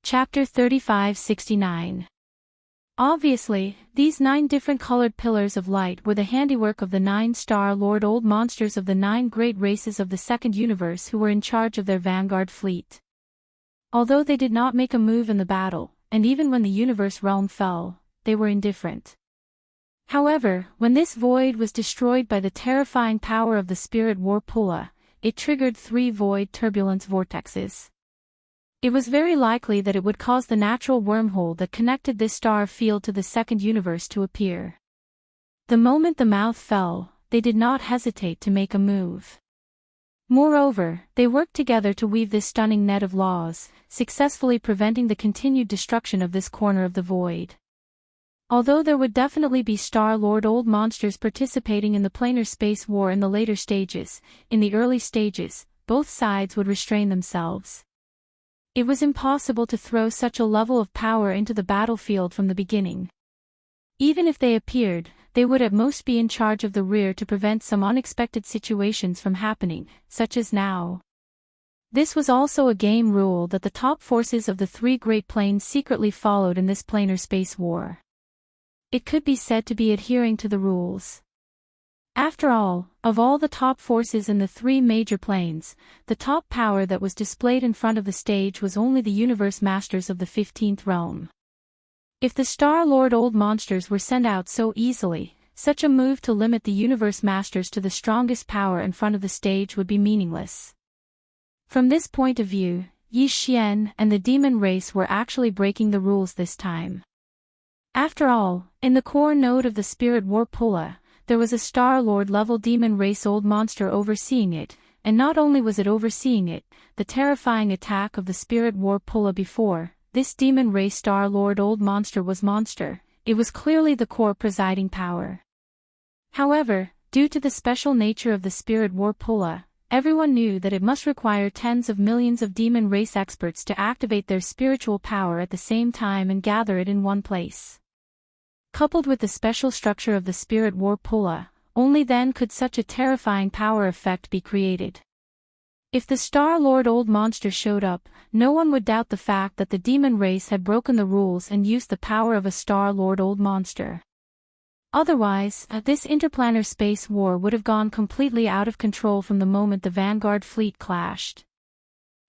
Chapter 3569. Obviously, these 9 different colored pillars of light were the handiwork of the 9-star Lord Old Monsters of the 9 great races of the Second Universe who were in charge of their vanguard fleet. Although they did not make a move in the battle, and even when the universe realm fell, they were indifferent. However, when this void was destroyed by the terrifying power of the spirit Warpula, it triggered 3 void turbulence vortexes. It was very likely that it would cause the natural wormhole that connected this star field to the second universe to appear. The moment the mouth fell, they did not hesitate to make a move. Moreover, they worked together to weave this stunning net of laws, successfully preventing the continued destruction of this corner of the void. Although there would definitely be Star-Lord Old Monsters participating in the planar space war in the later stages, in the early stages, both sides would restrain themselves. It was impossible to throw such a level of power into the battlefield from the beginning. Even if they appeared, they would at most be in charge of the rear to prevent some unexpected situations from happening, such as now. This was also a game rule that the top forces of the 3 Great Planes secretly followed in this planar space war. It could be said to be adhering to the rules. After all, of all the top forces in the 3 major planes, the top power that was displayed in front of the stage was only the Universe Masters of the 15th Realm. If the Star-Lord Old Monsters were sent out so easily, such a move to limit the Universe Masters to the strongest power in front of the stage would be meaningless. From this point of view, Yi Xian and the demon race were actually breaking the rules this time. After all, in the core node of the Spirit Warpula, there was a Star-Lord level demon race old monster overseeing it, and not only was it overseeing it, the terrifying attack of the Spirit Warpula before, this demon race Star-Lord old monster was monster, it was clearly the core presiding power. However, due to the special nature of the Spirit Warpula, everyone knew that it must require tens of millions of demon race experts to activate their spiritual power at the same time and gather it in one place. Coupled with the special structure of the Spirit Warpula, only then could such a terrifying power effect be created. If the Star-Lord Old Monster showed up, no one would doubt the fact that the demon race had broken the rules and used the power of a Star-Lord Old Monster. Otherwise, this interplanar space war would have gone completely out of control from the moment the Vanguard fleet clashed.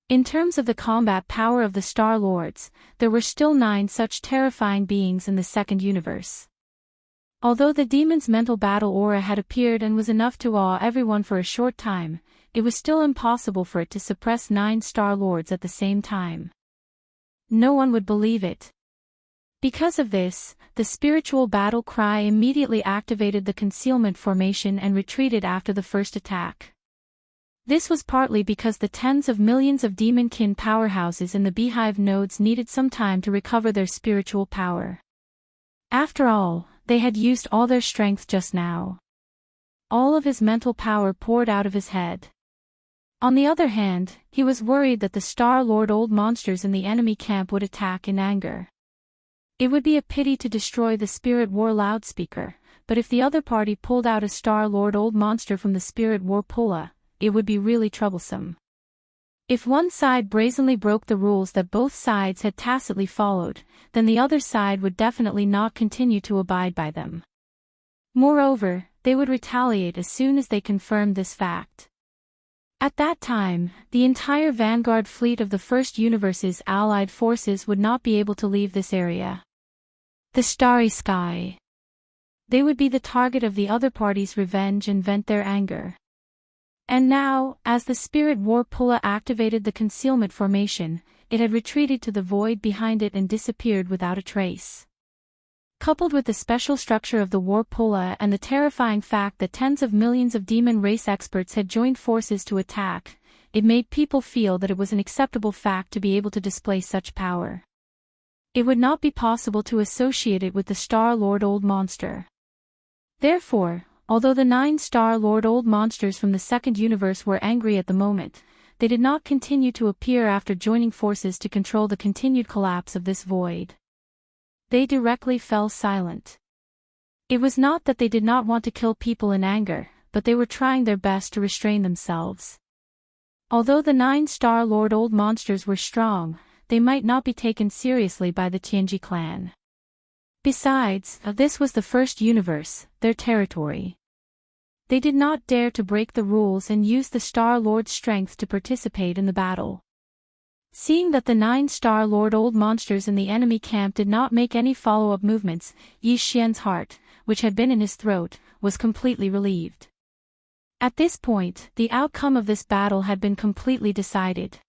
In terms of the combat power of the Star-Lords, there were still 9 such terrifying beings in the second universe. Although the demon's mental battle aura had appeared and was enough to awe everyone for a short time, it was still impossible for it to suppress 9 Star-Lords at the same time. No one would believe it. Because of this, the spiritual battle cry immediately activated the concealment formation and retreated after the first attack. This was partly because the tens of millions of demonkin powerhouses in the beehive nodes needed some time to recover their spiritual power. After all, they had used all their strength just now. All of his mental power poured out of his head. On the other hand, he was worried that the Star-Lord Old Monsters in the enemy camp would attack in anger. It would be a pity to destroy the Spirit War loudspeaker, but if the other party pulled out a Star-Lord Old Monster from the Spirit Warpula, it would be really troublesome. If one side brazenly broke the rules that both sides had tacitly followed, then the other side would definitely not continue to abide by them. Moreover, they would retaliate as soon as they confirmed this fact. At that time, the entire Vanguard fleet of the First Universe's allied forces would not be able to leave this area. The Starry Sky. They would be the target of the other party's revenge and vent their anger. And now, as the Spirit Warpula activated the concealment formation, it had retreated to the void behind it and disappeared without a trace. Coupled with the special structure of the Warpula and the terrifying fact that tens of millions of demon race experts had joined forces to attack, it made people feel that it was an acceptable fact to be able to display such power. It would not be possible to associate it with the Star-Lord Old Monster. Therefore, although the 9 Star-Lord Old Monsters from the second universe were angry at the moment, they did not continue to appear after joining forces to control the continued collapse of this void. They directly fell silent. It was not that they did not want to kill people in anger, but they were trying their best to restrain themselves. Although the 9 Star-Lord Old Monsters were strong, they might not be taken seriously by the Tianji clan. Besides, this was the first universe, their territory. They did not dare to break the rules and use the Star Lord's strength to participate in the battle. Seeing that the 9-Star Lord old monsters in the enemy camp did not make any follow-up movements, Yi Xian's heart, which had been in his throat, was completely relieved. At this point, the outcome of this battle had been completely decided.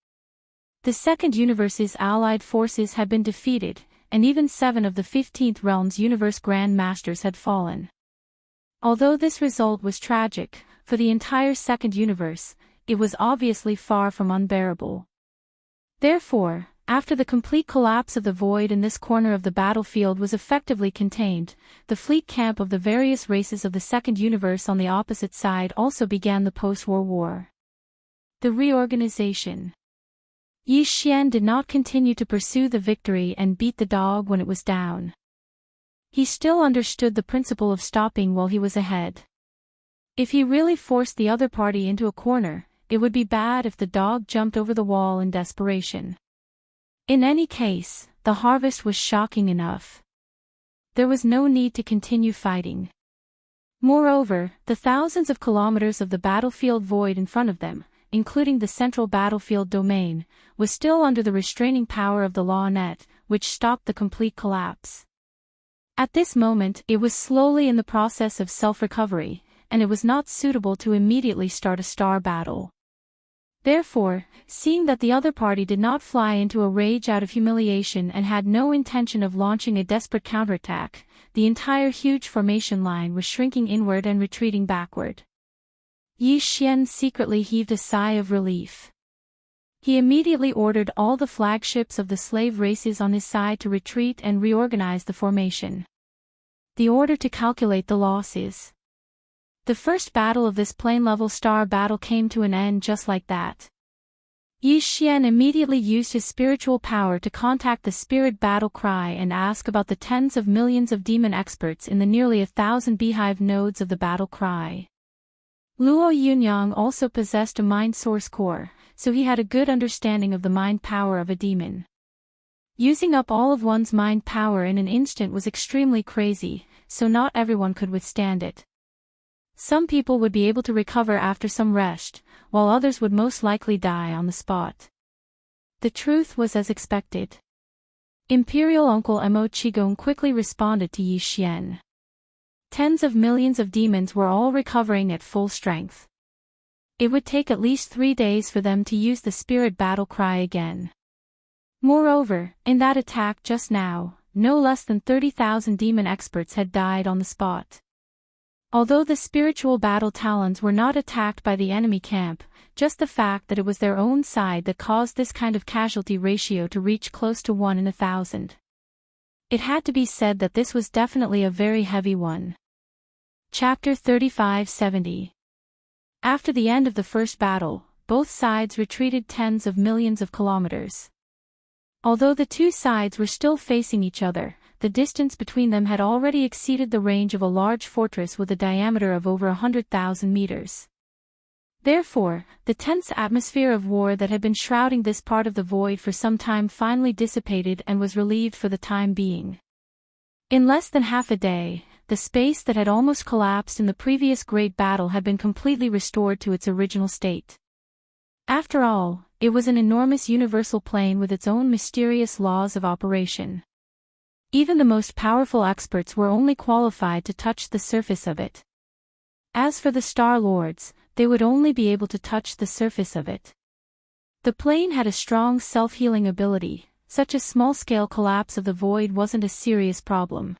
The Second Universe's allied forces had been defeated, and even 7 of the 15th Realm's Universe Grand Masters had fallen. Although this result was tragic, for the entire Second Universe, it was obviously far from unbearable. Therefore, after the complete collapse of the void in this corner of the battlefield was effectively contained, the fleet camp of the various races of the Second Universe on the opposite side also began the post-war war. The reorganization. Yi Xian did not continue to pursue the victory and beat the dog when it was down. He still understood the principle of stopping while he was ahead. If he really forced the other party into a corner, it would be bad if the dog jumped over the wall in desperation. In any case, the harvest was shocking enough. There was no need to continue fighting. Moreover, the thousands of kilometers of the battlefield void in front of them, including the central battlefield domain, was still under the restraining power of the law net, which stopped the complete collapse. At this moment, it was slowly in the process of self-recovery, and it was not suitable to immediately start a star battle. Therefore, seeing that the other party did not fly into a rage out of humiliation and had no intention of launching a desperate counterattack, the entire huge formation line was shrinking inward and retreating backward. Yi Xian secretly heaved a sigh of relief. He immediately ordered all the flagships of the slave races on his side to retreat and reorganize the formation. The order to calculate the losses. The first battle of this plane-level star battle came to an end just like that. Yi Xian immediately used his spiritual power to contact the spirit battle cry and ask about the tens of millions of demon experts in the nearly 1,000 beehive nodes of the battle cry. Luo Yunyang also possessed a mind source core, so he had a good understanding of the mind power of a demon. Using up all of one's mind power in an instant was extremely crazy, so not everyone could withstand it. Some people would be able to recover after some rest, while others would most likely die on the spot. The truth was as expected. Imperial Uncle Mo Qigong quickly responded to Yi Xian. Tens of millions of demons were all recovering at full strength. It would take at least 3 days for them to use the spirit battle cry again. Moreover, in that attack just now, no less than 30,000 demon experts had died on the spot. Although the spiritual battle talons were not attacked by the enemy camp, just the fact that it was their own side that caused this kind of casualty ratio to reach close to 1 in 1,000. It had to be said that this was definitely a very heavy one. Chapter 3570. After the end of the first battle, both sides retreated tens of millions of kilometers. Although the two sides were still facing each other, the distance between them had already exceeded the range of a large fortress with a diameter of over 100,000 meters. Therefore, the tense atmosphere of war that had been shrouding this part of the void for some time finally dissipated and was relieved for the time being. In less than half a day, the space that had almost collapsed in the previous great battle had been completely restored to its original state. After all, it was an enormous universal plane with its own mysterious laws of operation. Even the most powerful experts were only qualified to touch the surface of it. As for the Star Lords, they would only be able to touch the surface of it. The plane had a strong self-healing ability, such a small-scale collapse of the void wasn't a serious problem.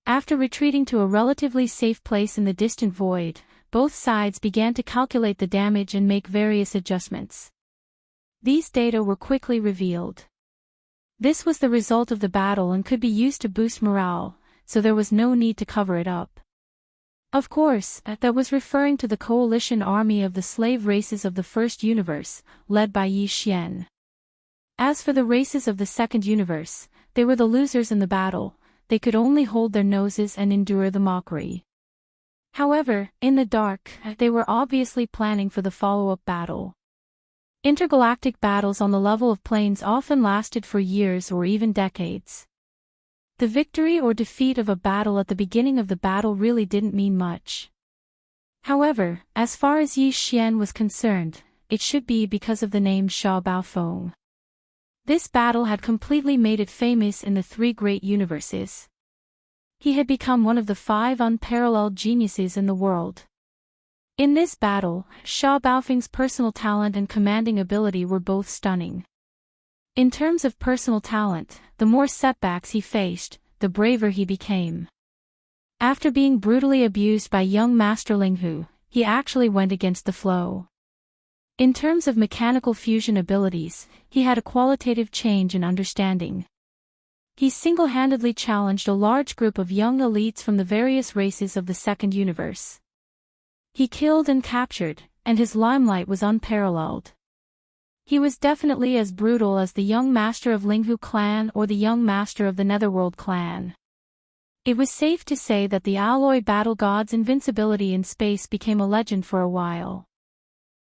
After retreating to a relatively safe place in the distant void, both sides began to calculate the damage and make various adjustments. These data were quickly revealed. This was the result of the battle and could be used to boost morale, so there was no need to cover it up. Of course, that was referring to the coalition army of the slave races of the First Universe, led by Yi Xian. As for the races of the Second Universe, they were the losers in the battle, they could only hold their noses and endure the mockery. However, in the dark, they were obviously planning for the follow-up battle. Intergalactic battles on the level of planes often lasted for years or even decades. The victory or defeat of a battle at the beginning of the battle really didn't mean much. However, as far as Yi Xian was concerned, it should be because of the name Sha Bao Feng. This battle had completely made it famous in the three great universes. He had become one of the 5 unparalleled geniuses in the world. In this battle, Sha Baofeng's personal talent and commanding ability were both stunning. In terms of personal talent, the more setbacks he faced, the braver he became. After being brutally abused by young Master Linghu, he actually went against the flow. In terms of mechanical fusion abilities, he had a qualitative change in understanding. He single-handedly challenged a large group of young elites from the various races of the second universe. He killed and captured, and his limelight was unparalleled. He was definitely as brutal as the young master of Linghu clan or the young master of the Netherworld clan. It was safe to say that the alloy battle god's invincibility in space became a legend for a while.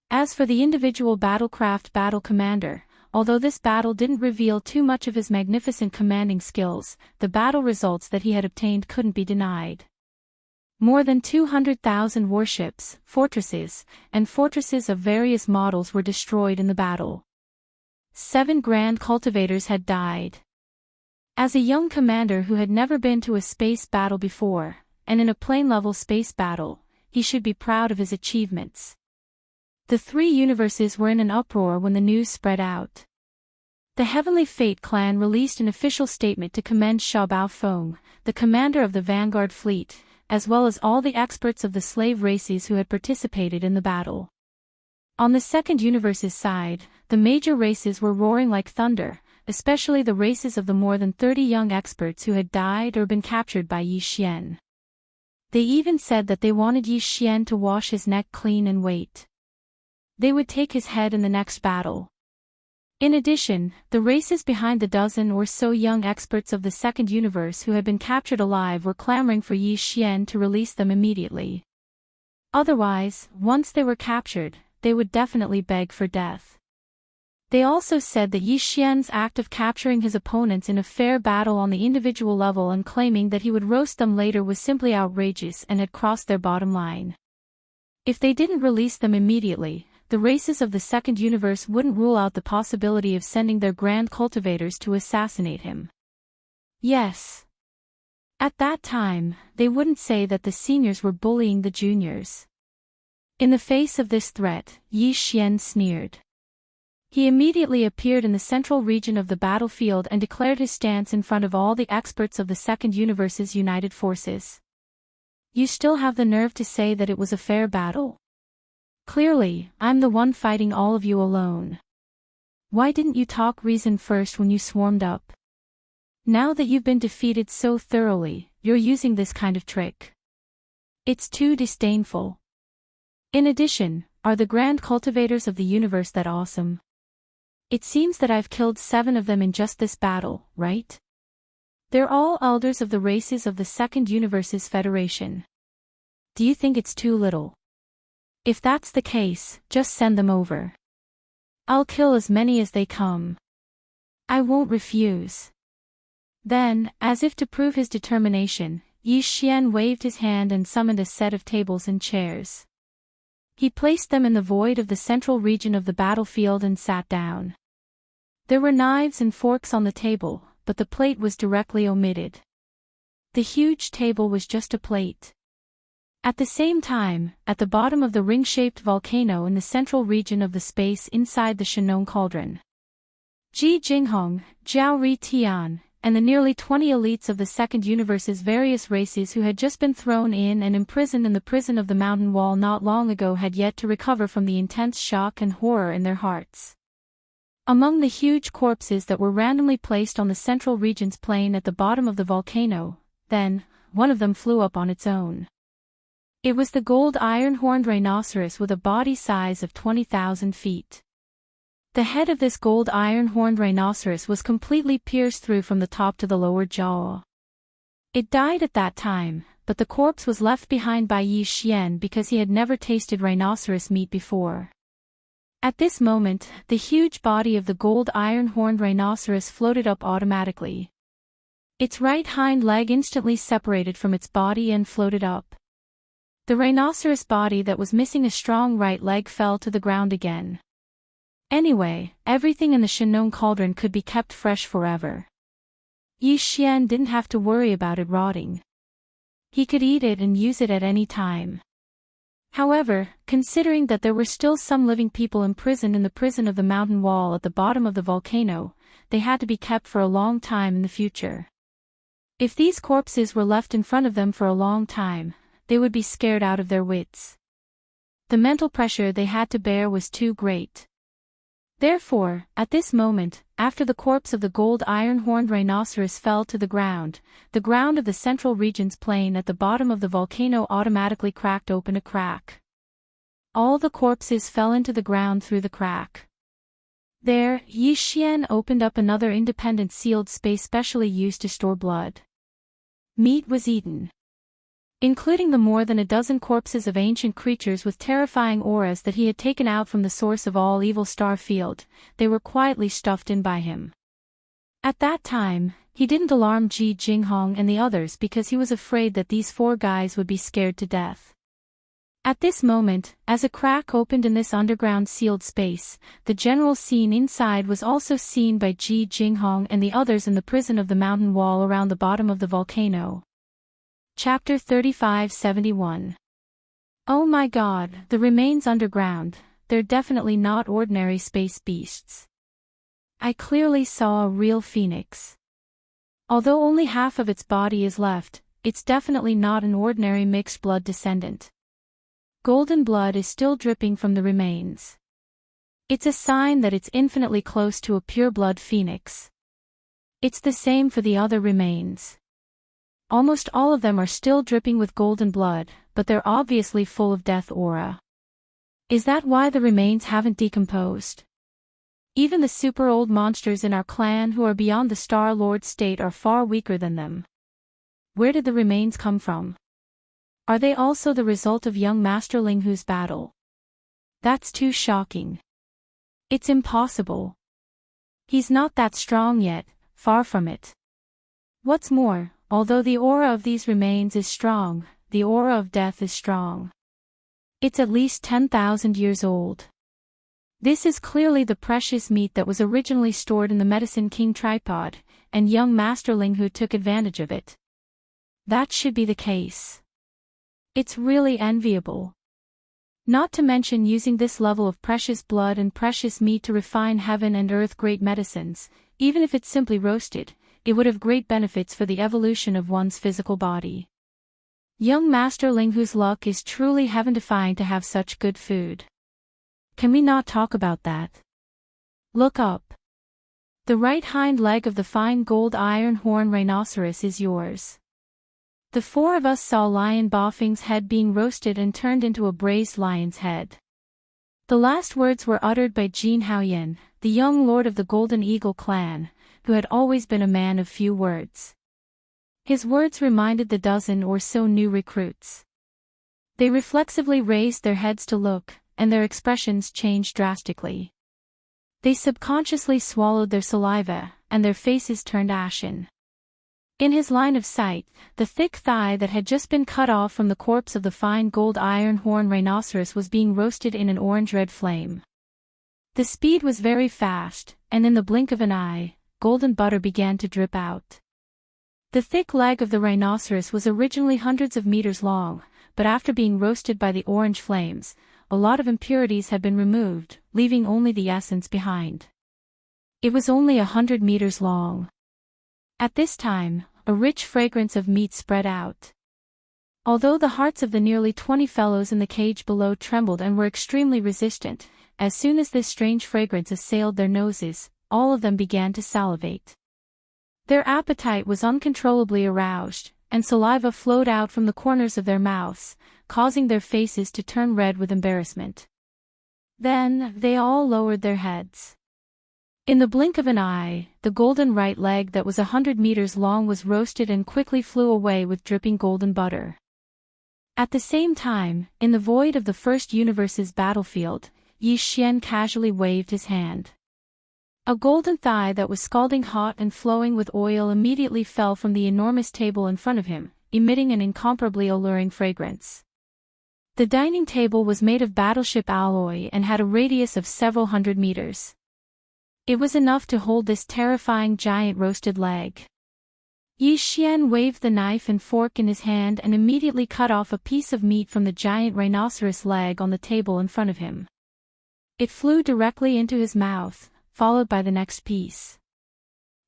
As for the individual battlecraft battle commander, although this battle didn't reveal too much of his magnificent commanding skills, the battle results that he had obtained couldn't be denied. More than 200,000 warships, fortresses, and fortresses of various models were destroyed in the battle. 7 grand cultivators had died. As a young commander who had never been to a space battle before, and in a plane-level space battle, he should be proud of his achievements. The 3 universes were in an uproar when the news spread out. The Heavenly Fate clan released an official statement to commend Sha Bao Feng, the commander of the Vanguard fleet, as well as all the experts of the slave races who had participated in the battle. On the second universe's side, the major races were roaring like thunder, especially the races of the more than 30 young experts who had died or been captured by Yi Xian. They even said that they wanted Yi Xian to wash his neck clean and wait. They would take his head in the next battle. In addition, the races behind the dozen or so young experts of the second universe who had been captured alive were clamoring for Yi Xian to release them immediately. Otherwise, once they were captured, they would definitely beg for death. They also said that Yi Xian's act of capturing his opponents in a fair battle on the individual level and claiming that he would roast them later was simply outrageous and had crossed their bottom line. If they didn't release them immediately, the races of the second universe wouldn't rule out the possibility of sending their grand cultivators to assassinate him. Yes. At that time, they wouldn't say that the seniors were bullying the juniors. In the face of this threat, Yi Xian sneered. He immediately appeared in the central region of the battlefield and declared his stance in front of all the experts of the second universe's united forces. You still have the nerve to say that it was a fair battle? Clearly, I'm the one fighting all of you alone. Why didn't you talk reason first when you swarmed up? Now that you've been defeated so thoroughly, you're using this kind of trick. It's too disdainful. In addition, are the grand cultivators of the universe that awesome? It seems that I've killed 7 of them in just this battle, right? They're all elders of the races of the second universe's federation. Do you think it's too little? If that's the case, just send them over. I'll kill as many as they come. I won't refuse. Then, as if to prove his determination, Yi Xian waved his hand and summoned a set of tables and chairs. He placed them in the void of the central region of the battlefield and sat down. There were knives and forks on the table, but the plate was directly omitted. The huge table was just a plate. At the same time, at the bottom of the ring-shaped volcano in the central region of the space inside the Shenong cauldron, Ji Jinghong, Zhao Ri Tian, and the nearly 20 elites of the second universe's various races who had just been thrown in and imprisoned in the prison of the mountain wall not long ago had yet to recover from the intense shock and horror in their hearts. Among the huge corpses that were randomly placed on the central region's plain at the bottom of the volcano, then, one of them flew up on its own. It was the gold iron-horned rhinoceros with a body size of 20,000 feet. The head of this gold iron-horned rhinoceros was completely pierced through from the top to the lower jaw. It died at that time, but the corpse was left behind by Yi Xian because he had never tasted rhinoceros meat before. At this moment, the huge body of the gold iron-horned rhinoceros floated up automatically. Its right hind leg instantly separated from its body and floated up. The rhinoceros body that was missing a strong right leg fell to the ground again. Anyway, everything in the Shinnon cauldron could be kept fresh forever. Yi Xian didn't have to worry about it rotting. He could eat it and use it at any time. However, considering that there were still some living people imprisoned in the prison of the mountain wall at the bottom of the volcano, they had to be kept for a long time in the future. If these corpses were left in front of them for a long time, they would be scared out of their wits. The mental pressure they had to bear was too great. Therefore, at this moment, after the corpse of the gold iron-horned rhinoceros fell to the ground of the central region's plain at the bottom of the volcano automatically cracked open a crack. All the corpses fell into the ground through the crack. There, Yi Xian opened up another independent sealed space specially used to store blood. Meat was eaten. Including the more than a dozen corpses of ancient creatures with terrifying auras that he had taken out from the source of all evil star field, they were quietly stuffed in by him. At that time, he didn't alarm Ji Jinghong and the others because he was afraid that these four guys would be scared to death. At this moment, as a crack opened in this underground sealed space, the general scene inside was also seen by Ji Jinghong and the others in the prison of the mountain wall around the bottom of the volcano. Chapter 3571. Oh my god, the remains underground, they're definitely not ordinary space beasts. I clearly saw a real phoenix. Although only half of its body is left, it's definitely not an ordinary mixed blood descendant. Golden blood is still dripping from the remains. It's a sign that it's infinitely close to a pure blood phoenix. It's the same for the other remains. Almost all of them are still dripping with golden blood, but they're obviously full of death aura. Is that why the remains haven't decomposed? Even the super old monsters in our clan who are beyond the Star Lord state are far weaker than them. Where did the remains come from? Are they also the result of young Master Ling Hu's battle? That's too shocking. It's impossible. He's not that strong yet, far from it. What's more, although the aura of these remains is strong, the aura of death is strong. It's at least 10,000 years old. This is clearly the precious meat that was originally stored in the Medicine King tripod, and young Master Ling Hu took advantage of it. That should be the case. It's really enviable. Not to mention using this level of precious blood and precious meat to refine heaven and earth great medicines, even if it's simply roasted, it would have great benefits for the evolution of one's physical body. Young Master Ling Hu's luck is truly heaven-defying to have such good food. Can we not talk about that? Look up. The right hind leg of the fine gold iron horn rhinoceros is yours. The four of us saw Lion Bafeng's head being roasted and turned into a braised lion's head. The last words were uttered by Jin Haoyan, the young lord of the Golden Eagle clan, who had always been a man of few words. His words reminded the dozen or so new recruits. They reflexively raised their heads to look, and their expressions changed drastically. They subconsciously swallowed their saliva, and their faces turned ashen. In his line of sight, the thick thigh that had just been cut off from the corpse of the fine gold iron horn rhinoceros was being roasted in an orange-red flame. The speed was very fast, and in the blink of an eye, golden butter began to drip out. The thick leg of the rhinoceros was originally hundreds of meters long, but after being roasted by the orange flames, a lot of impurities had been removed, leaving only the essence behind. It was only 100 meters long. At this time, a rich fragrance of meat spread out. Although the hearts of the nearly 20 fellows in the cage below trembled and were extremely resistant, as soon as this strange fragrance assailed their noses, all of them began to salivate. Their appetite was uncontrollably aroused, and saliva flowed out from the corners of their mouths, causing their faces to turn red with embarrassment. Then, they all lowered their heads. In the blink of an eye, the golden right leg that was 100 meters long was roasted and quickly flew away with dripping golden butter. At the same time, in the void of the first universe's battlefield, Yi Xian casually waved his hand. A golden thigh that was scalding hot and flowing with oil immediately fell from the enormous table in front of him, emitting an incomparably alluring fragrance. The dining table was made of battleship alloy and had a radius of several hundred meters. It was enough to hold this terrifying giant roasted leg. Yi Xian waved the knife and fork in his hand and immediately cut off a piece of meat from the giant rhinoceros leg on the table in front of him. It flew directly into his mouth, followed by the next piece.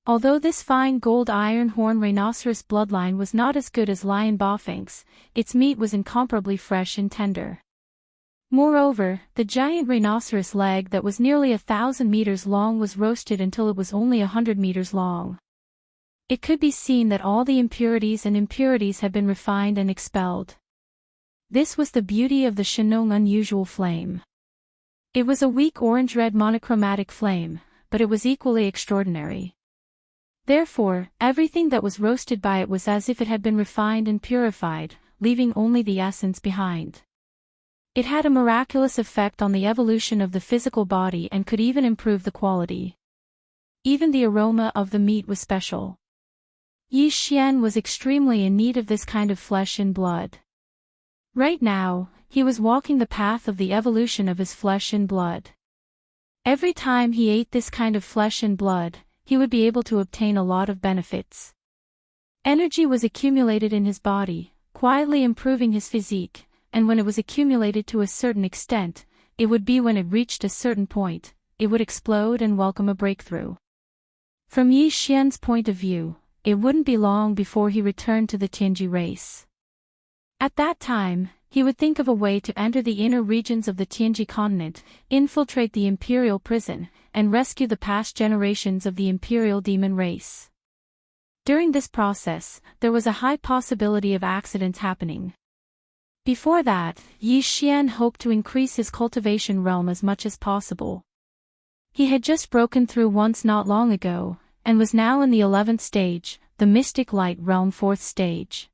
Although this fine gold iron horn rhinoceros bloodline was not as good as lion Baofeng's, its meat was incomparably fresh and tender. Moreover, the giant rhinoceros leg that was nearly 1,000 meters long was roasted until it was only 100 meters long. It could be seen that all the impurities had been refined and expelled. This was the beauty of the Shenong unusual flame. It was a weak orange-red monochromatic flame, but it was equally extraordinary. Therefore, everything that was roasted by it was as if it had been refined and purified, leaving only the essence behind. It had a miraculous effect on the evolution of the physical body and could even improve the quality. Even the aroma of the meat was special. Yi Xian was extremely in need of this kind of flesh and blood. Right now, he was walking the path of the evolution of his flesh and blood. Every time he ate this kind of flesh and blood, he would be able to obtain a lot of benefits. Energy was accumulated in his body, quietly improving his physique, and when it was accumulated to a certain extent, it would be when it reached a certain point, it would explode and welcome a breakthrough. From Yi Xian's point of view, it wouldn't be long before he returned to the Tianji race. At that time, he would think of a way to enter the inner regions of the Tianji continent, infiltrate the imperial prison, and rescue the past generations of the imperial demon race. During this process, there was a high possibility of accidents happening. Before that, Yi Xian hoped to increase his cultivation realm as much as possible. He had just broken through once not long ago, and was now in the 11th stage, the Mystic Light Realm 4th stage.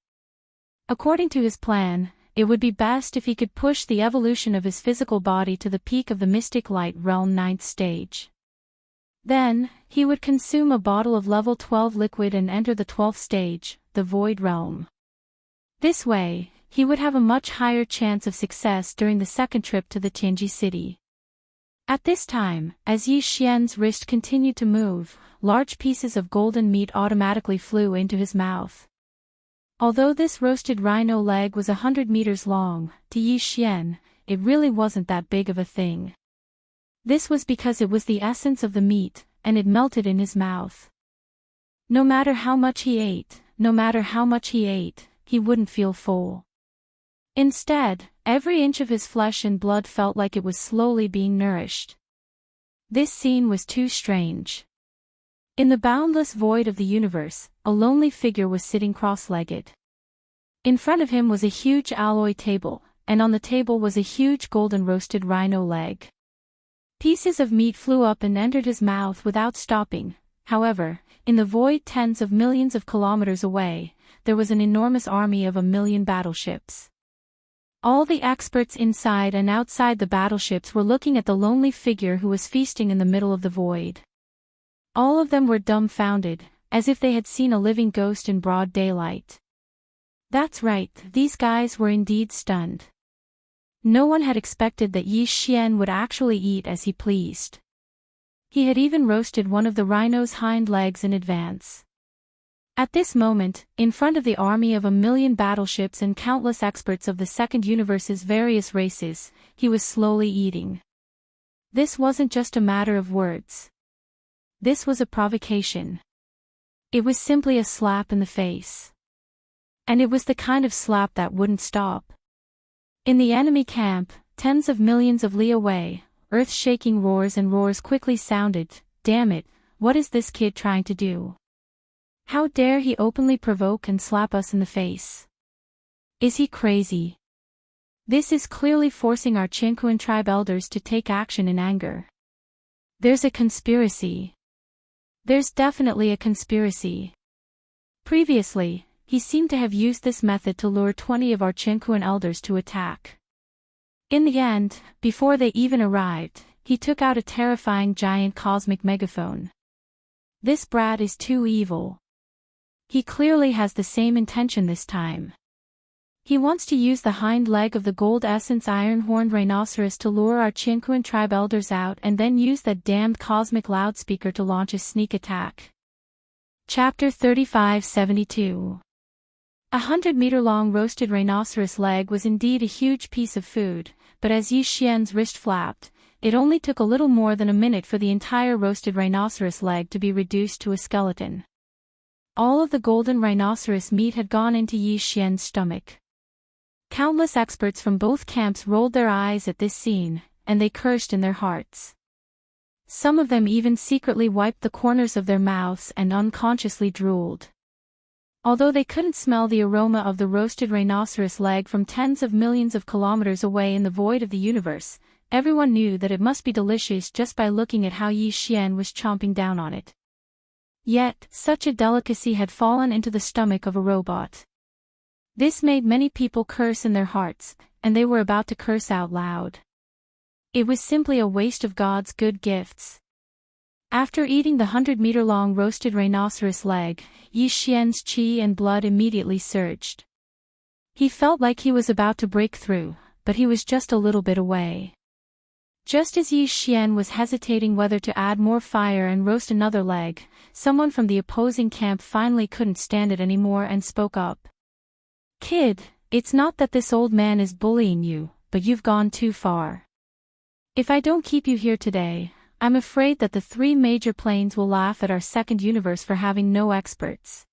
According to his plan, it would be best if he could push the evolution of his physical body to the peak of the Mystic Light Realm 9th stage. Then, he would consume a bottle of level 12 liquid and enter the 12th stage, the Void Realm. This way, he would have a much higher chance of success during the second trip to the Tianji city. At this time, as Yi Xian's wrist continued to move, large pieces of golden meat automatically flew into his mouth. Although this roasted rhino leg was 100 meters long, to Yi Xian, it really wasn't that big of a thing. This was because it was the essence of the meat, and it melted in his mouth. No matter how much he ate, he wouldn't feel full. Instead, every inch of his flesh and blood felt like it was slowly being nourished. This scene was too strange. In the boundless void of the universe, a lonely figure was sitting cross-legged. In front of him was a huge alloy table, and on the table was a huge golden roasted rhino leg. Pieces of meat flew up and entered his mouth without stopping. However, in the void tens of millions of kilometers away, there was an enormous army of 1,000,000 battleships. All the experts inside and outside the battleships were looking at the lonely figure who was feasting in the middle of the void. All of them were dumbfounded, as if they had seen a living ghost in broad daylight. That's right, these guys were indeed stunned. No one had expected that Yi Xian would actually eat as he pleased. He had even roasted one of the rhino's hind legs in advance. At this moment, in front of the army of 1,000,000 battleships and countless experts of the Second Universe's various races, he was slowly eating. This wasn't just a matter of words. This was a provocation. It was simply a slap in the face. And it was the kind of slap that wouldn't stop. In the enemy camp, tens of millions of li away, earth-shaking roars and roars quickly sounded. Damn it, what is this kid trying to do? How dare he openly provoke and slap us in the face? Is he crazy? This is clearly forcing our Qinquan tribe elders to take action in anger. There's a conspiracy. There's definitely a conspiracy. Previously, he seemed to have used this method to lure 20 of our Qinquan elders to attack. In the end, before they even arrived, he took out a terrifying giant cosmic megaphone. This brat is too evil. He clearly has the same intention this time. He wants to use the hind leg of the gold essence iron-horned rhinoceros to lure our Chinquan tribe elders out and then use that damned cosmic loudspeaker to launch a sneak attack. Chapter 3572. 100-meter-long roasted rhinoceros leg was indeed a huge piece of food, but as Yi Xian's wrist flapped, it only took a little more than a minute for the entire roasted rhinoceros leg to be reduced to a skeleton. All of the golden rhinoceros meat had gone into Yi Xian's stomach. Countless experts from both camps rolled their eyes at this scene, and they cursed in their hearts. Some of them even secretly wiped the corners of their mouths and unconsciously drooled. Although they couldn't smell the aroma of the roasted rhinoceros leg from tens of millions of kilometers away in the void of the universe, everyone knew that it must be delicious just by looking at how Yi Xian was chomping down on it. Yet, such a delicacy had fallen into the stomach of a robot. This made many people curse in their hearts, and they were about to curse out loud. It was simply a waste of God's good gifts. After eating the 100-meter-long roasted rhinoceros leg, Yi Xian's qi and blood immediately surged. He felt like he was about to break through, but he was just a little bit away. Just as Yi Xian was hesitating whether to add more fire and roast another leg, someone from the opposing camp finally couldn't stand it anymore and spoke up. "Kid, it's not that this old man is bullying you, but you've gone too far. If I don't keep you here today, I'm afraid that the 3 major planes will laugh at our second universe for having no experts."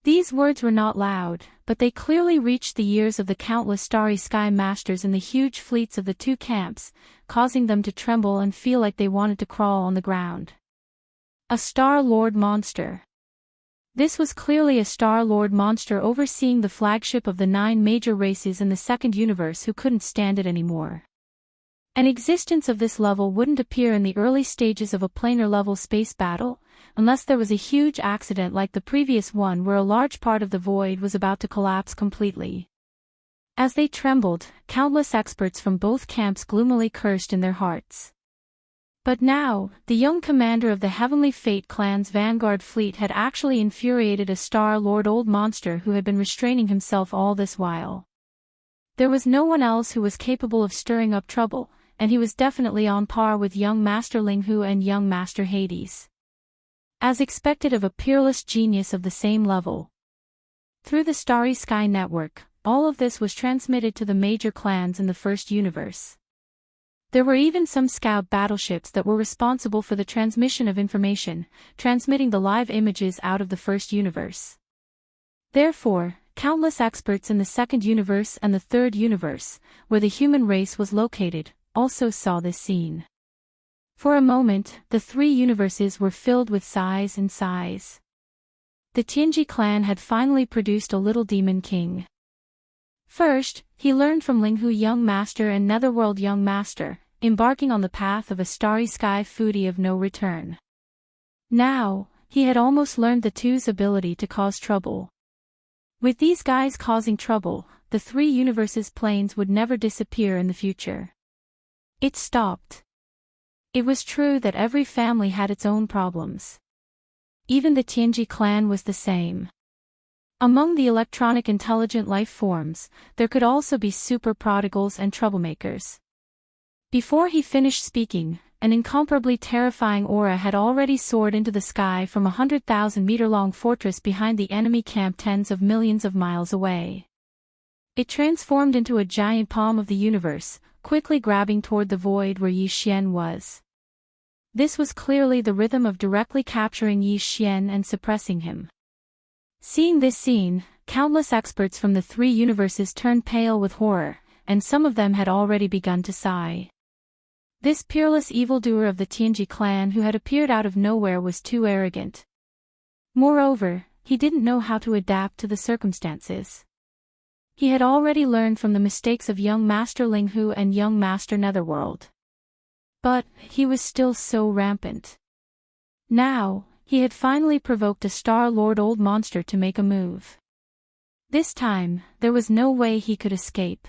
These words were not loud, but they clearly reached the ears of the countless starry sky masters in the huge fleets of the 2 camps, causing them to tremble and feel like they wanted to crawl on the ground. A Star-Lord monster. This was clearly a Star-Lord monster overseeing the flagship of the 9 major races in the second universe who couldn't stand it anymore. An existence of this level wouldn't appear in the early stages of a planar-level space battle, unless there was a huge accident like the previous one where a large part of the void was about to collapse completely. As they trembled, countless experts from both camps gloomily cursed in their hearts. But now, the young commander of the Heavenly Fate clan's vanguard fleet had actually infuriated a Star-Lord old monster who had been restraining himself all this while. There was no one else who was capable of stirring up trouble, and he was definitely on par with young Master Linghu and young Master Hades. As expected of a peerless genius of the same level. Through the Starry Sky Network, all of this was transmitted to the major clans in the first universe. There were even some scout battleships that were responsible for the transmission of information, transmitting the live images out of the first universe. Therefore, countless experts in the second universe and the third universe, where the human race was located, also saw this scene. For a moment, the 3 universes were filled with sighs and sighs. The Tianji clan had finally produced a little demon king. First, he learned from Linghu Young Master and Netherworld Young Master, embarking on the path of a starry sky foodie of no return. Now, he had almost learned the two's ability to cause trouble. With these guys causing trouble, the 3 universes' planes would never disappear in the future. It stopped. It was true that every family had its own problems. Even the Tianji clan was the same. Among the electronic intelligent life forms, there could also be super prodigals and troublemakers. Before he finished speaking, an incomparably terrifying aura had already soared into the sky from a 100,000-meter-long fortress behind the enemy camp tens of millions of miles away. It transformed into a giant palm of the universe, quickly grabbing toward the void where Yi Xian was. This was clearly the rhythm of directly capturing Yi Xian and suppressing him. Seeing this scene, countless experts from the 3 universes turned pale with horror, and some of them had already begun to sigh. This peerless evildoer of the Tianji clan who had appeared out of nowhere was too arrogant. Moreover, he didn't know how to adapt to the circumstances. He had already learned from the mistakes of young Master Linghu and young Master Netherworld. But, he was still so rampant. Now, he had finally provoked a Star-Lord old monster to make a move. This time, there was no way he could escape.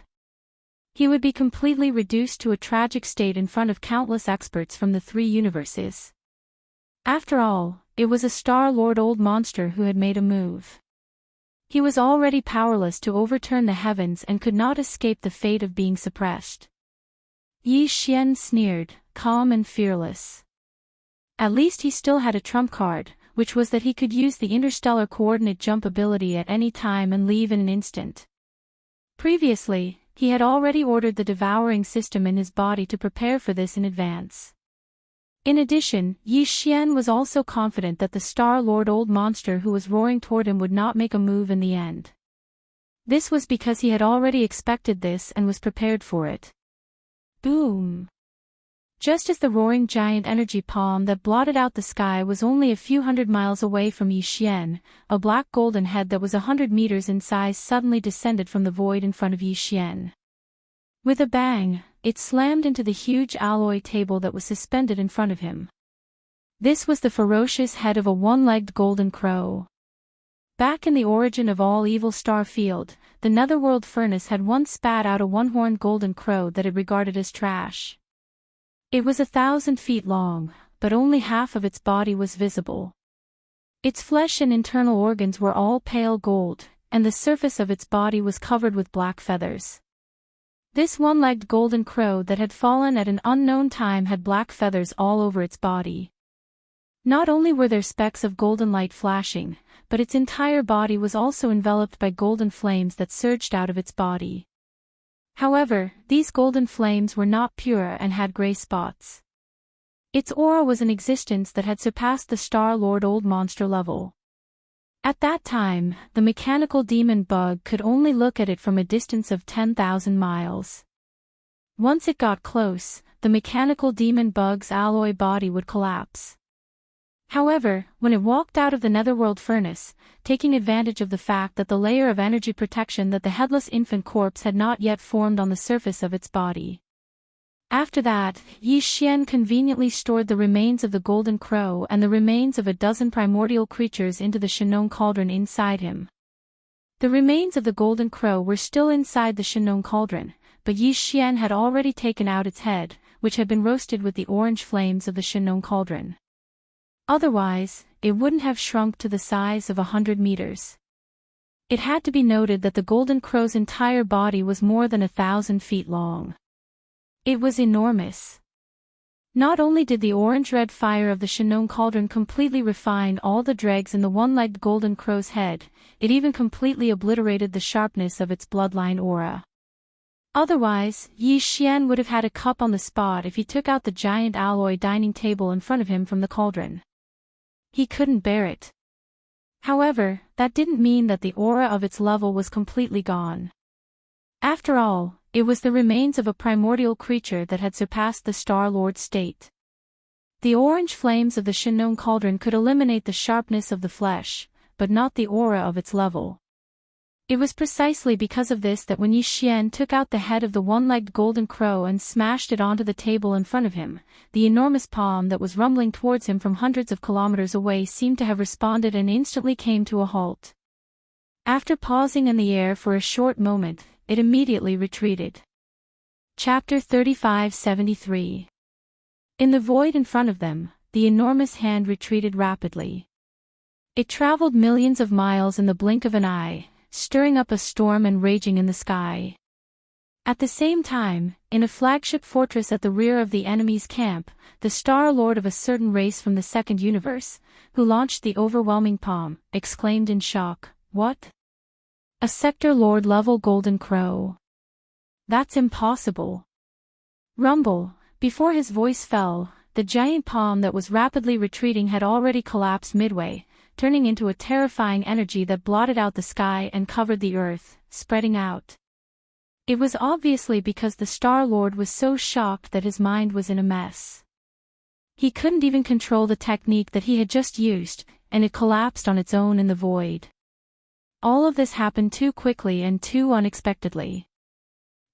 He would be completely reduced to a tragic state in front of countless experts from the 3 universes. After all, it was a Star-Lord old monster who had made a move. He was already powerless to overturn the heavens and could not escape the fate of being suppressed. Yi Xian sneered, calm and fearless. At least he still had a trump card, which was that he could use the interstellar coordinate jump ability at any time and leave in an instant. Previously, he had already ordered the devouring system in his body to prepare for this in advance. In addition, Yi Xian was also confident that the Star-Lord old monster who was roaring toward him would not make a move in the end. This was because he had already expected this and was prepared for it. Boom! Just as the roaring giant energy palm that blotted out the sky was only a few hundred miles away from Yi Xian, a black golden head that was 100 meters in size suddenly descended from the void in front of Yi Xian. With a bang, it slammed into the huge alloy table that was suspended in front of him. This was the ferocious head of a one-legged golden crow. Back in the origin of all evil star field, the netherworld furnace had once spat out a one-horned golden crow that it regarded as trash. It was 1,000 feet long, but only half of its body was visible. Its flesh and internal organs were all pale gold, and the surface of its body was covered with black feathers. This one-legged golden crow that had fallen at an unknown time had black feathers all over its body. Not only were there specks of golden light flashing, but its entire body was also enveloped by golden flames that surged out of its body. However, these golden flames were not pure and had gray spots. Its aura was an existence that had surpassed the Star-Lord old monster level. At that time, the mechanical demon bug could only look at it from a distance of 10,000 miles. Once it got close, the mechanical demon bug's alloy body would collapse. However, when it walked out of the netherworld furnace, taking advantage of the fact that the layer of energy protection that the headless infant corpse had not yet formed on the surface of its body. After that, Yi Xian conveniently stored the remains of the golden crow and the remains of a dozen primordial creatures into the Shinong cauldron inside him. The remains of the golden crow were still inside the Shinong cauldron, but Yi Xian had already taken out its head, which had been roasted with the orange flames of the Shinong cauldron. Otherwise, it wouldn't have shrunk to the size of 100 meters. It had to be noted that the golden crow's entire body was more than 1,000 feet long. It was enormous. Not only did the orange-red fire of the Shinong cauldron completely refine all the dregs in the one-legged golden crow's head, it even completely obliterated the sharpness of its bloodline aura. Otherwise, Yi Xian would have had a cup on the spot if he took out the giant alloy dining table in front of him from the cauldron. He couldn't bear it. However, that didn't mean that the aura of its level was completely gone. After all, it was the remains of a primordial creature that had surpassed the Star-Lord state. The orange flames of the Shinong cauldron could eliminate the sharpness of the flesh, but not the aura of its level. It was precisely because of this that when Yi Xian took out the head of the one-legged golden crow and smashed it onto the table in front of him, the enormous palm that was rumbling towards him from hundreds of kilometers away seemed to have responded and instantly came to a halt. After pausing in the air for a short moment, it immediately retreated. Chapter 3573. In the void in front of them, the enormous hand retreated rapidly. It traveled millions of miles in the blink of an eye, stirring up a storm and raging in the sky. At the same time, in a flagship fortress at the rear of the enemy's camp, the Star-Lord of a certain race from the second universe, who launched the overwhelming palm, exclaimed in shock, "What? A Sector Lord level golden crow? That's impossible." Rumble, before his voice fell, the giant palm that was rapidly retreating had already collapsed midway, turning into a terrifying energy that blotted out the sky and covered the earth, spreading out. It was obviously because the Star-Lord was so shocked that his mind was in a mess. He couldn't even control the technique that he had just used, and it collapsed on its own in the void. All of this happened too quickly and too unexpectedly.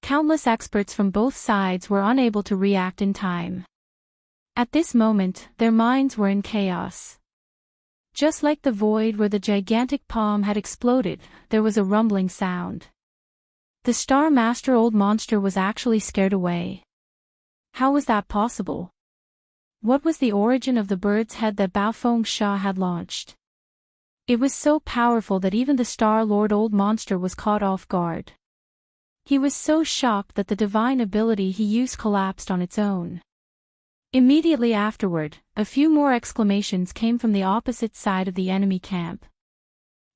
Countless experts from both sides were unable to react in time. At this moment, their minds were in chaos. Just like the void where the gigantic palm had exploded, there was a rumbling sound. The Star Master old monster was actually scared away. How was that possible? What was the origin of the bird's head that Baofeng Sha had launched? It was so powerful that even the Star Lord old monster was caught off guard. He was so shocked that the divine ability he used collapsed on its own. Immediately afterward, a few more exclamations came from the opposite side of the enemy camp.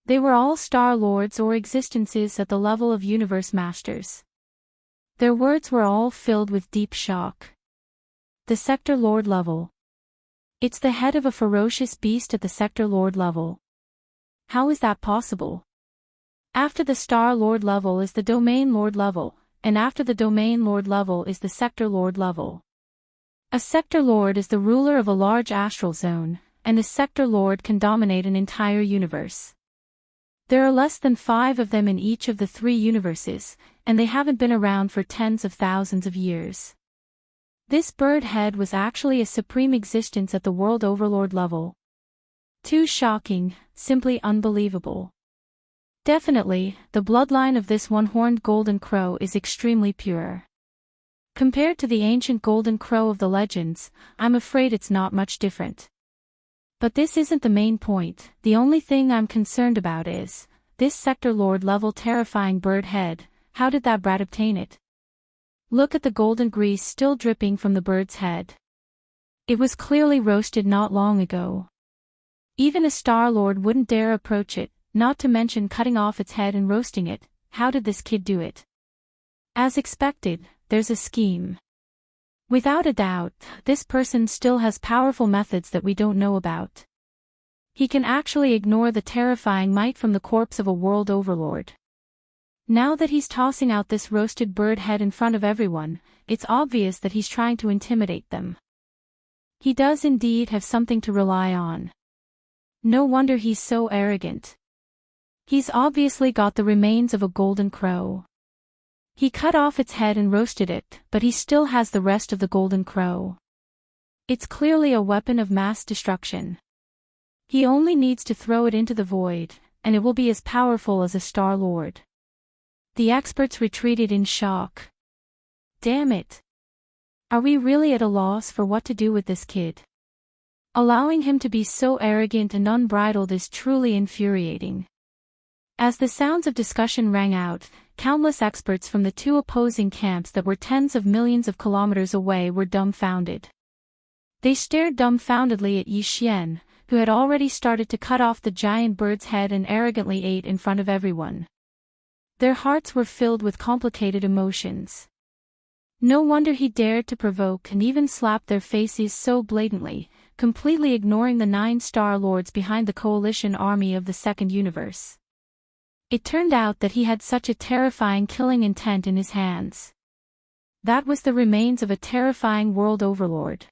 They were all Star Lords or existences at the level of Universe Masters. Their words were all filled with deep shock. The Sector Lord level. It's the head of a ferocious beast at the Sector Lord level. How is that possible? After the Star Lord level is the Domain Lord level, and after the Domain Lord level is the Sector Lord level. A Sector Lord is the ruler of a large astral zone, and a Sector Lord can dominate an entire universe. There are less than 5 of them in each of the 3 universes, and they haven't been around for tens of thousands of years. This bird head was actually a supreme existence at the World Overlord level. Too shocking, simply unbelievable. Definitely, the bloodline of this one-horned golden crow is extremely pure. Compared to the ancient golden crow of the legends, I'm afraid it's not much different. But this isn't the main point. The only thing I'm concerned about is, this Sector Lord level terrifying bird head, how did that brat obtain it? Look at the golden grease still dripping from the bird's head. It was clearly roasted not long ago. Even a Star Lord wouldn't dare approach it, not to mention cutting off its head and roasting it. How did this kid do it? As expected, there's a scheme. Without a doubt, this person still has powerful methods that we don't know about. He can actually ignore the terrifying might from the corpse of a world overlord. Now that he's tossing out this roasted bird head in front of everyone, it's obvious that he's trying to intimidate them. He does indeed have something to rely on. No wonder he's so arrogant. He's obviously got the remains of a golden crow. He cut off its head and roasted it, but he still has the rest of the golden crow. It's clearly a weapon of mass destruction. He only needs to throw it into the void, and it will be as powerful as a Star Lord. The experts retreated in shock. Damn it! Are we really at a loss for what to do with this kid? Allowing him to be so arrogant and unbridled is truly infuriating. As the sounds of discussion rang out, countless experts from the 2 opposing camps that were tens of millions of kilometers away were dumbfounded. They stared dumbfoundedly at Yi Xian, who had already started to cut off the giant bird's head and arrogantly ate in front of everyone. Their hearts were filled with complicated emotions. No wonder he dared to provoke and even slap their faces so blatantly, completely ignoring the 9 Star Lords behind the coalition army of the Second Universe. It turned out that he had such a terrifying killing intent in his hands. That was the remains of a terrifying world overlord.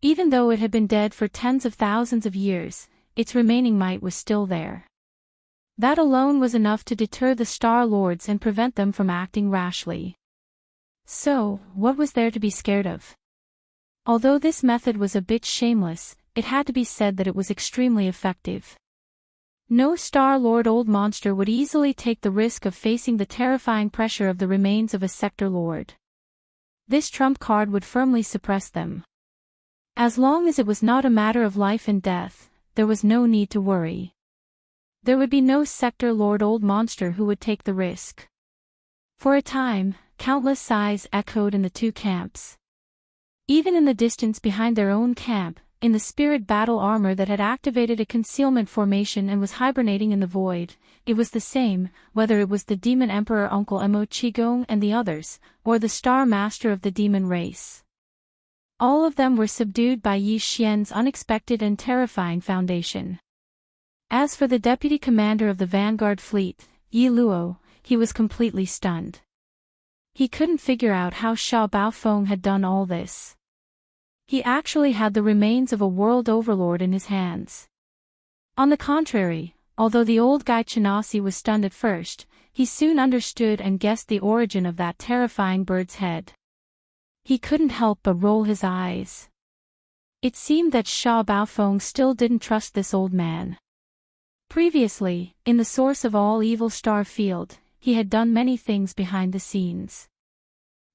Even though it had been dead for tens of thousands of years, its remaining might was still there. That alone was enough to deter the Star Lords and prevent them from acting rashly. So, what was there to be scared of? Although this method was a bit shameless, it had to be said that it was extremely effective. No Star Lord old monster would easily take the risk of facing the terrifying pressure of the remains of a Sector Lord. This trump card would firmly suppress them. As long as it was not a matter of life and death, there was no need to worry. There would be no Sector Lord old monster who would take the risk. For a time, countless sighs echoed in the 2 camps. Even in the distance behind their own camp, in the spirit battle armor that had activated a concealment formation and was hibernating in the void, it was the same, whether it was the Demon Emperor Uncle Mo Qigong and the others, or the Star Master of the demon race. All of them were subdued by Yi Xian's unexpected and terrifying foundation. As for the deputy commander of the Vanguard fleet, Yi Luo, he was completely stunned. He couldn't figure out how Sha Baofeng had done all this. He actually had the remains of a world overlord in his hands. On the contrary, although the old guy Chinasi was stunned at first, he soon understood and guessed the origin of that terrifying bird's head. He couldn't help but roll his eyes. It seemed that Sha Baofeng still didn't trust this old man. Previously, in the source of all evil star field, he had done many things behind the scenes.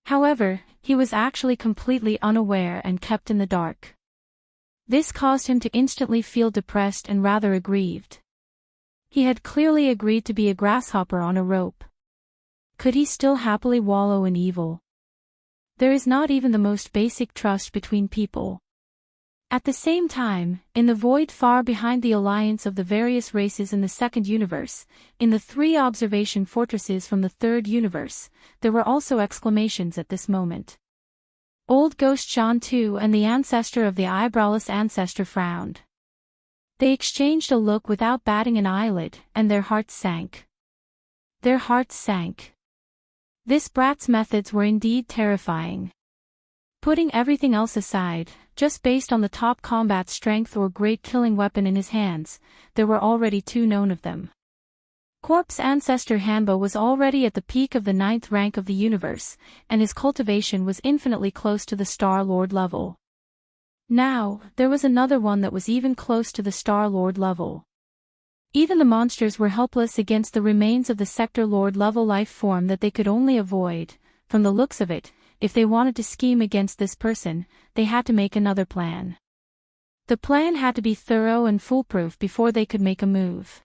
However, he was actually completely unaware and kept in the dark. This caused him to instantly feel depressed and rather aggrieved. He had clearly agreed to be a grasshopper on a rope. Could he still happily wallow in evil? There is not even the most basic trust between people. At the same time, in the void far behind the alliance of the various races in the second universe, in the 3 observation fortresses from the third universe, there were also exclamations at this moment. Old Ghost John too and the ancestor of the eyebrowless ancestor frowned. They exchanged a look without batting an eyelid, and their hearts sank. Their hearts sank. This brat's methods were indeed terrifying. Putting everything else aside, just based on the top combat strength or great killing weapon in his hands, there were already 2 known of them. Corpse ancestor Hanbo was already at the peak of the 9th rank of the universe, and his cultivation was infinitely close to the Star-Lord level. Now, there was another one that was even close to the Star-Lord level. Even the monsters were helpless against the remains of the Sector-Lord level life form that they could only avoid. From the looks of it, if they wanted to scheme against this person, they had to make another plan. The plan had to be thorough and foolproof before they could make a move.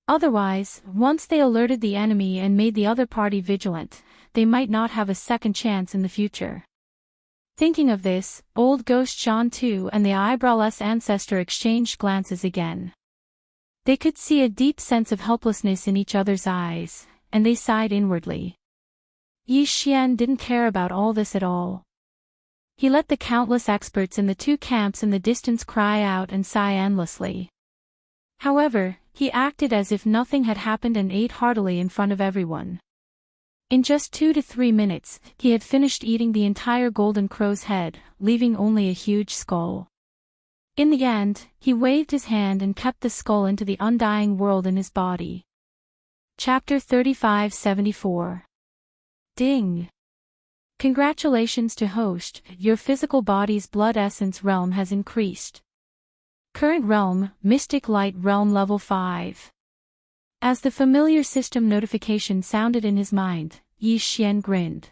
Otherwise, once they alerted the enemy and made the other party vigilant, they might not have a second chance in the future. Thinking of this, Old Ghost John too and the eyebrowless ancestor exchanged glances again. They could see a deep sense of helplessness in each other's eyes, and they sighed inwardly. Yi Xian didn't care about all this at all. He let the countless experts in the 2 camps in the distance cry out and sigh endlessly. However, he acted as if nothing had happened and ate heartily in front of everyone. In just 2 to 3 minutes, he had finished eating the entire golden crow's head, leaving only a huge skull. In the end, he waved his hand and kept the skull into the undying world in his body. Chapter 3574. Ding! Congratulations to host, your physical body's blood essence realm has increased. Current realm, Mystic Light Realm Level 5. As the familiar system notification sounded in his mind, Yi Xian grinned.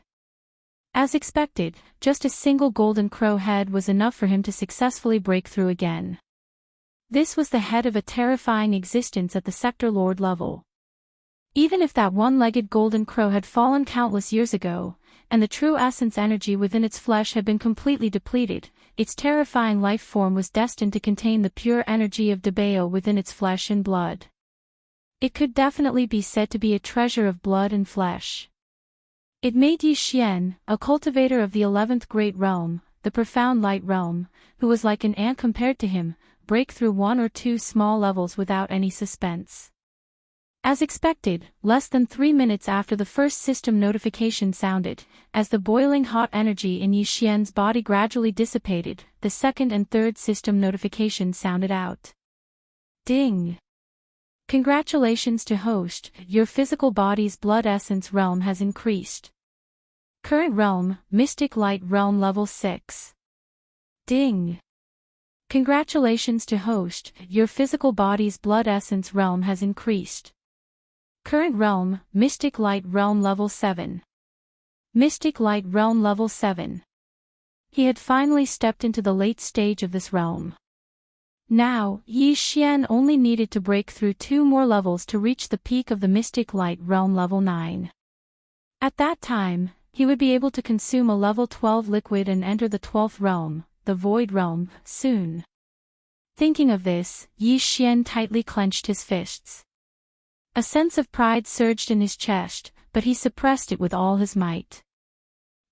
As expected, just a single golden crow head was enough for him to successfully break through again. This was the head of a terrifying existence at the Sector Lord level. Even if that one-legged golden crow had fallen countless years ago, and the true essence energy within its flesh had been completely depleted, its terrifying life form was destined to contain the pure energy of Debao within its flesh and blood. It could definitely be said to be a treasure of blood and flesh. It made Yi Xian, a cultivator of the 11th Great Realm, the Profound Light Realm, who was like an ant compared to him, break through 1 or 2 small levels without any suspense. As expected, less than 3 minutes after the first system notification sounded, as the boiling hot energy in Yi Xian's body gradually dissipated, the second and third system notification sounded out. Ding! Congratulations to host, your physical body's blood essence realm has increased. Current realm, Mystic Light Realm Level 6. Ding! Congratulations to host, your physical body's blood essence realm has increased. Current realm, Mystic Light Realm Level 7. Mystic Light Realm Level 7. He had finally stepped into the late stage of this realm. Now, Yi Xian only needed to break through 2 more levels to reach the peak of the Mystic Light Realm Level 9. At that time, he would be able to consume a Level 12 liquid and enter the 12th realm, the Void Realm, soon. Thinking of this, Yi Xian tightly clenched his fists. A sense of pride surged in his chest, but he suppressed it with all his might.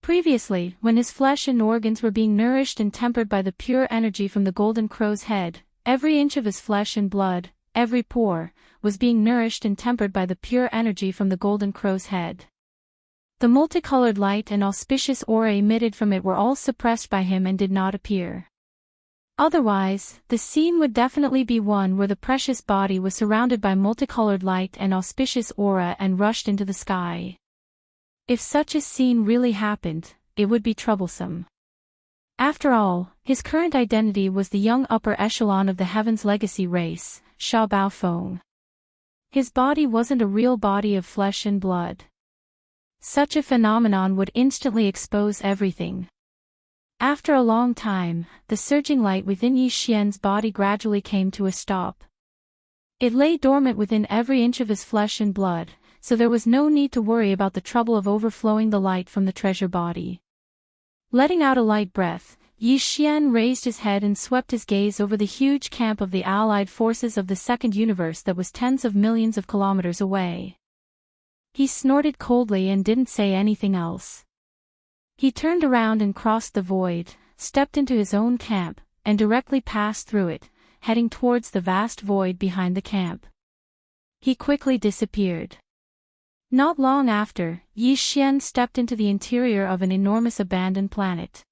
Previously, when his flesh and organs were being nourished and tempered by the pure energy from the golden crow's head, every inch of his flesh and blood, every pore, was being nourished and tempered by the pure energy from the golden crow's head. The multicolored light and auspicious aura emitted from it were all suppressed by him and did not appear. Otherwise, the scene would definitely be one where the precious body was surrounded by multicolored light and auspicious aura and rushed into the sky. If such a scene really happened, it would be troublesome. After all, his current identity was the young upper echelon of the Heaven's Legacy race, Sha Bao Feng. His body wasn't a real body of flesh and blood. Such a phenomenon would instantly expose everything. After a long time, the surging light within Yi Xian's body gradually came to a stop. It lay dormant within every inch of his flesh and blood, so there was no need to worry about the trouble of overflowing the light from the treasure body. Letting out a light breath, Yi Xian raised his head and swept his gaze over the huge camp of the allied forces of the second universe that was tens of millions of kilometers away. He snorted coldly and didn't say anything else. He turned around and crossed the void, stepped into his own camp, and directly passed through it, heading towards the vast void behind the camp. He quickly disappeared. Not long after, Yi Xian stepped into the interior of an enormous abandoned planet.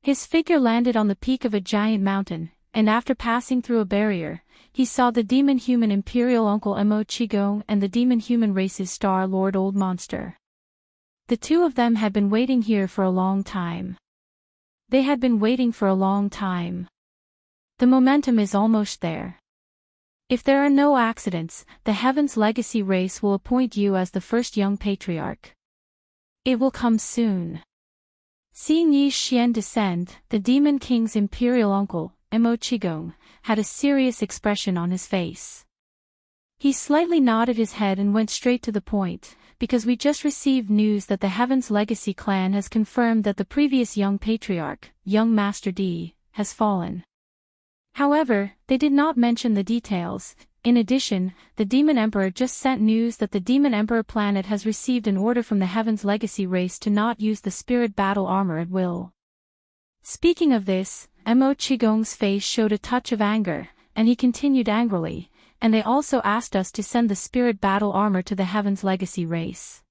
His figure landed on the peak of a giant mountain, and after passing through a barrier, he saw the demon-human Imperial Uncle Mo Qigong and the demon-human race's Star Lord Old Monster. The two of them had been waiting here for a long time. They had been waiting for a long time. The momentum is almost there. If there are no accidents, the Heaven's Legacy race will appoint you as the first young patriarch. It will come soon. Seeing Yi Xian descend, the Demon King's Imperial Uncle, Mo Qigong, had a serious expression on his face. He slightly nodded his head and went straight to the point, because we just received news that the Heaven's Legacy clan has confirmed that the previous young patriarch, young Master D, has fallen. However, they did not mention the details. In addition, the Demon Emperor just sent news that the Demon Emperor planet has received an order from the Heaven's Legacy race to not use the spirit battle armor at will. Speaking of this, Mo Qigong's face showed a touch of anger, and he continued angrily, and they also asked us to send the spirit battle armor to the Heaven's Legacy race.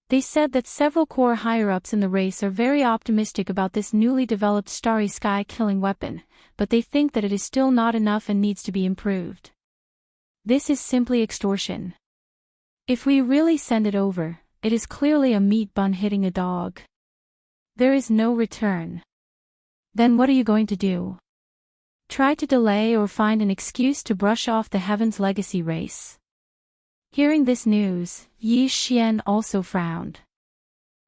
They said that several core higher-ups in the race are very optimistic about this newly developed Starry Sky killing weapon, but they think that it is still not enough and needs to be improved. This is simply extortion. If we really send it over, it is clearly a meat bun hitting a dog. There is no return. Then what are you going to do? Try to delay or find an excuse to brush off the Heaven's Legacy race? Hearing this news, Yi Xian also frowned.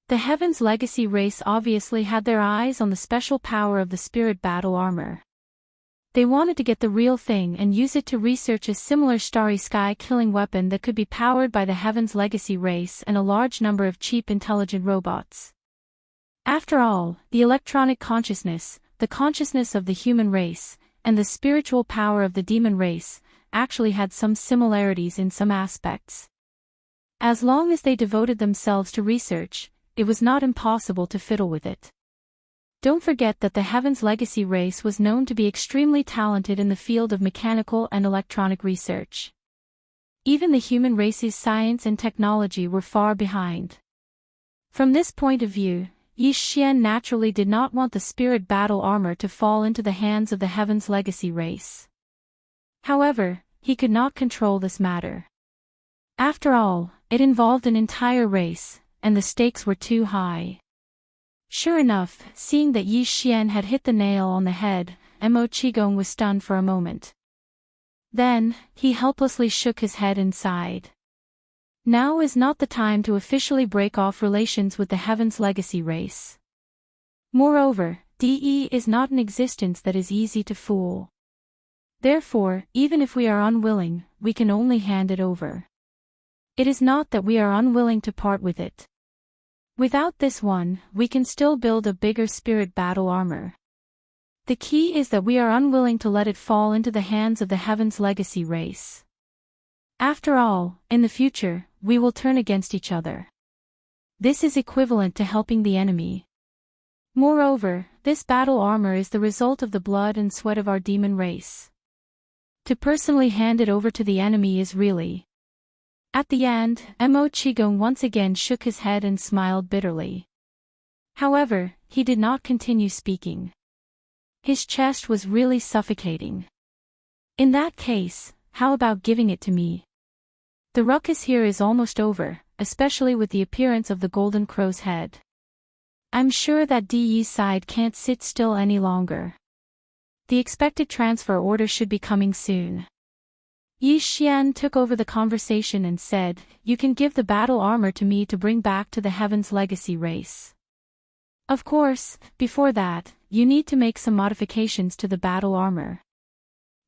The Heaven's Legacy race obviously had their eyes on the special power of the spirit battle armor. They wanted to get the real thing and use it to research a similar Starry Sky killing weapon that could be powered by the Heaven's Legacy race and a large number of cheap intelligent robots. After all, the electronic consciousness, the consciousness of the human race, and the spiritual power of the demon race, actually had some similarities in some aspects. As long as they devoted themselves to research, it was not impossible to fiddle with it. Don't forget that the Heaven's Legacy race was known to be extremely talented in the field of mechanical and electronic research. Even the human race's science and technology were far behind. From this point of view, Yi Xian naturally did not want the spirit battle armor to fall into the hands of the Heaven's Legacy race. However, he could not control this matter. After all, it involved an entire race, and the stakes were too high. Sure enough, seeing that Yi Xian had hit the nail on the head, Mo Qigong was stunned for a moment. Then, he helplessly shook his head and sighed. Now is not the time to officially break off relations with the Heaven's Legacy race. Moreover, DE is not an existence that is easy to fool. Therefore, even if we are unwilling, we can only hand it over. It is not that we are unwilling to part with it. Without this one, we can still build a bigger spirit battle armor. The key is that we are unwilling to let it fall into the hands of the Heaven's Legacy race. After all, in the future, we will turn against each other. This is equivalent to helping the enemy. Moreover, this battle armor is the result of the blood and sweat of our demon race. To personally hand it over to the enemy is really... At the end, Mo Qigong once again shook his head and smiled bitterly. However, he did not continue speaking. His chest was really suffocating. In that case, how about giving it to me? The ruckus here is almost over, especially with the appearance of the Golden Crow's head. I'm sure that DE's side can't sit still any longer. The expected transfer order should be coming soon. Yi Xian took over the conversation and said, "You can give the battle armor to me to bring back to the Heaven's Legacy race. Of course, before that, you need to make some modifications to the battle armor.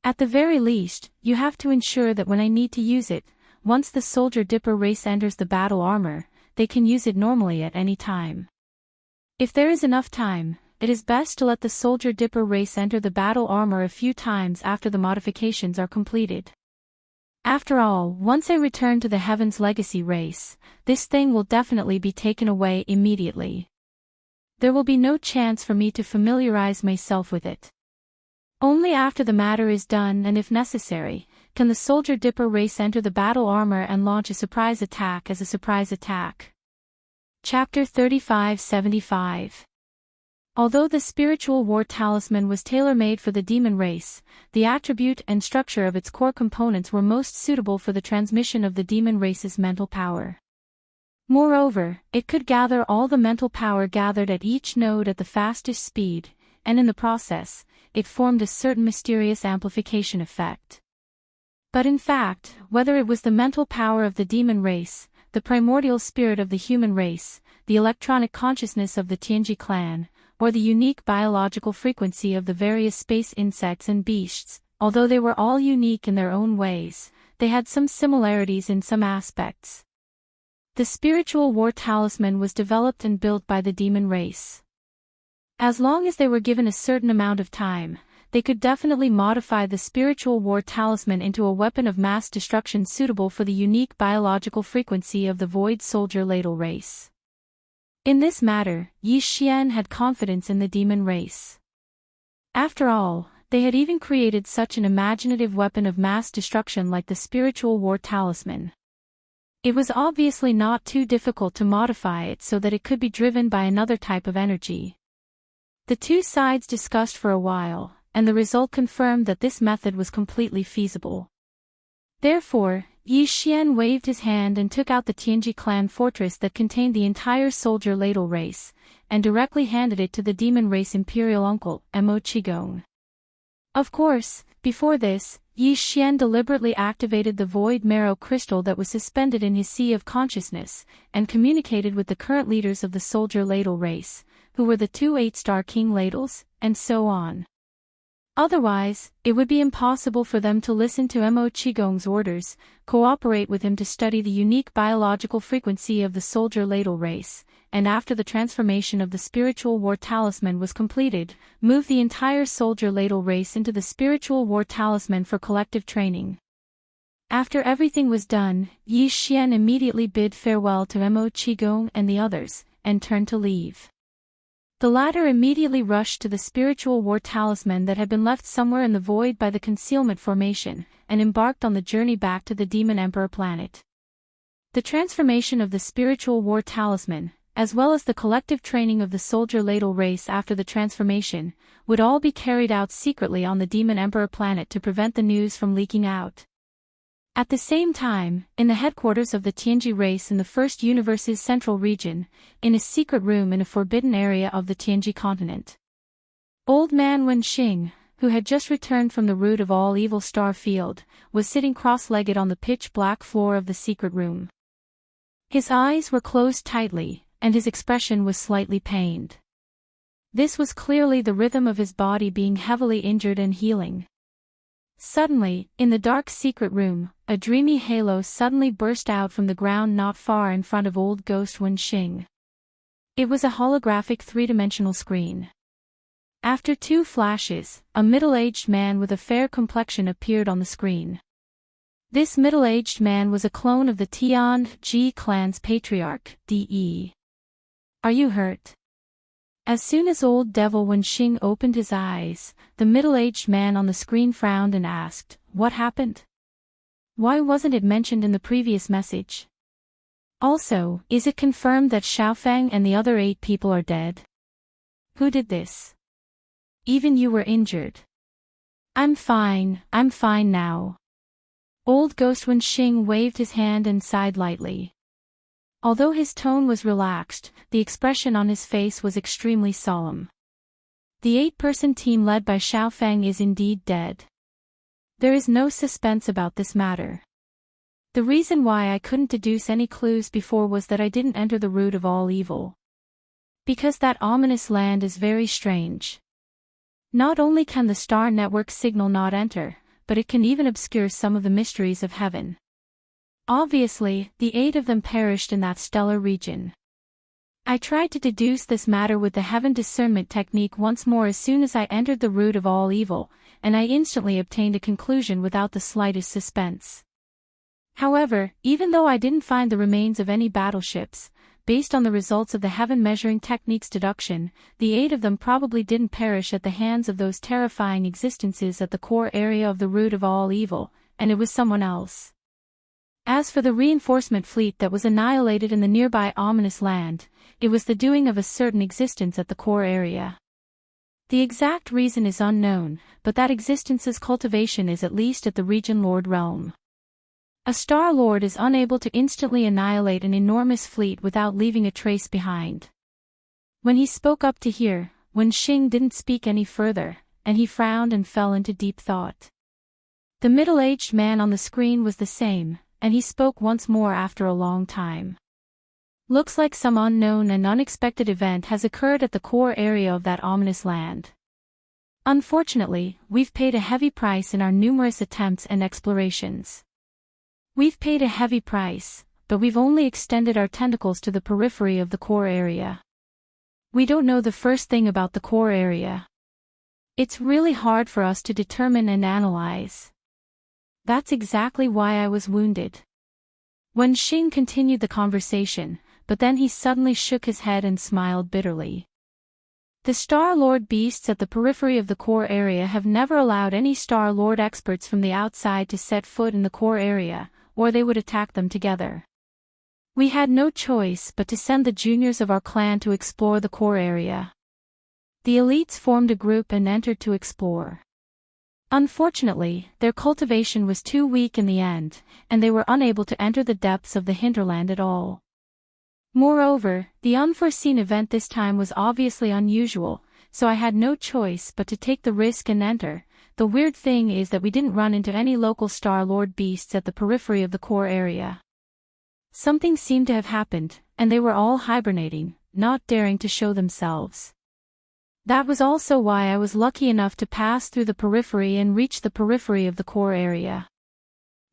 At the very least, you have to ensure that when I need to use it, once the Soldier Dipper race enters the battle armor, they can use it normally at any time. If there is enough time, it is best to let the Soldier Dipper race enter the battle armor a few times after the modifications are completed. After all, once I return to the Heaven's Legacy race, this thing will definitely be taken away immediately. There will be no chance for me to familiarize myself with it. Only after the matter is done and if necessary, can the Soldier Dipper race enter the battle armor and launch a surprise attack as a surprise attack." Chapter 3575. Although the Spiritual War Talisman was tailor-made for the demon race, the attribute and structure of its core components were most suitable for the transmission of the demon race's mental power. Moreover, it could gather all the mental power gathered at each node at the fastest speed, and in the process, it formed a certain mysterious amplification effect. But in fact, whether it was the mental power of the demon race, the primordial spirit of the human race, the electronic consciousness of the Tianji clan, or the unique biological frequency of the various space insects and beasts, although they were all unique in their own ways, they had some similarities in some aspects. The Spiritual War Talisman was developed and built by the demon race. As long as they were given a certain amount of time, they could definitely modify the Spiritual War Talisman into a weapon of mass destruction suitable for the unique biological frequency of the Void Soldier Ladle race. In this matter, Yi Xian had confidence in the demon race. After all, they had even created such an imaginative weapon of mass destruction like the Spiritual War Talisman. It was obviously not too difficult to modify it so that it could be driven by another type of energy. The two sides discussed for a while, and the result confirmed that this method was completely feasible. Therefore, Yi Xian waved his hand and took out the Tianji clan fortress that contained the entire Soldier Ladle race, and directly handed it to the demon race imperial uncle, Mo Qigong. Of course, before this, Yi Xian deliberately activated the void marrow crystal that was suspended in his sea of consciousness, and communicated with the current leaders of the Soldier Ladle race, who were the two 8-star King Ladles, and so on. Otherwise, it would be impossible for them to listen to Mo Qigong's orders, cooperate with him to study the unique biological frequency of the Soldier Ladle race, and after the transformation of the Spiritual War Talisman was completed, move the entire Soldier Ladle race into the Spiritual War Talisman for collective training. After everything was done, Yi Xian immediately bid farewell to Mo Qigong and the others, and turned to leave. The latter immediately rushed to the Spiritual War Talisman that had been left somewhere in the void by the concealment formation, and embarked on the journey back to the Demon Emperor planet. The transformation of the Spiritual War Talisman, as well as the collective training of the Soldier Ladle race after the transformation, would all be carried out secretly on the Demon Emperor planet to prevent the news from leaking out. At the same time, in the headquarters of the Tianji race in the First Universe's central region, in a secret room in a forbidden area of the Tianji continent, Old Man Wenxing, who had just returned from the root of all evil star field, was sitting cross-legged on the pitch-black floor of the secret room. His eyes were closed tightly, and his expression was slightly pained. This was clearly the rhythm of his body being heavily injured and healing. Suddenly, in the dark secret room, a dreamy halo suddenly burst out from the ground not far in front of old Ghost Wenxing. It was a holographic three-dimensional screen. After 2 flashes, a middle-aged man with a fair complexion appeared on the screen. This middle-aged man was a clone of the Tianji clan's patriarch, De. "Are you hurt?" As soon as old Devil Wenxing opened his eyes, the middle-aged man on the screen frowned and asked, "What happened? Why wasn't it mentioned in the previous message? Also, is it confirmed that Xiaofeng and the other 8 people are dead? Who did this? Even you were injured." I'm fine now." Old Ghost Wenxing waved his hand and sighed lightly. Although his tone was relaxed, the expression on his face was extremely solemn. The 8-person team led by Xiaofeng is indeed dead. There is no suspense about this matter. The reason why I couldn't deduce any clues before was that I didn't enter the root of all evil. Because that ominous land is very strange. Not only can the star network signal not enter, but it can even obscure some of the mysteries of heaven. Obviously, the 8 of them perished in that stellar region. I tried to deduce this matter with the heaven discernment technique once more as soon as I entered the root of all evil, and I instantly obtained a conclusion without the slightest suspense. However, even though I didn't find the remains of any battleships, based on the results of the heaven measuring technique's deduction, the 8 of them probably didn't perish at the hands of those terrifying existences at the core area of the root of all evil, and it was someone else. As for the reinforcement fleet that was annihilated in the nearby ominous land, it was the doing of a certain existence at the core area. The exact reason is unknown, but that existence's cultivation is at least at the Region Lord realm. A Star Lord is unable to instantly annihilate an enormous fleet without leaving a trace behind. When he spoke up to hear, Wen Xing didn't speak any further, and he frowned and fell into deep thought. The middle-aged man on the screen was the same, and he spoke once more after a long time. Looks like some unknown and unexpected event has occurred at the core area of that ominous land. Unfortunately, we've paid a heavy price in our numerous attempts and explorations. We've paid a heavy price, but we've only extended our tentacles to the periphery of the core area. We don't know the first thing about the core area. It's really hard for us to determine and analyze. That's exactly why I was wounded. Wen Xing continued the conversation, but then he suddenly shook his head and smiled bitterly. The Star Lord beasts at the periphery of the core area have never allowed any Star Lord experts from the outside to set foot in the core area, or they would attack them together. We had no choice but to send the juniors of our clan to explore the core area. The elites formed a group and entered to explore. Unfortunately, their cultivation was too weak in the end, and they were unable to enter the depths of the hinterland at all. Moreover, the unforeseen event this time was obviously unusual, so I had no choice but to take the risk and enter. The weird thing is that we didn't run into any local Star Lord beasts at the periphery of the core area. Something seemed to have happened, and they were all hibernating, not daring to show themselves. That was also why I was lucky enough to pass through the periphery and reach the periphery of the core area.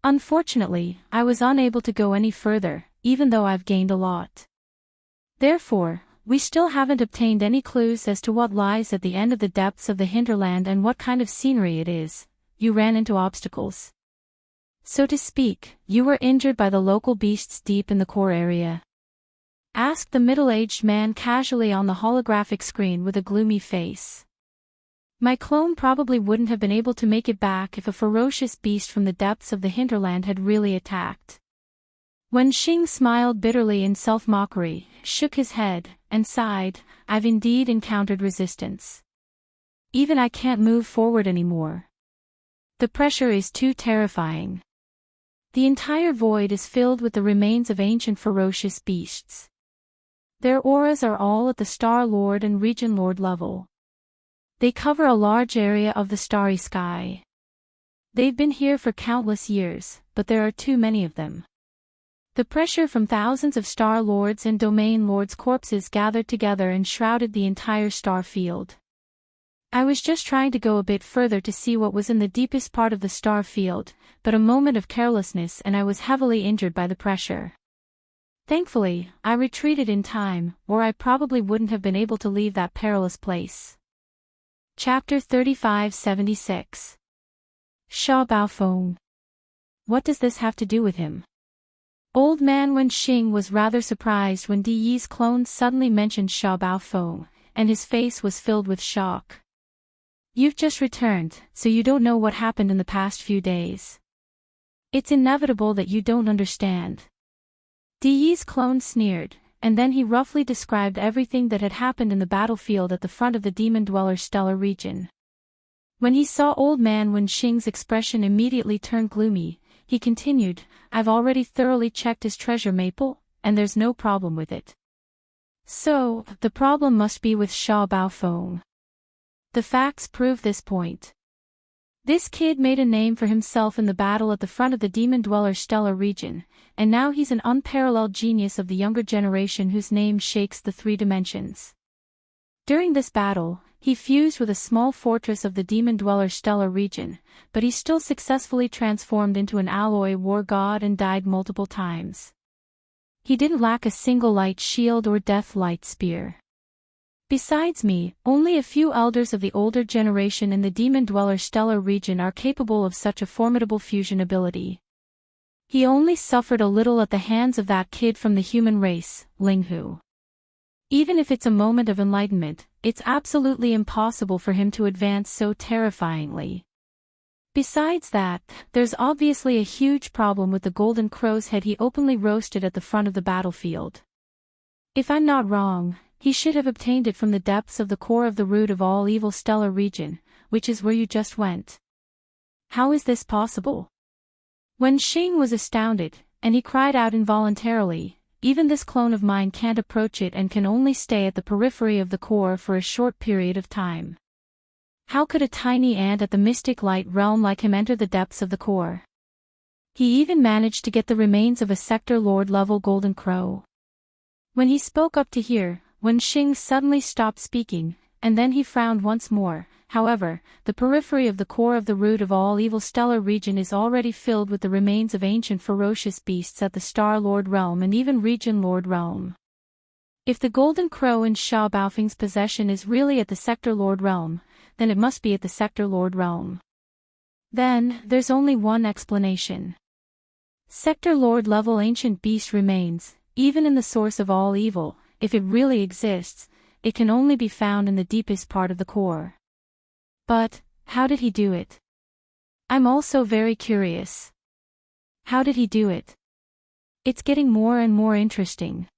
Unfortunately, I was unable to go any further, even though I've gained a lot. Therefore, we still haven't obtained any clues as to what lies at the end of the depths of the hinterland and what kind of scenery it is. You ran into obstacles. So to speak, you were injured by the local beasts deep in the core area? Asked the middle-aged man casually on the holographic screen with a gloomy face. My clone probably wouldn't have been able to make it back if a ferocious beast from the depths of the hinterland had really attacked. Wen Xing smiled bitterly in self-mockery, shook his head, and sighed, I've indeed encountered resistance. Even I can't move forward anymore. The pressure is too terrifying. The entire void is filled with the remains of ancient ferocious beasts. Their auras are all at the Star Lord and Region Lord level. They cover a large area of the starry sky. They've been here for countless years, but there are too many of them. The pressure from thousands of Star Lords and Domain Lords' corpses gathered together and shrouded the entire star field. I was just trying to go a bit further to see what was in the deepest part of the star field, but a moment of carelessness and I was heavily injured by the pressure. Thankfully, I retreated in time, or I probably wouldn't have been able to leave that perilous place. Chapter 3576. Sha Baofeng. What does this have to do with him? Old man Wen Xing was rather surprised when Di Yi's clone suddenly mentioned Sha Baofeng, and his face was filled with shock. You've just returned, so you don't know what happened in the past few days. It's inevitable that you don't understand. Di Yi's clone sneered, and then he roughly described everything that had happened in the battlefield at the front of the Demon Dweller stellar region. When he saw old man Wen Xing's expression immediately turn gloomy, he continued, I've already thoroughly checked his treasure maple, and there's no problem with it. So, the problem must be with Sha Baofeng. The facts prove this point. This kid made a name for himself in the battle at the front of the Demon Dweller stellar region, and now he's an unparalleled genius of the younger generation whose name shakes the three dimensions. During this battle, he fused with a small fortress of the Demon Dweller stellar region, but he still successfully transformed into an alloy war god and died multiple times. He didn't lack a single light shield or death light spear. Besides me, only a few elders of the older generation in the Demon Dweller stellar region are capable of such a formidable fusion ability. He only suffered a little at the hands of that kid from the human race, Linghu. Even if it's a moment of enlightenment, it's absolutely impossible for him to advance so terrifyingly. Besides that, there's obviously a huge problem with the golden crow's head he openly roasted at the front of the battlefield. If I'm not wrong, he should have obtained it from the depths of the core of the root of all evil stellar region, which is where you just went. How is this possible? Wen Xing was astounded, and he cried out involuntarily, even this clone of mine can't approach it and can only stay at the periphery of the core for a short period of time. How could a tiny ant at the mystic light realm like him enter the depths of the core? He even managed to get the remains of a sector lord level golden crow. When he spoke up to hear, Wen Xing suddenly stopped speaking, and then he frowned once more. However, the periphery of the core of the root of all evil stellar region is already filled with the remains of ancient ferocious beasts at the Star Lord realm and even Region Lord realm. If the Golden Crow in Sha Baofeng's possession is really at the Sector Lord realm, then it must be at the Sector Lord realm. Then, there's only one explanation. Sector Lord level ancient beast remains, even in the source of all evil, if it really exists, it can only be found in the deepest part of the core. But, how did he do it? I'm also very curious. How did he do it? It's getting more and more interesting.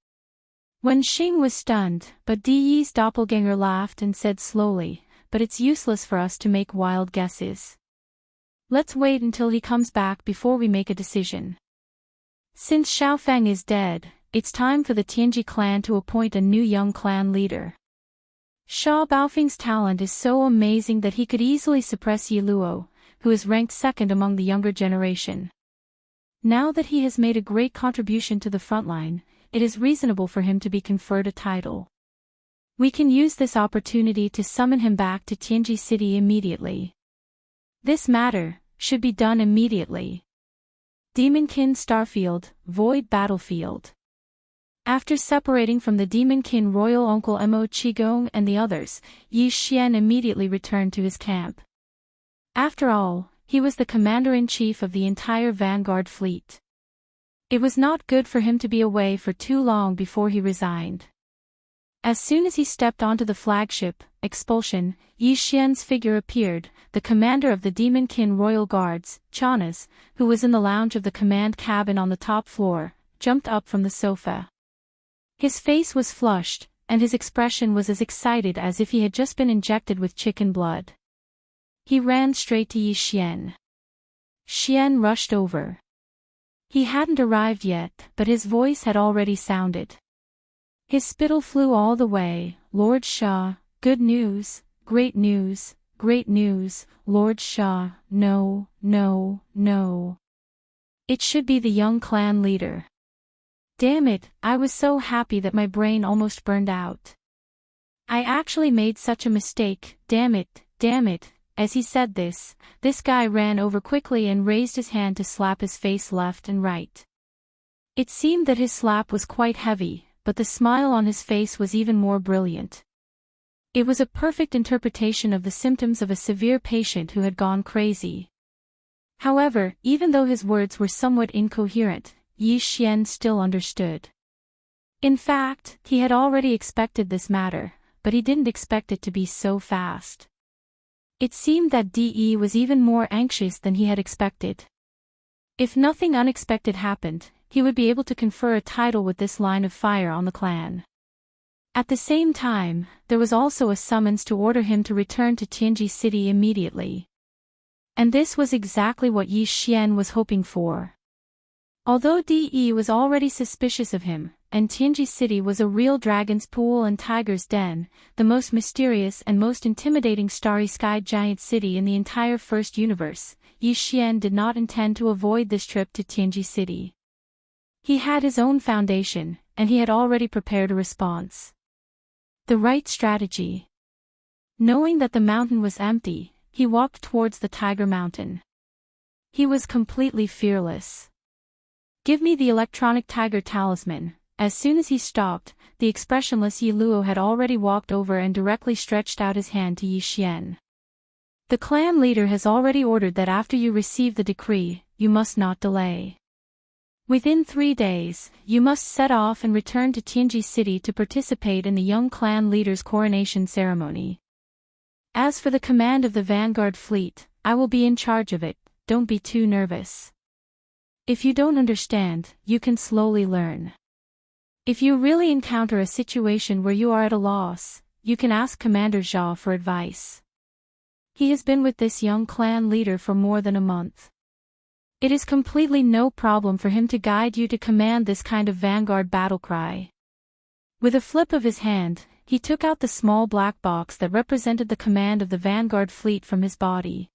Wen Xing was stunned, but Di Yi's doppelganger laughed and said slowly, but it's useless for us to make wild guesses. Let's wait until he comes back before we make a decision. Since Xiaofeng is dead, it's time for the Tianji clan to appoint a new young clan leader. Sha Baofeng's talent is so amazing that he could easily suppress Yi Luo, who is ranked second among the younger generation. Now that he has made a great contribution to the frontline, it is reasonable for him to be conferred a title. We can use this opportunity to summon him back to Tianji City immediately. This matter should be done immediately. Demonkin Starfield, Void Battlefield. After separating from the Demonkin royal uncle Mo Qigong and the others, Yi Xian immediately returned to his camp. After all, he was the commander-in-chief of the entire Vanguard fleet. It was not good for him to be away for too long before he resigned. As soon as he stepped onto the flagship, Expulsion, Yi Xian's figure appeared, the commander of the Demonkin Royal Guards, Chanas, who was in the lounge of the command cabin on the top floor, jumped up from the sofa. His face was flushed, and his expression was as excited as if he had just been injected with chicken blood. He ran straight to Yi Xian. Xian rushed over. He hadn't arrived yet, but his voice had already sounded. His spittle flew all the way. Lord Sha, good news, great news, great news, Lord Sha, no, no, no. It should be the young clan leader. Damn it, I was so happy that my brain almost burned out. I actually made such a mistake, damn it, damn it. As he said this guy ran over quickly and raised his hand to slap his face left and right. It seemed that his slap was quite heavy, but the smile on his face was even more brilliant. It was a perfect interpretation of the symptoms of a severe patient who had gone crazy. However, even though his words were somewhat incoherent, Yi Xian still understood. In fact, he had already expected this matter, but he didn't expect it to be so fast. It seemed that De was even more anxious than he had expected. If nothing unexpected happened, he would be able to confer a title with this line of fire on the clan. At the same time, there was also a summons to order him to return to Tianji City immediately. And this was exactly what Yi Xian was hoping for. Although De was already suspicious of him, and Tianji City was a real dragon's pool and tiger's den, the most mysterious and most intimidating starry-skied giant city in the entire first universe. Yi Xian did not intend to avoid this trip to Tianji City. He had his own foundation, and he had already prepared a response. The right strategy. Knowing that the mountain was empty, he walked towards the Tiger Mountain. He was completely fearless. "Give me the electronic tiger talisman." As soon as he stopped, the expressionless Yi Luo had already walked over and directly stretched out his hand to Yi Xian. "The clan leader has already ordered that after you receive the decree, you must not delay. Within 3 days, you must set off and return to Tianji City to participate in the young clan leader's coronation ceremony. As for the command of the Vanguard fleet, I will be in charge of it. Don't be too nervous. If you don't understand, you can slowly learn. If you really encounter a situation where you are at a loss, you can ask Commander Zhao for advice. He has been with this young clan leader for more than a month. It is completely no problem for him to guide you to command this kind of vanguard battle cry." With a flip of his hand, he took out the small black box that represented the command of the vanguard fleet from his body.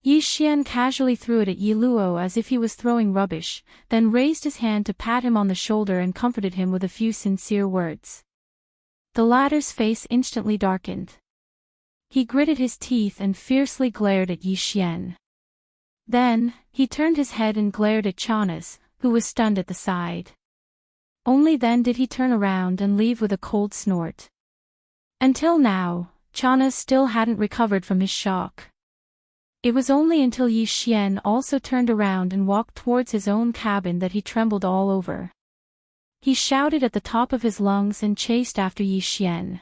Yi Xian casually threw it at Yi Luo as if he was throwing rubbish, then raised his hand to pat him on the shoulder and comforted him with a few sincere words. The latter's face instantly darkened. He gritted his teeth and fiercely glared at Yi Xian. Then, he turned his head and glared at Chanas, who was stunned at the side. Only then did he turn around and leave with a cold snort. Until now, Chanas still hadn't recovered from his shock. It was only until Yi Xian also turned around and walked towards his own cabin that he trembled all over. He shouted at the top of his lungs and chased after Yi Xian.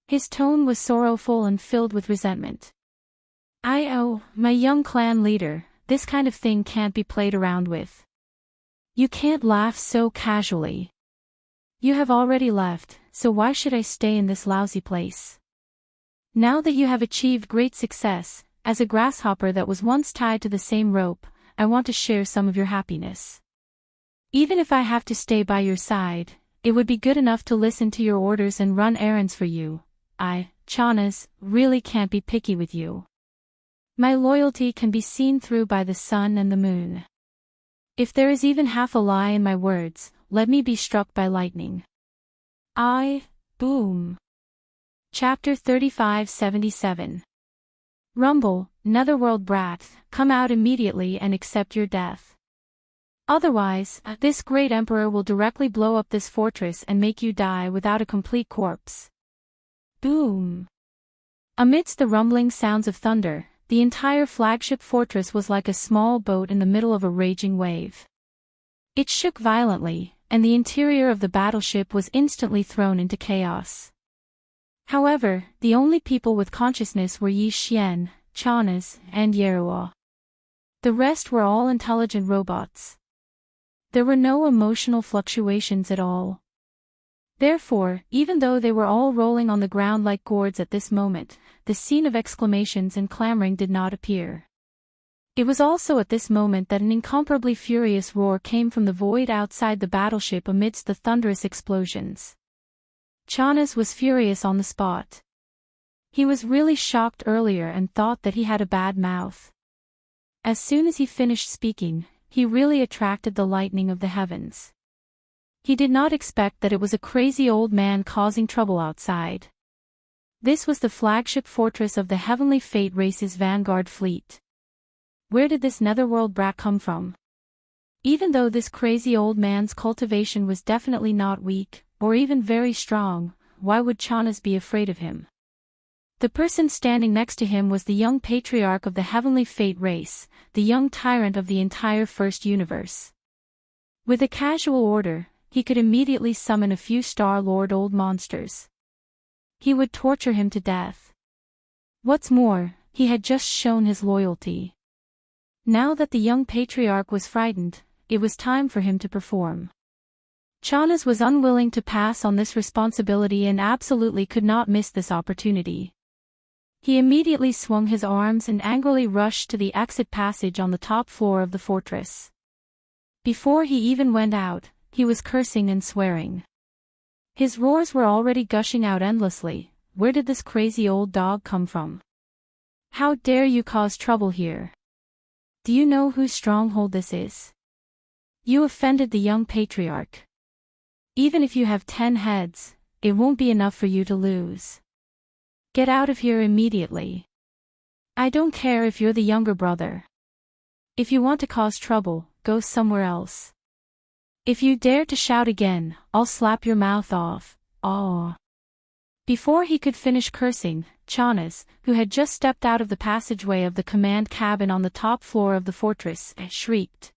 His tone was sorrowful and filled with resentment. "Oh, my young clan leader, this kind of thing can't be played around with. You can't laugh so casually. You have already left, so why should I stay in this lousy place? Now that you have achieved great success, as a grasshopper that was once tied to the same rope, I want to share some of your happiness. Even if I have to stay by your side, it would be good enough to listen to your orders and run errands for you. I, Chanas, really can't be picky with you. My loyalty can be seen through by the sun and the moon. If there is even half a lie in my words, let me be struck by lightning." Boom. Chapter 3577. Rumble, Netherworld brat, come out immediately and accept your death. Otherwise, this great emperor will directly blow up this fortress and make you die without a complete corpse. Boom. Amidst the rumbling sounds of thunder, the entire flagship fortress was like a small boat in the middle of a raging wave. It shook violently, and the interior of the battleship was instantly thrown into chaos. However, the only people with consciousness were Yi Xian, Chanas, and Yeruo. The rest were all intelligent robots. There were no emotional fluctuations at all. Therefore, even though they were all rolling on the ground like gourds at this moment, the scene of exclamations and clamoring did not appear. It was also at this moment that an incomparably furious roar came from the void outside the battleship amidst the thunderous explosions. Chanas was furious on the spot. He was really shocked earlier and thought that he had a bad mouth. As soon as he finished speaking, he really attracted the lightning of the heavens. He did not expect that it was a crazy old man causing trouble outside. This was the flagship fortress of the Heavenly Fate race's vanguard fleet. Where did this netherworld brat come from? Even though this crazy old man's cultivation was definitely not weak, or even very strong, why would Chanas be afraid of him? The person standing next to him was the young patriarch of the Heavenly Fate race, the young tyrant of the entire first universe. With a casual order, he could immediately summon a few Star-Lord old monsters. He would torture him to death. What's more, he had just shown his loyalty. Now that the young patriarch was frightened, it was time for him to perform. Chanas was unwilling to pass on this responsibility and absolutely could not miss this opportunity. He immediately swung his arms and angrily rushed to the exit passage on the top floor of the fortress. Before he even went out, he was cursing and swearing. His roars were already gushing out endlessly. Where did this crazy old dog come from? How dare you cause trouble here? Do you know whose stronghold this is? You offended the young patriarch. Even if you have 10 heads, it won't be enough for you to lose. Get out of here immediately. I don't care if you're the younger brother. If you want to cause trouble, go somewhere else. If you dare to shout again, I'll slap your mouth off. Oh. Before he could finish cursing, Chanas, who had just stepped out of the passageway of the command cabin on the top floor of the fortress, shrieked.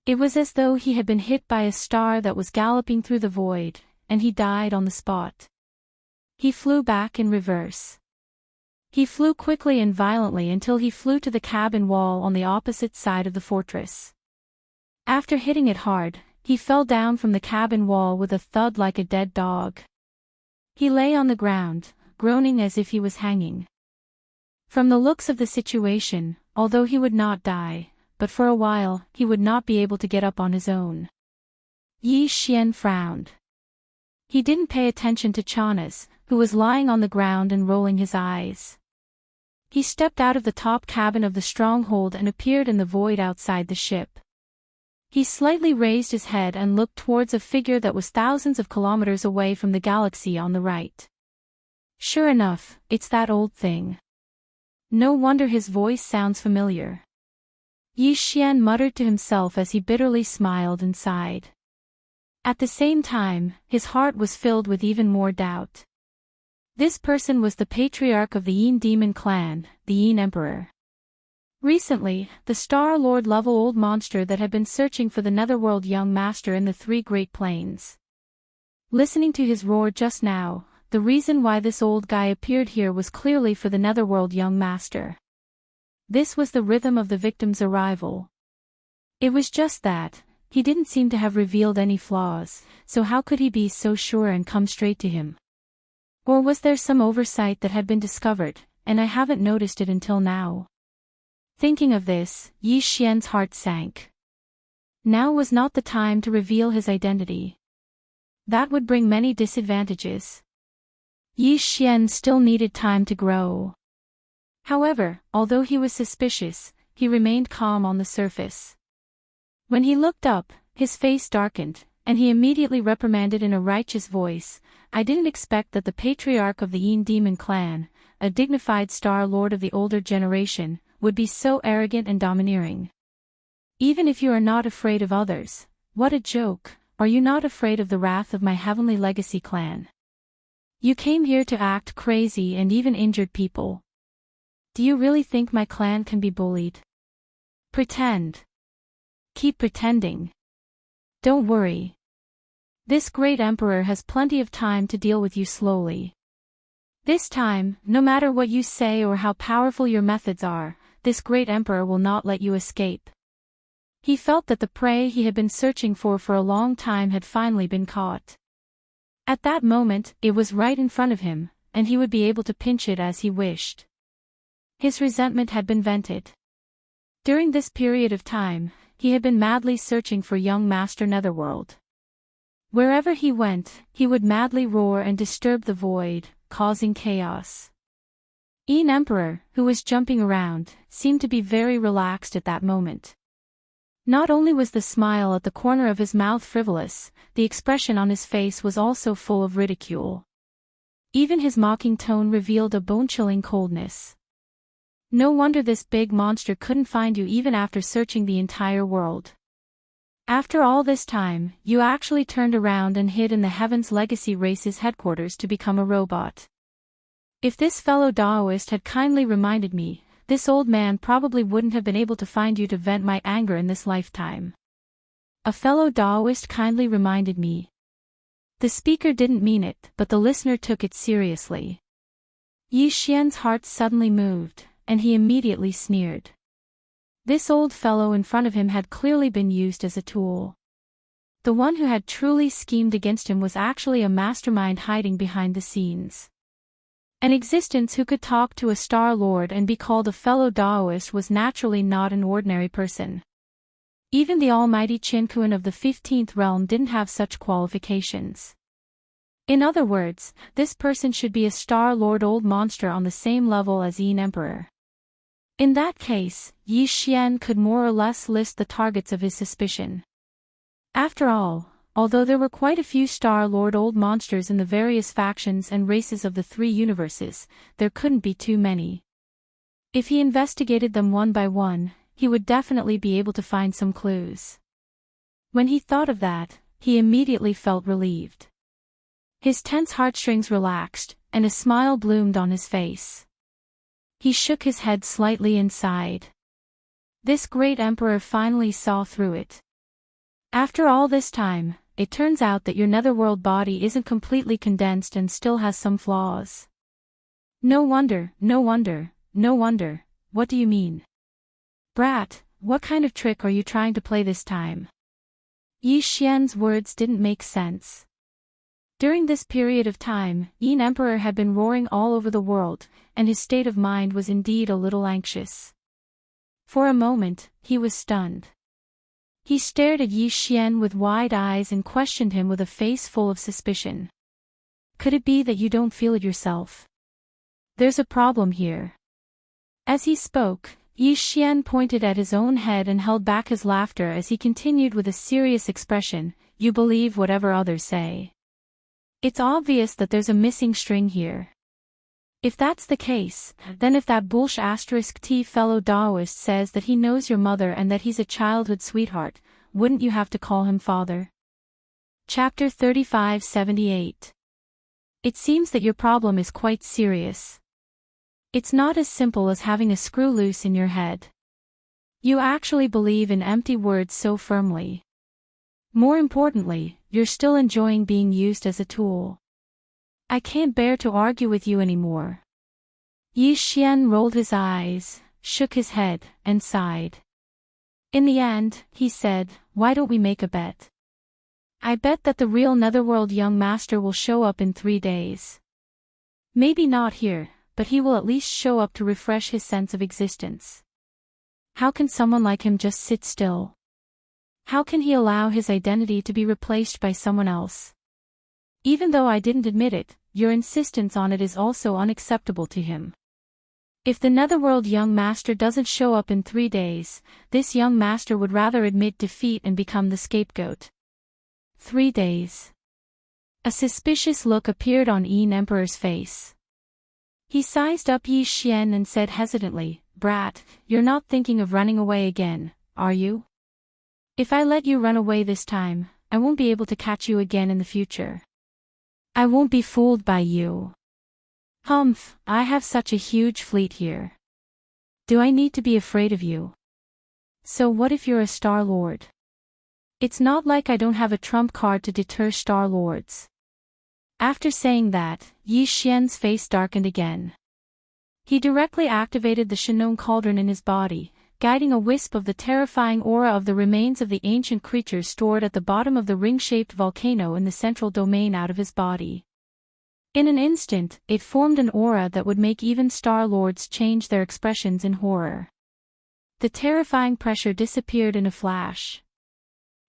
It was as though he had been hit by a star that was galloping through the void, and he died on the spot. He flew back in reverse. He flew quickly and violently until he flew to the cabin wall on the opposite side of the fortress. After hitting it hard, he fell down from the cabin wall with a thud like a dead dog. He lay on the ground, groaning as if he was hanging. From the looks of the situation, although he would not die, but for a while, he would not be able to get up on his own. Yi Xian frowned. He didn't pay attention to Chanas, who was lying on the ground and rolling his eyes. He stepped out of the top cabin of the stronghold and appeared in the void outside the ship. He slightly raised his head and looked towards a figure that was thousands of kilometers away from the galaxy on the right. Sure enough, it's that old thing. No wonder his voice sounds familiar. Yi Xian muttered to himself as he bitterly smiled and sighed. At the same time, his heart was filled with even more doubt. This person was the patriarch of the Yin Demon clan, the Yin Emperor. Recently, the Star-Lord level old monster that had been searching for the Netherworld young master in the Three Great Plains. Listening to his roar just now, the reason why this old guy appeared here was clearly for the Netherworld young master. This was the rhythm of the victim's arrival. It was just that, he didn't seem to have revealed any flaws, so how could he be so sure and come straight to him? Or was there some oversight that had been discovered, and I haven't noticed it until now? Thinking of this, Yi Xian's heart sank. Now was not the time to reveal his identity. That would bring many disadvantages. Yi Xian still needed time to grow. However, although he was suspicious, he remained calm on the surface. When he looked up, his face darkened, and he immediately reprimanded in a righteous voice, I didn't expect that the patriarch of the Yin Demon clan, a dignified star-lord of the older generation, would be so arrogant and domineering. Even if you are not afraid of others, what a joke, are you not afraid of the wrath of my heavenly legacy clan? You came here to act crazy and even injured people. Do you really think my clan can be bullied? Pretend. Keep pretending. Don't worry. This great emperor has plenty of time to deal with you slowly. This time, no matter what you say or how powerful your methods are, this great emperor will not let you escape. He felt that the prey he had been searching for a long time had finally been caught. At that moment, it was right in front of him, and he would be able to pinch it as he wished. His resentment had been vented. During this period of time, he had been madly searching for young Master Netherworld. Wherever he went, he would madly roar and disturb the void, causing chaos. Yin Emperor, who was jumping around, seemed to be very relaxed at that moment. Not only was the smile at the corner of his mouth frivolous, the expression on his face was also full of ridicule. Even his mocking tone revealed a bone-chilling coldness. No wonder this big monster couldn't find you even after searching the entire world. After all this time, you actually turned around and hid in the Heaven's Legacy Race's headquarters to become a robot. If this fellow Daoist had kindly reminded me, this old man probably wouldn't have been able to find you to vent my anger in this lifetime. A fellow Daoist kindly reminded me. The speaker didn't mean it, but the listener took it seriously. Yi Xian's heart suddenly moved, and he immediately sneered. This old fellow in front of him had clearly been used as a tool. The one who had truly schemed against him was actually a mastermind hiding behind the scenes. An existence who could talk to a Star Lord and be called a fellow Daoist was naturally not an ordinary person. Even the almighty Qinkuan of the 15th realm didn't have such qualifications. In other words, this person should be a Star Lord Old Monster on the same level as Yin Emperor. In that case, Yi Xian could more or less list the targets of his suspicion. After all, although there were quite a few Star Lord Old Monsters in the various factions and races of the 3 universes, there couldn't be too many. If he investigated them one by one, he would definitely be able to find some clues. When he thought of that, he immediately felt relieved. His tense heartstrings relaxed, and a smile bloomed on his face. He shook his head slightly and sighed. This great emperor finally saw through it. After all this time, it turns out that your netherworld body isn't completely condensed and still has some flaws. No wonder, no wonder, no wonder. What do you mean? Brat, what kind of trick are you trying to play this time? Yi Xian's words didn't make sense. During this period of time, Yin Emperor had been roaring all over the world, and his state of mind was indeed a little anxious. For a moment, he was stunned. He stared at Yi Xian with wide eyes and questioned him with a face full of suspicion. Could it be that you don't feel it yourself? There's a problem here. As he spoke, Yi Xian pointed at his own head and held back his laughter as he continued with a serious expression, "You believe whatever others say. It's obvious that there's a missing string here. If that's the case, then if that *T fellow Taoist says that he knows your mother and that he's a childhood sweetheart, wouldn't you have to call him father?" Chapter 3578. It seems that your problem is quite serious. It's not as simple as having a screw loose in your head. You actually believe in empty words so firmly. More importantly, you're still enjoying being used as a tool. I can't bear to argue with you anymore. Yi Xian rolled his eyes, shook his head, and sighed. In the end, he said, "Why don't we make a bet? I bet that the real Netherworld young master will show up in 3 days. Maybe not here, but he will at least show up to refresh his sense of existence. How can someone like him just sit still? How can he allow his identity to be replaced by someone else? Even though I didn't admit it, your insistence on it is also unacceptable to him. If the Netherworld young master doesn't show up in 3 days, this young master would rather admit defeat and become the scapegoat." 3 days. A suspicious look appeared on Yin Emperor's face. He sized up Yi Xian and said hesitantly, "Brat, you're not thinking of running away again, are you? If I let you run away this time, I won't be able to catch you again in the future. I won't be fooled by you. Humph, I have such a huge fleet here. Do I need to be afraid of you? So what if you're a Star Lord? It's not like I don't have a trump card to deter Star Lords." After saying that, Yi Xian's face darkened again. He directly activated the Shinon cauldron in his body, guiding a wisp of the terrifying aura of the remains of the ancient creatures stored at the bottom of the ring-shaped volcano in the central domain out of his body. In an instant, it formed an aura that would make even Star Lords change their expressions in horror. The terrifying pressure disappeared in a flash.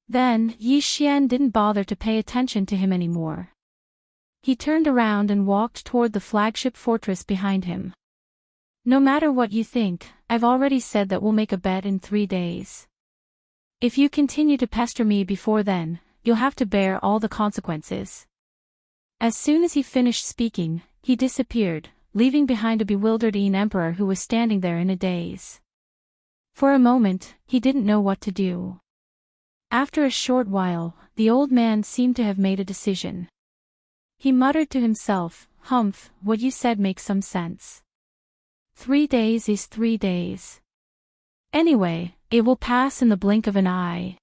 Then, Yi Xian didn't bother to pay attention to him anymore. He turned around and walked toward the flagship fortress behind him. "No matter what you think, I've already said that we'll make a bet in 3 days. If you continue to pester me before then, you'll have to bear all the consequences." As soon as he finished speaking, he disappeared, leaving behind a bewildered Yin Emperor who was standing there in a daze. For a moment, he didn't know what to do. After a short while, the old man seemed to have made a decision. He muttered to himself, "Humph, what you said makes some sense. 3 days is 3 days. Anyway, it will pass in the blink of an eye.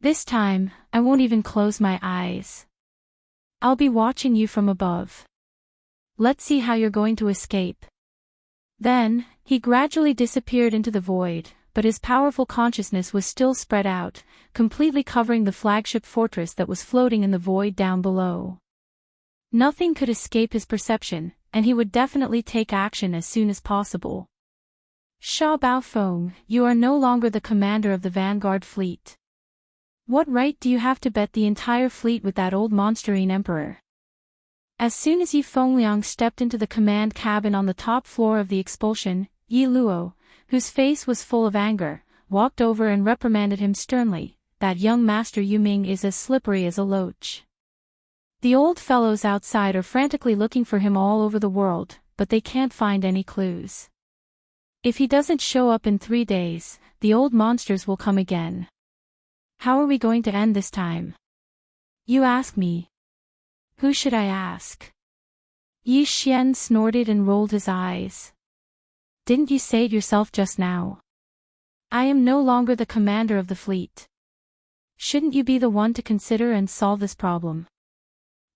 This time, I won't even close my eyes. I'll be watching you from above. Let's see how you're going to escape." Then, he gradually disappeared into the void, but his powerful consciousness was still spread out, completely covering the flagship fortress that was floating in the void down below. Nothing could escape his perception, and he would definitely take action as soon as possible. Sha Baofeng, you are no longer the commander of the vanguard fleet. What right do you have to bet the entire fleet with that old monsterine emperor? As soon as Yi Fengliang stepped into the command cabin on the top floor of the expulsion, Yi Luo, whose face was full of anger, walked over and reprimanded him sternly. That young master Yu Ming is as slippery as a loach. The old fellows outside are frantically looking for him all over the world, but they can't find any clues. If he doesn't show up in 3 days, the old monsters will come again. How are we going to end this time? You ask me. Who should I ask? Yi Xian snorted and rolled his eyes. Didn't you say it yourself just now? I am no longer the commander of the fleet. Shouldn't you be the one to consider and solve this problem?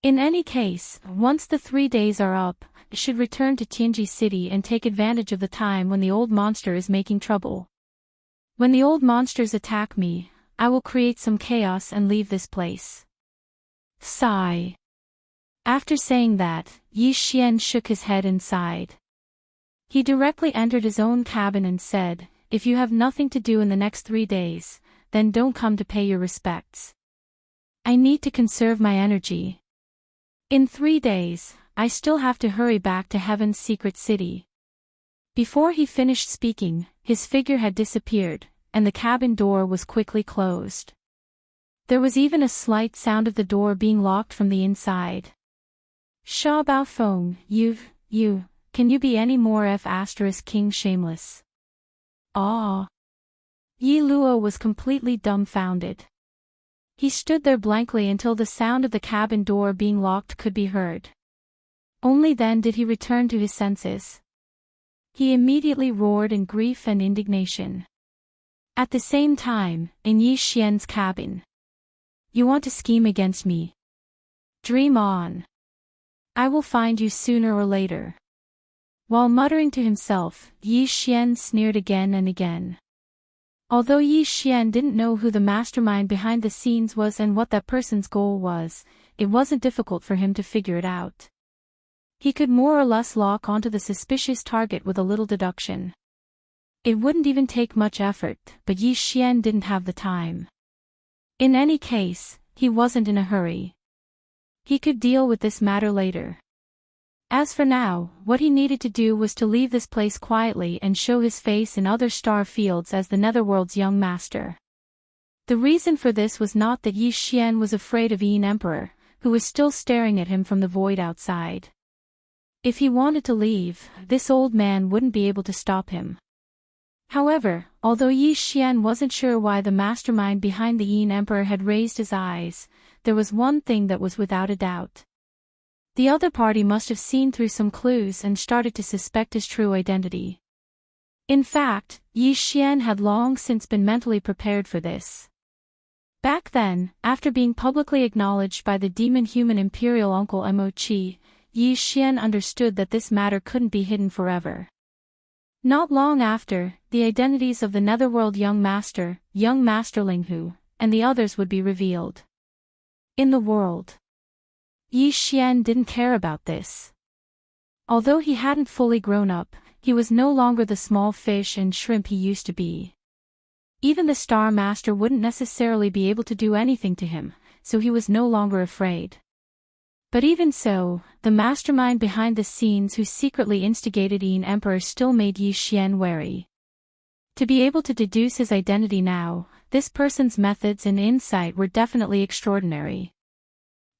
In any case, once the 3 days are up, I should return to Tianji City and take advantage of the time when the old monster is making trouble. When the old monsters attack me, I will create some chaos and leave this place. Sigh. After saying that, Yi Xian shook his head and sighed. He directly entered his own cabin and said, "If you have nothing to do in the next 3 days, then don't come to pay your respects. I need to conserve my energy. In 3 days, I still have to hurry back to Heaven's secret city." Before he finished speaking, his figure had disappeared, and the cabin door was quickly closed. There was even a slight sound of the door being locked from the inside. Sha Baofeng, can you be any more King shameless? Ah. Yi Luo was completely dumbfounded. He stood there blankly until the sound of the cabin door being locked could be heard. Only then did he return to his senses. He immediately roared in grief and indignation. At the same time, in Yi Xian's cabin. You want to scheme against me? Dream on. I will find you sooner or later. While muttering to himself, Yi Xian sneered again and again. Although Yi Xian didn't know who the mastermind behind the scenes was and what that person's goal was, it wasn't difficult for him to figure it out. He could more or less lock onto the suspicious target with a little deduction. It wouldn't even take much effort, but Yi Xian didn't have the time. In any case, he wasn't in a hurry. He could deal with this matter later. As for now, what he needed to do was to leave this place quietly and show his face in other star fields as the Netherworld's young master. The reason for this was not that Yi Xian was afraid of Yin Emperor, who was still staring at him from the void outside. If he wanted to leave, this old man wouldn't be able to stop him. However, although Yi Xian wasn't sure why the mastermind behind the Yin Emperor had raised his eyes, there was one thing that was without a doubt. The other party must have seen through some clues and started to suspect his true identity. In fact, Yi Xian had long since been mentally prepared for this. Back then, after being publicly acknowledged by the demon-human imperial uncle Mo Qi, Yi Xian understood that this matter couldn't be hidden forever. Not long after, the identities of the Netherworld young master Ling Hu, and the others would be revealed. In the world, Yi Xian didn't care about this. Although he hadn't fully grown up, he was no longer the small fish and shrimp he used to be. Even the Star Master wouldn't necessarily be able to do anything to him, so he was no longer afraid. But even so, the mastermind behind the scenes who secretly instigated Yin Emperor still made Yi Xian wary. To be able to deduce his identity now, this person's methods and insight were definitely extraordinary.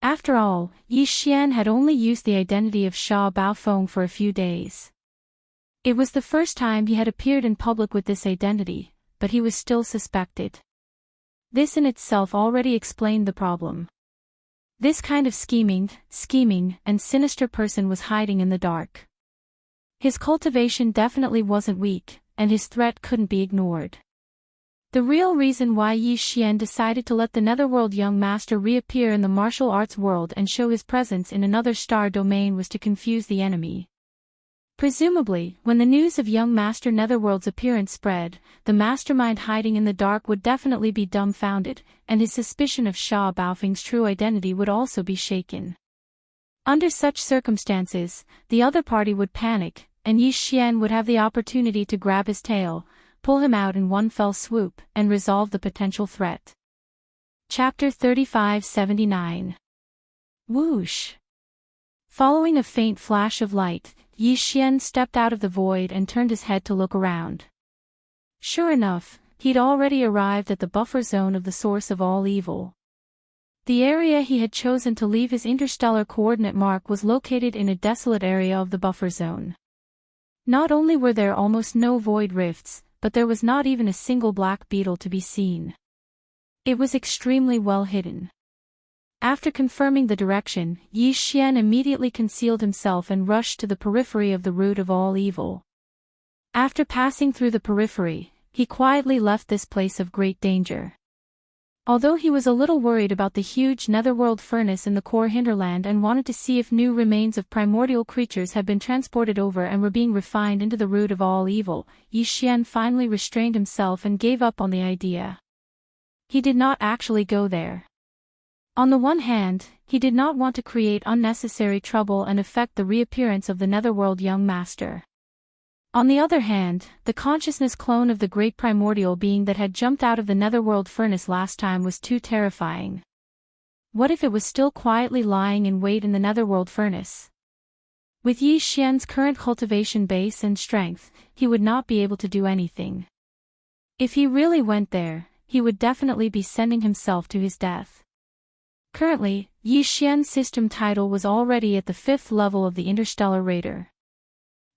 After all, Yi Xian had only used the identity of Sha Baofeng for a few days. It was the first time he had appeared in public with this identity, but he was still suspected. This in itself already explained the problem. This kind of scheming, and sinister person was hiding in the dark. His cultivation definitely wasn't weak, and his threat couldn't be ignored. The real reason why Yi Xian decided to let the Netherworld young master reappear in the martial arts world and show his presence in another star domain was to confuse the enemy. Presumably, when the news of young master Netherworld's appearance spread, the mastermind hiding in the dark would definitely be dumbfounded, and his suspicion of Sha Baofeng's true identity would also be shaken. Under such circumstances, the other party would panic, and Yi Xian would have the opportunity to grab his tail, pull him out in one fell swoop, and resolve the potential threat. Chapter 3579. Whoosh! Following a faint flash of light, Yi Xian stepped out of the void and turned his head to look around. Sure enough, he'd already arrived at the buffer zone of the source of all evil. The area he had chosen to leave his interstellar coordinate mark was located in a desolate area of the buffer zone. Not only were there almost no void rifts, but there was not even a single black beetle to be seen. It was extremely well hidden. After confirming the direction, Yi Xian immediately concealed himself and rushed to the periphery of the root of all evil. After passing through the periphery, he quietly left this place of great danger. Although he was a little worried about the huge netherworld furnace in the core hinterland and wanted to see if new remains of primordial creatures had been transported over and were being refined into the root of all evil, Yi Xian finally restrained himself and gave up on the idea. He did not actually go there. On the one hand, he did not want to create unnecessary trouble and affect the reappearance of the netherworld young master. On the other hand, the consciousness clone of the great primordial being that had jumped out of the netherworld furnace last time was too terrifying. What if it was still quietly lying in wait in the netherworld furnace? With Yi Xian's current cultivation base and strength, he would not be able to do anything. If he really went there, he would definitely be sending himself to his death. Currently, Yi Xian's system title was already at the 5th level of the Interstellar Raider.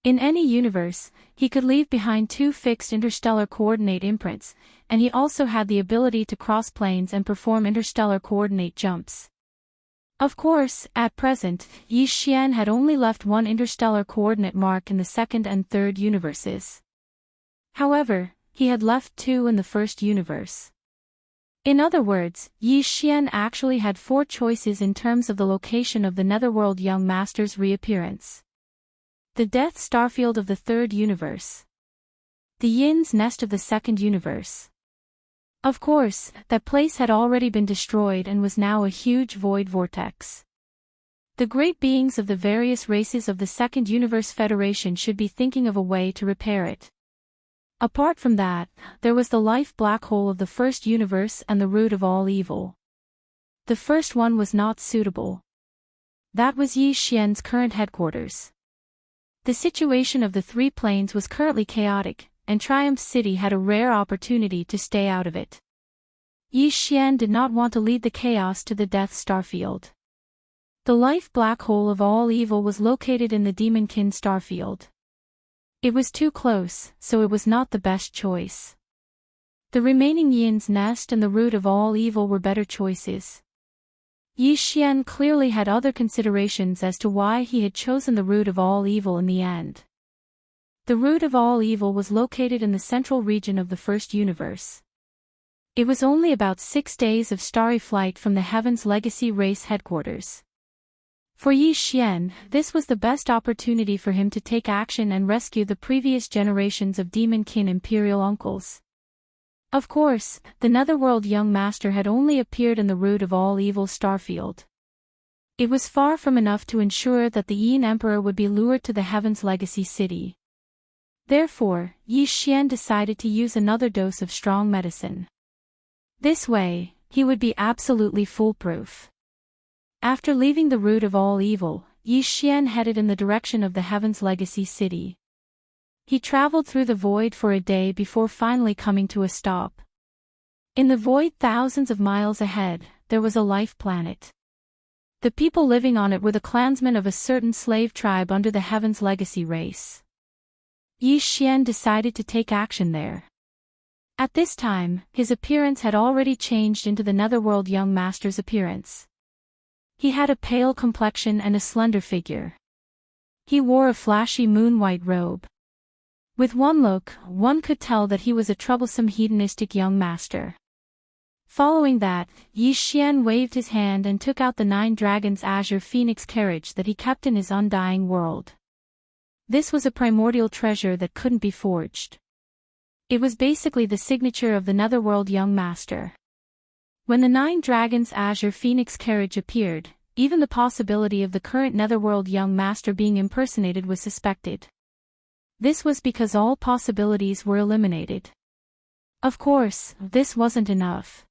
In any universe, he could leave behind 2 fixed interstellar coordinate imprints, and he also had the ability to cross planes and perform interstellar coordinate jumps. Of course, at present, Yi Xian had only left 1 interstellar coordinate mark in the 2nd and 3rd universes. However, he had left 2 in the 1st universe. In other words, Yi Xian actually had 4 choices in terms of the location of the netherworld young master's reappearance. The Death Starfield of the 3rd universe. The Yin's Nest of the 2nd universe. Of course, that place had already been destroyed and was now a huge void vortex. The great beings of the various races of the 2nd Universe Federation should be thinking of a way to repair it. Apart from that, there was the life black hole of the 1st universe and the root of all evil. The first one was not suitable. That was Yi Xian's current headquarters. The situation of the 3 planes was currently chaotic, and Triumph City had a rare opportunity to stay out of it. Yi Xian did not want to lead the chaos to the Death Starfield. The life black hole of all evil was located in the Demonkin Starfield. It was too close, so it was not the best choice. The remaining Yin's Nest and the root of all evil were better choices. Yi Xian clearly had other considerations as to why he had chosen the root of all evil in the end. The root of all evil was located in the central region of the 1st universe. It was only about 6 days of starry flight from the Heaven's Legacy race headquarters. For Yi Xian, this was the best opportunity for him to take action and rescue the previous generations of Demonkin Imperial uncles. Of course, the netherworld young master had only appeared in the root of all evil Starfield. It was far from enough to ensure that the Yin Emperor would be lured to the Heaven's Legacy city. Therefore, Yi Xian decided to use another dose of strong medicine. This way, he would be absolutely foolproof. After leaving the root of all evil, Yi Xian headed in the direction of the Heaven's Legacy city. He traveled through the void for a day before finally coming to a stop. In the void thousands of miles ahead, there was a life planet. The people living on it were the clansmen of a certain slave tribe under the Heaven's Legacy race. Yi Xian decided to take action there. At this time, his appearance had already changed into the netherworld young master's appearance. He had a pale complexion and a slender figure. He wore a flashy moon-white robe. With one look, one could tell that he was a troublesome hedonistic young master. Following that, Yi Xian waved his hand and took out the 9 dragons' azure phoenix carriage that he kept in his undying world. This was a primordial treasure that couldn't be forged. It was basically the signature of the netherworld young master. When the 9 dragons' azure phoenix carriage appeared, even the possibility of the current netherworld young master being impersonated was suspected. This was because all possibilities were eliminated. Of course, this wasn't enough.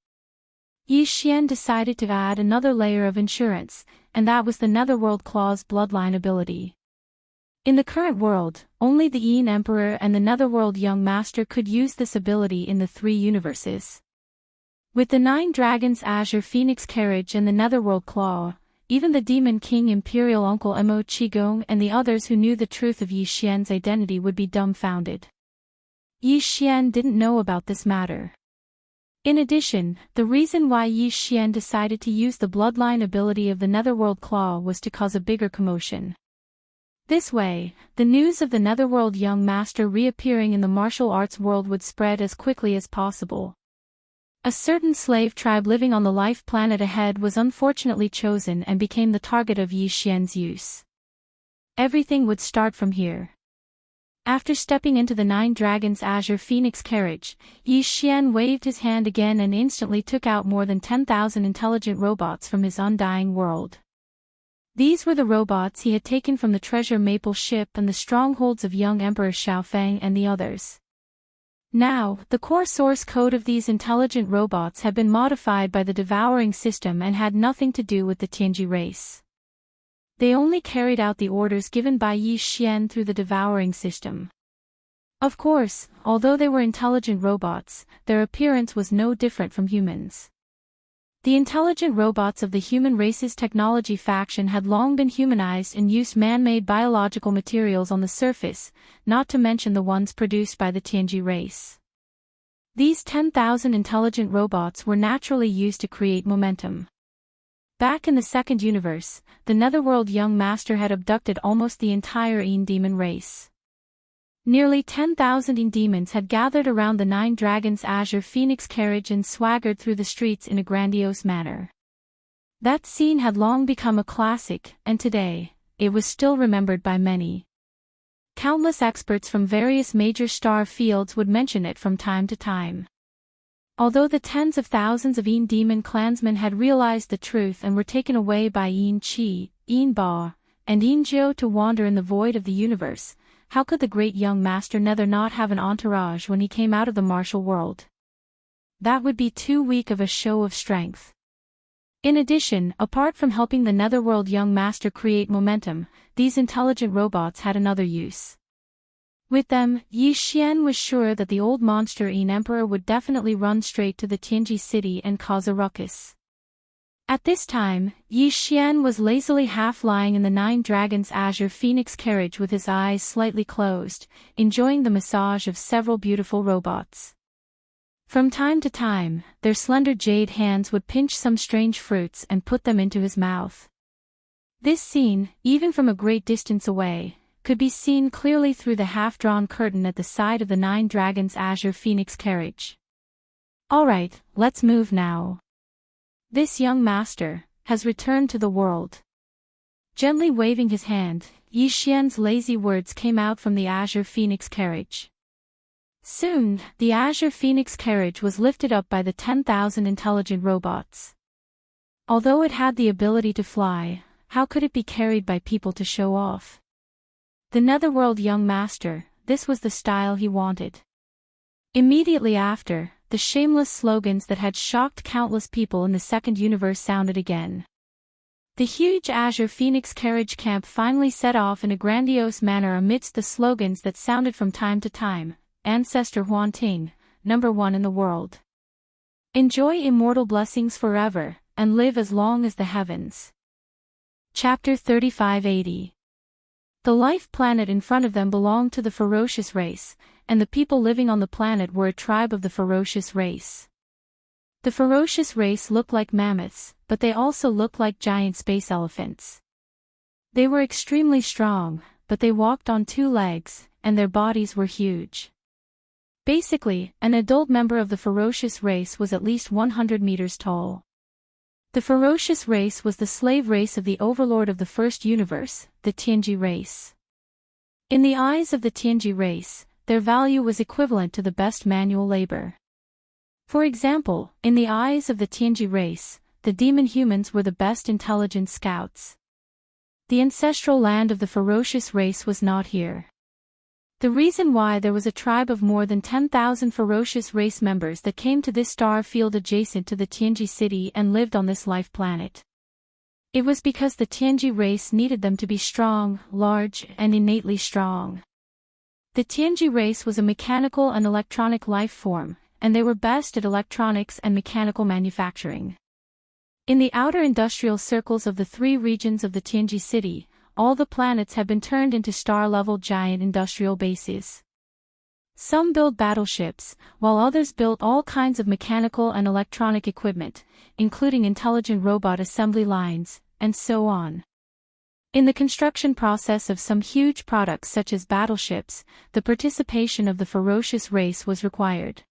Yi Xian decided to add another layer of insurance, and that was the Netherworld Claw's bloodline ability. In the current world, only the Yin Emperor and the Netherworld Young Master could use this ability in the 3 universes. With the 9 Dragons Azure Phoenix Carriage and the Netherworld Claw, even the Demon King Imperial Uncle Mo Qigong and the others who knew the truth of Yi Xian's identity would be dumbfounded. Yi Xian didn't know about this matter. In addition, the reason why Yi Xian decided to use the bloodline ability of the Netherworld Claw was to cause a bigger commotion. This way, the news of the Netherworld Young Master reappearing in the martial arts world would spread as quickly as possible. A certain slave tribe living on the life planet ahead was unfortunately chosen and became the target of Yi Xian's use. Everything would start from here. After stepping into the 9 Dragons Azure Phoenix Carriage, Yi Xian waved his hand again and instantly took out more than 10,000 intelligent robots from his undying world. These were the robots he had taken from the treasure maple ship and the strongholds of young Emperor Xiaofeng and the others. Now, the core source code of these intelligent robots had been modified by the Devouring system and had nothing to do with the Tianji race. They only carried out the orders given by Yi Xian through the Devouring system. Of course, although they were intelligent robots, their appearance was no different from humans. The intelligent robots of the human race's technology faction had long been humanized and used man-made biological materials on the surface, not to mention the ones produced by the Tianji race. These 10,000 intelligent robots were naturally used to create momentum. Back in the second universe, the Netherworld Young Master had abducted almost the entire Yin demon race. Nearly 10,000 Yin demons had gathered around the 9 Dragons Azure Phoenix Carriage and swaggered through the streets in a grandiose manner. That scene had long become a classic, and today, it was still remembered by many. Countless experts from various major star fields would mention it from time to time. Although the tens of thousands of Yin demon clansmen had realized the truth and were taken away by Yin Qi, Yin Ba, and Yin Jiu to wander in the void of the universe, how could the great young master Nether not have an entourage when he came out of the martial world? That would be too weak of a show of strength. In addition, apart from helping the Netherworld Young Master create momentum, these intelligent robots had another use. With them, Yi Xian was sure that the old monster Yin Emperor would definitely run straight to the Tianji city and cause a ruckus. At this time, Yi Xian was lazily half-lying in the 9 Dragons Azure Phoenix Carriage with his eyes slightly closed, enjoying the massage of several beautiful robots. From time to time, their slender jade hands would pinch some strange fruits and put them into his mouth. This scene, even from a great distance away, could be seen clearly through the half-drawn curtain at the side of the 9 Dragons Azure Phoenix Carriage. Alright, let's move now. This young master has returned to the world. Gently waving his hand, Yi Xian's lazy words came out from the Azure Phoenix Carriage. Soon, the Azure Phoenix Carriage was lifted up by the 10,000 intelligent robots. Although it had the ability to fly, how could it be carried by people to show off? The Netherworld Young Master, this was the style he wanted. Immediately after, the shameless slogans that had shocked countless people in the second universe sounded again. The huge Azure Phoenix Carriage camp finally set off in a grandiose manner amidst the slogans that sounded from time to time, Ancestor Huanting, #1 in the world. Enjoy immortal blessings forever, and live as long as the heavens. Chapter 3580. The life planet in front of them belonged to the ferocious race, and the people living on the planet were a tribe of the ferocious race. The ferocious race looked like mammoths, but they also looked like giant space elephants. They were extremely strong, but they walked on 2 legs, and their bodies were huge. Basically, an adult member of the ferocious race was at least 100 meters tall. The ferocious race was the slave race of the overlord of the first universe, the Tianji race. In the eyes of the Tianji race, their value was equivalent to the best manual labor. For example, in the eyes of the Tianji race, the demon humans were the best intelligent scouts. The ancestral land of the ferocious race was not here. The reason why there was a tribe of more than 10,000 ferocious race members that came to this star field adjacent to the Tianji city and lived on this life planet. It was because the Tianji race needed them to be strong, large, and innately strong. The Tianji race was a mechanical and electronic life form, and they were best at electronics and mechanical manufacturing. In the outer industrial circles of the three regions of the Tianji city, all the planets have been turned into star-level giant industrial bases. Some build battleships, while others built all kinds of mechanical and electronic equipment, including intelligent robot assembly lines, and so on. In the construction process of some huge products such as battleships, the participation of the ferocious race was required.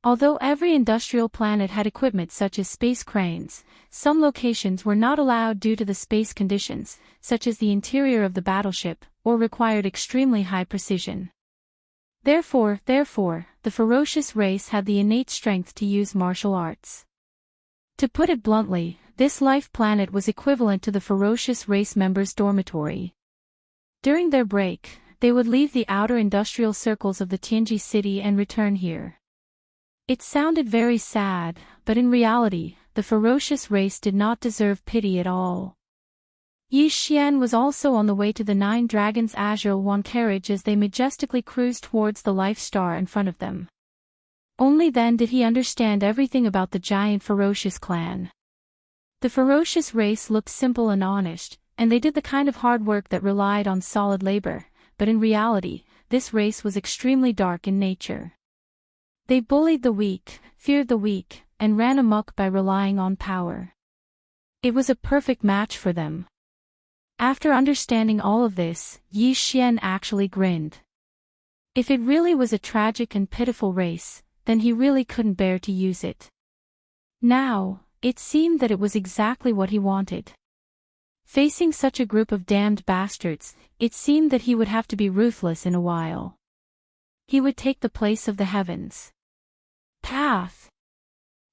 Although every industrial planet had equipment such as space cranes, some locations were not allowed due to the space conditions, such as the interior of the battleship, or required extremely high precision. Therefore, the ferocious race had the innate strength to use martial arts. To put it bluntly, this life planet was equivalent to the ferocious race members' dormitory. During their break, they would leave the outer industrial circles of the Tianji city and return here. It sounded very sad, but in reality, the ferocious race did not deserve pity at all. Yi Xian was also on the way to the Nine Dragons' Azure One carriage as they majestically cruised towards the life star in front of them. Only then did he understand everything about the giant ferocious clan. The ferocious race looked simple and honest, and they did the kind of hard work that relied on solid labor, but in reality, this race was extremely dark in nature. They bullied the weak, feared the weak, and ran amok by relying on power. It was a perfect match for them. After understanding all of this, Yi Xian actually grinned. If it really was a tragic and pitiful race, then he really couldn't bear to use it. Now, it seemed that it was exactly what he wanted. Facing such a group of damned bastards, it seemed that he would have to be ruthless in a while. He would take the place of the heavens. Path.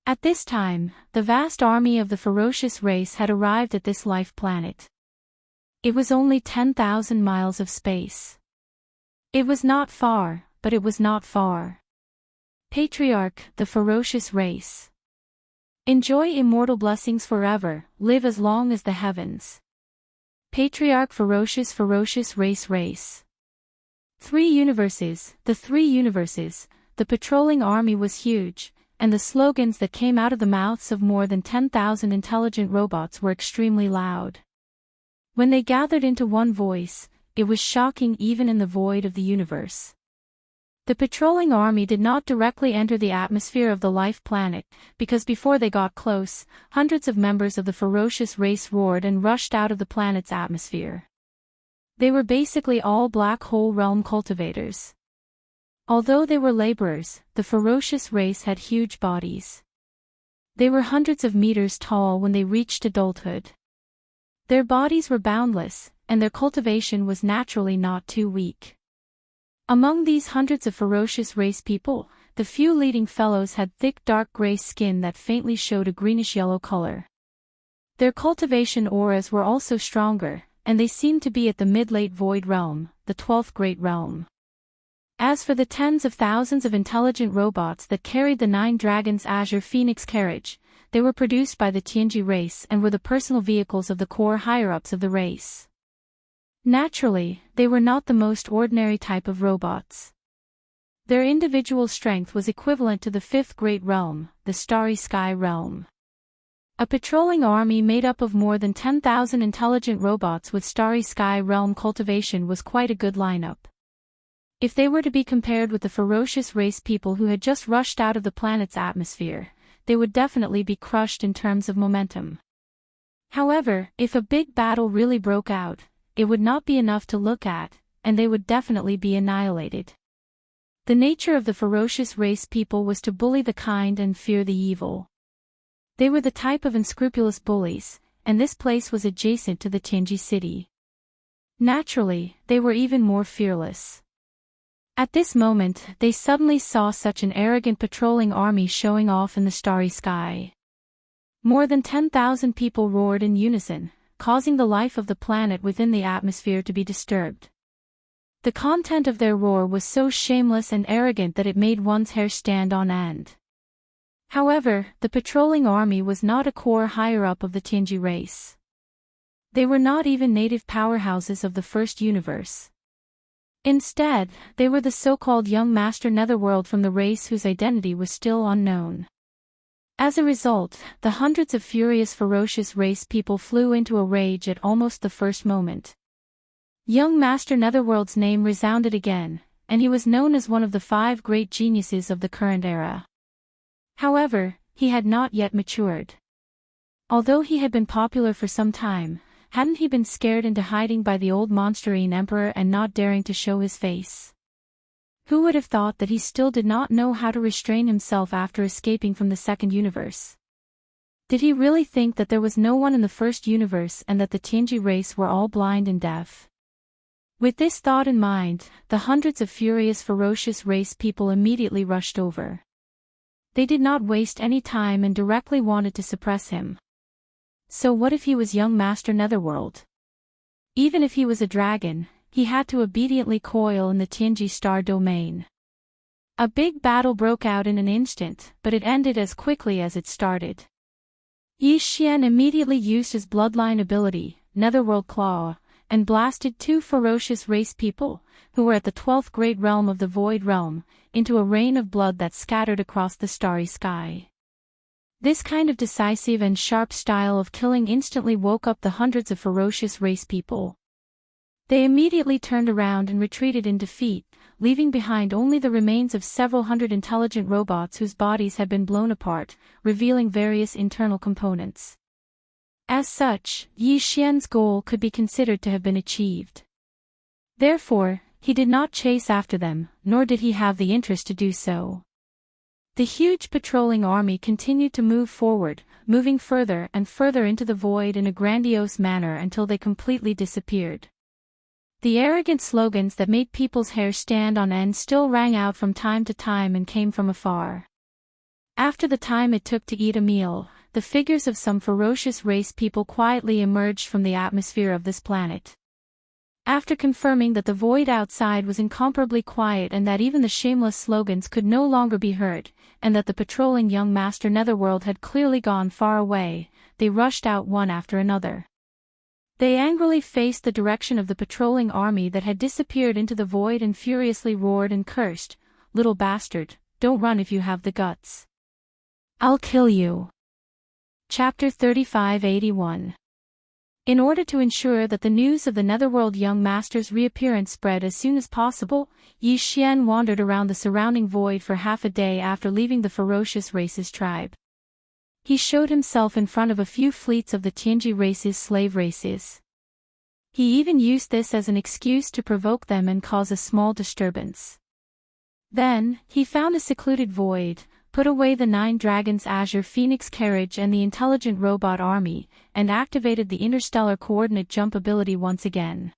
At this time, the vast army of the ferocious race had arrived at this life planet. It was only 10,000 miles of space. It was not far, but it was not far. Patriarch, the ferocious race. Enjoy immortal blessings forever, live as long as the heavens. Patriarch ferocious race. Three universes, the patrolling army was huge, and the slogans that came out of the mouths of more than 10,000 intelligent robots were extremely loud. When they gathered into one voice, it was shocking even in the void of the universe. The patrolling army did not directly enter the atmosphere of the life planet, because before they got close, hundreds of members of the ferocious race roared and rushed out of the planet's atmosphere. They were basically all black hole realm cultivators. Although they were laborers, the ferocious race had huge bodies. They were hundreds of meters tall when they reached adulthood. Their bodies were boundless, and their cultivation was naturally not too weak. Among these hundreds of ferocious race people, the few leading fellows had thick dark gray skin that faintly showed a greenish-yellow color. Their cultivation auras were also stronger, and they seemed to be at the mid-late void realm, the 12th great realm. As for the tens of thousands of intelligent robots that carried the Nine Dragons' Azure Phoenix carriage, they were produced by the Tianji race and were the personal vehicles of the core higher-ups of the race. Naturally, they were not the most ordinary type of robots. Their individual strength was equivalent to the 5th great realm, the Starry Sky realm. A patrolling army made up of more than 10,000 intelligent robots with Starry Sky realm cultivation was quite a good lineup. If they were to be compared with the ferocious race people who had just rushed out of the planet's atmosphere, they would definitely be crushed in terms of momentum. However, if a big battle really broke out, it would not be enough to look at, and they would definitely be annihilated. The nature of the ferocious race people was to bully the kind and fear the evil. They were the type of unscrupulous bullies, and this place was adjacent to the Tianji city. Naturally, they were even more fearless. At this moment, they suddenly saw such an arrogant patrolling army showing off in the starry sky. More than 10,000 people roared in unison, causing the life of the planet within the atmosphere to be disturbed. The content of their roar was so shameless and arrogant that it made one's hair stand on end. However, the patrolling army was not a core higher-up of the Tianji race. They were not even native powerhouses of the first universe. Instead, they were the so-called young master netherworld from the race whose identity was still unknown. As a result, the hundreds of furious ferocious race people flew into a rage at almost the first moment. Young Master Netherworld's name resounded again, and he was known as one of the 5 great geniuses of the current era. However, he had not yet matured. Although he had been popular for some time, hadn't he been scared into hiding by the old monsterine emperor and not daring to show his face? Who would have thought that he still did not know how to restrain himself after escaping from the second universe? Did he really think that there was no one in the first universe and that the Tianji race were all blind and deaf? With this thought in mind, the hundreds of furious ferocious race people immediately rushed over. They did not waste any time and directly wanted to suppress him. So what if he was young Master Netherworld? Even if he was a dragon, he had to obediently coil in the Tianji star domain. A big battle broke out in an instant, but it ended as quickly as it started. Yi Xian immediately used his bloodline ability, Netherworld Claw, and blasted 2 ferocious race people, who were at the 12th great realm of the Void Realm, into a rain of blood that scattered across the starry sky. This kind of decisive and sharp style of killing instantly woke up the hundreds of ferocious race people. They immediately turned around and retreated in defeat, leaving behind only the remains of several hundred intelligent robots whose bodies had been blown apart, revealing various internal components. As such, Yi Xian's goal could be considered to have been achieved. Therefore, he did not chase after them, nor did he have the interest to do so. The huge patrolling army continued to move forward, moving further and further into the void in a grandiose manner until they completely disappeared. The arrogant slogans that made people's hair stand on end still rang out from time to time and came from afar. After the time it took to eat a meal, the figures of some ferocious race people quietly emerged from the atmosphere of this planet. After confirming that the void outside was incomparably quiet and that even the shameless slogans could no longer be heard, and that the patrolling young Master Netherworld had clearly gone far away, they rushed out one after another. They angrily faced the direction of the patrolling army that had disappeared into the void and furiously roared and cursed, "Little bastard, don't run if you have the guts. I'll kill you." Chapter 3581. In order to ensure that the news of the Netherworld young master's reappearance spread as soon as possible, Yi Xian wandered around the surrounding void for half a day after leaving the ferocious race's tribe. He showed himself in front of a few fleets of the Tianji race's slave races. He even used this as an excuse to provoke them and cause a small disturbance. Then, he found a secluded void, put away the 9 dragons' Azure Phoenix carriage and the intelligent robot army, and activated the interstellar coordinate jump ability once again.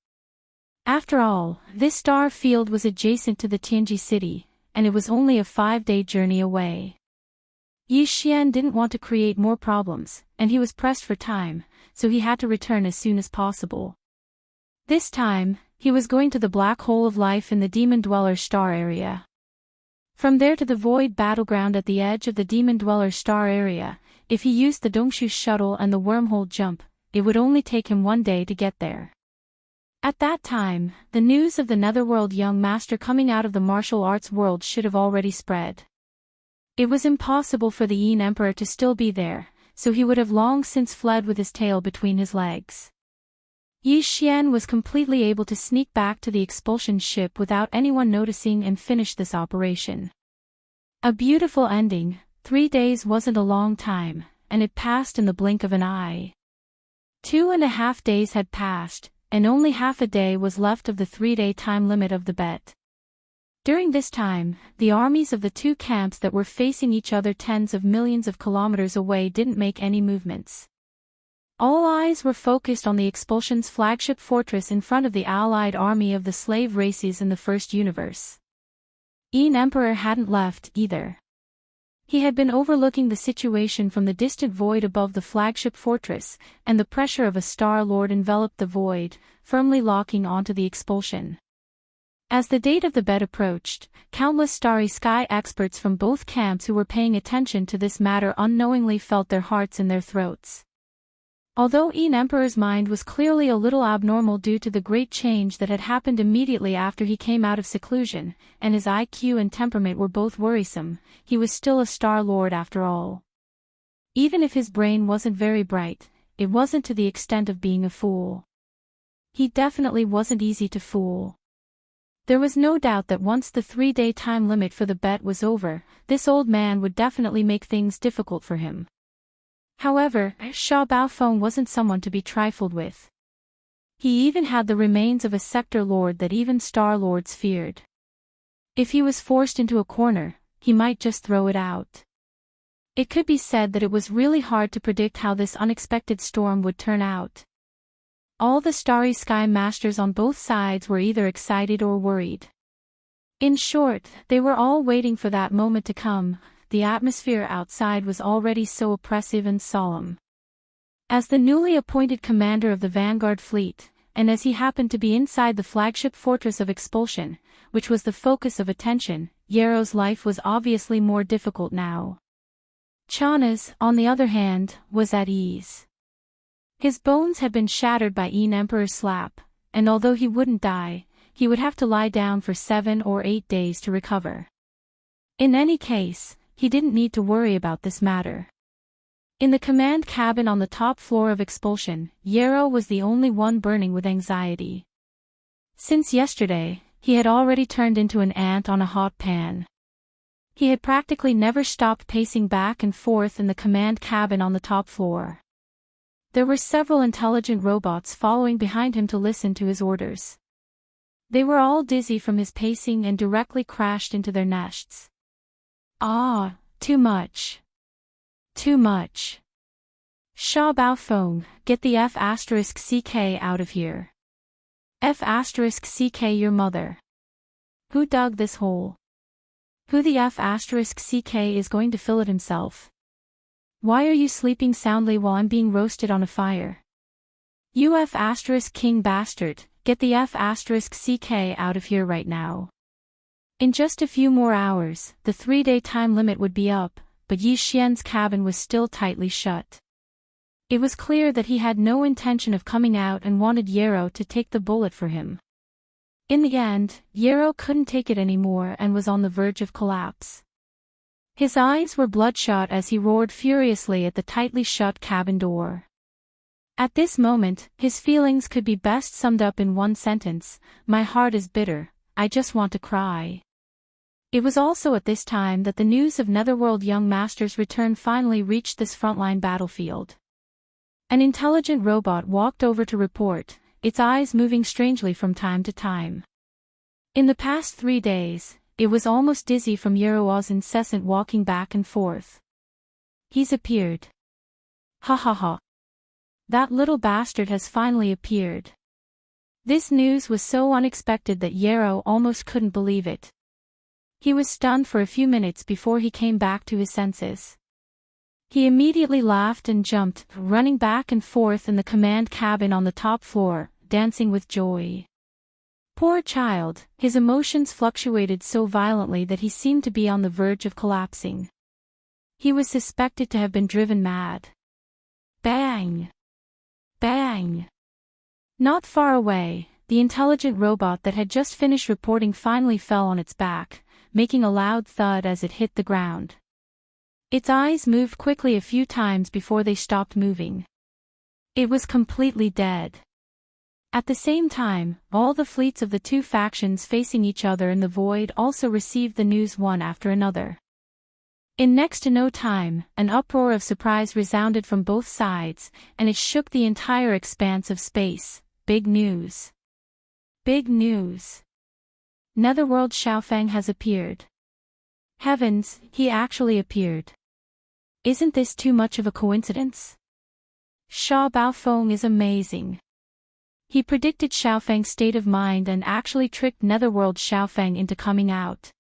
After all, this star field was adjacent to the Tianji city, and it was only a 5-day journey away. Yi Xian didn't want to create more problems, and he was pressed for time, so he had to return as soon as possible. This time, he was going to the black hole of life in the Demon Dweller star area. From there to the void battleground at the edge of the Demon Dweller star area, if he used the Dongshu shuttle and the wormhole jump, it would only take him 1 day to get there. At that time, the news of the Netherworld young master coming out of the martial arts world should have already spread. It was impossible for the Yin Emperor to still be there, so he would have long since fled with his tail between his legs. Yi Xian was completely able to sneak back to the expulsion ship without anyone noticing and finish this operation. A beautiful ending. 3 days wasn't a long time, and it passed in the blink of an eye. 2.5 days had passed, and only half a day was left of the 3-day time limit of the bet. During this time, the armies of the 2 camps that were facing each other tens of millions of kilometers away didn't make any movements. All eyes were focused on the expulsion's flagship fortress in front of the allied army of the slave races in the first universe. Yin Emperor hadn't left, either. He had been overlooking the situation from the distant void above the flagship fortress, and the pressure of a Star Lord enveloped the void, firmly locking onto the expulsion. As the date of the bet approached, countless starry sky experts from both camps who were paying attention to this matter unknowingly felt their hearts in their throats. Although Emperor's mind was clearly a little abnormal due to the great change that had happened immediately after he came out of seclusion, and his IQ and temperament were both worrisome, he was still a Star Lord after all. Even if his brain wasn't very bright, it wasn't to the extent of being a fool. He definitely wasn't easy to fool. There was no doubt that once the 3-day time limit for the bet was over, this old man would definitely make things difficult for him. However, Sha Baofeng wasn't someone to be trifled with. He even had the remains of a Sector Lord that even Star Lords feared. If he was forced into a corner, he might just throw it out. It could be said that it was really hard to predict how this unexpected storm would turn out. All the Starry Sky Masters on both sides were either excited or worried. In short, they were all waiting for that moment to come. The atmosphere outside was already so oppressive and solemn. As the newly appointed commander of the Vanguard fleet, and as he happened to be inside the flagship fortress of Expulsion, which was the focus of attention, Yero's life was obviously more difficult now. Chana's, on the other hand, was at ease. His bones had been shattered by Emperor's slap, and although he wouldn't die, he would have to lie down for 7 or 8 days to recover. In any case, he didn't need to worry about this matter. In the command cabin on the top floor of Expulsion, Yero was the only one burning with anxiety. Since yesterday, he had already turned into an ant on a hot pan. He had practically never stopped pacing back and forth in the command cabin on the top floor. There were several intelligent robots following behind him to listen to his orders. They were all dizzy from his pacing and directly crashed into their nests. Ah, too much. Too much. Sha Baofeng, get the F***CK out of here. F***CK your mother. Who dug this hole? Who the F***CK is going to fill it himself? Why are you sleeping soundly while I'm being roasted on a fire? You F***king bastard, get the F***CK out of here right now. In just a few more hours, the 3-day time limit would be up, but Yi Xian's cabin was still tightly shut. It was clear that he had no intention of coming out and wanted Yero to take the bullet for him. In the end, Yero couldn't take it anymore and was on the verge of collapse. His eyes were bloodshot as he roared furiously at the tightly shut cabin door. At this moment, his feelings could be best summed up in one sentence: my heart is bitter, I just want to cry. It was also at this time that the news of Netherworld Young Master's return finally reached this frontline battlefield. An intelligent robot walked over to report, its eyes moving strangely from time to time. In the past 3 days, it was almost dizzy from Yero's incessant walking back and forth. He's appeared. Ha ha ha. That little bastard has finally appeared. This news was so unexpected that Yero almost couldn't believe it. He was stunned for a few minutes before he came back to his senses. He immediately laughed and jumped, running back and forth in the command cabin on the top floor, dancing with joy. Poor child, his emotions fluctuated so violently that he seemed to be on the verge of collapsing. He was suspected to have been driven mad. Bang! Bang! Not far away, the intelligent robot that had just finished reporting finally fell on its back, making a loud thud as it hit the ground. Its eyes moved quickly a few times before they stopped moving. It was completely dead. At the same time, all the fleets of the two factions facing each other in the void also received the news one after another. In next to no time, an uproar of surprise resounded from both sides, and it shook the entire expanse of space. Big news. Big news. Netherworld Xiaofeng has appeared. Heavens, he actually appeared. Isn't this too much of a coincidence? Sha Baofeng is amazing. He predicted Xiaofeng's state of mind and actually tricked Netherworld Xiaofeng into coming out.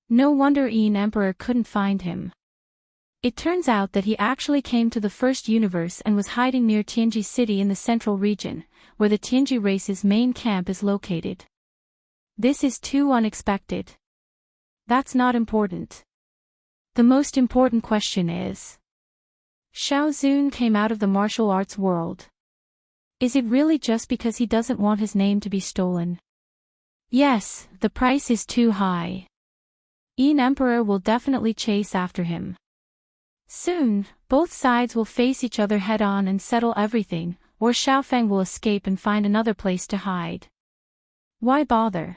No wonder Emperor couldn't find him. It turns out that he actually came to the first universe and was hiding near Tianji City in the central region, where the Tianji race's main camp is located. This is too unexpected. That's not important. The most important question is, Xiao Zun came out of the martial arts world. Is it really just because he doesn't want his name to be stolen? Yes, the price is too high. Emperor will definitely chase after him. Soon, both sides will face each other head-on and settle everything, or Xiaofeng will escape and find another place to hide. Why bother?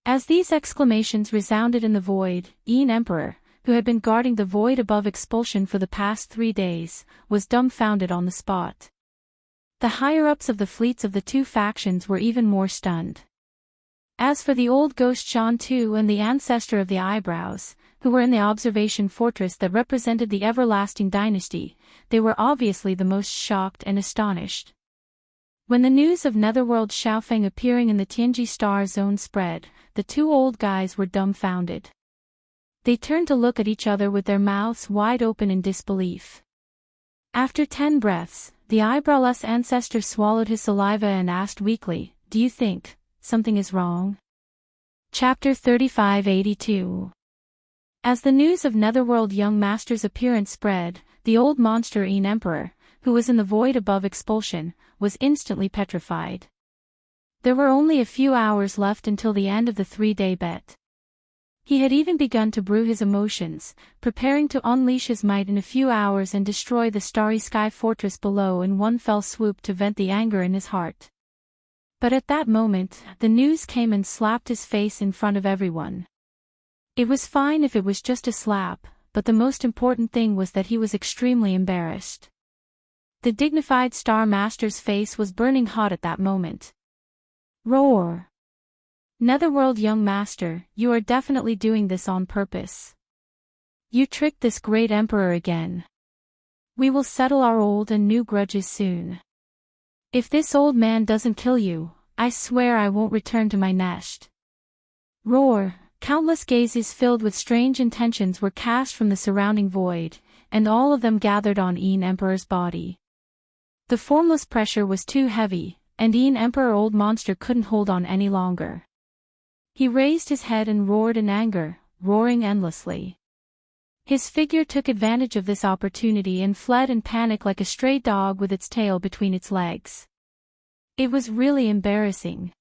As these exclamations resounded in the void, Emperor, who had been guarding the void above expulsion for the past 3 days, was dumbfounded on the spot. The higher-ups of the fleets of the two factions were even more stunned. As for the old ghost Shan Tu and the ancestor of the eyebrows, who were in the observation fortress that represented the everlasting dynasty, they were obviously the most shocked and astonished. When the news of Netherworld Xiaofeng appearing in the Tianji Star Zone spread, the two old guys were dumbfounded. They turned to look at each other with their mouths wide open in disbelief. After 10 breaths, the eyebrowless ancestor swallowed his saliva and asked weakly, "Do you think something is wrong?" Chapter 3582. As the news of Netherworld Young Master's appearance spread, the old monster Emperor, who was in the void above expulsion, was instantly petrified. There were only a few hours left until the end of the 3-day bet. He had even begun to brew his emotions, preparing to unleash his might in a few hours and destroy the starry sky fortress below in one fell swoop to vent the anger in his heart. But at that moment, the news came and slapped his face in front of everyone. It was fine if it was just a slap, but the most important thing was that he was extremely embarrassed. The dignified Star Master's face was burning hot at that moment. Roar! Netherworld Young Master, you are definitely doing this on purpose. You tricked this great emperor again. We will settle our old and new grudges soon. If this old man doesn't kill you, I swear I won't return to my nest. Roar! Countless gazes filled with strange intentions were cast from the surrounding void, and all of them gathered on Emperor's body. The formless pressure was too heavy, and Emperor Old Monster couldn't hold on any longer. He raised his head and roared in anger, roaring endlessly. His figure took advantage of this opportunity and fled in panic like a stray dog with its tail between its legs. It was really embarrassing.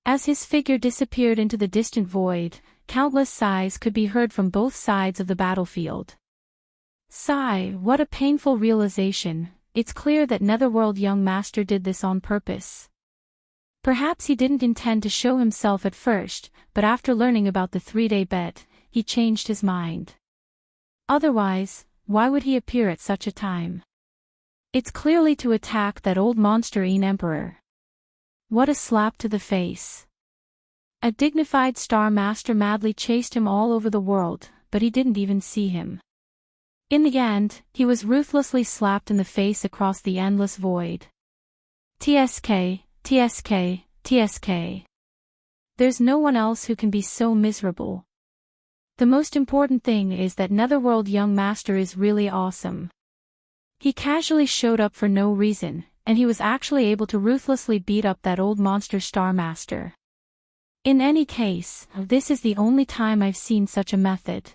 As his figure disappeared into the distant void, countless sighs could be heard from both sides of the battlefield. Sigh, what a painful realization, it's clear that Netherworld Young Master did this on purpose. Perhaps he didn't intend to show himself at first, but after learning about the 3-day bet, he changed his mind. Otherwise, why would he appear at such a time? It's clearly to attack that old monster Emperor. What a slap to the face. A dignified Star Master madly chased him all over the world, but he didn't even see him. In the end, he was ruthlessly slapped in the face across the endless void. TSK, TSK, TSK. There's no one else who can be so miserable. The most important thing is that Netherworld Young Master is really awesome. He casually showed up for no reason, and he was actually able to ruthlessly beat up that old monster Star Master. In any case, this is the only time I've seen such a method.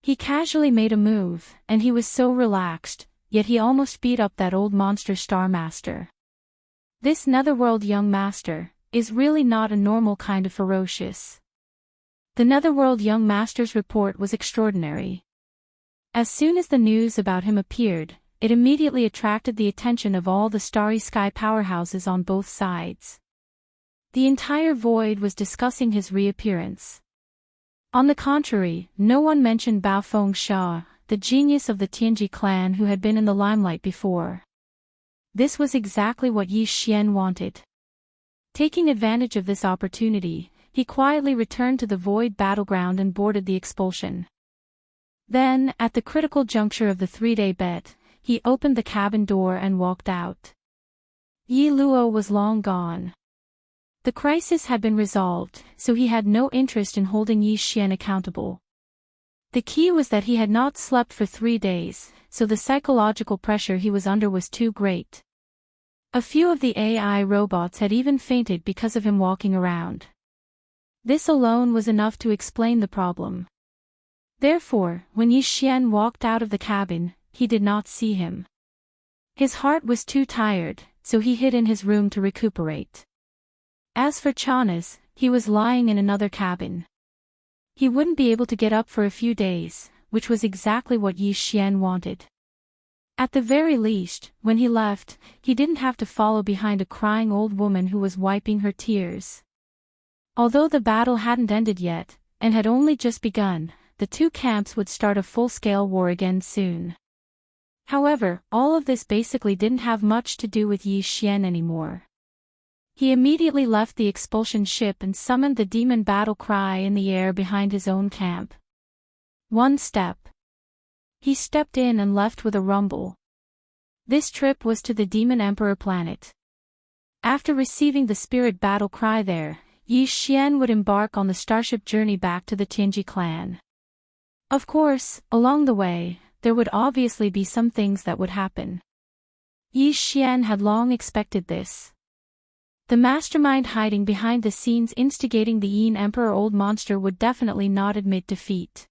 He casually made a move, and he was so relaxed, yet he almost beat up that old monster Star Master. This Netherworld Young Master is really not a normal kind of ferocious. The Netherworld Young Master's report was extraordinary. As soon as the news about him appeared, it immediately attracted the attention of all the Starry Sky powerhouses on both sides. The entire void was discussing his reappearance. On the contrary, no one mentioned Bao Fengsha, the genius of the Tianji clan who had been in the limelight before. This was exactly what Yi Xian wanted. Taking advantage of this opportunity, he quietly returned to the void battleground and boarded the expulsion. Then, at the critical juncture of the 3-day bet, he opened the cabin door and walked out. Yi Luo was long gone. The crisis had been resolved, so he had no interest in holding Yi Xian accountable. The key was that he had not slept for 3 days, so the psychological pressure he was under was too great. A few of the AI robots had even fainted because of him walking around. This alone was enough to explain the problem. Therefore, when Yi Xian walked out of the cabin, he did not see him. His heart was too tired, so he hid in his room to recuperate. As for Chanas, he was lying in another cabin. He wouldn't be able to get up for a few days, which was exactly what Yi Xian wanted. At the very least, when he left, he didn't have to follow behind a crying old woman who was wiping her tears. Although the battle hadn't ended yet, and had only just begun, the two camps would start a full-scale war again soon. However, all of this basically didn't have much to do with Yi Xian anymore. He immediately left the expulsion ship and summoned the demon battle cry in the air behind his own camp. One step. He stepped in and left with a rumble. This trip was to the Demon Emperor planet. After receiving the spirit battle cry there, Yi Xian would embark on the starship journey back to the Tianji clan. Of course, along the way, there would obviously be some things that would happen. Yi Xian had long expected this. The mastermind hiding behind the scenes instigating the Yin Emperor Old Monster would definitely not admit defeat.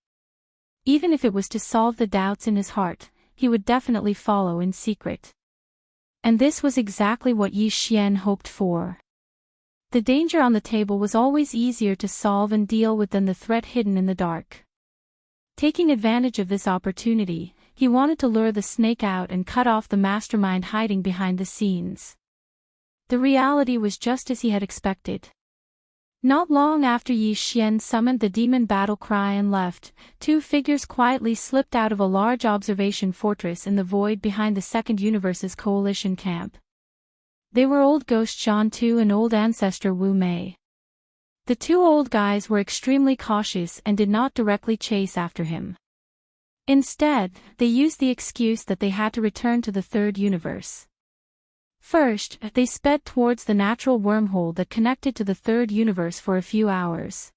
Even if it was to solve the doubts in his heart, he would definitely follow in secret. And this was exactly what Yi Xian hoped for. The danger on the table was always easier to solve and deal with than the threat hidden in the dark. Taking advantage of this opportunity, he wanted to lure the snake out and cut off the mastermind hiding behind the scenes. The reality was just as he had expected. Not long after Yi Xian summoned the demon battle cry and left, two figures quietly slipped out of a large observation fortress in the void behind the Second Universe's coalition camp. They were old ghost Zhan Tu and old ancestor Wu Mei. The two old guys were extremely cautious and did not directly chase after him. Instead, they used the excuse that they had to return to the Third Universe. First, they sped towards the natural wormhole that connected to the Third Universe for a few hours.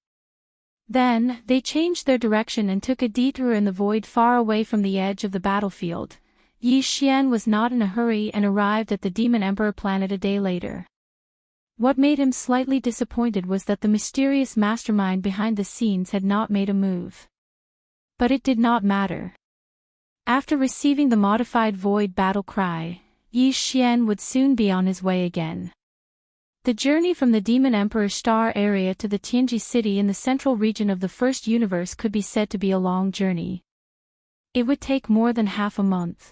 Then, they changed their direction and took a detour in the void far away from the edge of the battlefield. Yi Xian was not in a hurry and arrived at the Demon Emperor planet a day later. What made him slightly disappointed was that the mysterious mastermind behind the scenes had not made a move. But it did not matter. After receiving the modified void battle cry, Yi Xian would soon be on his way again. The journey from the Demon Emperor star area to the Tianji city in the central region of the First Universe could be said to be a long journey. It would take more than half a month.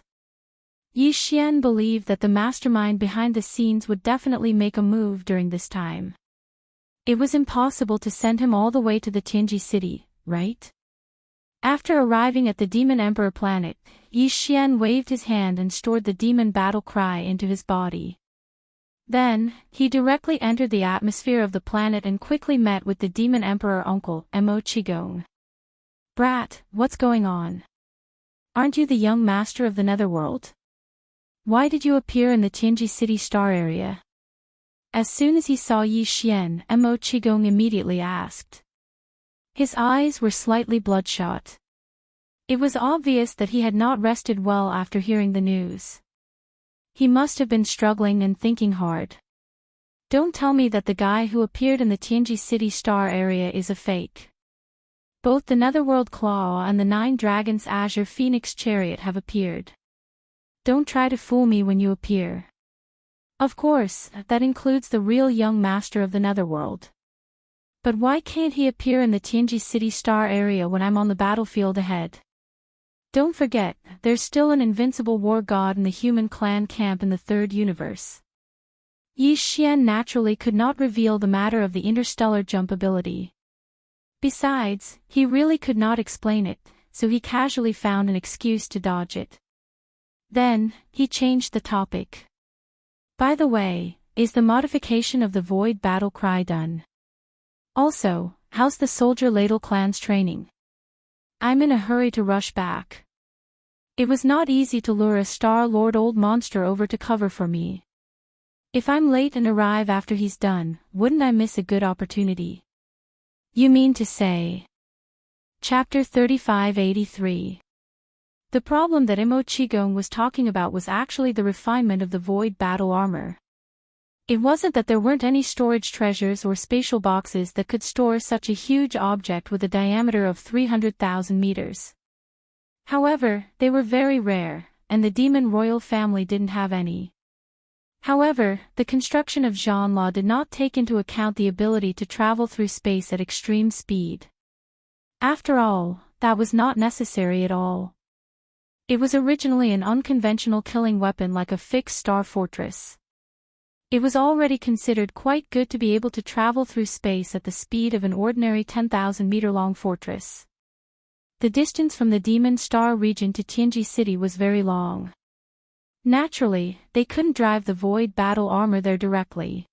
Yi Xian believed that the mastermind behind the scenes would definitely make a move during this time. It was impossible to send him all the way to the Tianji city, right? After arriving at the Demon Emperor planet, Yi Xian waved his hand and stored the demon battle cry into his body. Then, he directly entered the atmosphere of the planet and quickly met with the Demon Emperor uncle, Mo Qigong. "Brat, what's going on? Aren't you the young master of the Netherworld? Why did you appear in the Tianji city star area?" As soon as he saw Yi Xian, Mo Qigong immediately asked. His eyes were slightly bloodshot. It was obvious that he had not rested well after hearing the news. He must have been struggling and thinking hard. Don't tell me that the guy who appeared in the Tianji city star area is a fake. Both the Netherworld Claw and the Nine Dragons Azure Phoenix Chariot have appeared. Don't try to fool me when you appear. Of course, that includes the real young master of the Netherworld. But why can't he appear in the Tianji city star area when I'm on the battlefield ahead? Don't forget, there's still an invincible war god in the human clan camp in the Third Universe. Yi Xian naturally could not reveal the matter of the interstellar jump ability. Besides, he really could not explain it, so he casually found an excuse to dodge it. Then, he changed the topic. By the way, is the modification of the void battle cry done? Also, how's the soldier ladle clan's training? I'm in a hurry to rush back. It was not easy to lure a Star Lord Old Monster over to cover for me. If I'm late and arrive after he's done, wouldn't I miss a good opportunity? You mean to say? Chapter 3583. The problem that Mo Qigong was talking about was actually the refinement of the void battle armor. It wasn't that there weren't any storage treasures or spatial boxes that could store such a huge object with a diameter of 300,000 meters. However, they were very rare, and the demon royal family didn't have any. However, the construction of Jean-La did not take into account the ability to travel through space at extreme speed. After all, that was not necessary at all. It was originally an unconventional killing weapon like a fixed star fortress. It was already considered quite good to be able to travel through space at the speed of an ordinary 10,000-meter-long fortress. The distance from the Demon Star region to Tianji City was very long. Naturally, they couldn't drive the Void battle armor there directly.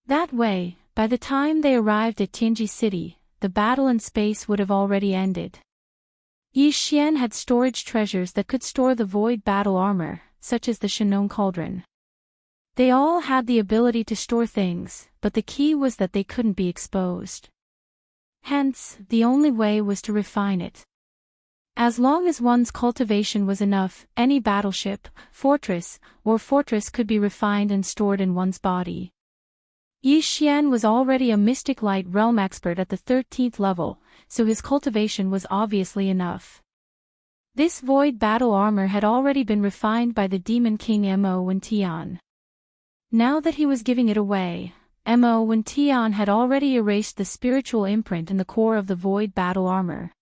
That way, by the time they arrived at Tianji City, the battle in space would have already ended. Yi Xian had storage treasures that could store the Void battle armor, such as the Shannon Cauldron. They all had the ability to store things, but the key was that they couldn't be exposed. Hence, the only way was to refine it. As long as one's cultivation was enough, any battleship, fortress could be refined and stored in one's body. Yi Xian was already a Mystic Light Realm expert at the 13th level, so his cultivation was obviously enough. This Void battle armor had already been refined by the Demon King Mo Wen Tian. Now that he was giving it away, Mo Wen Tian had already erased the spiritual imprint in the core of the Void battle armor.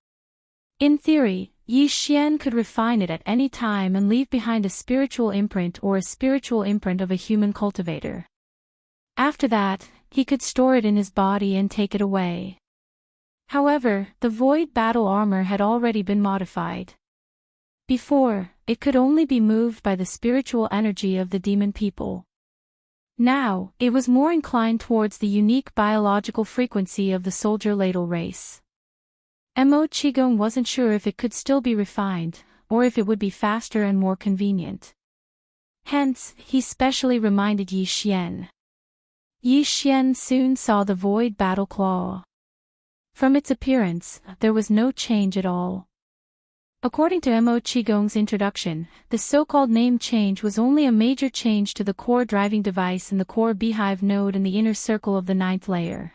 In theory, Yi Xian could refine it at any time and leave behind a spiritual imprint or a spiritual imprint of a human cultivator. After that, he could store it in his body and take it away. However, the Void battle armor had already been modified. Before, it could only be moved by the spiritual energy of the demon people. Now, it was more inclined towards the unique biological frequency of the soldier ladle race. Mo Qigong wasn't sure if it could still be refined, or if it would be faster and more convenient. Hence, he specially reminded Yi Xian. Yi Xian soon saw the Void battle claw. From its appearance, there was no change at all. According to Mo Qigong's introduction, the so-called name change was only a major change to the core driving device in the core beehive node in the inner circle of the 9th layer.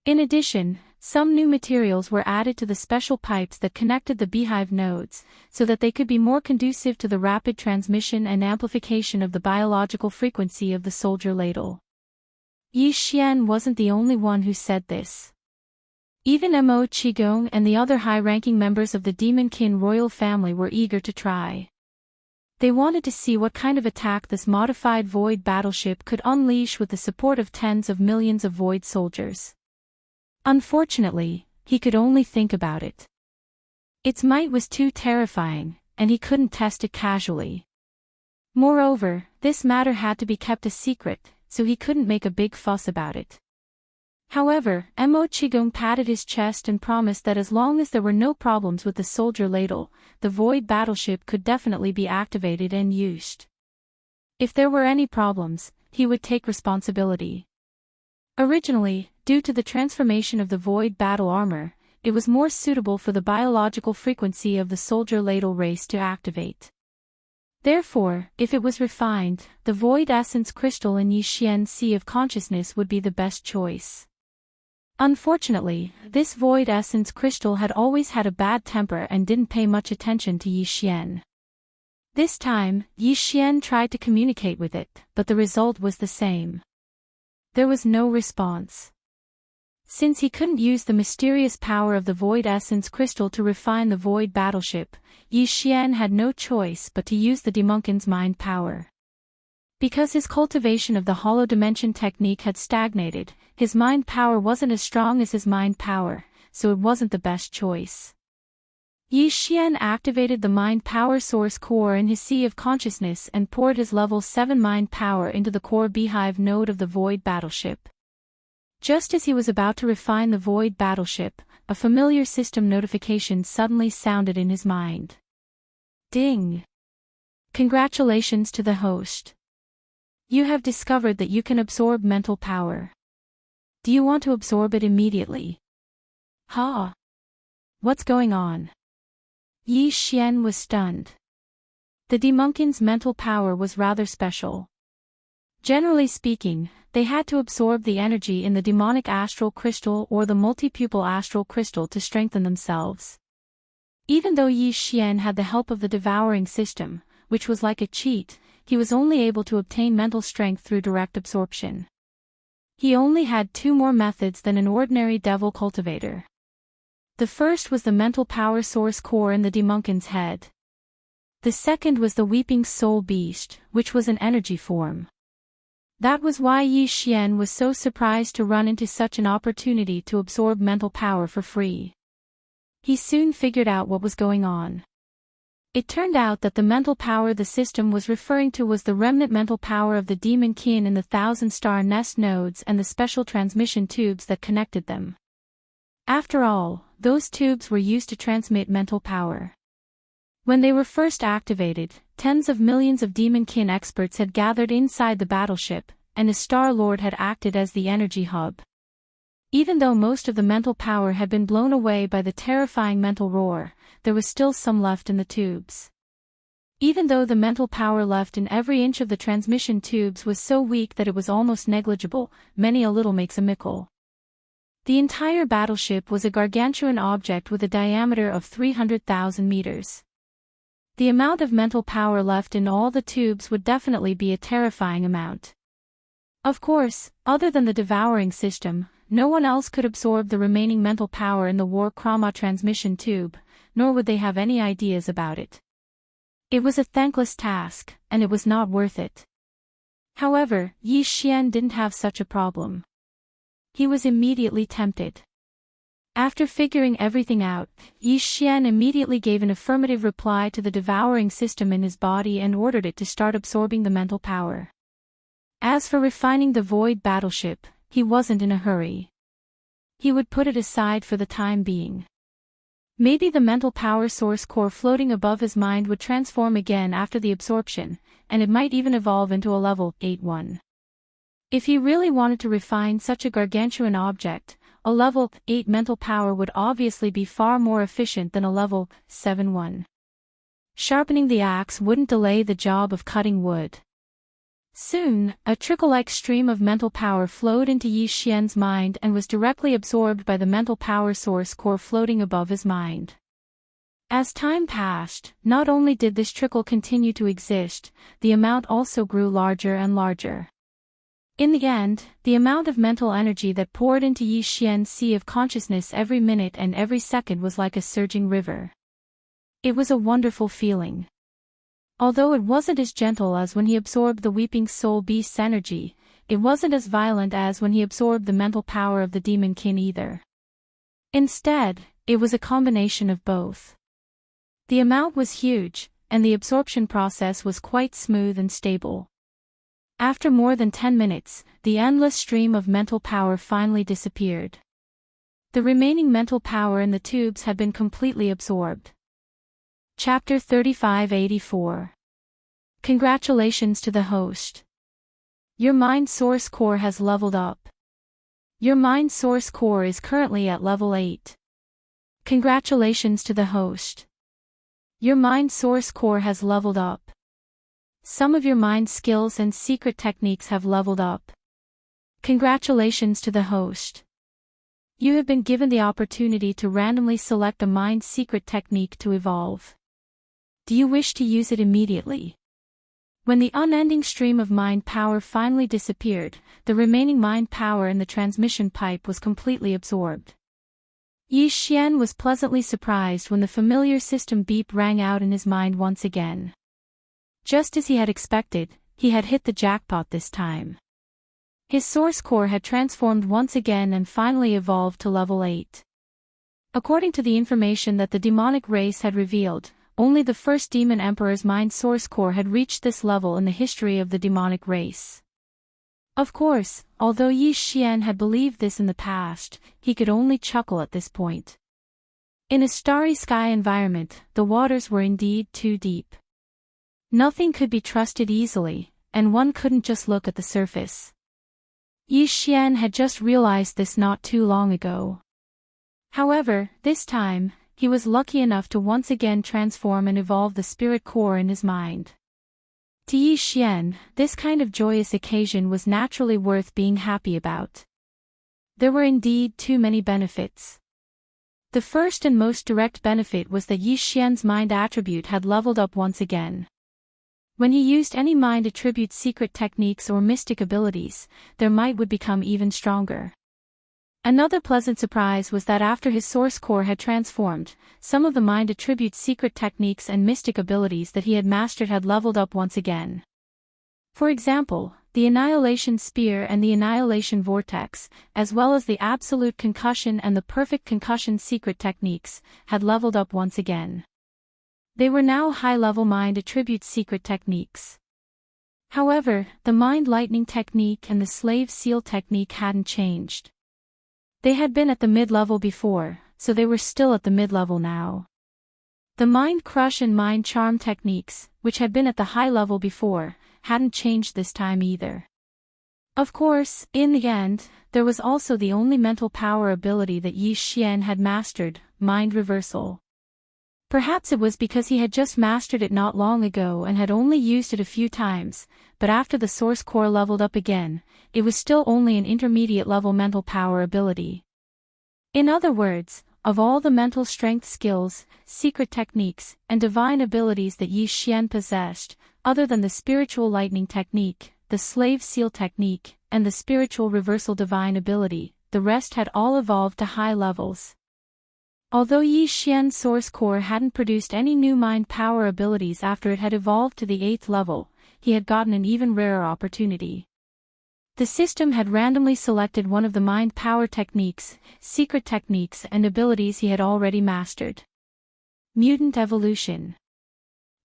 In addition, some new materials were added to the special pipes that connected the beehive nodes, so that they could be more conducive to the rapid transmission and amplification of the biological frequency of the soldier ladle. Yi Xian wasn't the only one who said this. Even Mo Qigong and the other high-ranking members of the Demon Kin royal family were eager to try. They wanted to see what kind of attack this modified Void battleship could unleash with the support of tens of millions of Void soldiers. Unfortunately, he could only think about it. Its might was too terrifying, and he couldn't test it casually. Moreover, this matter had to be kept a secret, so he couldn't make a big fuss about it. However, Mo Qigong patted his chest and promised that as long as there were no problems with the soldier ladle, the Void battleship could definitely be activated and used. If there were any problems, he would take responsibility. Originally, due to the transformation of the Void battle armor, it was more suitable for the biological frequency of the soldier ladle race to activate. Therefore, if it was refined, the Void essence crystal in Yi Xian's Sea of Consciousness would be the best choice. Unfortunately, this Void essence crystal had always had a bad temper and didn't pay much attention to Yi Xian. This time, Yi Xian tried to communicate with it, but the result was the same. There was no response. Since he couldn't use the mysterious power of the Void essence crystal to refine the Void battleship, Yi Xian had no choice but to use the Demonkin's mind power. Because his cultivation of the hollow dimension technique had stagnated, his mind power wasn't as strong as his mind power, so it wasn't the best choice. Yi Xian activated the mind power source core in his Sea of Consciousness and poured his level 7 mind power into the core beehive node of the Void battleship. Just as he was about to refine the Void battleship, a familiar system notification suddenly sounded in his mind. Ding! Congratulations to the host. You have discovered that you can absorb mental power. Do you want to absorb it immediately? Ha! What's going on? Yi Xian was stunned. The Demonkin's mental power was rather special. Generally speaking, they had to absorb the energy in the demonic astral crystal or the multipupil astral crystal to strengthen themselves. Even though Yi Xian had the help of the devouring system, which was like a cheat, he was only able to obtain mental strength through direct absorption. He only had two more methods than an ordinary devil cultivator. The first was the mental power source core in the demonkin's head. The second was the weeping soul beast, which was an energy form. That was why Yi Xian was so surprised to run into such an opportunity to absorb mental power for free. He soon figured out what was going on. It turned out that the mental power the system was referring to was the remnant mental power of the demon kin in the 1,000-star nest nodes and the special transmission tubes that connected them. After all, those tubes were used to transmit mental power. When they were first activated, tens of millions of demon kin experts had gathered inside the battleship, and a Star Lord had acted as the energy hub. Even though most of the mental power had been blown away by the terrifying mental roar, there was still some left in the tubes. Even though the mental power left in every inch of the transmission tubes was so weak that it was almost negligible, many a little makes a mickle. The entire battleship was a gargantuan object with a diameter of 300,000 meters. The amount of mental power left in all the tubes would definitely be a terrifying amount. Of course, other than the devouring system, no one else could absorb the remaining mental power in the War Chroma transmission tube, nor would they have any ideas about it. It was a thankless task, and it was not worth it. However, Yi Xian didn't have such a problem. He was immediately tempted. After figuring everything out, Yi Xian immediately gave an affirmative reply to the devouring system in his body and ordered it to start absorbing the mental power. As for refining the void battleship, he wasn't in a hurry. He would put it aside for the time being. Maybe the mental power source core floating above his mind would transform again after the absorption, and it might even evolve into a level 8-1. If he really wanted to refine such a gargantuan object, a level 8 mental power would obviously be far more efficient than a level 7-1. Sharpening the axe wouldn't delay the job of cutting wood. Soon, a trickle-like stream of mental power flowed into Yi Xian's mind and was directly absorbed by the mental power source core floating above his mind. As time passed, not only did this trickle continue to exist, the amount also grew larger and larger. In the end, the amount of mental energy that poured into Yi Xian's sea of consciousness every minute and every second was like a surging river. It was a wonderful feeling. Although it wasn't as gentle as when he absorbed the weeping soul beast's energy, it wasn't as violent as when he absorbed the mental power of the demon kin either. Instead, it was a combination of both. The amount was huge, and the absorption process was quite smooth and stable. After more than 10 minutes, the endless stream of mental power finally disappeared. The remaining mental power in the tubes had been completely absorbed. Chapter 3584. Congratulations to the host. Your mind source core has leveled up. Your mind source core is currently at level 8. Congratulations to the host. Your mind source core has leveled up. Some of your mind skills and secret techniques have leveled up. Congratulations to the host. You have been given the opportunity to randomly select a mind secret technique to evolve. Do you wish to use it immediately? When the unending stream of mind power finally disappeared, the remaining mind power in the transmission pipe was completely absorbed. Yi Xian was pleasantly surprised when the familiar system beep rang out in his mind once again. Just as he had expected, he had hit the jackpot this time. His source core had transformed once again and finally evolved to level 8. According to the information that the demonic race had revealed, only the first demon emperor's mind source core had reached this level in the history of the demonic race. Of course, although Yi Xian had believed this in the past, he could only chuckle at this point. In a starry sky environment, the waters were indeed too deep. Nothing could be trusted easily, and one couldn't just look at the surface. Yi Xian had just realized this not too long ago. However, this time, he was lucky enough to once again transform and evolve the spirit core in his mind. To Yi Xian, this kind of joyous occasion was naturally worth being happy about. There were indeed too many benefits. The first and most direct benefit was that Yi Xian's mind attribute had leveled up once again. When he used any mind attribute secret techniques or mystic abilities, their might would become even stronger. Another pleasant surprise was that after his source core had transformed, some of the mind attribute secret techniques and mystic abilities that he had mastered had leveled up once again. For example, the Annihilation Spear and the Annihilation Vortex, as well as the Absolute Concussion and the Perfect Concussion secret techniques, had leveled up once again. They were now high-level mind attribute secret techniques. However, the Mind Lightning technique and the Slave Seal technique hadn't changed. They had been at the mid-level before, so they were still at the mid-level now. The Mind Crush and Mind Charm techniques, which had been at the high level before, hadn't changed this time either. Of course, in the end, there was also the only mental power ability that Yi Xian had mastered, Mind Reversal. Perhaps it was because he had just mastered it not long ago and had only used it a few times, but after the source core leveled up again, it was still only an intermediate level mental power ability. In other words, of all the mental strength skills, secret techniques, and divine abilities that Yi Xian possessed, other than the spiritual lightning technique, the slave seal technique, and the spiritual reversal divine ability, the rest had all evolved to high levels. Although Yi Xian's source core hadn't produced any new mind power abilities after it had evolved to the 8th level, he had gotten an even rarer opportunity. The system had randomly selected one of the mind power techniques, secret techniques and abilities he had already mastered. Mutant evolution.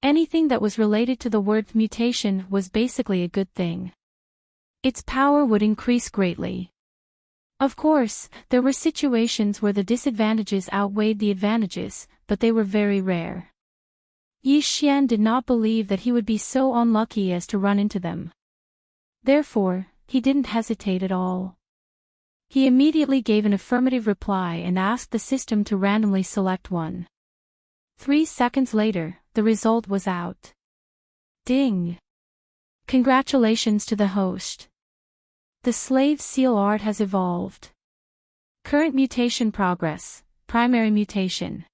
Anything that was related to the word mutation was basically a good thing. Its power would increase greatly. Of course, there were situations where the disadvantages outweighed the advantages, but they were very rare. Yi Xian did not believe that he would be so unlucky as to run into them. Therefore, he didn't hesitate at all. He immediately gave an affirmative reply and asked the system to randomly select one. 3 seconds later, the result was out. Ding! Congratulations to the host. The slave seal art has evolved. Current mutation progress, primary mutation.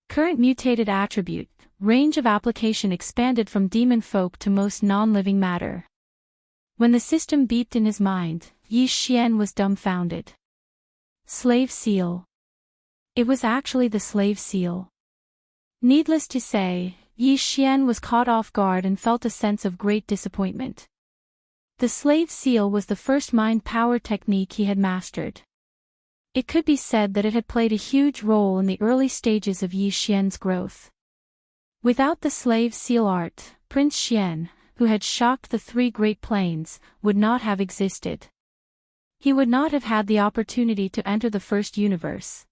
Current mutated attribute, range of application expanded from demon folk to most non-living matter. When the system beeped in his mind, Yi Xian was dumbfounded. Slave seal. It was actually the slave seal. Needless to say, Yi Xian was caught off guard and felt a sense of great disappointment. The slave seal was the first mind power technique he had mastered. It could be said that it had played a huge role in the early stages of Yi Xian's growth. Without the slave seal art, Prince Xian, who had shocked the 3 Great Plains, would not have existed. He would not have had the opportunity to enter the first universe.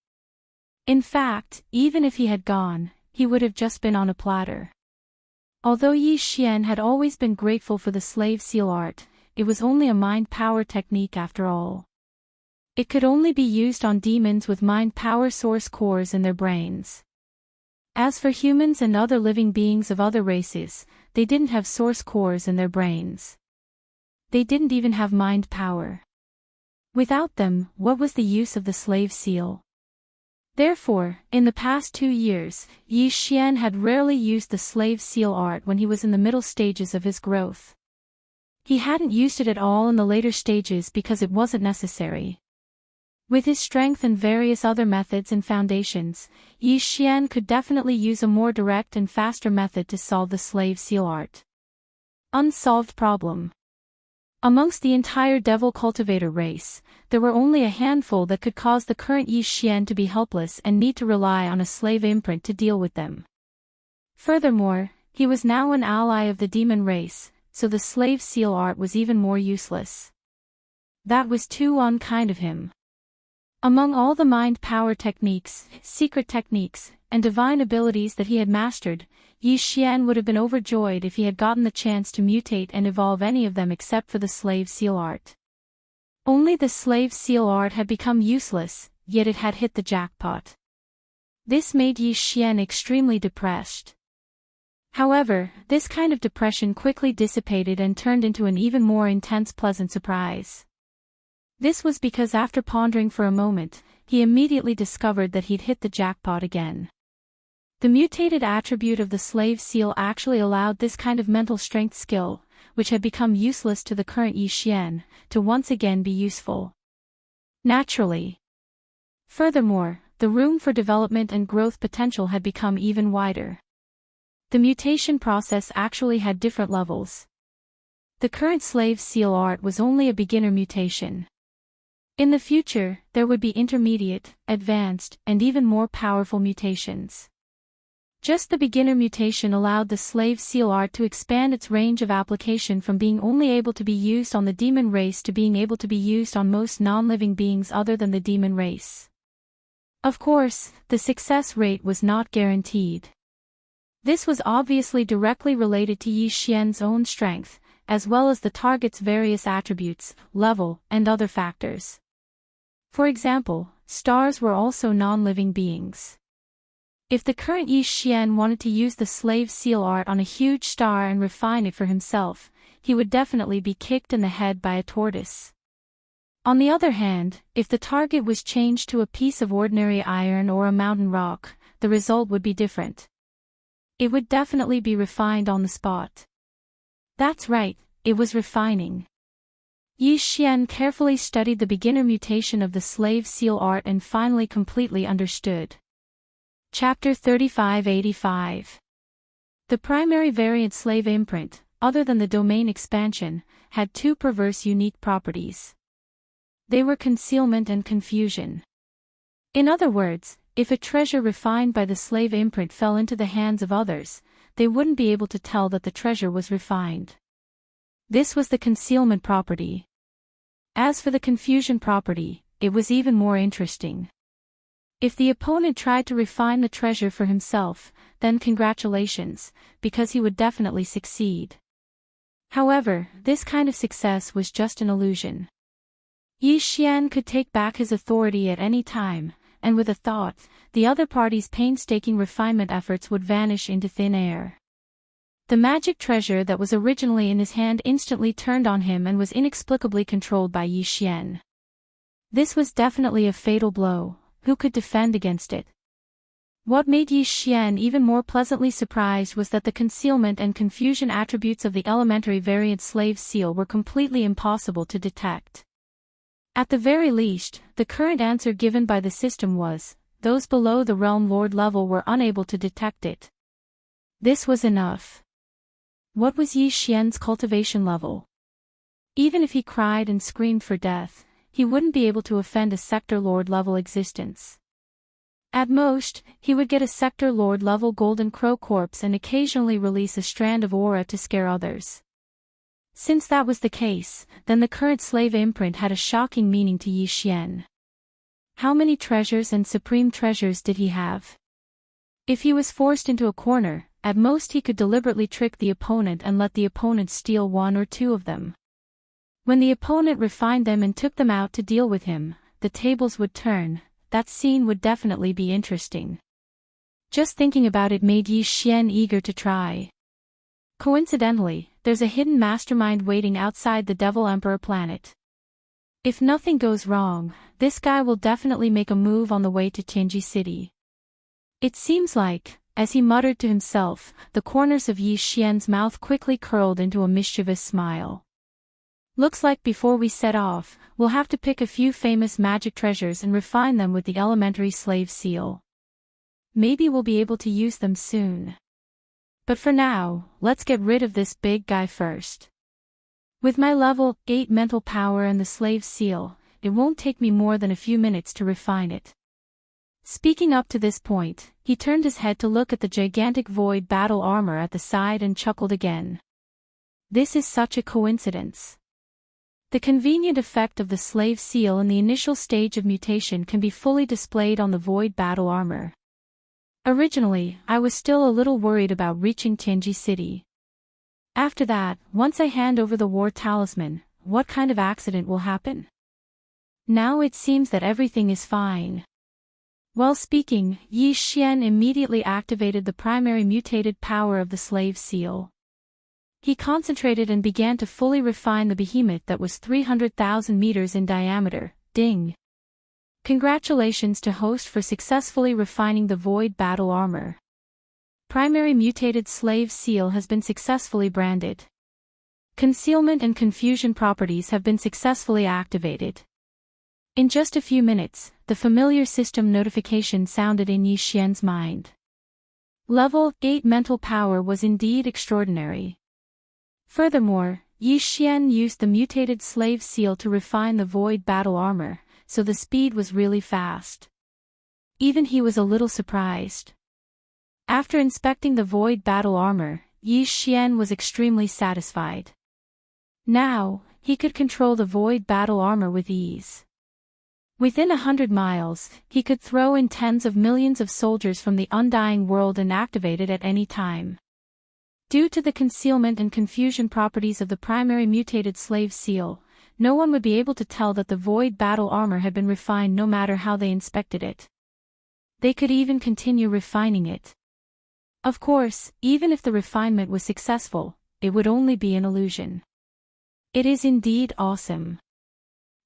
In fact, even if he had gone, he would have just been on a platter. Although Yi Xian had always been grateful for the slave seal art, it was only a mind power technique after all. It could only be used on demons with mind power source cores in their brains. As for humans and other living beings of other races, they didn't have source cores in their brains. They didn't even have mind power. Without them, what was the use of the slave seal? Therefore, in the past 2 years, Yi Xian had rarely used the slave seal art when he was in the middle stages of his growth. He hadn't used it at all in the later stages because it wasn't necessary. With his strength and various other methods and foundations, Yi Xian could definitely use a more direct and faster method to solve the slave seal art. Unsolved problem. Amongst the entire devil cultivator race, there were only a handful that could cause the current Yi Xian to be helpless and need to rely on a slave imprint to deal with them. Furthermore, he was now an ally of the demon race, so the slave seal art was even more useless. That was too unkind of him. Among all the mind power techniques, secret techniques, and divine abilities that he had mastered, Yi Xian would have been overjoyed if he had gotten the chance to mutate and evolve any of them except for the slave seal art. Only the slave seal art had become useless, yet it had hit the jackpot. This made Yi Xian extremely depressed. However, this kind of depression quickly dissipated and turned into an even more intense pleasant surprise. This was because after pondering for a moment, he immediately discovered that he'd hit the jackpot again. The mutated attribute of the slave seal actually allowed this kind of mental strength skill, which had become useless to the current Yi Xian, to once again be useful. Naturally. Furthermore, the room for development and growth potential had become even wider. The mutation process actually had different levels. The current slave seal art was only a beginner mutation. In the future, there would be intermediate, advanced, and even more powerful mutations. Just the beginner mutation allowed the slave seal art to expand its range of application from being only able to be used on the demon race to being able to be used on most non-living beings other than the demon race. Of course, the success rate was not guaranteed. This was obviously directly related to Yi Xian's own strength, as well as the target's various attributes, level, and other factors. For example, stars were also non-living beings. If the current Yi Xian wanted to use the slave seal art on a huge star and refine it for himself, he would definitely be kicked in the head by a tortoise. On the other hand, if the target was changed to a piece of ordinary iron or a mountain rock, the result would be different. It would definitely be refined on the spot. That's right, it was refining. Yi Xian carefully studied the beginner mutation of the slave seal art and finally completely understood. Chapter 3585. The primary variant slave imprint, other than the domain expansion, had two perverse unique properties. They were concealment and confusion. In other words, if a treasure refined by the slave imprint fell into the hands of others, they wouldn't be able to tell that the treasure was refined. This was the concealment property. As for the confusion property, it was even more interesting. If the opponent tried to refine the treasure for himself, then congratulations, because he would definitely succeed. However, this kind of success was just an illusion. Yi Xian could take back his authority at any time, and with a thought, the other party's painstaking refinement efforts would vanish into thin air. The magic treasure that was originally in his hand instantly turned on him and was inexplicably controlled by Yi Xian. This was definitely a fatal blow. Who could defend against it? What made Yi Xian even more pleasantly surprised was that the concealment and confusion attributes of the elementary variant slave seal were completely impossible to detect. At the very least, the current answer given by the system was, those below the Realm Lord level were unable to detect it. This was enough. What was Yi Xian's cultivation level? Even if he cried and screamed for death, he wouldn't be able to offend a Sector Lord level existence. At most, he would get a Sector Lord level Golden Crow corpse and occasionally release a strand of aura to scare others. Since that was the case, then the current slave imprint had a shocking meaning to Yi Xian. How many treasures and supreme treasures did he have? If he was forced into a corner, at most he could deliberately trick the opponent and let the opponent steal one or two of them. When the opponent refined them and took them out to deal with him, the tables would turn. That scene would definitely be interesting. Just thinking about it made Yi Xian eager to try. Coincidentally, there's a hidden mastermind waiting outside the Devil Emperor planet. If nothing goes wrong, this guy will definitely make a move on the way to Tianji City. It seems like, as he muttered to himself, the corners of Yi Xian's mouth quickly curled into a mischievous smile. Looks like before we set off, we'll have to pick a few famous magic treasures and refine them with the elementary slave seal. Maybe we'll be able to use them soon. But for now, let's get rid of this big guy first. With my level 8 mental power and the slave seal, it won't take me more than a few minutes to refine it. Speaking up to this point, he turned his head to look at the gigantic void battle armor at the side and chuckled again. This is such a coincidence. The convenient effect of the slave seal in the initial stage of mutation can be fully displayed on the void battle armor. Originally, I was still a little worried about reaching Tianji City. After that, once I hand over the war talisman, what kind of accident will happen? Now it seems that everything is fine. While speaking, Yi Xian immediately activated the primary mutated power of the slave seal. He concentrated and began to fully refine the behemoth that was 300,000 meters in diameter. Ding! Congratulations to host for successfully refining the void battle armor. Primary mutated slave seal has been successfully branded. Concealment and confusion properties have been successfully activated. In just a few minutes, the familiar system notification sounded in Yi Xian's mind. Level 8 mental power was indeed extraordinary. Furthermore, Yi Xian used the mutated slave seal to refine the void battle armor, so the speed was really fast. Even he was a little surprised. After inspecting the void battle armor, Yi Xian was extremely satisfied. Now, he could control the void battle armor with ease. Within 100 miles, he could throw in tens of millions of soldiers from the undying world and activate it at any time. Due to the concealment and confusion properties of the primary mutated slave seal, no one would be able to tell that the void battle armor had been refined no matter how they inspected it. They could even continue refining it. Of course, even if the refinement was successful, it would only be an illusion. It is indeed awesome.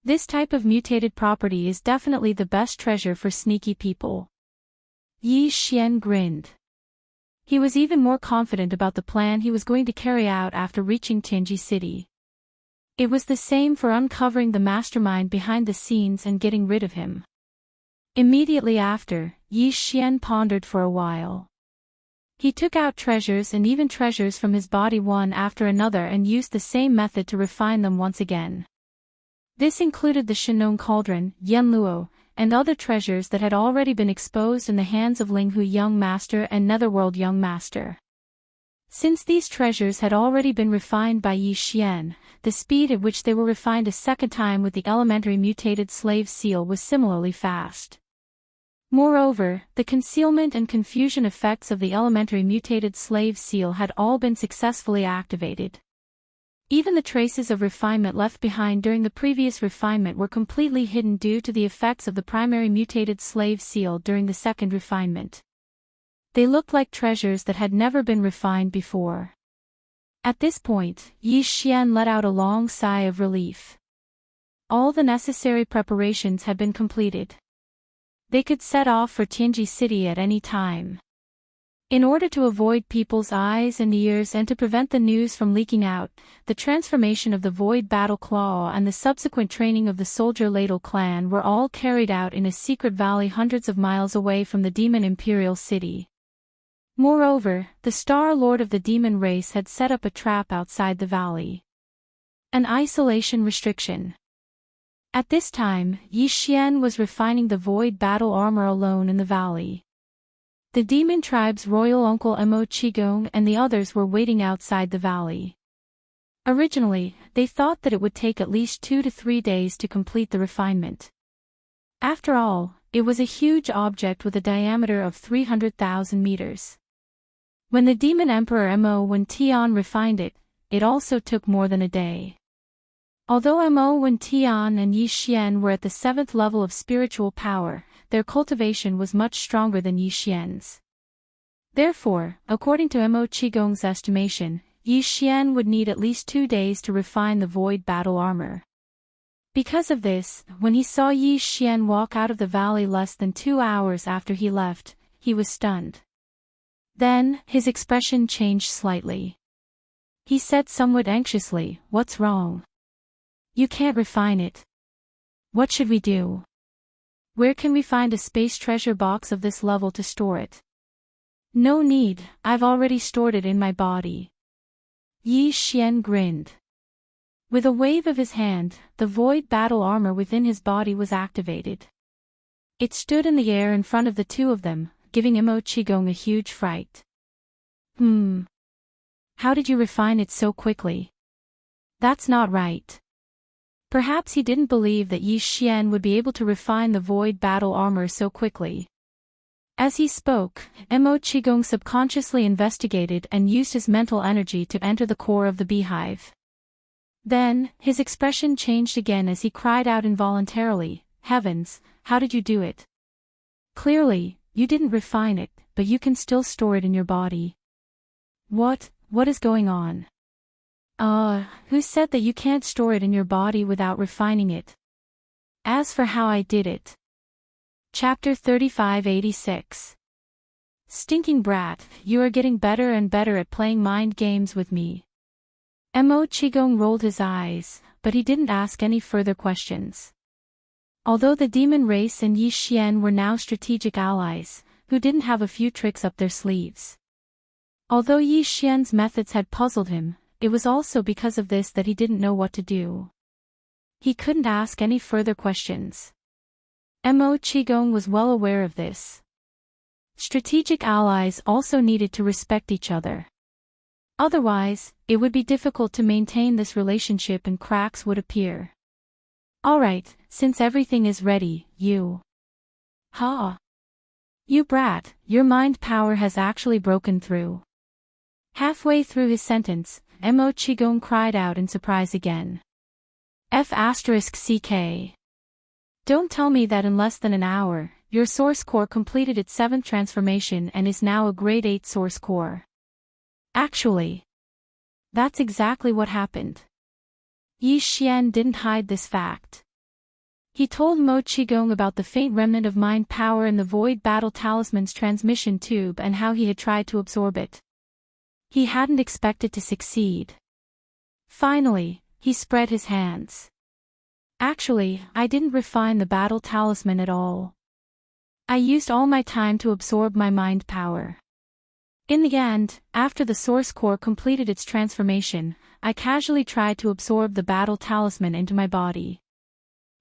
This type of mutated property is definitely the best treasure for sneaky people. Yi Xian grinned. He was even more confident about the plan he was going to carry out after reaching Tianji City. It was the same for uncovering the mastermind behind the scenes and getting rid of him. Immediately after, Yi Xian pondered for a while. He took out treasures and even treasures from his body one after another and used the same method to refine them once again. This included the Shenong Cauldron, Yanluo, and other treasures that had already been exposed in the hands of Linghu Young Master and Netherworld Young Master. Since these treasures had already been refined by Yi Xian, the speed at which they were refined a second time with the elementary mutated slave seal was similarly fast. Moreover, the concealment and confusion effects of the elementary mutated slave seal had all been successfully activated. Even the traces of refinement left behind during the previous refinement were completely hidden due to the effects of the primary mutated slave seal during the second refinement. They looked like treasures that had never been refined before. At this point, Yi Xian let out a long sigh of relief. All the necessary preparations had been completed. They could set off for Tianji City at any time. In order to avoid people's eyes and ears and to prevent the news from leaking out, the transformation of the Void Battle Claw and the subsequent training of the Soldier Ladle clan were all carried out in a secret valley hundreds of miles away from the Demon Imperial City. Moreover, the Star Lord of the Demon race had set up a trap outside the valley. An isolation restriction. At this time, Yi Xian was refining the Void Battle armor alone in the valley. The demon tribe's royal uncle Mo Qigong and the others were waiting outside the valley. Originally, they thought that it would take at least 2 to 3 days to complete the refinement. After all, it was a huge object with a diameter of 300,000 meters. When the demon emperor Mo Wen Tian refined it, it also took more than a day. Although Mo Wen Tian and Yi Xian were at the 7th level of spiritual power, their cultivation was much stronger than Yi Xian's. Therefore, according to Mo Qigong's estimation, Yi Xian would need at least 2 days to refine the Void Battle armor. Because of this, when he saw Yi Xian walk out of the valley less than 2 hours after he left, he was stunned. Then, his expression changed slightly. He said somewhat anxiously, "What's wrong? You can't refine it. What should we do? Where can we find a space treasure box of this level to store it?" "No need, I've already stored it in my body." Yi Xian grinned. With a wave of his hand, the Void Battle armor within his body was activated. It stood in the air in front of the two of them, giving Mo Qigong a huge fright. How did you refine it so quickly? That's not right." Perhaps he didn't believe that Yi Xian would be able to refine the Void Battle armor so quickly. As he spoke, Mo Qigong subconsciously investigated and used his mental energy to enter the core of the beehive. Then, his expression changed again as he cried out involuntarily, "Heavens, how did you do it?" Clearly, you didn't refine it, but you can still store it in your body. What is going on? Who said that you can't store it in your body without refining it? As for how I did it. Chapter 3586. Stinking brat, you are getting better and better at playing mind games with me. Mo Qigong rolled his eyes, but he didn't ask any further questions. Although the demon race and Yi Xian were now strategic allies, who didn't have a few tricks up their sleeves. Although Yi Xian's methods had puzzled him, it was also because of this that he didn't know what to do. He couldn't ask any further questions. Mo Qigong was well aware of this. Strategic allies also needed to respect each other. Otherwise, it would be difficult to maintain this relationship and cracks would appear. Alright, since everything is ready, you. You brat, your mind power has actually broken through. Halfway through his sentence, Mo Qigong cried out in surprise again. F***CK. Don't tell me that in less than an hour, your source core completed its 7th transformation and is now a grade 8 source core. Actually, that's exactly what happened. Yi Xian didn't hide this fact. He told Mo Qigong about the faint remnant of mind power in the Void Battle Talisman's transmission tube and how he had tried to absorb it. He hadn't expected to succeed. Finally, he spread his hands. Actually, I didn't refine the battle talisman at all. I used all my time to absorb my mind power. In the end, after the source core completed its transformation, I casually tried to absorb the battle talisman into my body.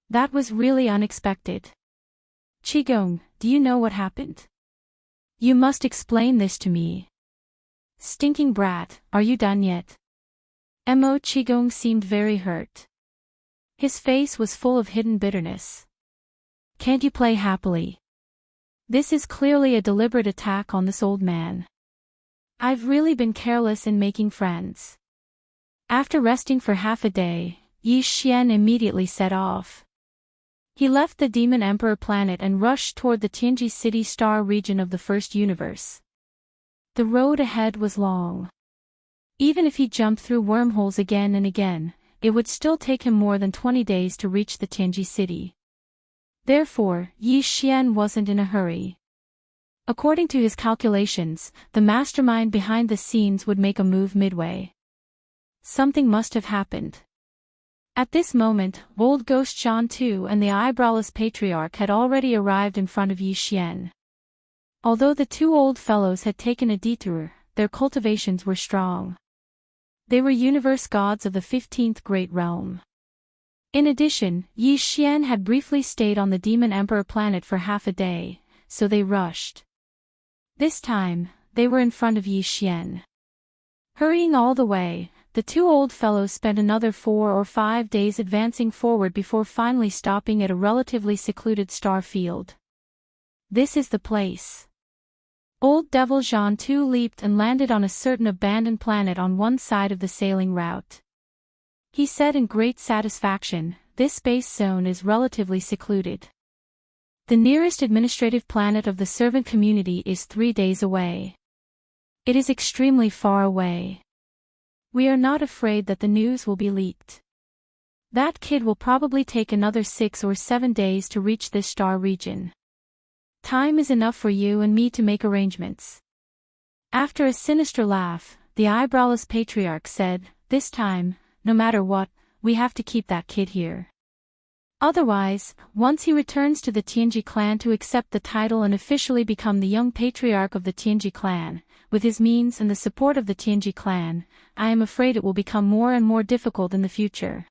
That was really unexpected. Qigong, do you know what happened? You must explain this to me. Stinking brat, are you done yet? Mo Qigong seemed very hurt. His face was full of hidden bitterness. Can't you play happily? This is clearly a deliberate attack on this old man. I've really been careless in making friends. After resting for half a day, Yi Xian immediately set off. He left the Demon Emperor planet and rushed toward the Tianji City star region of the first universe. The road ahead was long. Even if he jumped through wormholes again and again, it would still take him more than 20 days to reach the Tianji City. Therefore, Yi Xian wasn't in a hurry. According to his calculations, the mastermind behind the scenes would make a move midway. Something must have happened. At this moment, old Ghost Zhan Tu and the eyebrowless patriarch had already arrived in front of Yi Xian. Although the two old fellows had taken a detour, their cultivations were strong. They were universe gods of the 15th Great Realm. In addition, Yi Xian had briefly stayed on the Demon Emperor planet for half a day, so they rushed. This time, they were in front of Yi Xian. Hurrying all the way, the two old fellows spent another 4 or 5 days advancing forward before finally stopping at a relatively secluded star field. This is the place. Old Devil Zhan Tu leaped and landed on a certain abandoned planet on one side of the sailing route. He said in great satisfaction, this space zone is relatively secluded. The nearest administrative planet of the servant community is 3 days away. It is extremely far away. We are not afraid that the news will be leaked. That kid will probably take another 6 or 7 days to reach this star region. Time is enough for you and me to make arrangements. After a sinister laugh, the eyebrowless patriarch said, this time, no matter what, we have to keep that kid here. Otherwise, once he returns to the Tianji clan to accept the title and officially become the young patriarch of the Tianji clan, with his means and the support of the Tianji clan, I am afraid it will become more and more difficult in the future.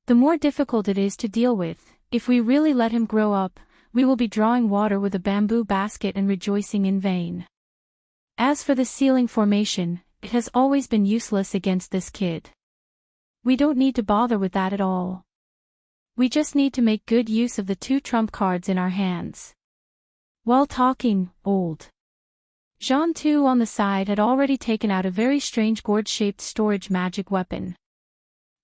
The more difficult it is to deal with, if we really let him grow up, we will be drawing water with a bamboo basket and rejoicing in vain. As for the ceiling formation, it has always been useless against this kid. We don't need to bother with that at all. We just need to make good use of the 2 trump cards in our hands. While talking, old Zhan Tu on the side had already taken out a very strange gourd-shaped storage magic weapon.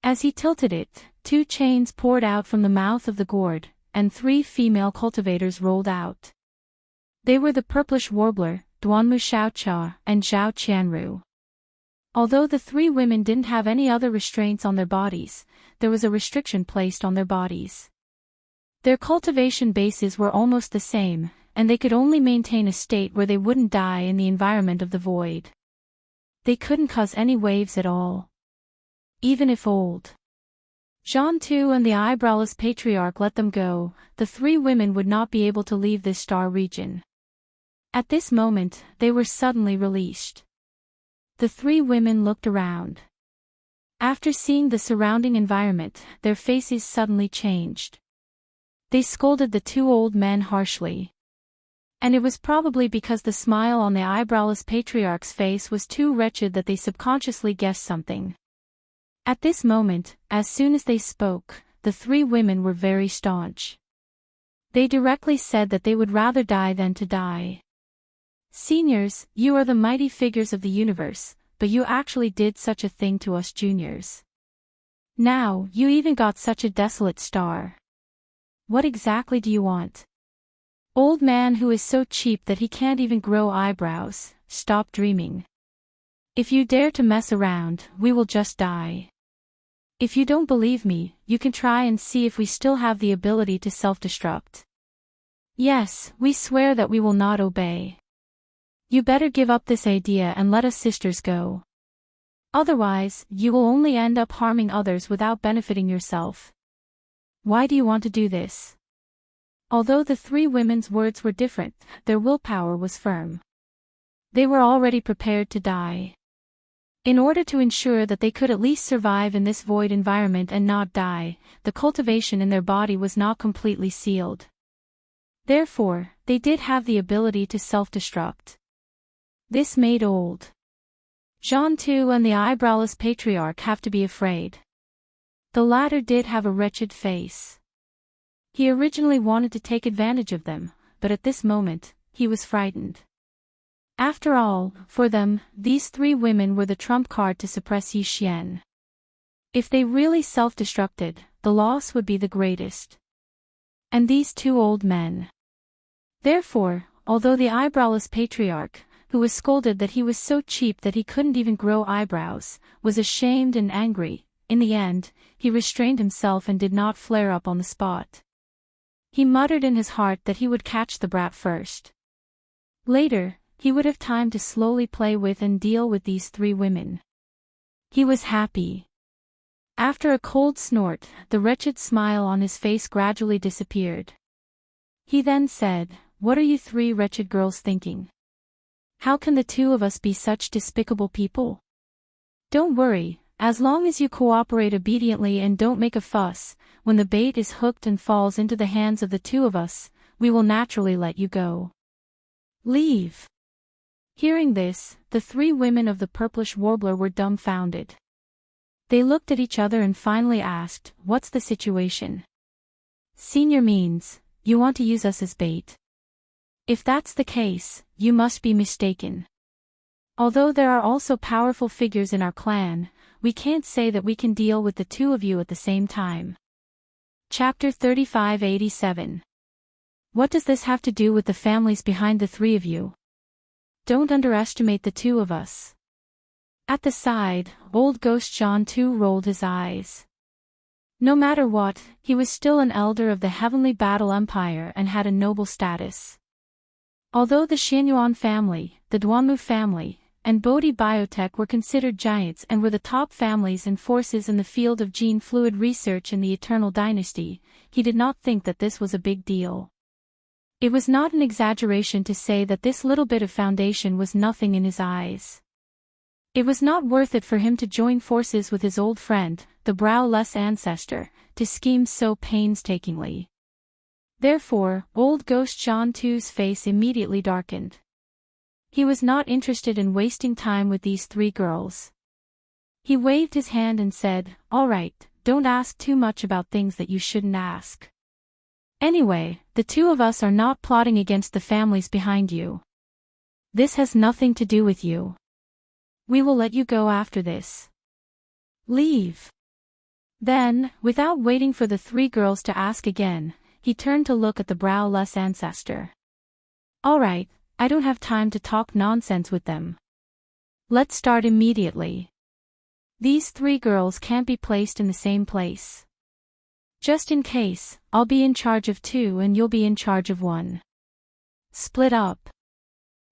As he tilted it, 2 chains poured out from the mouth of the gourd, and 3 female cultivators rolled out. They were the purplish warbler, Duanmu Xiaocha, and Zhao Qianru. Although the three women didn't have any other restraints on their bodies, there was a restriction placed on their bodies. Their cultivation bases were almost the same, and they could only maintain a state where they wouldn't die in the environment of the void. They couldn't cause any waves at all. Even if old Zhan Tu and the eyebrowless patriarch let them go, the three women would not be able to leave this star region. At this moment, they were suddenly released. The three women looked around. After seeing the surrounding environment, their faces suddenly changed. They scolded the two old men harshly. And it was probably because the smile on the eyebrowless patriarch's face was too wretched that they subconsciously guessed something. At this moment, as soon as they spoke, the three women were very staunch. They directly said that they would rather die than to die. Seniors, you are the mighty figures of the universe, but you actually did such a thing to us juniors. Now, you even got such a desolate star. What exactly do you want? Old man who is so cheap that he can't even grow eyebrows, stop dreaming. If you dare to mess around, we will just die. If you don't believe me, you can try and see if we still have the ability to self-destruct. Yes, we swear that we will not obey. You better give up this idea and let us sisters go. Otherwise, you will only end up harming others without benefiting yourself. Why do you want to do this? Although the three women's words were different, their willpower was firm. They were already prepared to die. In order to ensure that they could at least survive in this void environment and not die, the cultivation in their body was not completely sealed. Therefore, they did have the ability to self-destruct. This made old Zhan Tu and the eyebrowless patriarch have to be afraid. The latter did have a wretched face. He originally wanted to take advantage of them, but at this moment, he was frightened. After all, for them, these three women were the trump card to suppress Yi Xian. If they really self-destructed, the loss would be the greatest. And these two old men. Therefore, although the eyebrowless patriarch, who was scolded that he was so cheap that he couldn't even grow eyebrows, was ashamed and angry, in the end, he restrained himself and did not flare up on the spot. He muttered in his heart that he would catch the brat first. Later, he would have time to slowly play with and deal with these three women. He was happy. After a cold snort, the wretched smile on his face gradually disappeared. He then said, "What are you three wretched girls thinking? How can the two of us be such despicable people? Don't worry, as long as you cooperate obediently and don't make a fuss, when the bait is hooked and falls into the hands of the two of us, we will naturally let you go. Leave." Hearing this, the three women of the purplish warbler were dumbfounded. They looked at each other and finally asked, "What's the situation?" "Senior means, you want to use us as bait. If that's the case, you must be mistaken. Although there are also powerful figures in our clan, we can't say that we can deal with the two of you at the same time." Chapter 3587. What does this have to do with the families behind the three of you? Don't underestimate the two of us. At the side, old Ghost Zhan Tu rolled his eyes. No matter what, he was still an elder of the Heavenly Battle Empire and had a noble status. Although the Xianyuan family, the Duanmu family, and Bodhi Biotech were considered giants and were the top families and forces in the field of gene fluid research in the Eternal Dynasty, he did not think that this was a big deal. It was not an exaggeration to say that this little bit of foundation was nothing in his eyes. It was not worth it for him to join forces with his old friend, the browless ancestor, to scheme so painstakingly. Therefore, old Ghost Zhan Tu's face immediately darkened. He was not interested in wasting time with these three girls. He waved his hand and said, "All right, don't ask too much about things that you shouldn't ask. Anyway, the two of us are not plotting against the families behind you. This has nothing to do with you. We will let you go after this. Leave." Then, without waiting for the three girls to ask again, he turned to look at the browless ancestor. Alright, I don't have time to talk nonsense with them. Let's start immediately. These 3 girls can't be placed in the same place. Just in case, I'll be in charge of 2 and you'll be in charge of 1. Split up.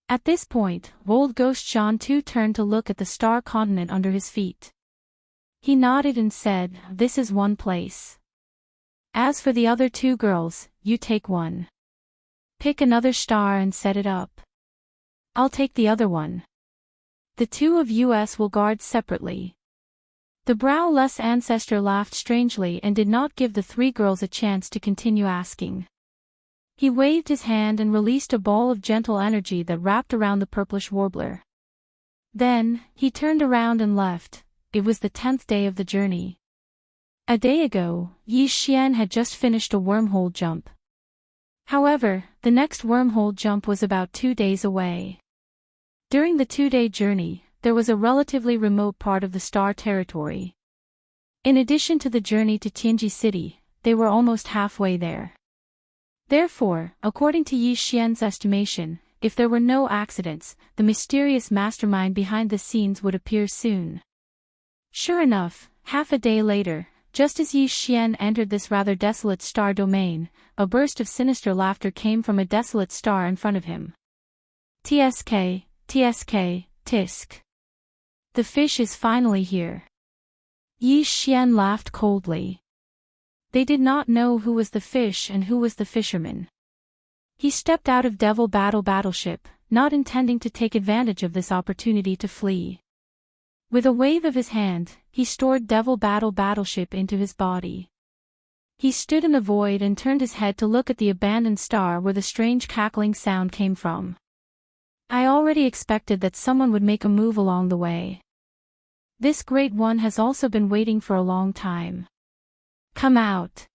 At this point, old Ghost John 2 turned to look at the star continent under his feet. He nodded and said, "This is one place. As for the other 2 girls, you take one. Pick another star and set it up. I'll take the other one. The 2 of us will guard separately." The browless ancestor laughed strangely and did not give the 3 girls a chance to continue asking. He waved his hand and released a ball of gentle energy that wrapped around the purplish warbler. Then, he turned around and left. It was the 10th day of the journey. A day ago, Yi Xian had just finished a wormhole jump. However, the next wormhole jump was about 2 days away. During the 2-day journey, there was a relatively remote part of the star territory. In addition to the journey to Tianji City, they were almost halfway there. Therefore, according to Yi Xian's estimation, if there were no accidents, the mysterious mastermind behind the scenes would appear soon. Sure enough, half a day later, just as Yi Xian entered this rather desolate star domain, a burst of sinister laughter came from a desolate star in front of him. "TSK, TSK, tisk. The fish is finally here." Yi Xian laughed coldly. They did not know who was the fish and who was the fisherman. He stepped out of Devil Battleship, not intending to take advantage of this opportunity to flee. With a wave of his hand, he stored Devil Battleship into his body. He stood in the void and turned his head to look at the abandoned star where the strange cackling sound came from. I already expected that someone would make a move along the way. This great one has also been waiting for a long time. Come out.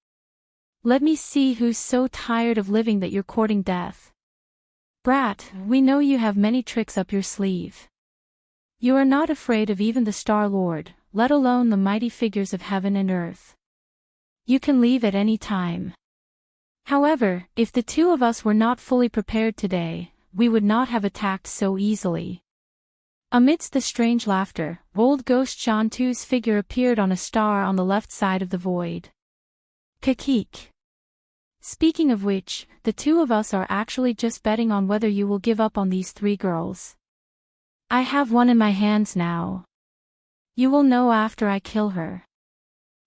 Let me see who's so tired of living that you're courting death. Brat, we know you have many tricks up your sleeve. You are not afraid of even the Star Lord, let alone the mighty figures of heaven and earth. You can leave at any time. However, if the 2 of us were not fully prepared today, we would not have attacked so easily. Amidst the strange laughter, old Ghost John 2's figure appeared on a star on the left side of the void. Kakik. Speaking of which, the 2 of us are actually just betting on whether you will give up on these 3 girls. I have one in my hands now. You will know after I kill her.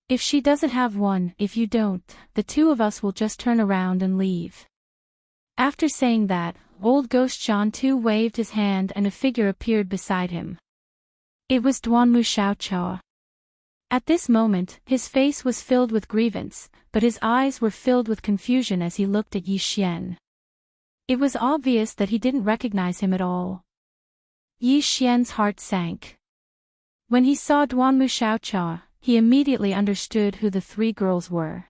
If she doesn't have one, if you don't, the 2 of us will just turn around and leave. After saying that, old Ghost John 2 waved his hand and a figure appeared beside him. It was Duanmu Xiaochao. At this moment, his face was filled with grievance, but his eyes were filled with confusion as he looked at Yi Xian. It was obvious that he didn't recognize him at all. Yi Xian's heart sank. When he saw Duanmu Xiaochao, he immediately understood who the 3 girls were.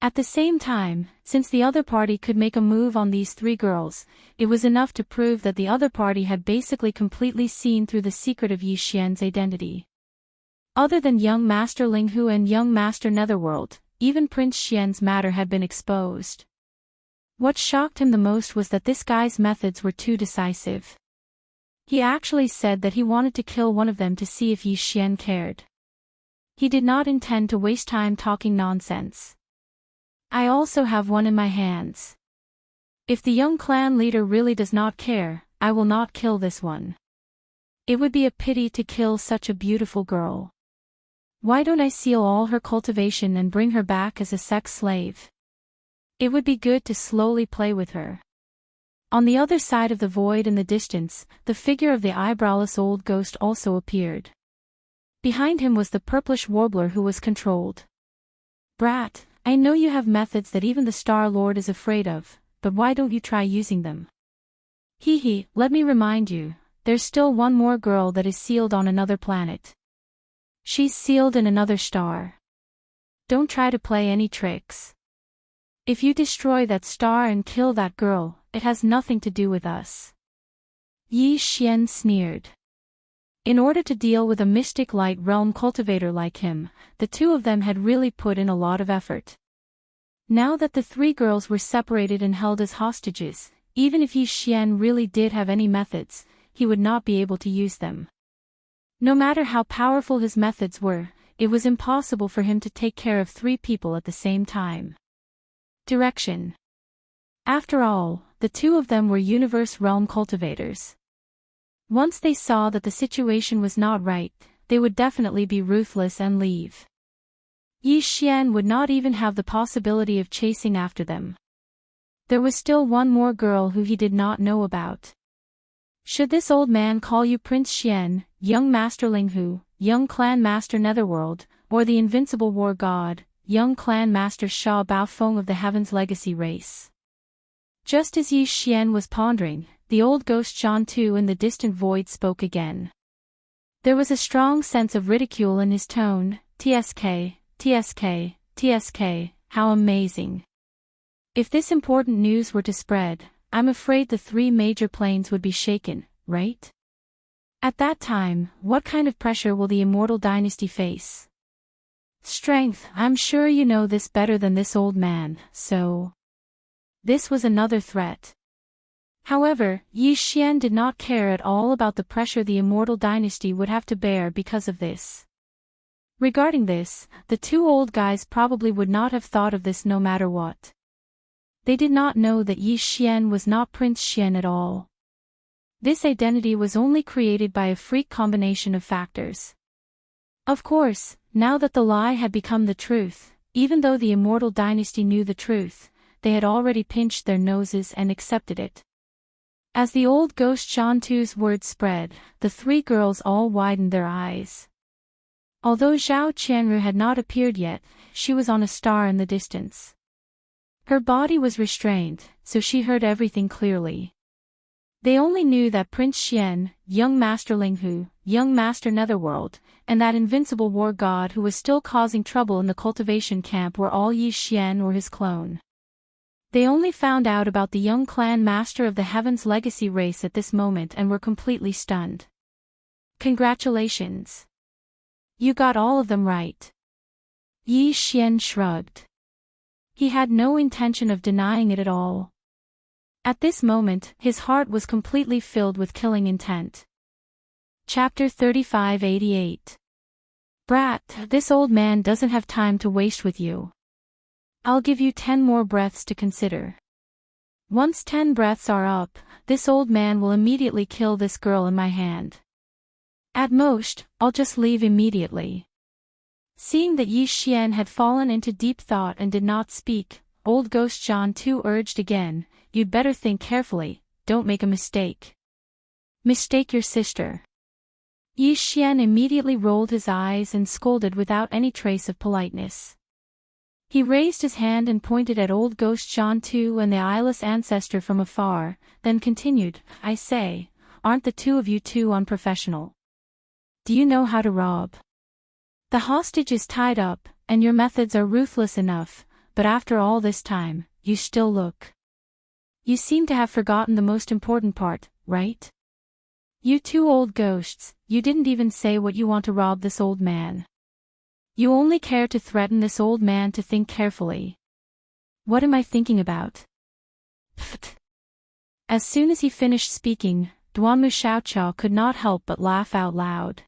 At the same time, since the other party could make a move on these 3 girls, it was enough to prove that the other party had basically completely seen through the secret of Yi Xian's identity. Other than young Master Linghu and young Master Netherworld, even Prince Xian's matter had been exposed. What shocked him the most was that this guy's methods were too decisive. He actually said that he wanted to kill one of them to see if Yi Xian cared. He did not intend to waste time talking nonsense. I also have one in my hands. If the young clan leader really does not care, I will not kill this one. It would be a pity to kill such a beautiful girl. Why don't I seal all her cultivation and bring her back as a sex slave? It would be good to slowly play with her. On the other side of the void in the distance, the figure of the eyebrowless old ghost also appeared. Behind him was the purplish warbler who was controlled. Brat, I know you have methods that even the Star Lord is afraid of, but why don't you try using them? Hee, let me remind you, there's still one more girl that is sealed on another planet. She's sealed in another star. Don't try to play any tricks. If you destroy that star and kill that girl, it has nothing to do with us. Yi Xian sneered. In order to deal with a mystic light realm cultivator like him, the 2 of them had really put in a lot of effort. Now that the 3 girls were separated and held as hostages, even if Yi Xian really did have any methods, he would not be able to use them. No matter how powerful his methods were, it was impossible for him to take care of 3 people at the same time. Direction. After all, the 2 of them were universe realm cultivators. Once they saw that the situation was not right, they would definitely be ruthless and leave. Yi Xian would not even have the possibility of chasing after them. There was still one more girl who he did not know about. Should this old man call you Prince Xian, young Master Linghu, young Clan Master Netherworld, or the invincible war god, young Clan Master Sha Baofeng of the Heaven's Legacy race? Just as Yi Xian was pondering, the old ghost Zhan Tu in the distant void spoke again. There was a strong sense of ridicule in his tone. TSK, TSK, TSK, how amazing. If this important news were to spread, I'm afraid the 3 major planes would be shaken, right? At that time, what kind of pressure will the immortal dynasty face? Strength, I'm sure you know this better than this old man, so... This was another threat. However, Yi Xian did not care at all about the pressure the immortal dynasty would have to bear because of this. Regarding this, the 2 old guys probably would not have thought of this no matter what. They did not know that Yi Xian was not Prince Xian at all. This identity was only created by a freak combination of factors. Of course, now that the lie had become the truth, even though the immortal dynasty knew the truth, they had already pinched their noses and accepted it. As the old ghost Zhan Tu's words spread, the 3 girls all widened their eyes. Although Zhao Qianru had not appeared yet, she was on a star in the distance. Her body was restrained, so she heard everything clearly. They only knew that Prince Xian, young Master Linghu, young Master Netherworld, and that invincible war god who was still causing trouble in the cultivation camp were all Yi Xian or his clone. They only found out about the young clan master of the Heaven's Legacy race at this moment and were completely stunned. Congratulations. You got all of them right. Yi Xian shrugged. He had no intention of denying it at all. At this moment, his heart was completely filled with killing intent. Chapter 3588. Brat, this old man doesn't have time to waste with you. I'll give you 10 more breaths to consider. Once 10 breaths are up, this old man will immediately kill this girl in my hand. At most, I'll just leave immediately. Seeing that Yi Xian had fallen into deep thought and did not speak, old ghost Zhan Tu urged again, you'd better think carefully, don't make a mistake. Mistake your sister. Yi Xian immediately rolled his eyes and scolded without any trace of politeness. He raised his hand and pointed at old ghost Zhan Tu and the eyeless ancestor from afar, then continued, I say, aren't the 2 of you too unprofessional? Do you know how to rob? The hostage is tied up, and your methods are ruthless enough, but after all this time, you still look. You seem to have forgotten the most important part, right? You 2 old ghosts, you didn't even say what you want to rob this old man. You only care to threaten this old man to think carefully. What am I thinking about? Pfft. As soon as he finished speaking, Duanmu Xiaoqiao could not help but laugh out loud.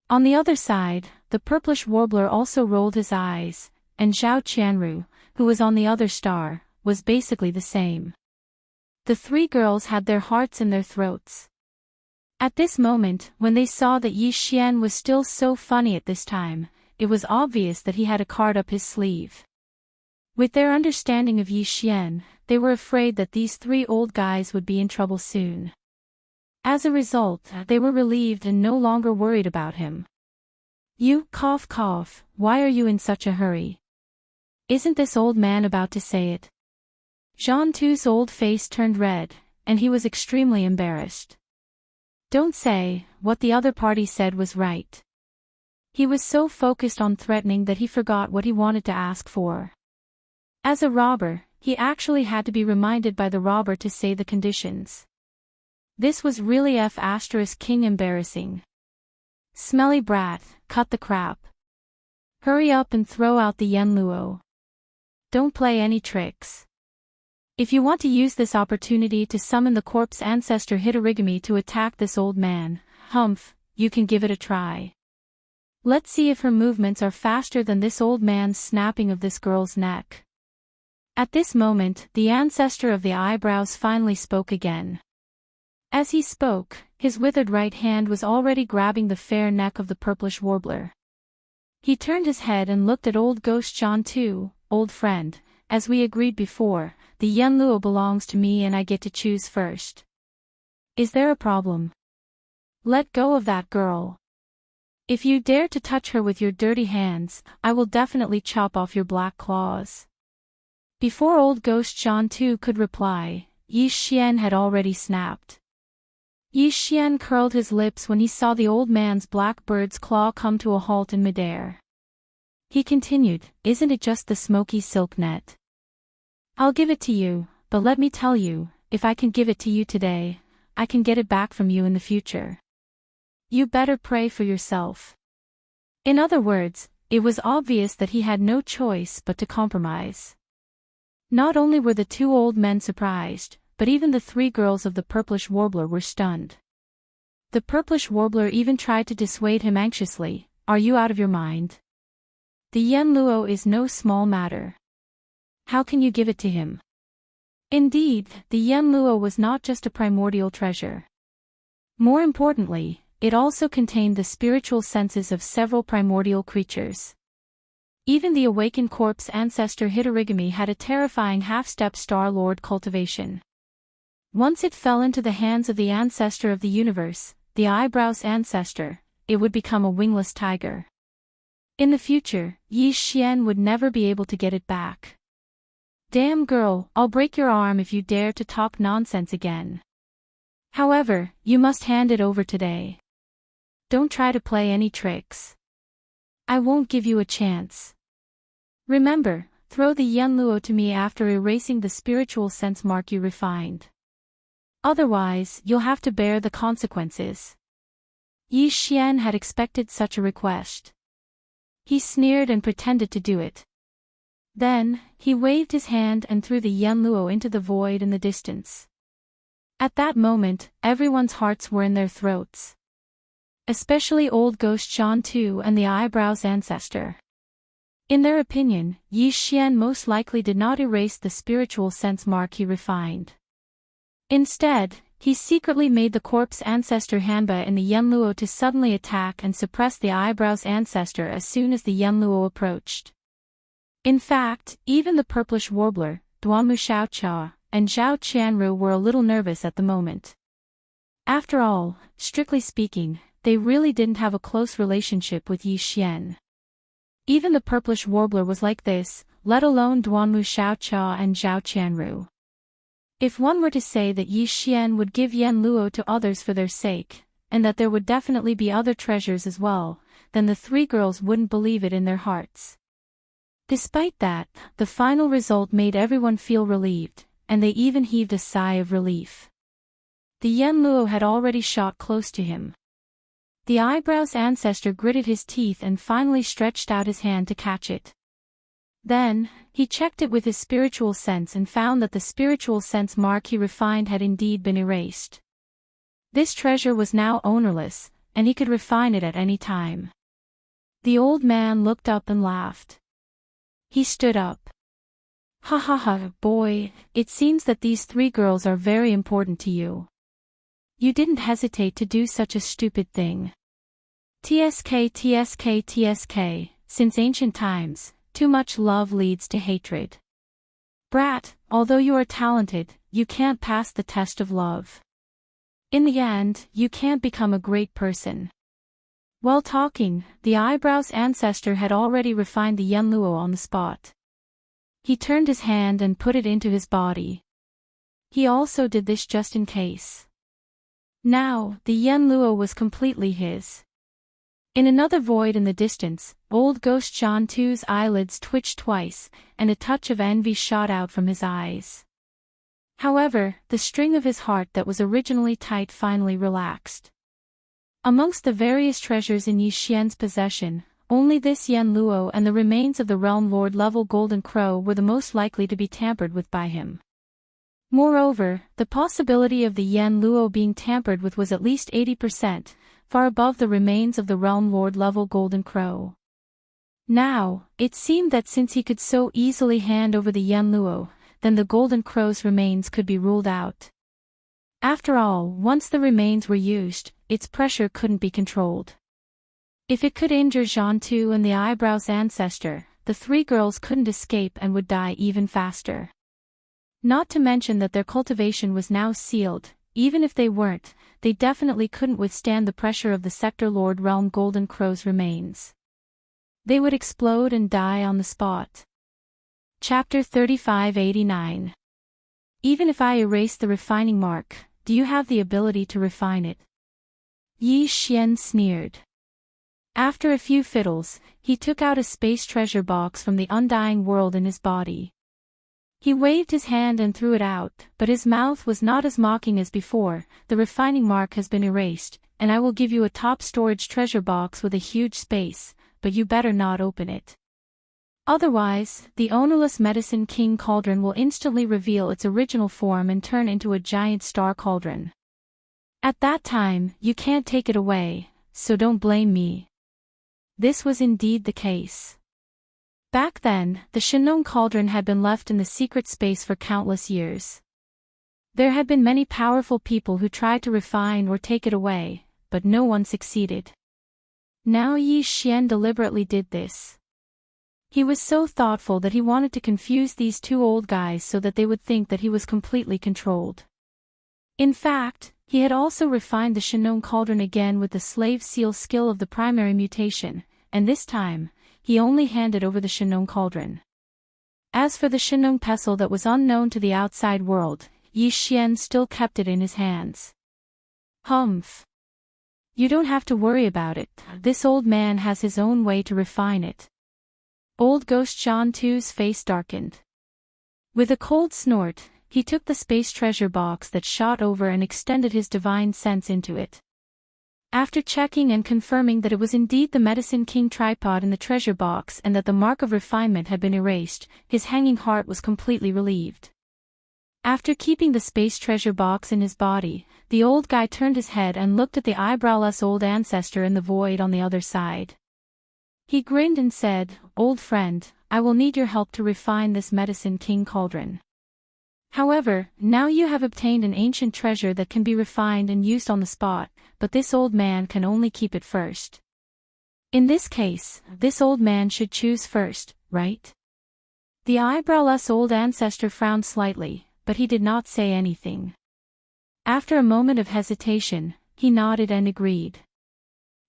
On the other side, the purplish warbler also rolled his eyes, and Zhao Qianru, who was on the other star, was basically the same. The 3 girls had their hearts in their throats. At this moment, when they saw that Yi Xian was still so funny at this time, it was obvious that he had a card up his sleeve. With their understanding of Yi Xian, they were afraid that these 3 old guys would be in trouble soon. As a result, they were relieved and no longer worried about him. You, cough cough, why are you in such a hurry? Isn't this old man about to say it? Zhan Tu's old face turned red, and he was extremely embarrassed. Don't say, what the other party said was right. He was so focused on threatening that he forgot what he wanted to ask for. As a robber, he actually had to be reminded by the robber to say the conditions. This was really King embarrassing. Smelly brat, cut the crap. Hurry up and throw out the Yen Luo. Don't play any tricks. If you want to use this opportunity to summon the corpse ancestor Hitorigami to attack this old man, you can give it a try. Let's see if her movements are faster than this old man's snapping of this girl's neck. At this moment, the ancestor of the eyebrows finally spoke again. As he spoke, his withered right hand was already grabbing the fair neck of the purplish warbler. He turned his head and looked at old Ghost John too. Old friend, as we agreed before, the Yenluo belongs to me and I get to choose first. Is there a problem? Let go of that girl. If you dare to touch her with your dirty hands, I will definitely chop off your black claws. Before old Ghost John too could reply, Yi Xian had already snapped. Yi Xian curled his lips when he saw the old man's black bird's claw come to a halt in midair. He continued, isn't it just the smoky silk net? I'll give it to you, but let me tell you, if I can give it to you today, I can get it back from you in the future. You better pray for yourself. In other words, it was obvious that he had no choice but to compromise. Not only were the two old men surprised, but even the three girls of the purplish warbler were stunned. The purplish warbler even tried to dissuade him anxiously, are you out of your mind? The Yenluo is no small matter. How can you give it to him? Indeed, the Yenluo was not just a primordial treasure. More importantly, it also contained the spiritual senses of several primordial creatures. Even the awakened corpse ancestor Hitorigami had a terrifying half-step Star Lord cultivation. Once it fell into the hands of the ancestor of the universe, the eyebrows ancestor, it would become a wingless tiger. In the future, Yi Xian would never be able to get it back. Damn girl, I'll break your arm if you dare to talk nonsense again. However, you must hand it over today. Don't try to play any tricks. I won't give you a chance. Remember, throw the Yenluo to me after erasing the spiritual sense mark you refined. Otherwise, you'll have to bear the consequences. Yi Xian had expected such a request. He sneered and pretended to do it. Then, he waved his hand and threw the Yenluo into the void in the distance. At that moment, everyone's hearts were in their throats. Especially old Ghost John too and the eyebrows ancestor. In their opinion, Yi Xian most likely did not erase the spiritual sense mark he refined. Instead, he secretly made the corpse ancestor Hanba and the Yenluo to suddenly attack and suppress the eyebrows ancestor as soon as the Yenluo approached. In fact, even the purplish warbler, Duanmu Xiaocha, and Zhao Qianru were a little nervous at the moment. After all, strictly speaking, they really didn't have a close relationship with Yi Xian. Even the purplish warbler was like this, let alone Duanmu Xiaocha and Zhao Qianru. If one were to say that Yi Xian would give Yenluo to others for their sake, and that there would definitely be other treasures as well, then the three girls wouldn't believe it in their hearts. Despite that, the final result made everyone feel relieved, and they even heaved a sigh of relief. The Yenluo had already shot close to him. The eyebrows ancestor gritted his teeth and finally stretched out his hand to catch it. Then, he checked it with his spiritual sense and found that the spiritual sense mark he refined had indeed been erased. This treasure was now ownerless, and he could refine it at any time. The old man looked up and laughed. He stood up. Ha ha ha, boy, it seems that these three girls are very important to you. You didn't hesitate to do such a stupid thing. TSK, since ancient times, too much love leads to hatred. Brat, although you are talented, you can't pass the test of love. In the end, you can't become a great person. While talking, the eyebrows ancestor had already refined the Yenluo on the spot. He turned his hand and put it into his body. He also did this just in case. Now, the Yenluo was completely his. In another void in the distance, old Ghost John Tu's eyelids twitched twice, and a touch of envy shot out from his eyes. However, the string of his heart that was originally tight finally relaxed. Amongst the various treasures in Yi Xian's possession, only this Yenluo and the remains of the Realm Lord level Golden Crow were the most likely to be tampered with by him. Moreover, the possibility of the Yen Luo being tampered with was at least 80%, far above the remains of the Realm Lord level Golden Crow. Now, it seemed that since he could so easily hand over the Yen Luo, then the Golden Crow's remains could be ruled out. After all, once the remains were used, its pressure couldn't be controlled. If it could injure Jean Tu and the Eyebrow's ancestor, the three girls couldn't escape and would die even faster. Not to mention that their cultivation was now sealed. Even if they weren't, they definitely couldn't withstand the pressure of the Sector Lord Realm Golden Crow's remains. They would explode and die on the spot. Chapter 3589. Even if I erase the refining mark, do you have the ability to refine it? Yi Xian sneered. After a few fiddles, he took out a space treasure box from the undying world in his body. He waved his hand and threw it out, but his mouth was not as mocking as before. The refining mark has been erased, and I will give you a top storage treasure box with a huge space, but you better not open it. Otherwise, the ownerless Medicine King Cauldron will instantly reveal its original form and turn into a giant star cauldron. At that time, you can't take it away, so don't blame me. This was indeed the case. Back then, the Shinong Cauldron had been left in the secret space for countless years. There had been many powerful people who tried to refine or take it away, but no one succeeded. Now Yi Xian deliberately did this. He was so thoughtful that he wanted to confuse these two old guys so that they would think that he was completely controlled. In fact, he had also refined the Shinong Cauldron again with the slave seal skill of the primary mutation, and this time, he only handed over the Shinong Cauldron. As for the Shinong Pestle that was unknown to the outside world, Yi Xian still kept it in his hands. Humph. You don't have to worry about it, this old man has his own way to refine it. Old Ghost Jean Tu's face darkened. With a cold snort, he took the space treasure box that shot over and extended his divine sense into it. After checking and confirming that it was indeed the Medicine King tripod in the treasure box and that the mark of refinement had been erased, his hanging heart was completely relieved. After keeping the space treasure box in his body, the old guy turned his head and looked at the eyebrowless old ancestor in the void on the other side. He grinned and said, "Old friend, I will need your help to refine this Medicine King Cauldron. However, now you have obtained an ancient treasure that can be refined and used on the spot, but this old man can only keep it first. In this case, this old man should choose first, right?" The eyebrowless old ancestor frowned slightly, but he did not say anything. After a moment of hesitation, he nodded and agreed.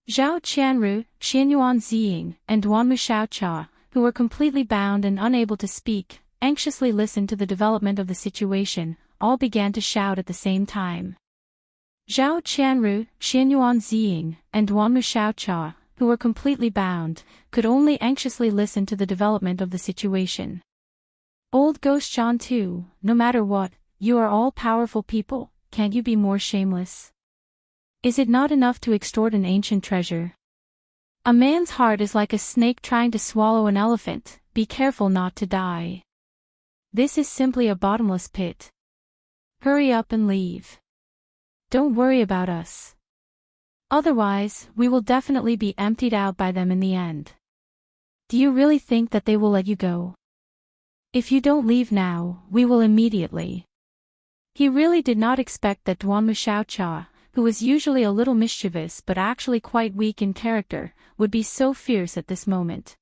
Zhao Qianru, Xianyuan Ziying, and Duanmu Xiaocha, who were completely bound and unable to speak, anxiously listened to the development of the situation. All began to shout at the same time. Zhao Qianru, Xianyuan Ziying, and Duanmu Xiaocha, who were completely bound, could only anxiously listen to the development of the situation. Old Ghost John too, no matter what, you are all powerful people, can't you be more shameless? Is it not enough to extort an ancient treasure? A man's heart is like a snake trying to swallow an elephant, be careful not to die. This is simply a bottomless pit. Hurry up and leave. Don't worry about us. Otherwise, we will definitely be emptied out by them in the end. Do you really think that they will let you go? If you don't leave now, we will immediately. He really did not expect that Duanmu Xiaocha, who was usually a little mischievous but actually quite weak in character, would be so fierce at this moment.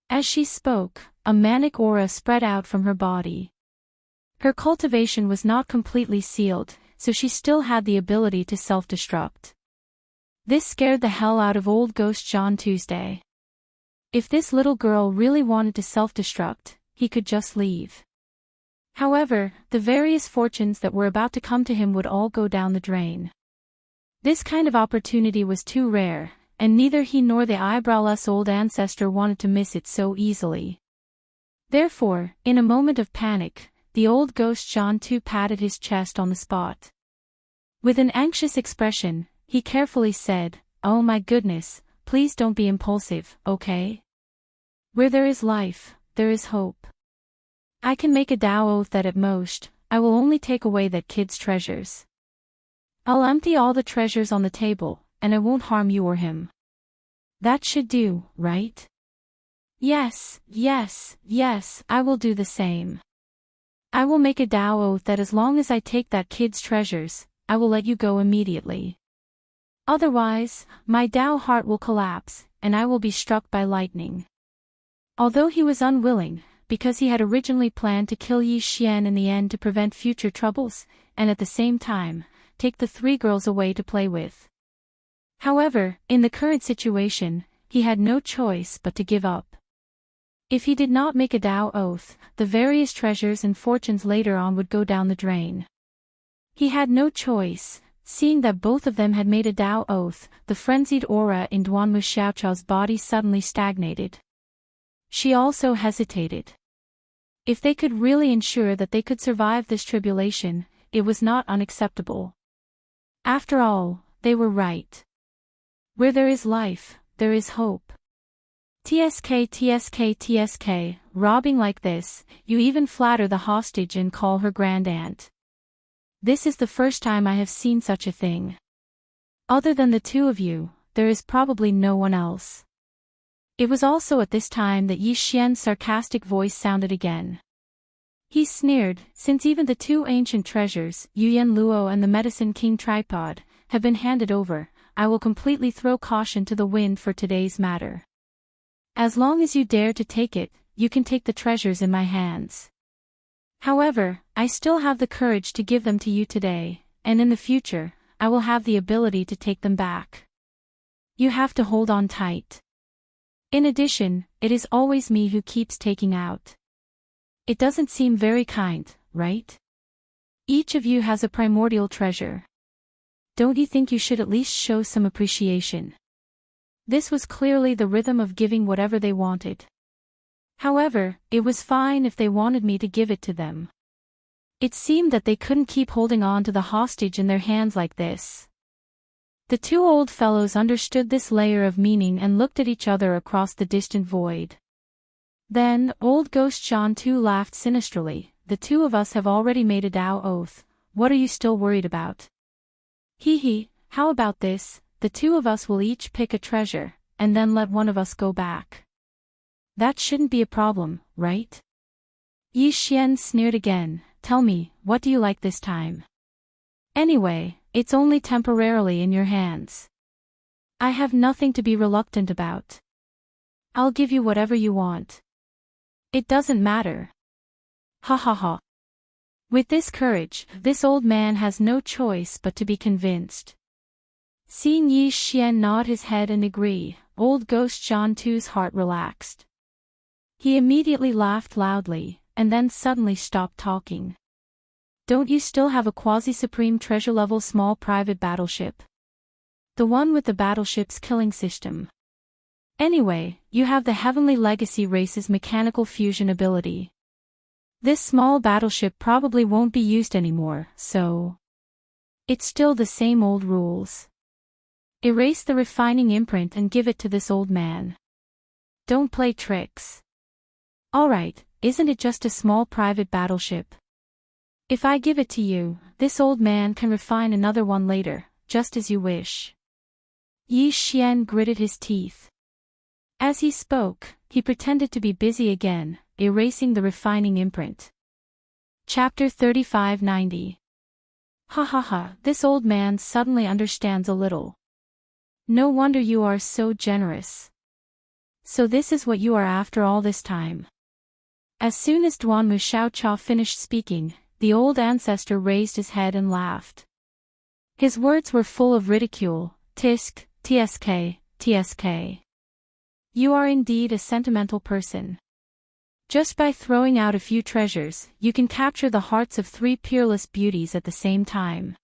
As she spoke, a manic aura spread out from her body. Her cultivation was not completely sealed, so she still had the ability to self-destruct. This scared the hell out of old Ghost John Tuesday. If this little girl really wanted to self-destruct, he could just leave. However, the various fortunes that were about to come to him would all go down the drain. This kind of opportunity was too rare, and neither he nor the eyebrowless old ancestor wanted to miss it so easily. Therefore, in a moment of panic, the old Ghost John too patted his chest on the spot. With an anxious expression, he carefully said, "Oh my goodness, please don't be impulsive, okay? Where there is life, there is hope. I can make a Tao oath that at most, I will only take away that kid's treasures. I'll empty all the treasures on the table, and I won't harm you or him. That should do, right? Yes, yes, yes, I will do the same. I will make a Tao oath that as long as I take that kid's treasures, I will let you go immediately. Otherwise, my Tao heart will collapse, and I will be struck by lightning. Although he was unwilling, because he had originally planned to kill Yi Xian in the end to prevent future troubles, and at the same time, take the three girls away to play with. However, in the current situation, he had no choice but to give up. If he did not make a Tao oath, the various treasures and fortunes later on would go down the drain. He had no choice. Seeing that both of them had made a Tao oath, the frenzied aura in Duanmu Xiaochao's body suddenly stagnated. She also hesitated. If they could really ensure that they could survive this tribulation, it was not unacceptable. After all, they were right. Where there is life, there is hope. TSK, robbing like this, you even flatter the hostage and call her grand aunt. This is the first time I have seen such a thing. Other than the two of you, there is probably no one else. It was also at this time that Yi Xian's sarcastic voice sounded again. He sneered, since even the two ancient treasures, Yuyan Luo and the Medicine King tripod, have been handed over, I will completely throw caution to the wind for today's matter. As long as you dare to take it, you can take the treasures in my hands. However, I still have the courage to give them to you today, and in the future, I will have the ability to take them back. You have to hold on tight. In addition, it is always me who keeps taking out. It doesn't seem very kind, right? Each of you has a primordial treasure. Don't you think you should at least show some appreciation? This was clearly the rhythm of giving whatever they wanted. However, it was fine if they wanted me to give it to them. It seemed that they couldn't keep holding on to the hostage in their hands like this. The two old fellows understood this layer of meaning and looked at each other across the distant void. Then, old Ghost John too laughed sinisterly. The two of us have already made a Tao oath. What are you still worried about? Hee, how about this? The two of us will each pick a treasure, and then let one of us go back. That shouldn't be a problem, right? Yi Xian sneered again. Tell me, what do you like this time? Anyway, it's only temporarily in your hands. I have nothing to be reluctant about. I'll give you whatever you want. It doesn't matter. Ha ha ha. With this courage, this old man has no choice but to be convinced. Seeing Yi Xian nod his head and agree, old Ghost John too's heart relaxed. He immediately laughed loudly, and then suddenly stopped talking. Don't you still have a quasi-supreme treasure-level small private battleship? The one with the battleship's killing system. Anyway, you have the Heavenly Legacy race's mechanical fusion ability. This small battleship probably won't be used anymore, so... It's still the same old rules. Erase the refining imprint and give it to this old man. Don't play tricks. Alright, isn't it just a small private battleship? If I give it to you, this old man can refine another one later, just as you wish. Yi Xian gritted his teeth. As he spoke, he pretended to be busy again, erasing the refining imprint. Chapter 3590. Ha ha ha, this old man suddenly understands a little. No wonder you are so generous. So this is what you are after all this time. As soon as Duanmu Xiaochao finished speaking, the old ancestor raised his head and laughed. His words were full of ridicule. Tisk, tsk. You are indeed a sentimental person. Just by throwing out a few treasures, you can capture the hearts of three peerless beauties at the same time.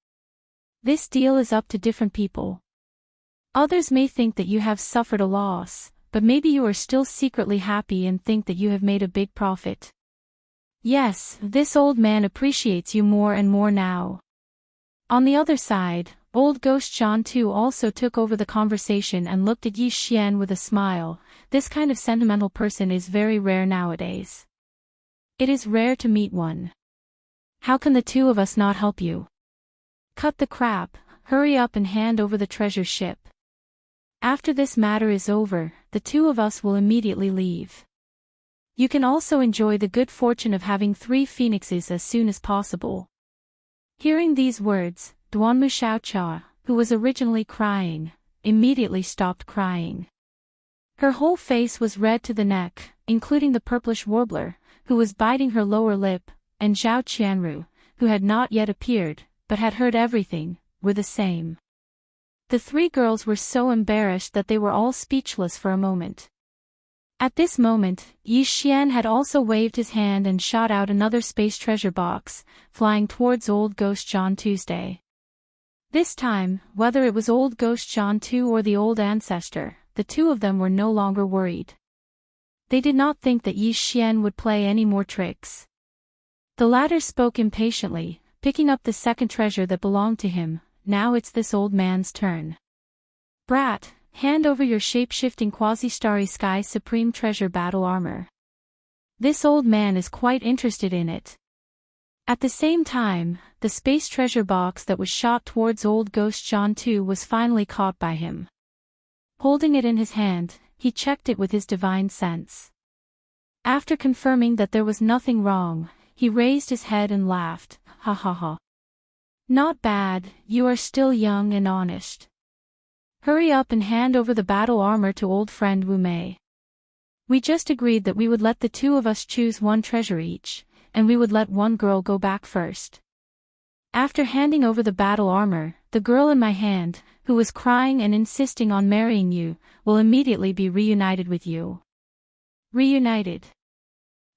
This deal is up to different people. Others may think that you have suffered a loss, but maybe you are still secretly happy and think that you have made a big profit. Yes, this old man appreciates you more and more now. On the other side, old Ghost John too also took over the conversation and looked at Yi Xian with a smile. This kind of sentimental person is very rare nowadays. It is rare to meet one. How can the two of us not help you? Cut the crap, hurry up and hand over the treasure ship. After this matter is over, the two of us will immediately leave. You can also enjoy the good fortune of having 3 phoenixes as soon as possible. Hearing these words, Duanmu Xiaocha, who was originally crying, immediately stopped crying. Her whole face was red to the neck, including the purplish warbler, who was biting her lower lip, and Zhao Qianru, who had not yet appeared, but had heard everything, were the same. The 3 girls were so embarrassed that they were all speechless for a moment. At this moment, Yi Xian had also waved his hand and shot out another space treasure box, flying towards Old Ghost John Tuesday. This time, whether it was Old Ghost John 2 or the old ancestor, the two of them were no longer worried. They did not think that Yi Xian would play any more tricks. The latter spoke impatiently, picking up the second treasure that belonged to him. Now it's this old man's turn. Brat, hand over your shape-shifting quasi-starry sky supreme treasure battle armor. This old man is quite interested in it. At the same time, the space treasure box that was shot towards Old Ghost John 2 was finally caught by him. Holding it in his hand, he checked it with his divine sense. After confirming that there was nothing wrong, he raised his head and laughed, ha ha ha. Not bad, you are still young and honest. Hurry up and hand over the battle armor to old friend Wu Mei. We just agreed that we would let the two of us choose 1 treasure each, and we would let 1 girl go back first. After handing over the battle armor, the girl in my hand, who was crying and insisting on marrying you, will immediately be reunited with you. Reunited.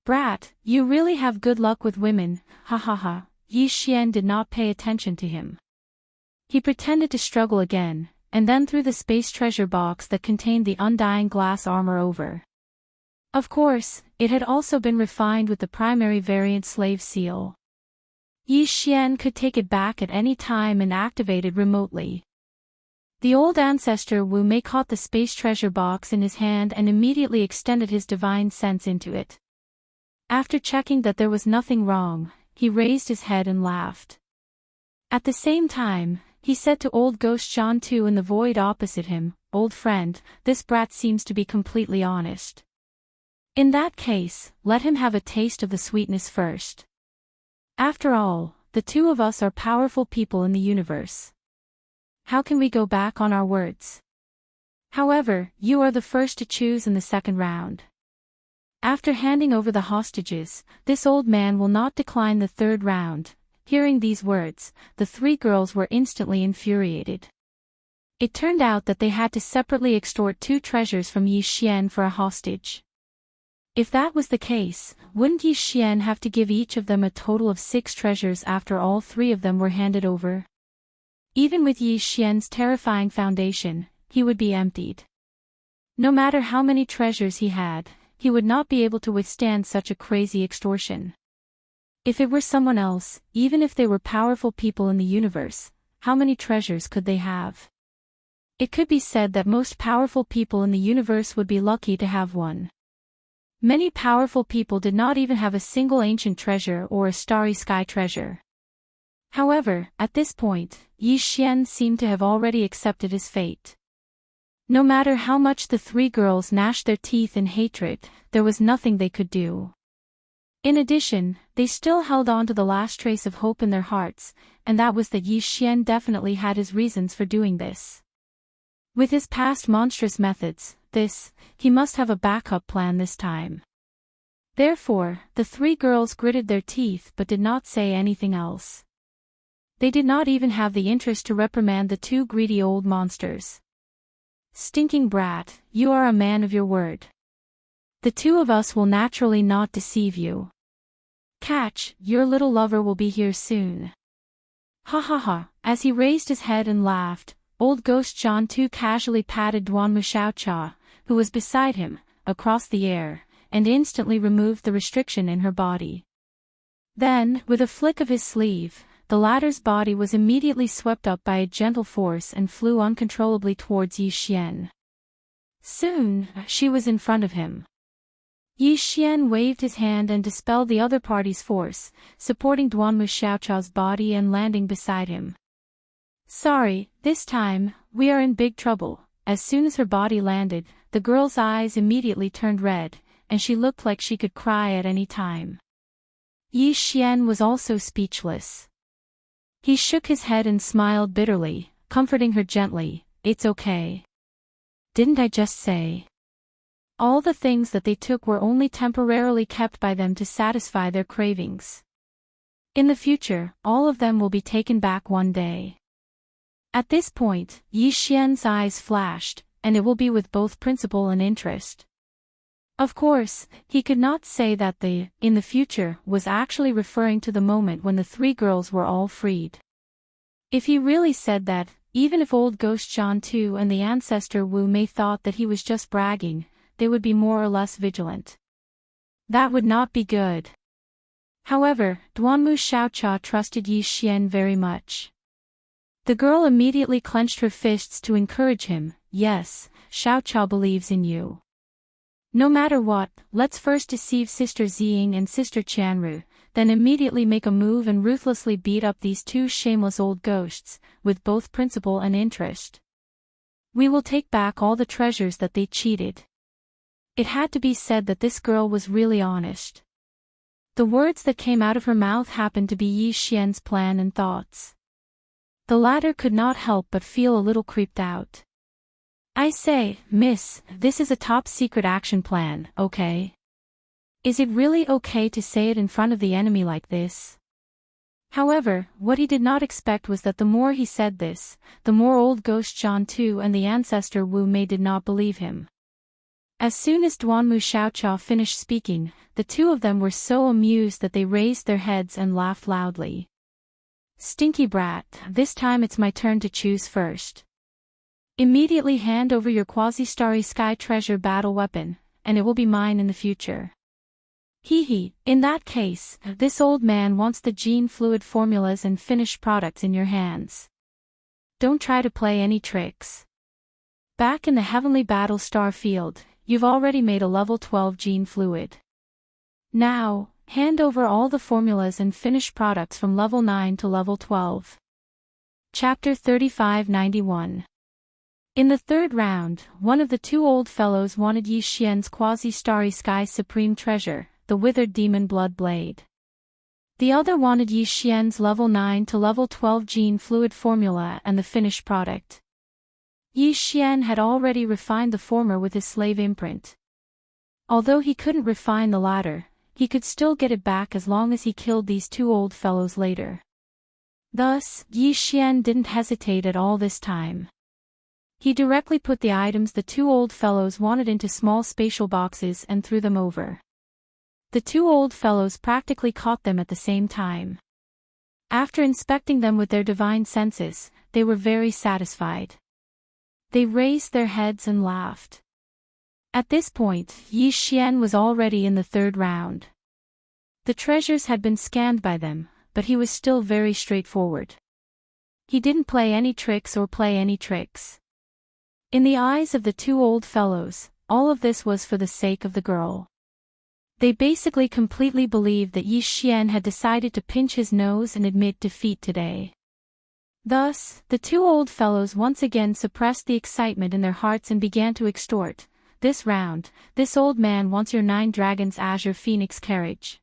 Brat, you really have good luck with women, ha ha ha. Yi Xian did not pay attention to him. He pretended to struggle again, and then threw the space treasure box that contained the undying glass armor over. Of course, it had also been refined with the primary variant slave seal. Yi Xian could take it back at any time and activate it remotely. The old ancestor Wu Mei caught the space treasure box in his hand and immediately extended his divine sense into it. After checking that there was nothing wrong, he raised his head and laughed. At the same time, he said to Old Ghost John 2 in the void opposite him, Old friend, this brat seems to be completely honest. In that case, let him have a taste of the sweetness first. After all, the two of us are powerful people in the universe. How can we go back on our words? However, you are the first to choose in the second round. After handing over the hostages, this old man will not decline the third round. Hearing these words, the 3 girls were instantly infuriated. It turned out that they had to separately extort 2 treasures from Yi Xian for a hostage. If that was the case, wouldn't Yi Xian have to give each of them a total of 6 treasures after all 3 of them were handed over? Even with Yi Xian's terrifying foundation, he would be emptied. No matter how many treasures he had, he would not be able to withstand such a crazy extortion. If it were someone else, even if they were powerful people in the universe, how many treasures could they have? It could be said that most powerful people in the universe would be lucky to have 1. Many powerful people did not even have a single ancient treasure or a starry sky treasure. However, at this point, Yi Xian seemed to have already accepted his fate. No matter how much the 3 girls gnashed their teeth in hatred, there was nothing they could do. In addition, they still held on to the last trace of hope in their hearts, and that was that Yi Xian definitely had his reasons for doing this. With his past monstrous methods, he must have a backup plan this time. Therefore, the 3 girls gritted their teeth but did not say anything else. They did not even have the interest to reprimand the 2 greedy old monsters. Stinking brat, you are a man of your word. The 2 of us will naturally not deceive you. Catch, your little lover will be here soon. Ha ha ha, as he raised his head and laughed, Old Ghost John 2 casually patted Duanmu Xiaocha, who was beside him, across the air, and instantly removed the restriction in her body. Then, with a flick of his sleeve, the latter's body was immediately swept up by a gentle force and flew uncontrollably towards Yi Xian. Soon, she was in front of him. Yi Xian waved his hand and dispelled the other party's force, supporting Duanmu Xiaochao's body and landing beside him. Sorry, this time, we are in big trouble. As soon as her body landed, the girl's eyes immediately turned red, and she looked like she could cry at any time. Yi Xian was also speechless. He shook his head and smiled bitterly, comforting her gently. It's okay. Didn't I just say? All the things that they took were only temporarily kept by them to satisfy their cravings. In the future, all of them will be taken back one day. At this point, Yi Xian's eyes flashed, and it will be with both principle and interest. Of course, he could not say that the in the future was actually referring to the moment when the three girls were all freed. If he really said that, even if old Ghost John Tu and the ancestor Wu Mei thought that he was just bragging, they would be more or less vigilant. That would not be good. However, Duanmu Xiaocha trusted Yi Xian very much. The girl immediately clenched her fists to encourage him. Yes, Xiaocha believes in you. No matter what, let's first deceive Sister Ziying and Sister Qianru, then immediately make a move and ruthlessly beat up these two shameless old ghosts, with both principle and interest. We will take back all the treasures that they cheated. It had to be said that this girl was really honest. The words that came out of her mouth happened to be Yi Xian's plan and thoughts. The latter could not help but feel a little creeped out. I say, miss, this is a top-secret action plan, okay? Is it really okay to say it in front of the enemy like this? However, what he did not expect was that the more he said this, the more old Ghost John Tu and the ancestor Wu Mei did not believe him. As soon as Duanmu Xiaocha finished speaking, the two of them were so amused that they raised their heads and laughed loudly. Stinky brat, this time it's my turn to choose first. Immediately hand over your quasi-starry sky treasure battle weapon, and it will be mine in the future. Hee, in that case, this old man wants the gene fluid formulas and finished products in your hands. Don't try to play any tricks. Back in the heavenly battle star field, you've already made a level 12 gene fluid. Now, hand over all the formulas and finished products from level 9 to level 12. Chapter 3591. In the third round, one of the two old fellows wanted Yi Xian's quasi-starry sky supreme treasure, the withered demon blood blade. The other wanted Yi Xian's level 9 to level 12 gene fluid formula and the finished product. Yi Xian had already refined the former with his slave imprint. Although he couldn't refine the latter, he could still get it back as long as he killed these two old fellows later. Thus, Yi Xian didn't hesitate at all this time. He directly put the items the two old fellows wanted into small spatial boxes and threw them over. The two old fellows practically caught them at the same time. After inspecting them with their divine senses, they were very satisfied. They raised their heads and laughed. At this point, Yi Xian was already in the third round. The treasures had been scanned by them, but he was still very straightforward. He didn't play any tricks or play any tricks. In the eyes of the two old fellows, all of this was for the sake of the girl. They basically completely believed that Yi Xian had decided to pinch his nose and admit defeat today. Thus, the two old fellows once again suppressed the excitement in their hearts and began to extort. This round, this old man wants your 9 dragons azure phoenix carriage.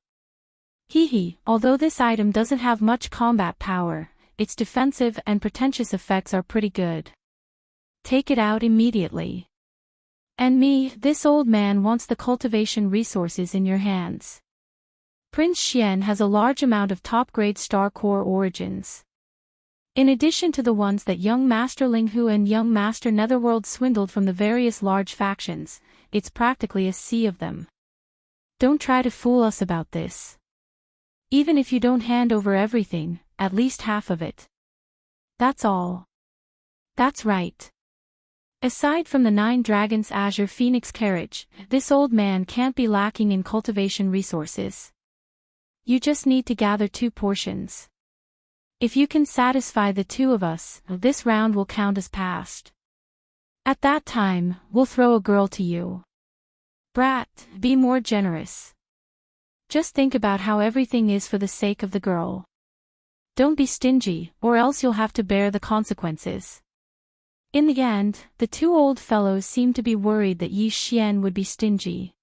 Hee, although this item doesn't have much combat power, its defensive and pretentious effects are pretty good. Take it out immediately. And me, this old man wants the cultivation resources in your hands. Prince Xian has a large amount of top-grade star core origins. In addition to the ones that young Master Linghu and young Master Netherworld swindled from the various large factions, it's practically a sea of them. Don't try to fool us about this. Even if you don't hand over everything, at least half of it. That's all. That's right. Aside from the 9 dragons azure phoenix carriage, this old man can't be lacking in cultivation resources. You just need to gather 2 portions. If you can satisfy the 2 of us, this round will count as passed. At that time, we'll throw a girl to you. Brat, be more generous. Just think about how everything is for the sake of the girl. Don't be stingy, or else you'll have to bear the consequences. In the end, the two old fellows seemed to be worried that Yi Xian would be stingy.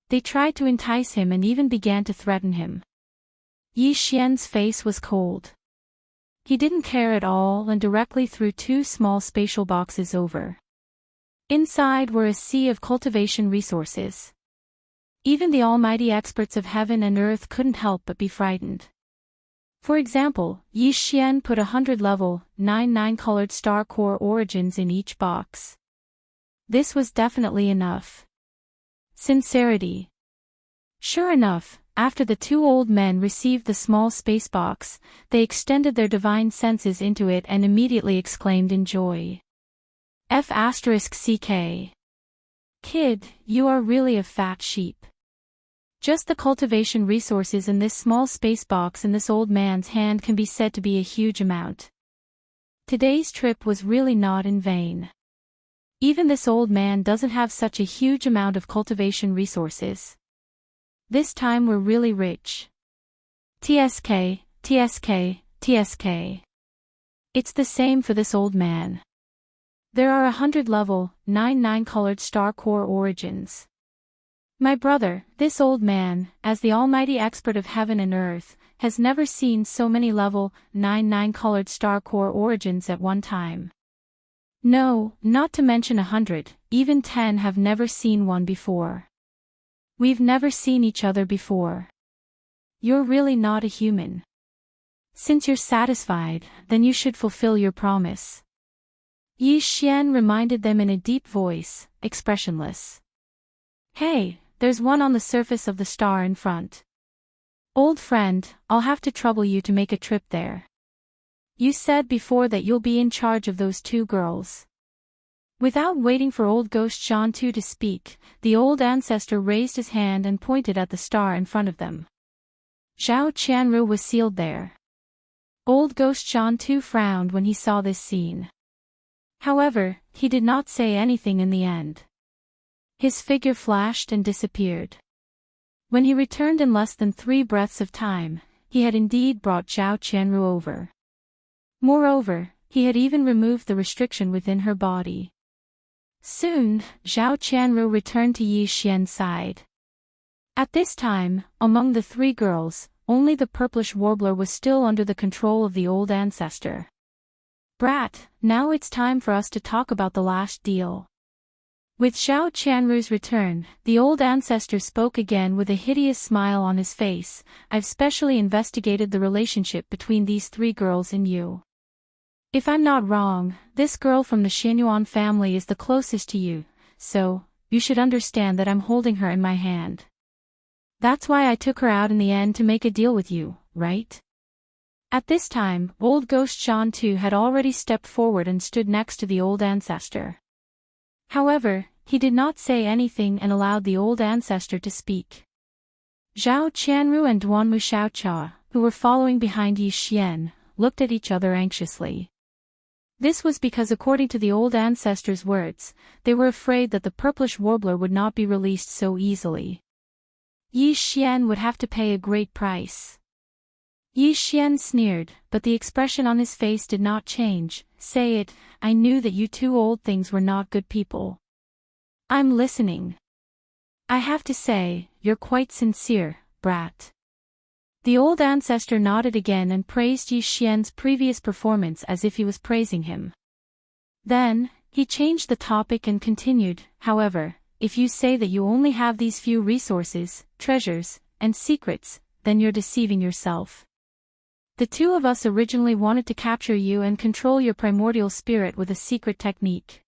They tried to entice him and even began to threaten him. Yi Xian's face was cold. He didn't care at all and directly threw two small spatial boxes over. Inside were a sea of cultivation resources. Even the almighty experts of heaven and earth couldn't help but be frightened. For example, Yi Xian put 100 level, 9 colored star core origins in each box. This was definitely enough. Sincerity. Sure enough, after the two old men received the small space box, they extended their divine senses into it and immediately exclaimed in joy. F***CK. Kid, you are really a fat sheep. Just the cultivation resources in this small space box in this old man's hand can be said to be a huge amount. Today's trip was really not in vain. Even this old man doesn't have such a huge amount of cultivation resources. This time we're really rich. TSK, TSK, TSK. It's the same for this old man. There are 100 level, 9 colored star core origins. My brother, this old man, as the almighty expert of heaven and earth, has never seen so many level 9 colored star core origins at one time. No, not to mention 100, even 10 have never seen one before. We've never seen each other before. You're really not a human. Since you're satisfied, then you should fulfill your promise. Yi Xian reminded them in a deep voice, expressionless. Hey, there's one on the surface of the star in front. Old friend, I'll have to trouble you to make a trip there. You said before that you'll be in charge of those two girls. Without waiting for old Ghost Shan Tu to speak, the old ancestor raised his hand and pointed at the star in front of them. Zhao Qianru was sealed there. Old Ghost Shan Tu frowned when he saw this scene. However, he did not say anything in the end. His figure flashed and disappeared. When he returned in less than 3 breaths of time, he had indeed brought Zhao Qianru over. Moreover, he had even removed the restriction within her body. Soon, Zhao Qianru returned to Yi Xian's side. At this time, among the 3 girls, only the purplish warbler was still under the control of the old ancestor. Brat, now it's time for us to talk about the last deal. With Zhao Qianru's return, the old ancestor spoke again with a hideous smile on his face. I've specially investigated the relationship between these 3 girls and you. If I'm not wrong, this girl from the Xinyuan family is the closest to you, so, you should understand that I'm holding her in my hand. That's why I took her out in the end to make a deal with you, right? At this time, old Ghost Shan Tu had already stepped forward and stood next to the old ancestor. However, he did not say anything and allowed the old ancestor to speak. Zhao Qianru and Duanmu Xiaocha, who were following behind Yi Xian, looked at each other anxiously. This was because according to the old ancestor's words, they were afraid that the purplish warbler would not be released so easily. Yi Xian would have to pay a great price. Yi Xian sneered, but the expression on his face did not change. Say it, I knew that you 2 old things were not good people. I'm listening. I have to say, you're quite sincere, brat. The old ancestor nodded again and praised Yi Xian's previous performance as if he was praising him. Then, he changed the topic and continued, however, if you say that you only have these few resources, treasures, and secrets, then you're deceiving yourself. The 2 of us originally wanted to capture you and control your primordial spirit with a secret technique.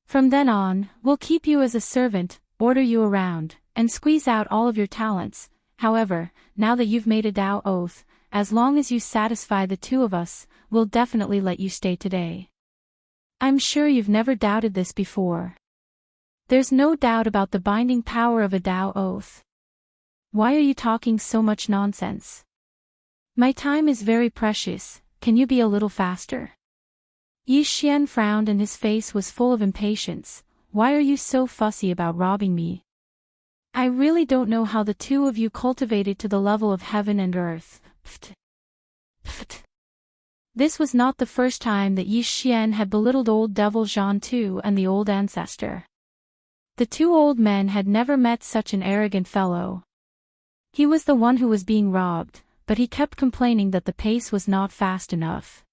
From then on, we'll keep you as a servant, order you around, and squeeze out all of your talents. However, now that you've made a Tao oath, as long as you satisfy the 2 of us, we'll definitely let you stay today. I'm sure you've never doubted this before. There's no doubt about the binding power of a Tao oath. Why are you talking so much nonsense? My time is very precious, can you be a little faster? Yi Xian frowned and his face was full of impatience. Why are you so fussy about robbing me, I really don't know how the two of you cultivated to the level of heaven and earth. Pft. Pft. This was not the first time that Yi Xian had belittled old Devil Zhan Tu and the old ancestor. The two old men had never met such an arrogant fellow. He was the one who was being robbed, but he kept complaining that the pace was not fast enough.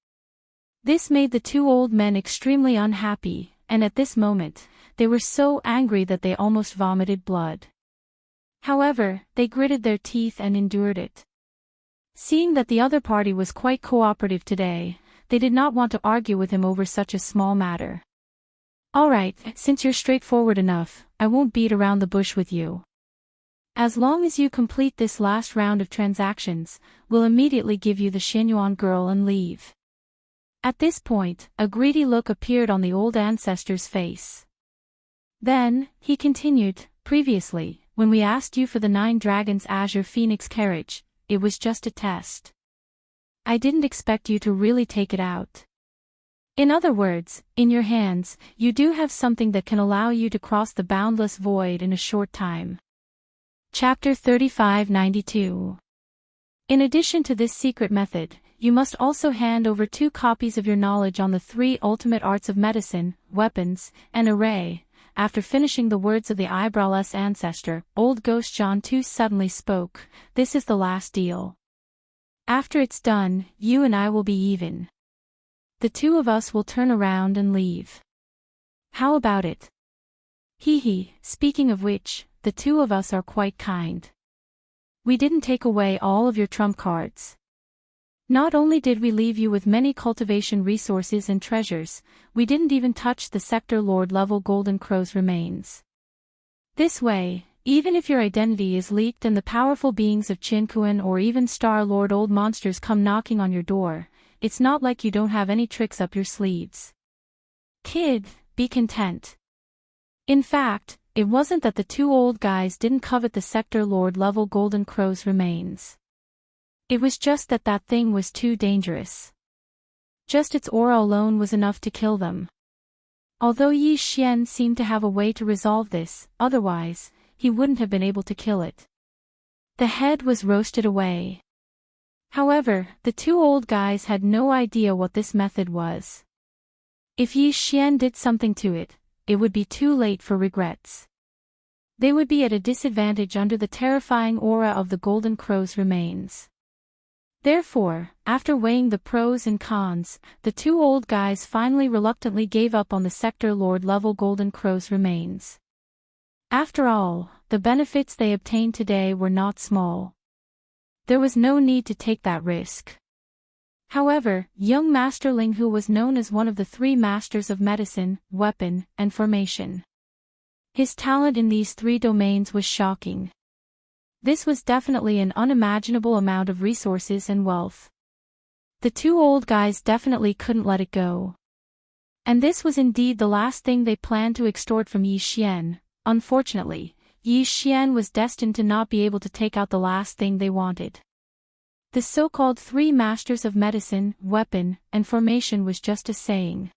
This made the two old men extremely unhappy, and at this moment, they were so angry that they almost vomited blood. However, they gritted their teeth and endured it. Seeing that the other party was quite cooperative today, they did not want to argue with him over such a small matter. Alright, since you're straightforward enough, I won't beat around the bush with you. As long as you complete this last round of transactions, we'll immediately give you the Xianyuan girl and leave. At this point, a greedy look appeared on the old ancestor's face. Then, he continued, previously, when we asked you for the 9 Dragons Azure Phoenix carriage, it was just a test. I didn't expect you to really take it out. In other words, in your hands, you do have something that can allow you to cross the boundless void in a short time. Chapter 3592. In addition to this secret method, you must also hand over 2 copies of your knowledge on the 3 ultimate arts of medicine, weapons, and array. After finishing the words of the eyebrowless ancestor, old Ghost John Tu suddenly spoke, "This is the last deal. After it's done, you and I will be even. The two of us will turn around and leave. How about it? Hee, speaking of which, the two of us are quite kind. We didn't take away all of your trump cards. Not only did we leave you with many cultivation resources and treasures, we didn't even touch the Sector Lord level Golden Crow's remains. This way, even if your identity is leaked and the powerful beings of Qinkuan or even Star Lord old monsters come knocking on your door, it's not like you don't have any tricks up your sleeves. Kid, be content. In fact, it wasn't that the two old guys didn't covet the Sector Lord level Golden Crow's remains. It was just that that thing was too dangerous. Just its aura alone was enough to kill them. Although Yi Xian seemed to have a way to resolve this, otherwise, he wouldn't have been able to kill it. The head was roasted away. However, the two old guys had no idea what this method was. If Yi Xian did something to it, it would be too late for regrets. They would be at a disadvantage under the terrifying aura of the Golden Crow's remains. Therefore, after weighing the pros and cons, the two old guys finally reluctantly gave up on the Sector Lord level Golden Crow's remains. After all, the benefits they obtained today were not small. There was no need to take that risk. However, young Master Ling, who was known as one of the 3 masters of medicine, weapon, and formation. His talent in these 3 domains was shocking. This was definitely an unimaginable amount of resources and wealth. The two old guys definitely couldn't let it go. And this was indeed the last thing they planned to extort from Yi Xian. Unfortunately, Yi Xian was destined to not be able to take out the last thing they wanted. The so-called 3 masters of medicine, weapon, and formation was just a saying.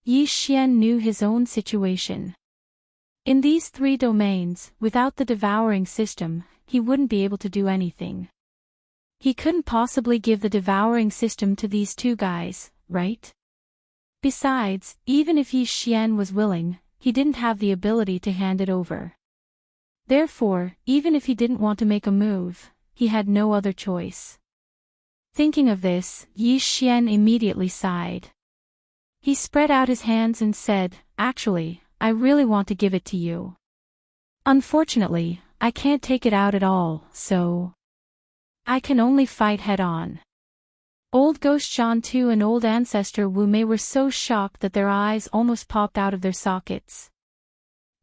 Yi Xian knew his own situation. In these 3 domains, without the devouring system, he wouldn't be able to do anything. He couldn't possibly give the devouring system to these 2 guys, right? Besides, even if Yi Xian was willing, he didn't have the ability to hand it over. Therefore, even if he didn't want to make a move, he had no other choice. Thinking of this, Yi Xian immediately sighed. He spread out his hands and said, "Actually, I really want to give it to you. Unfortunately, I can't take it out at all, so I can only fight head-on." Old Ghost Shan Tu and old ancestor Wu Mei were so shocked that their eyes almost popped out of their sockets.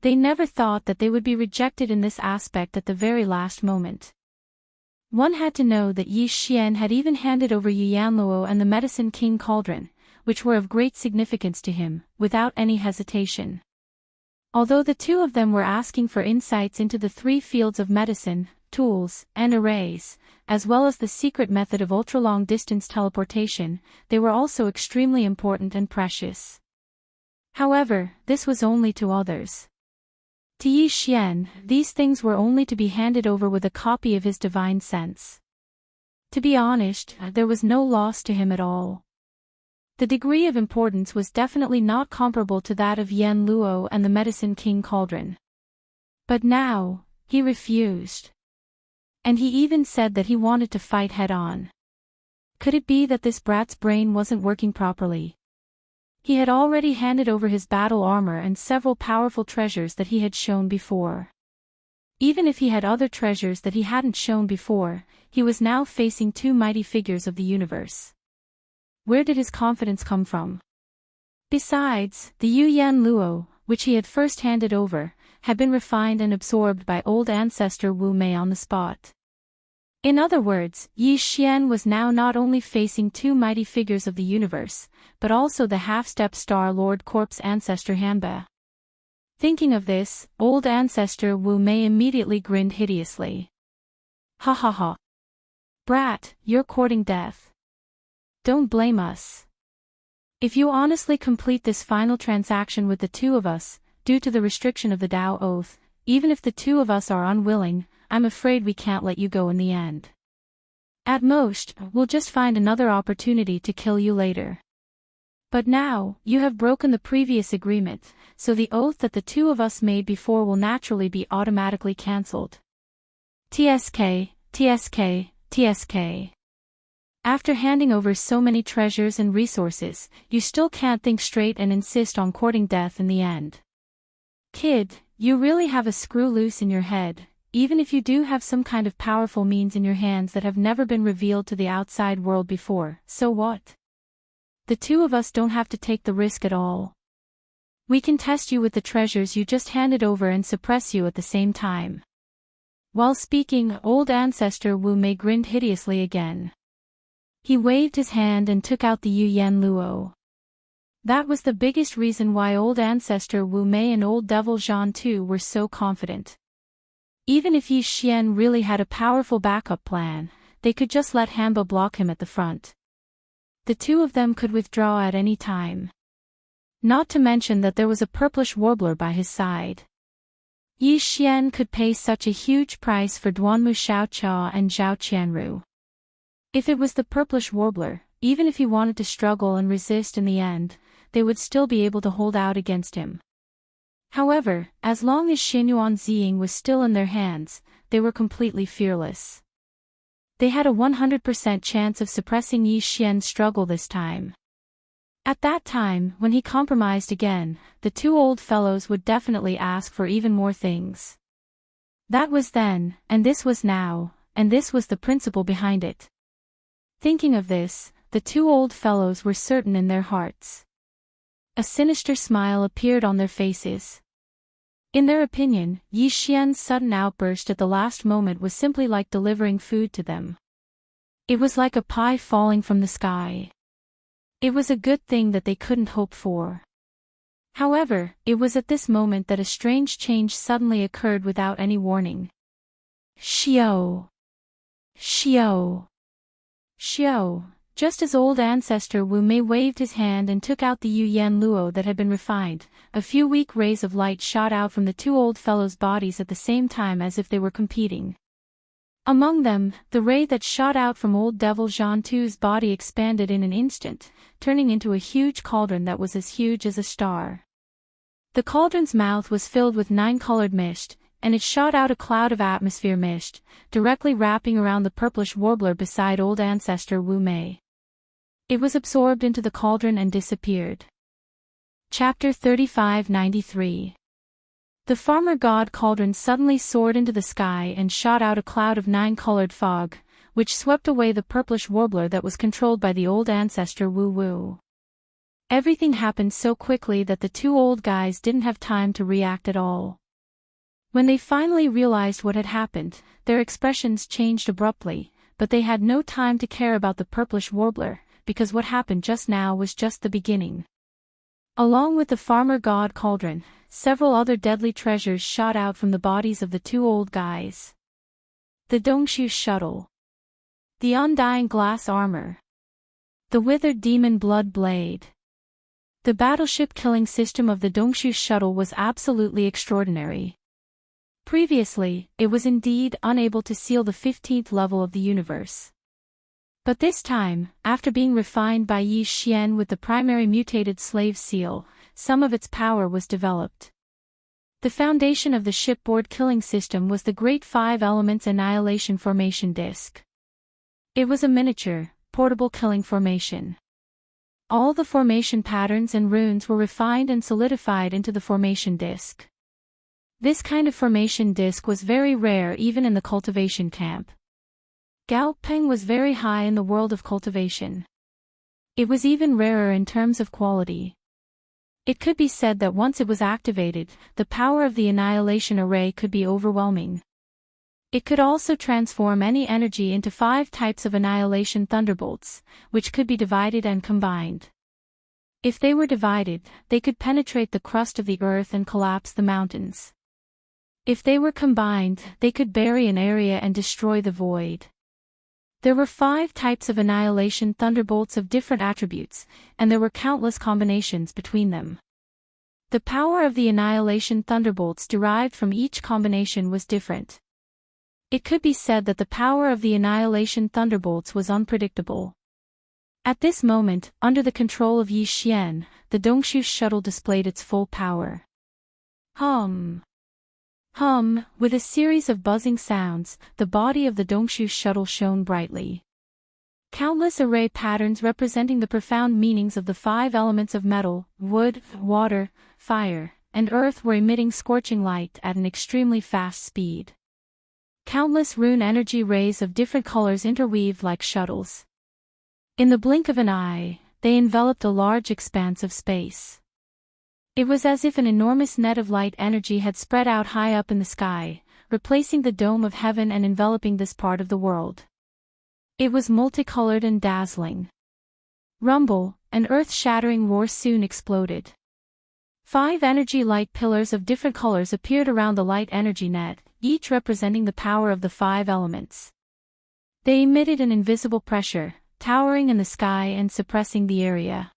They never thought that they would be rejected in this aspect at the very last moment. One had to know that Yi Xian had even handed over Yuanluo and the Medicine King Cauldron, which were of great significance to him, without any hesitation. Although the two of them were asking for insights into the 3 fields of medicine, tools, and arrays, as well as the secret method of ultra-long distance teleportation, they were also extremely important and precious. However, this was only to others. To Yi Xian, these things were only to be handed over with a copy of his divine sense. To be honest, there was no loss to him at all. The degree of importance was definitely not comparable to that of Yan Luo and the Medicine King Cauldron. But now, he refused. And he even said that he wanted to fight head-on. Could it be that this brat's brain wasn't working properly? He had already handed over his battle armor and several powerful treasures that he had shown before. Even if he had other treasures that he hadn't shown before, he was now facing two mighty figures of the universe. Where did his confidence come from? Besides, the Yu Yan Luo, which he had first handed over, had been refined and absorbed by old ancestor Wu Mei on the spot. In other words, Yi Xian was now not only facing two mighty figures of the universe, but also the half-step Star Lord Corpse ancestor Hanba. Thinking of this, old ancestor Wu Mei immediately grinned hideously. Ha ha ha. Brat, you're courting death. Don't blame us. If you honestly complete this final transaction with the two of us, due to the restriction of the Tao Oath, even if the two of us are unwilling, I'm afraid we can't let you go in the end. At most, we'll just find another opportunity to kill you later. But now, you have broken the previous agreement, so the oath that the two of us made before will naturally be automatically cancelled. TSK, TSK, TSK. After handing over so many treasures and resources, you still can't think straight and insist on courting death in the end. Kid, you really have a screw loose in your head. Even if you do have some kind of powerful means in your hands that have never been revealed to the outside world before, so what? The two of us don't have to take the risk at all. We can test you with the treasures you just handed over and suppress you at the same time. While speaking, old ancestor Wu Mei grinned hideously again. He waved his hand and took out the Yu Yan Luo. That was the biggest reason why old ancestor Wu Mei and old devil Zhan Tu were so confident. Even if Yi Xian really had a powerful backup plan, they could just let Hanba block him at the front. The two of them could withdraw at any time. Not to mention that there was a purplish warbler by his side. Yi Xian could pay such a huge price for Duanmu Xiaoqia and Zhao Qianru. If it was the purplish warbler, even if he wanted to struggle and resist in the end, they would still be able to hold out against him. However, as long as Xinyuan Ziying was still in their hands, they were completely fearless. They had a 100% chance of suppressing Yi Xian's struggle this time. At that time, when he compromised again, the two old fellows would definitely ask for even more things. That was then, and this was now, and this was the principle behind it. Thinking of this, the two old fellows were certain in their hearts. A sinister smile appeared on their faces. In their opinion, Yi Xian's sudden outburst at the last moment was simply like delivering food to them. It was like a pie falling from the sky. It was a good thing that they couldn't hope for. However, it was at this moment that a strange change suddenly occurred without any warning. Xiao! Xiao! Xiao! Just as old ancestor Wu Mei waved his hand and took out the Yu Yan Luo that had been refined, a few weak rays of light shot out from the two old fellows' bodies at the same time as if they were competing. Among them, the ray that shot out from old devil Zhan Tu's body expanded in an instant, turning into a huge cauldron that was as huge as a star. The cauldron's mouth was filled with 9-colored mist, and it shot out a cloud of atmosphere mist, directly wrapping around the purplish warbler beside old ancestor Wu Mei. It was absorbed into the cauldron and disappeared. Chapter 3593. The farmer god cauldron suddenly soared into the sky and shot out a cloud of 9-colored fog, which swept away the purplish warbler that was controlled by the old ancestor Wu Wu. Everything happened so quickly that the two old guys didn't have time to react at all. When they finally realized what had happened, their expressions changed abruptly, but they had no time to care about the purplish warbler, because what happened just now was just the beginning. Along with the farmer god cauldron, several other deadly treasures shot out from the bodies of the two old guys. The Dongshu shuttle. The undying glass armor. The withered demon blood blade. The battleship killing system of the Dongshu shuttle was absolutely extraordinary. Previously, it was indeed unable to seal the 15th level of the universe. But this time, after being refined by Yi Xian with the primary mutated slave seal, some of its power was developed. The foundation of the shipboard killing system was the Great Five Elements Annihilation Formation Disc. It was a miniature, portable killing formation. All the formation patterns and runes were refined and solidified into the formation disc. This kind of formation disc was very rare even in the cultivation camp. Gao Peng was very high in the world of cultivation. It was even rarer in terms of quality. It could be said that once it was activated, the power of the annihilation array could be overwhelming. It could also transform any energy into 5 types of annihilation thunderbolts, which could be divided and combined. If they were divided, they could penetrate the crust of the earth and collapse the mountains. If they were combined, they could bury an area and destroy the void. There were 5 types of annihilation thunderbolts of different attributes, and there were countless combinations between them. The power of the annihilation thunderbolts derived from each combination was different. It could be said that the power of the annihilation thunderbolts was unpredictable. At this moment, under the control of Yi Xian, the Dongshu shuttle displayed its full power. Hum. Hum, with a series of buzzing sounds, the body of the Dongshu shuttle shone brightly. Countless array patterns representing the profound meanings of the 5 elements of metal, wood, water, fire, and earth were emitting scorching light at an extremely fast speed. Countless rune energy rays of different colors interweaved like shuttles. In the blink of an eye, they enveloped a large expanse of space. It was as if an enormous net of light energy had spread out high up in the sky, replacing the dome of heaven and enveloping this part of the world. It was multicolored and dazzling. Rumble, an earth-shattering roar soon exploded. 5 energy light pillars of different colors appeared around the light energy net, each representing the power of the 5 elements. They emitted an invisible pressure, towering in the sky and suppressing the area.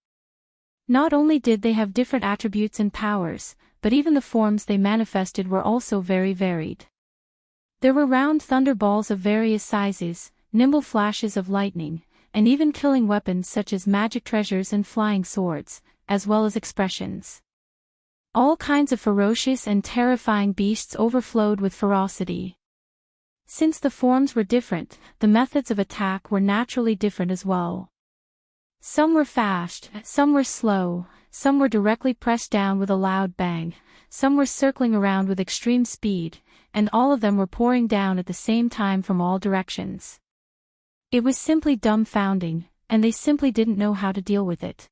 Not only did they have different attributes and powers, but even the forms they manifested were also very varied. There were round thunderballs of various sizes, nimble flashes of lightning, and even killing weapons such as magic treasures and flying swords, as well as expressions. All kinds of ferocious and terrifying beasts overflowed with ferocity. Since the forms were different, the methods of attack were naturally different as well. Some were fast, some were slow, some were directly pressed down with a loud bang, some were circling around with extreme speed, and all of them were pouring down at the same time from all directions. It was simply dumbfounding, and they simply didn't know how to deal with it.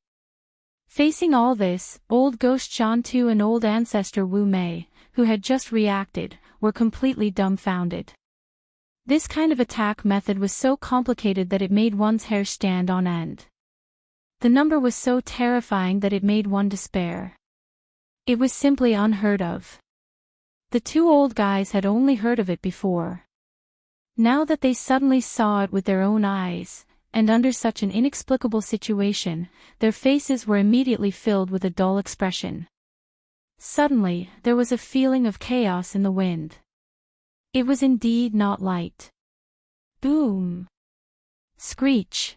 Facing all this, old Ghost Shan Tu and old ancestor Wu Mei, who had just reacted, were completely dumbfounded. This kind of attack method was so complicated that it made one's hair stand on end. The number was so terrifying that it made one despair. It was simply unheard of. The 2 old guys had only heard of it before. Now that they suddenly saw it with their own eyes, and under such an inexplicable situation, their faces were immediately filled with a dull expression. Suddenly, there was a feeling of chaos in the wind. It was indeed not light. Boom! Screech!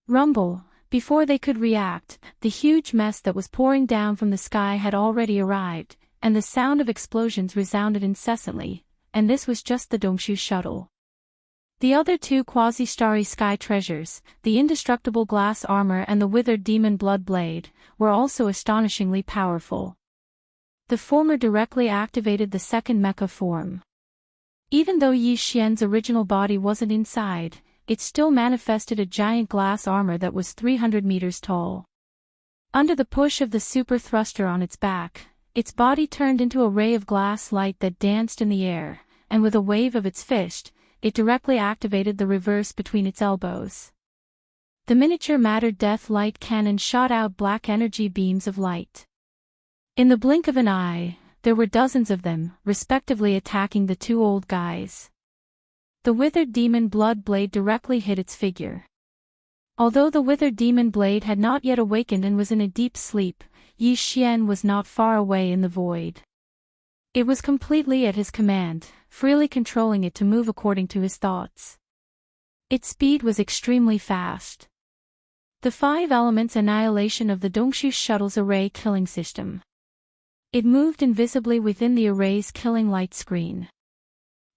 Rumble! Before they could react, the huge mess that was pouring down from the sky had already arrived, and the sound of explosions resounded incessantly, and this was just the Dongshu shuttle. The other 2 quasi-starry sky treasures, the indestructible glass armor and the withered demon blood blade, were also astonishingly powerful. The former directly activated the second mecha form. Even though Yi Xian's original body wasn't inside, it still manifested a giant glass armor that was 300 meters tall. Under the push of the super thruster on its back, its body turned into a ray of glass light that danced in the air, and with a wave of its fist, it directly activated the reverse between its elbows. The miniature matter death light cannon shot out black energy beams of light. In the blink of an eye, there were dozens of them, respectively attacking the 2 old guys. The withered demon blood blade directly hit its figure. Although the withered demon blade had not yet awakened and was in a deep sleep, Yi Xian was not far away in the void. It was completely at his command, freely controlling it to move according to his thoughts. Its speed was extremely fast. The 5 elements annihilation of the Dongshu shuttle's array killing system. It moved invisibly within the array's killing light screen.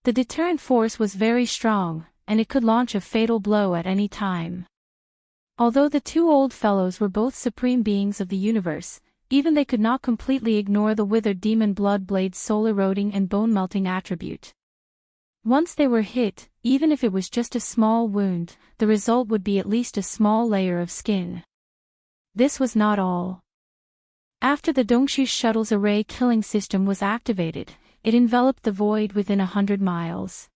The deterrent force was very strong, and it could launch a fatal blow at any time. Although the 2 old fellows were both supreme beings of the universe, even they could not completely ignore the withered demon blood blade's soul-eroding and bone-melting attribute. Once they were hit, even if it was just a small wound, the result would be at least a small layer of skin. This was not all. After the Dongshu shuttle's array killing system was activated, it enveloped the void within 100 miles.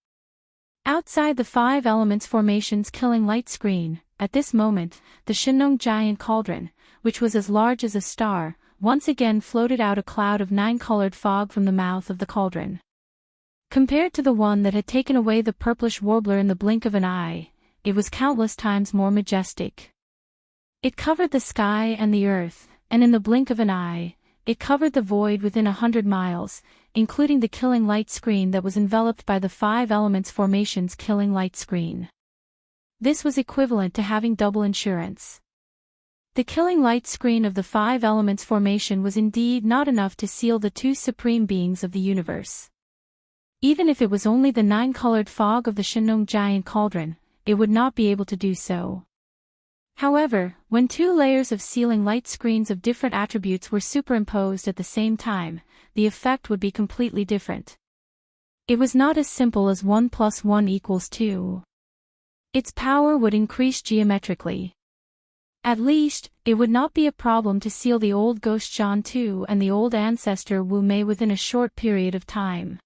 Outside the 5 elements formation's killing light screen, at this moment, the Shinong giant cauldron, which was as large as a star, once again floated out a cloud of 9-colored fog from the mouth of the cauldron. Compared to the one that had taken away the purplish warbler in the blink of an eye, it was countless times more majestic. It covered the sky and the earth, and in the blink of an eye, it covered the void within 100 miles, including the killing light screen that was enveloped by the 5 elements formation's killing light screen. This was equivalent to having double insurance. The killing light screen of the 5 elements formation was indeed not enough to seal the 2 supreme beings of the universe. Even if it was only the 9-colored fog of the Shinong giant cauldron, it would not be able to do so. However, when 2 layers of sealing light screens of different attributes were superimposed at the same time, the effect would be completely different. It was not as simple as 1 + 1 = 2. Its power would increase geometrically. At least, it would not be a problem to seal the old Ghost John II and the old ancestor Wu Mei within a short period of time.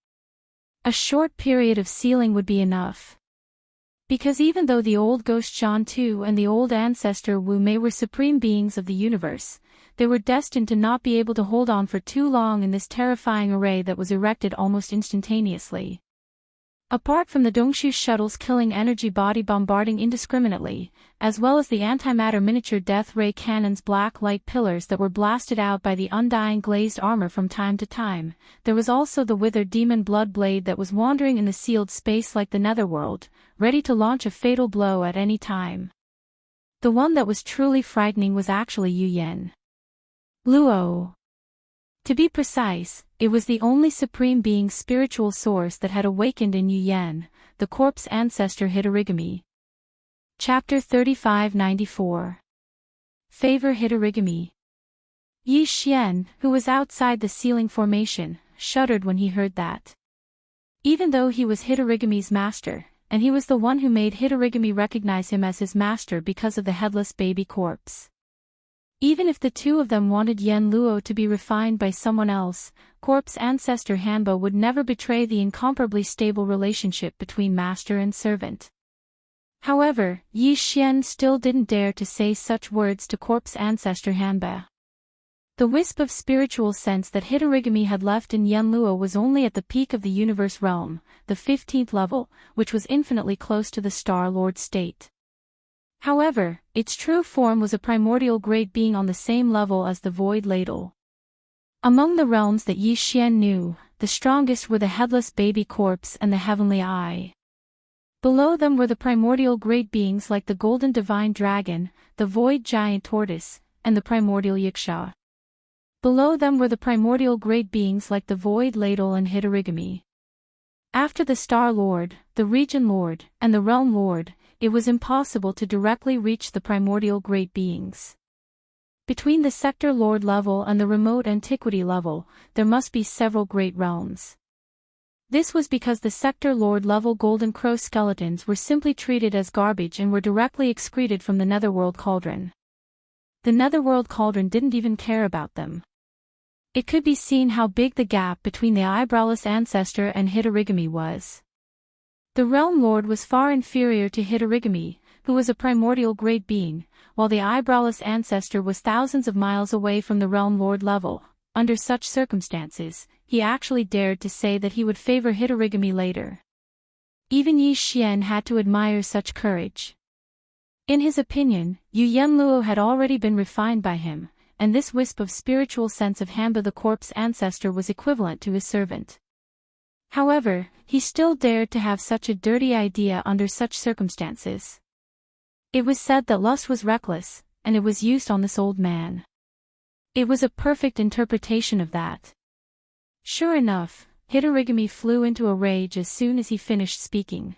A short period of sealing would be enough. Because even though the old Ghost John II and the old ancestor Wu Mei were supreme beings of the universe, they were destined to not be able to hold on for too long in this terrifying array that was erected almost instantaneously. Apart from the Dongshu shuttle's killing energy body bombarding indiscriminately, as well as the antimatter miniature death ray cannon's black light pillars that were blasted out by the undying glazed armor from time to time, there was also the withered demon blood blade that was wandering in the sealed space like the netherworld, ready to launch a fatal blow at any time. The one that was truly frightening was actually Yu Yen Luo. To be precise, it was the only supreme being's spiritual source that had awakened in Yu Yen, the corpse ancestor Hitorigami. Chapter 3594. Favor Hitorigami. Yi Xian, who was outside the sealing formation, shuddered when he heard that. Even though he was Hitorigami's master, and he was the one who made Hitorigami recognize him as his master because of the headless baby corpse. Even if the 2 of them wanted Yen Luo to be refined by someone else, corpse ancestor Hanbo would never betray the incomparably stable relationship between master and servant. However, Yi Xian still didn't dare to say such words to corpse ancestor Hanbo. The wisp of spiritual sense that Hitorigami had left in Yen Luo was only at the peak of the universe realm, the 15th level, which was infinitely close to the Star Lord state. However, its true form was a primordial great being on the same level as the Void Ladle. Among the realms that Yi Xian knew, the strongest were the headless baby corpse and the heavenly eye. Below them were the primordial great beings like the golden divine dragon, the void giant tortoise, and the primordial Yiksha. Below them were the primordial great beings like the Void Ladle and Hitorigami. After the Star Lord, the Region Lord, and the Realm Lord, it was impossible to directly reach the primordial great beings. Between the Sector Lord level and the remote antiquity level, there must be several great realms. This was because the Sector Lord level Golden Crow skeletons were simply treated as garbage and were directly excreted from the Netherworld Cauldron. The Netherworld Cauldron didn't even care about them. It could be seen how big the gap between the eyebrowless ancestor and Hitorigami was. The Realm Lord was far inferior to Hitorigami, who was a primordial great being, while the eyebrowless ancestor was thousands of miles away from the Realm Lord level. Under such circumstances, he actually dared to say that he would favor Hitorigami later. Even Yi Xian had to admire such courage. In his opinion, Yu Yen Luo had already been refined by him, and this wisp of spiritual sense of Hamba the corpse ancestor was equivalent to his servant. However, he still dared to have such a dirty idea under such circumstances. It was said that lust was reckless, and it was used on this old man. It was a perfect interpretation of that. Sure enough, Hitorigami flew into a rage as soon as he finished speaking.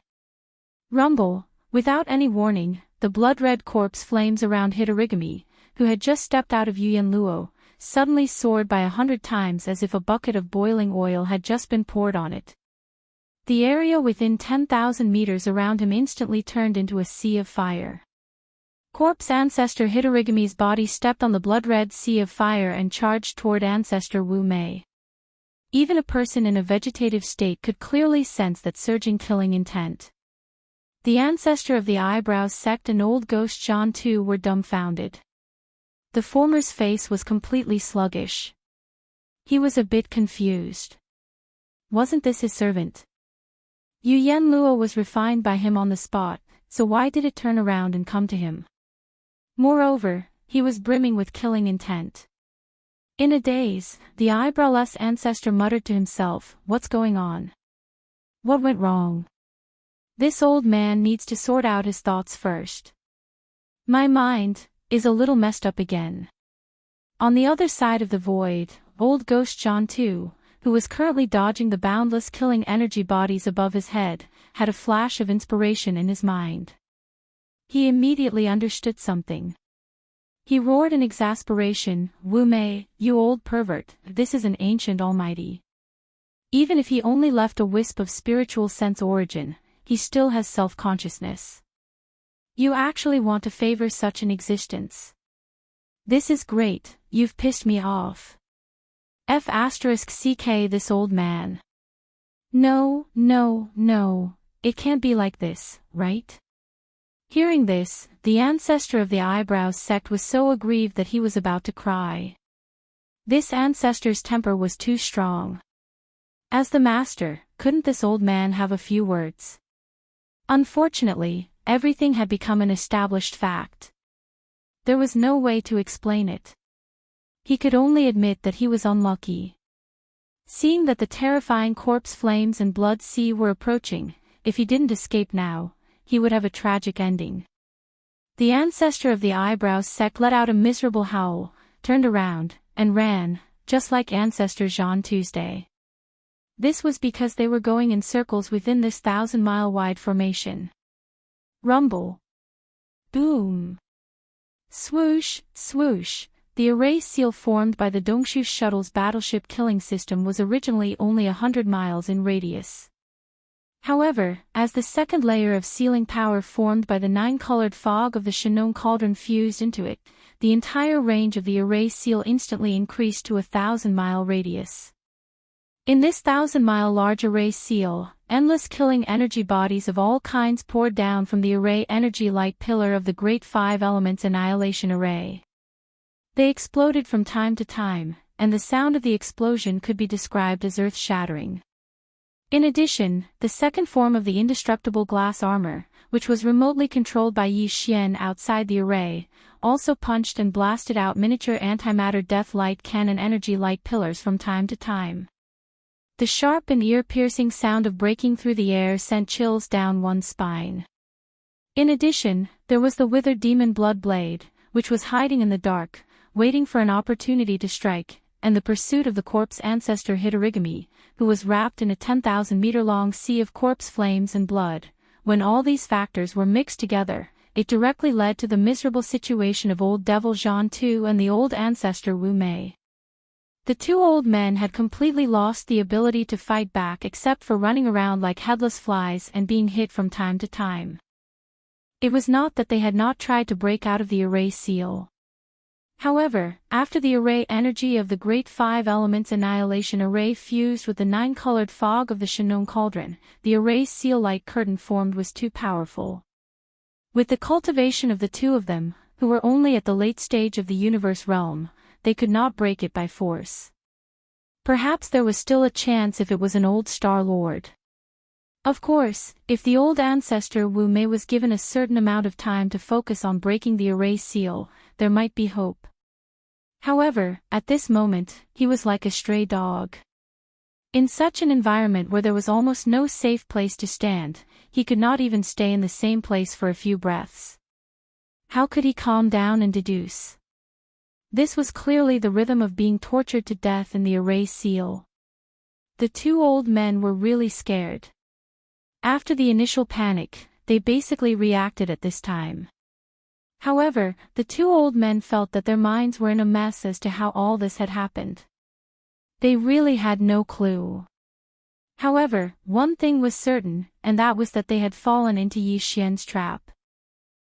Rumble, without any warning, the blood-red corpse flames around Hitorigami, who had just stepped out of Yuyan Luo, suddenly soared by 100 times as if a bucket of boiling oil had just been poured on it. The area within 10,000 meters around him instantly turned into a sea of fire. Corpse ancestor Hitorigami's body stepped on the blood-red sea of fire and charged toward ancestor Wu Mei. Even a person in a vegetative state could clearly sense that surging killing intent. The ancestor of the Eyebrows sect and old ghost Zhan Tu were dumbfounded. The former's face was completely sluggish. He was a bit confused. Wasn't this his servant? Yuyan Luo was refined by him on the spot, so why did it turn around and come to him? Moreover, he was brimming with killing intent. In a daze, the eyebrowless ancestor muttered to himself, "What's going on? What went wrong? This old man needs to sort out his thoughts first. My mind is a little messed up again." On the other side of the void, old ghost Zhan Tu, who was currently dodging the boundless killing energy bodies above his head, had a flash of inspiration in his mind. He immediately understood something. He roared in exasperation, "Wu Mei, you old pervert, this is an ancient almighty. Even if he only left a wisp of spiritual sense origin, he still has self-consciousness. You actually want to favor such an existence. This is great, you've pissed me off. F***ck this old man. No, it can't be like this, right?" Hearing this, the ancestor of the Eyebrows sect was so aggrieved that he was about to cry. This ancestor's temper was too strong. As the master, couldn't this old man have a few words? Unfortunately, everything had become an established fact. There was no way to explain it. He could only admit that he was unlucky. Seeing that the terrifying corpse flames and blood sea were approaching, if he didn't escape now, he would have a tragic ending. The ancestor of the Eyebrows sect let out a miserable howl, turned around, and ran, just like ancestor Zhan Tuesday. This was because they were going in circles within this 1,000-mile-wide formation. Rumble. Boom. Swoosh, swoosh. The array seal formed by the Dongshu shuttle's battleship killing system was originally only 100 miles in radius. However, as the second layer of sealing power formed by the 9-colored fog of the Shannon cauldron fused into it, the entire range of the array seal instantly increased to a 1,000-mile radius. In this 1,000-mile large array seal, endless killing energy bodies of all kinds poured down from the array energy light pillar of the Great Five Elements Annihilation Array. They exploded from time to time, and the sound of the explosion could be described as earth-shattering. In addition, the second form of the indestructible glass armor, which was remotely controlled by Yi Xian outside the array, also punched and blasted out miniature antimatter death light cannon energy light pillars from time to time. The sharp and ear-piercing sound of breaking through the air sent chills down one's spine. In addition, there was the withered demon blood blade, which was hiding in the dark, waiting for an opportunity to strike, and the pursuit of the corpse ancestor Hitorigami, who was wrapped in a 10,000-meter-long sea of corpse flames and blood. When all these factors were mixed together, it directly led to the miserable situation of old devil Zhan Tu and the old ancestor Wu Mei. The two old men had completely lost the ability to fight back except for running around like headless flies and being hit from time to time. It was not that they had not tried to break out of the array seal. However, after the array energy of the Great Five Elements Annihilation Array fused with the 9-colored fog of the Shannon cauldron, the array seal light curtain formed was too powerful. With the cultivation of the two of them, who were only at the late stage of the universe realm, they could not break it by force. Perhaps there was still a chance if it was an old Star Lord. Of course, if the old ancestor Wu Mei was given a certain amount of time to focus on breaking the array seal, there might be hope. However, at this moment, he was like a stray dog. In such an environment where there was almost no safe place to stand, he could not even stay in the same place for a few breaths. How could he calm down and deduce? This was clearly the rhythm of being tortured to death in the array seal. The two old men were really scared. After the initial panic, they basically reacted at this time. However, the two old men felt that their minds were in a mess as to how all this had happened. They really had no clue. However, one thing was certain, and that was that they had fallen into Yi Xian's trap.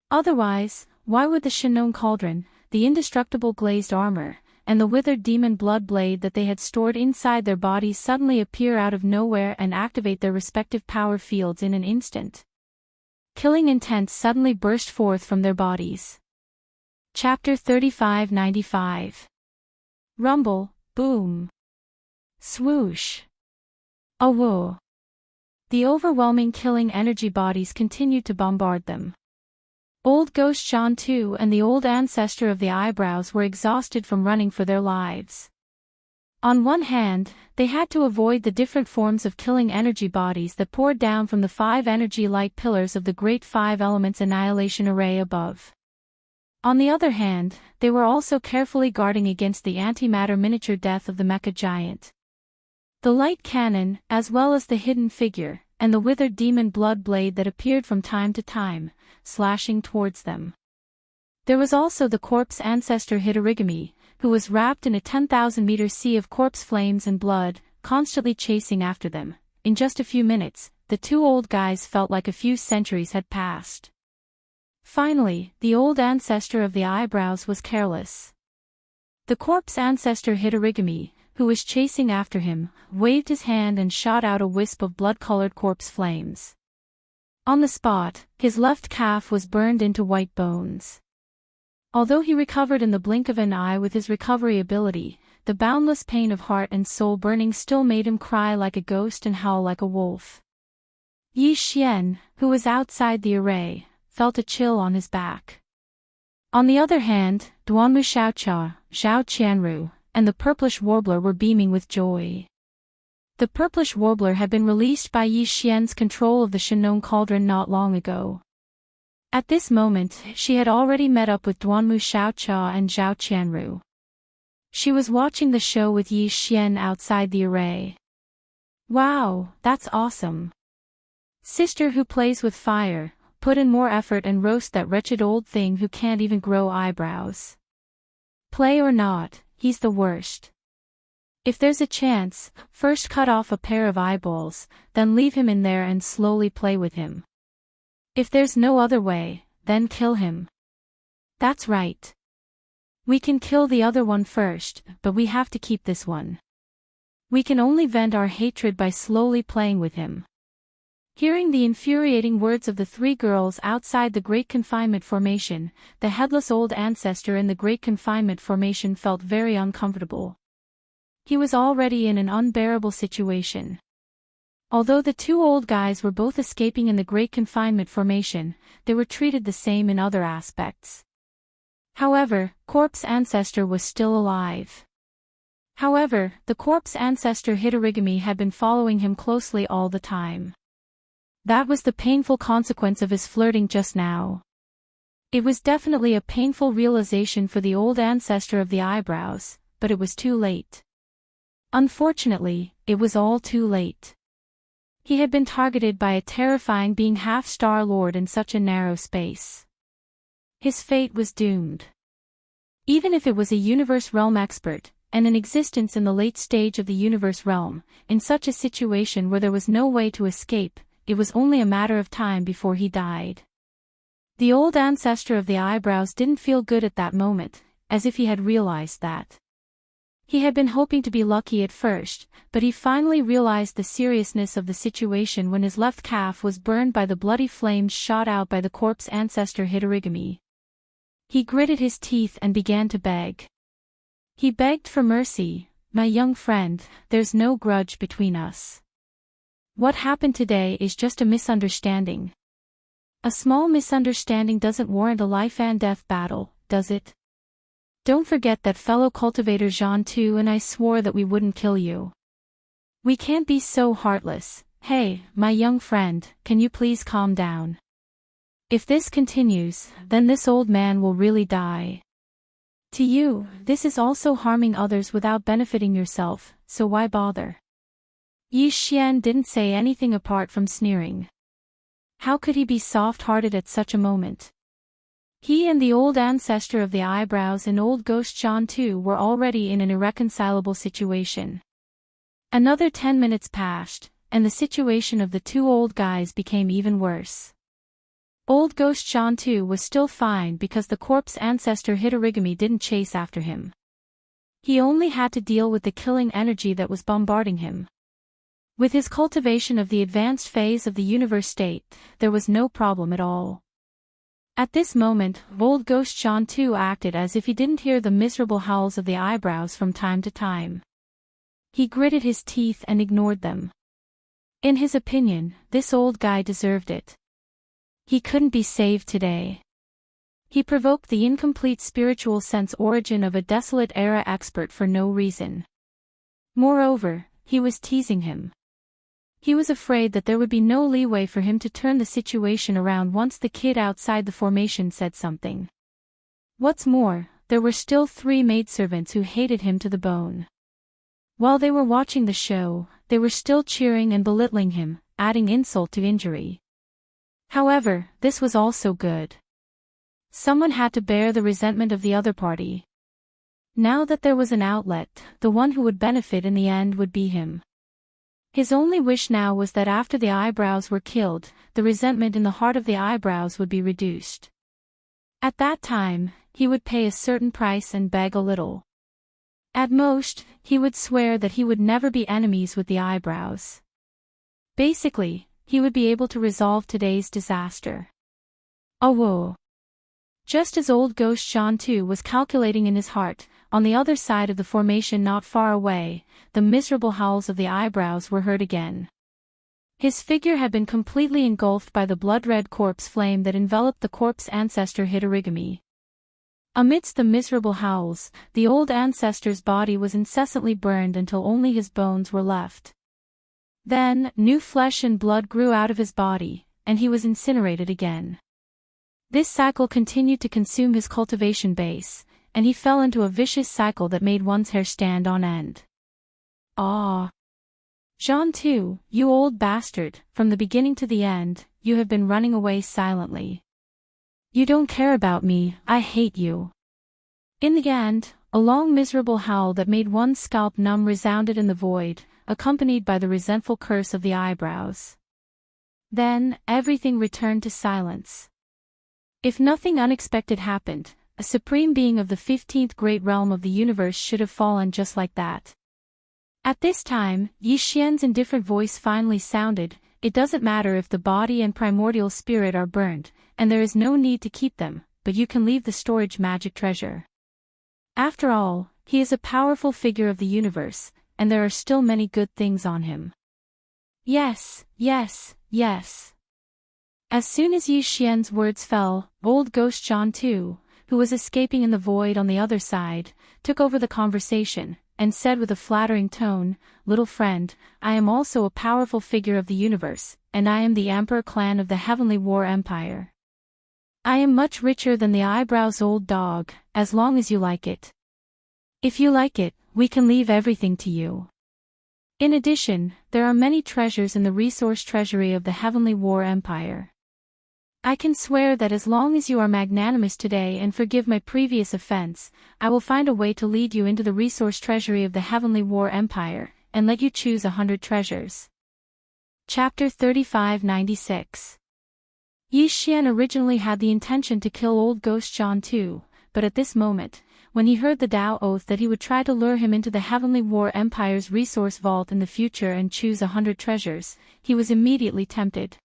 Otherwise, why would the Shinnon cauldron, the indestructible glazed armor, and the withered demon blood blade that they had stored inside their bodies suddenly appear out of nowhere and activate their respective power fields in an instant? Killing intent suddenly burst forth from their bodies. Chapter 3595. Rumble, boom. Swoosh. Awoo. The overwhelming killing energy bodies continued to bombard them. Old Ghost Shan Tu and the old ancestor of the eyebrows were exhausted from running for their lives. On one hand, they had to avoid the different forms of killing energy bodies that poured down from the 5 energy light pillars of the Great 5 Elements Annihilation Array above. On the other hand, they were also carefully guarding against the antimatter miniature death of the mecha giant. The light cannon, as well as the hidden figure, and the withered demon blood blade that appeared from time to time, slashing towards them. There was also the corpse ancestor Hitorigami, who was wrapped in a 10,000-meter sea of corpse flames and blood, constantly chasing after them. In just a few minutes, the two old guys felt like a few centuries had passed. Finally, the old ancestor of the eyebrows was careless. The corpse ancestor Hitorigami, who was chasing after him, waved his hand and shot out a wisp of blood-colored corpse flames. On the spot, his left calf was burned into white bones. Although he recovered in the blink of an eye with his recovery ability, the boundless pain of heart and soul burning still made him cry like a ghost and howl like a wolf. Yi Xian, who was outside the array, felt a chill on his back. On the other hand, Duanmu Xiaocha, Zhao Qianru, and the purplish warbler were beaming with joy. The purplish warbler had been released by Yi Xian's control of the Shinnon cauldron not long ago. At this moment, she had already met up with Duanmu Xiaocha and Zhao Qianru. She was watching the show with Yi Xian outside the array. Wow, that's awesome. Sister who plays with fire, put in more effort and roast that wretched old thing who can't even grow eyebrows. Play or not, he's the worst. If there's a chance, first cut off a pair of eyeballs, then leave him in there and slowly play with him. If there's no other way, then kill him. That's right. We can kill the other one first, but we have to keep this one. We can only vent our hatred by slowly playing with him. Hearing the infuriating words of the three girls outside the Great Confinement Formation, the headless old ancestor in the Great Confinement Formation felt very uncomfortable. He was already in an unbearable situation. Although the two old guys were both escaping in the Great Confinement Formation, they were treated the same in other aspects. However, Corpse Ancestor was still alive. However, the Corpse Ancestor Hitorigami had been following him closely all the time. That was the painful consequence of his flirting just now. It was definitely a painful realization for the old ancestor of the eyebrows, but it was too late. Unfortunately, it was all too late. He had been targeted by a terrifying being half-Star Lord in such a narrow space. His fate was doomed. Even if it was a universe realm expert, and in existence in the late stage of the universe realm, in such a situation where there was no way to escape, it was only a matter of time before he died. The old ancestor of the eyebrows didn't feel good at that moment, as if he had realized that. He had been hoping to be lucky at first, but he finally realized the seriousness of the situation when his left calf was burned by the bloody flames shot out by the corpse ancestor Hitorigami. He gritted his teeth and began to beg. He begged for mercy, "My young friend, there's no grudge between us. What happened today is just a misunderstanding. A small misunderstanding doesn't warrant a life and death battle, does it? Don't forget that fellow cultivator Jean too, and I swore that we wouldn't kill you. We can't be so heartless. Hey, my young friend, can you please calm down? If this continues, then this old man will really die. To you, this is also harming others without benefiting yourself, so why bother? Yi Xian didn't say anything apart from sneering. How could he be soft-hearted at such a moment? He and the old ancestor of the eyebrows and old ghost Jean too were already in an irreconcilable situation. Another 10 minutes passed, and the situation of the two old guys became even worse. Old ghost Jean too was still fine because the corpse ancestor Hitorigami didn't chase after him. He only had to deal with the killing energy that was bombarding him. With his cultivation of the advanced phase of the universe state, there was no problem at all. At this moment, old ghost Jean too acted as if he didn't hear the miserable howls of the eyebrows from time to time. He gritted his teeth and ignored them. In his opinion, this old guy deserved it. He couldn't be saved today. He provoked the incomplete spiritual sense origin of a desolate era expert for no reason. Moreover, he was teasing him. He was afraid that there would be no leeway for him to turn the situation around once the kid outside the formation said something. What's more, there were still 3 maidservants who hated him to the bone. While they were watching the show, they were still cheering and belittling him, adding insult to injury. However, this was also good. Someone had to bear the resentment of the other party. Now that there was an outlet, the one who would benefit in the end would be him. His only wish now was that after the eyebrows were killed, the resentment in the heart of the eyebrows would be reduced. At that time, he would pay a certain price and beg a little. At most, he would swear that he would never be enemies with the eyebrows. Basically, he would be able to resolve today's disaster. Oh whoa. Just as old ghost Jean too was calculating in his heart, on the other side of the formation not far away, the miserable howls of the eyebrows were heard again. His figure had been completely engulfed by the blood-red corpse flame that enveloped the corpse ancestor Hitorigami. Amidst the miserable howls, the old ancestor's body was incessantly burned until only his bones were left. Then, new flesh and blood grew out of his body, and he was incinerated again. This cycle continued to consume his cultivation base, and he fell into a vicious cycle that made one's hair stand on end. Ah! Jean too, you old bastard, from the beginning to the end, you have been running away silently. You don't care about me, I hate you. In the end, a long miserable howl that made one's scalp numb resounded in the void, accompanied by the resentful curse of the eyebrows. Then, everything returned to silence. If nothing unexpected happened, a supreme being of the 15th great realm of the universe should have fallen just like that. At this time, Yi Xian's indifferent voice finally sounded, "It doesn't matter if the body and primordial spirit are burned, and there is no need to keep them, but you can leave the storage magic treasure. After all, he is a powerful figure of the universe, and there are still many good things on him." Yes, yes, yes. As soon as Yi Xian's words fell, old ghost Jean too, who was escaping in the void on the other side, took over the conversation, and said with a flattering tone, "Little friend, I am also a powerful figure of the universe, and I am the Emperor clan of the Heavenly War Empire. I am much richer than the eyebrows old dog, as long as you like it. If you like it, we can leave everything to you. In addition, there are many treasures in the resource treasury of the Heavenly War Empire. I can swear that as long as you are magnanimous today and forgive my previous offense, I will find a way to lead you into the resource treasury of the Heavenly War Empire, and let you choose 100 treasures." Chapter 3596. Yi Xian originally had the intention to kill old ghost Jean too, but at this moment, when he heard the Tao oath that he would try to lure him into the Heavenly War Empire's resource vault in the future and choose 100 treasures, he was immediately tempted.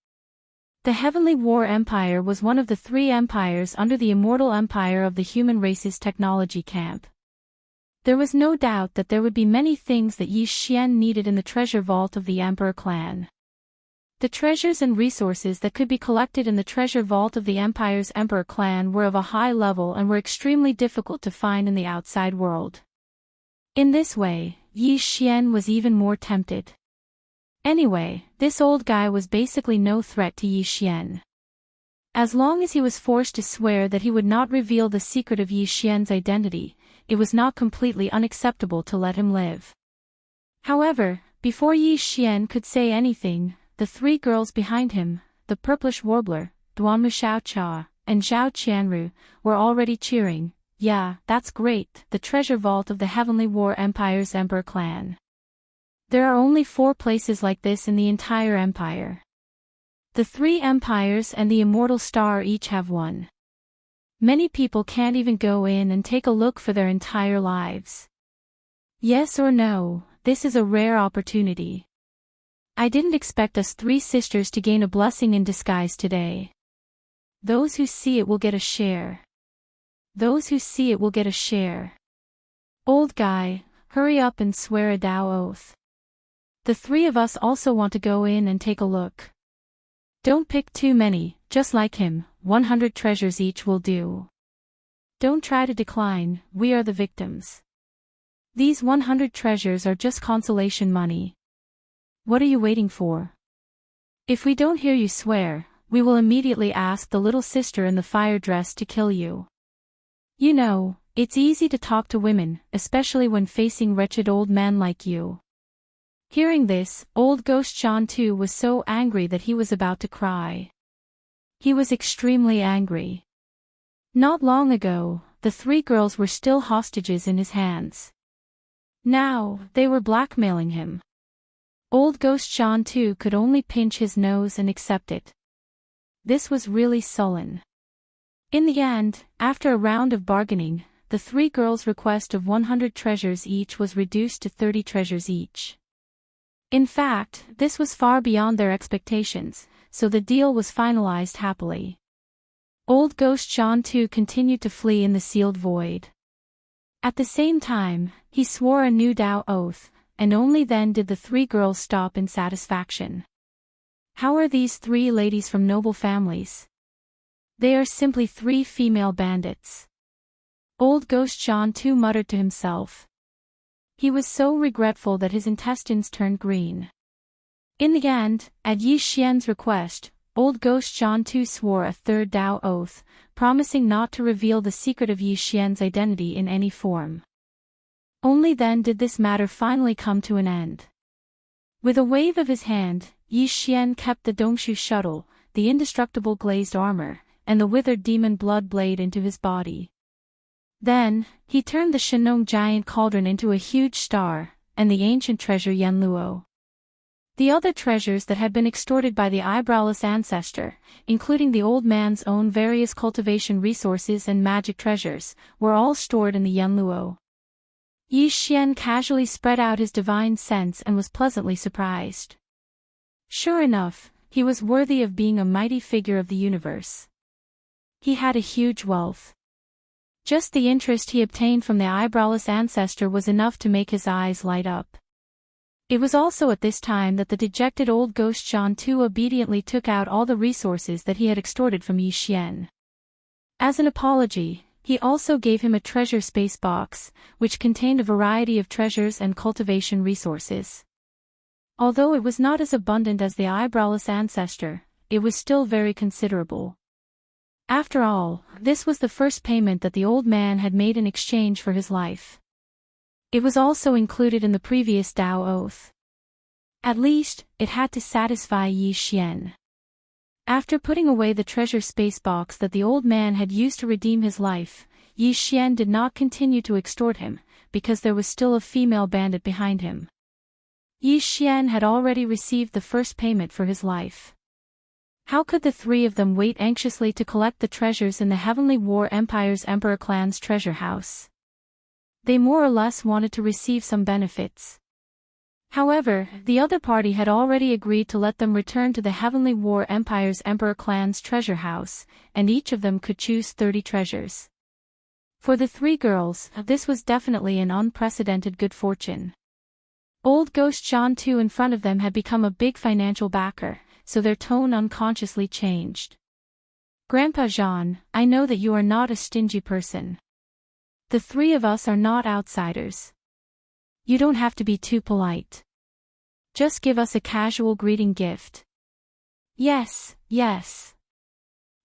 The Heavenly War Empire was one of the 3 empires under the immortal empire of the human race's technology camp. There was no doubt that there would be many things that Yi Xian needed in the treasure vault of the Emperor clan. The treasures and resources that could be collected in the treasure vault of the Empire's Emperor clan were of a high level and were extremely difficult to find in the outside world. In this way, Yi Xian was even more tempted. Anyway, this old guy was basically no threat to Yi Xian. As long as he was forced to swear that he would not reveal the secret of Yi Xian's identity, it was not completely unacceptable to let him live. However, before Yi Xian could say anything, the three girls behind him, the Purplish Warbler, Duanmu Xiaocha, and Zhao Qianru, were already cheering. Yeah, that's great, the treasure vault of the Heavenly War Empire's Emperor clan. There are only 4 places like this in the entire empire. The 3 empires and the Immortal Star each have one. Many people can't even go in and take a look for their entire lives. Yes or no, this is a rare opportunity. I didn't expect us 3 sisters to gain a blessing in disguise today. Those who see it will get a share. Those who see it will get a share. Old guy, hurry up and swear a Dao oath. The 3 of us also want to go in and take a look. Don't pick too many, just like him, 100 treasures each will do. Don't try to decline, we are the victims. These 100 treasures are just consolation money. What are you waiting for? If we don't hear you swear, we will immediately ask the little sister in the fire dress to kill you. You know, it's easy to talk to women, especially when facing wretched old men like you. Hearing this, old Ghost John too was so angry that he was about to cry. He was extremely angry. Not long ago, the 3 girls were still hostages in his hands. Now, they were blackmailing him. Old Ghost John too could only pinch his nose and accept it. This was really sullen. In the end, after a round of bargaining, the 3 girls' request of 100 treasures each was reduced to 30 treasures each. In fact, this was far beyond their expectations, so the deal was finalized happily. Old Ghost John too continued to flee in the sealed void. At the same time, he swore a new Dao oath, and only then did the 3 girls stop in satisfaction. How are these 3 ladies from noble families? They are simply 3 female bandits. Old Ghost John too muttered to himself. He was so regretful that his intestines turned green. In the end, at Yi Xian's request, old Ghost John too swore a 3rd Dao oath, promising not to reveal the secret of Yi Xian's identity in any form. Only then did this matter finally come to an end. With a wave of his hand, Yi Xian kept the Dongshu shuttle, the indestructible glazed armor, and the withered demon blood blade into his body. Then, he turned the Shenong giant cauldron into a huge star, and the ancient treasure Yanluo. The other treasures that had been extorted by the eyebrowless ancestor, including the old man's own various cultivation resources and magic treasures, were all stored in the Yanluo. Yi Xian casually spread out his divine sense and was pleasantly surprised. Sure enough, he was worthy of being a mighty figure of the universe. He had a huge wealth. Just the interest he obtained from the eyebrowless ancestor was enough to make his eyes light up. It was also at this time that the dejected old Ghost John too obediently took out all the resources that he had extorted from Yi Xian. As an apology, he also gave him a treasure space box, which contained a variety of treasures and cultivation resources. Although it was not as abundant as the eyebrowless ancestor, it was still very considerable. After all, this was the first payment that the old man had made in exchange for his life. It was also included in the previous Dao oath. At least, it had to satisfy Yi Xian. After putting away the treasure space box that the old man had used to redeem his life, Yi Xian did not continue to extort him, because there was still a female bandit behind him. Yi Xian had already received the first payment for his life. How could the 3 of them wait anxiously to collect the treasures in the Heavenly War Empire's Emperor clan's treasure house? They more or less wanted to receive some benefits. However, the other party had already agreed to let them return to the Heavenly War Empire's Emperor clan's treasure house, and each of them could choose 30 treasures. For the 3 girls, this was definitely an unprecedented good fortune. Old Ghost John too in front of them had become a big financial backer, so their tone unconsciously changed. Grandpa Jean, I know that you are not a stingy person. The three of us are not outsiders. You don't have to be too polite. Just give us a casual greeting gift. Yes, yes.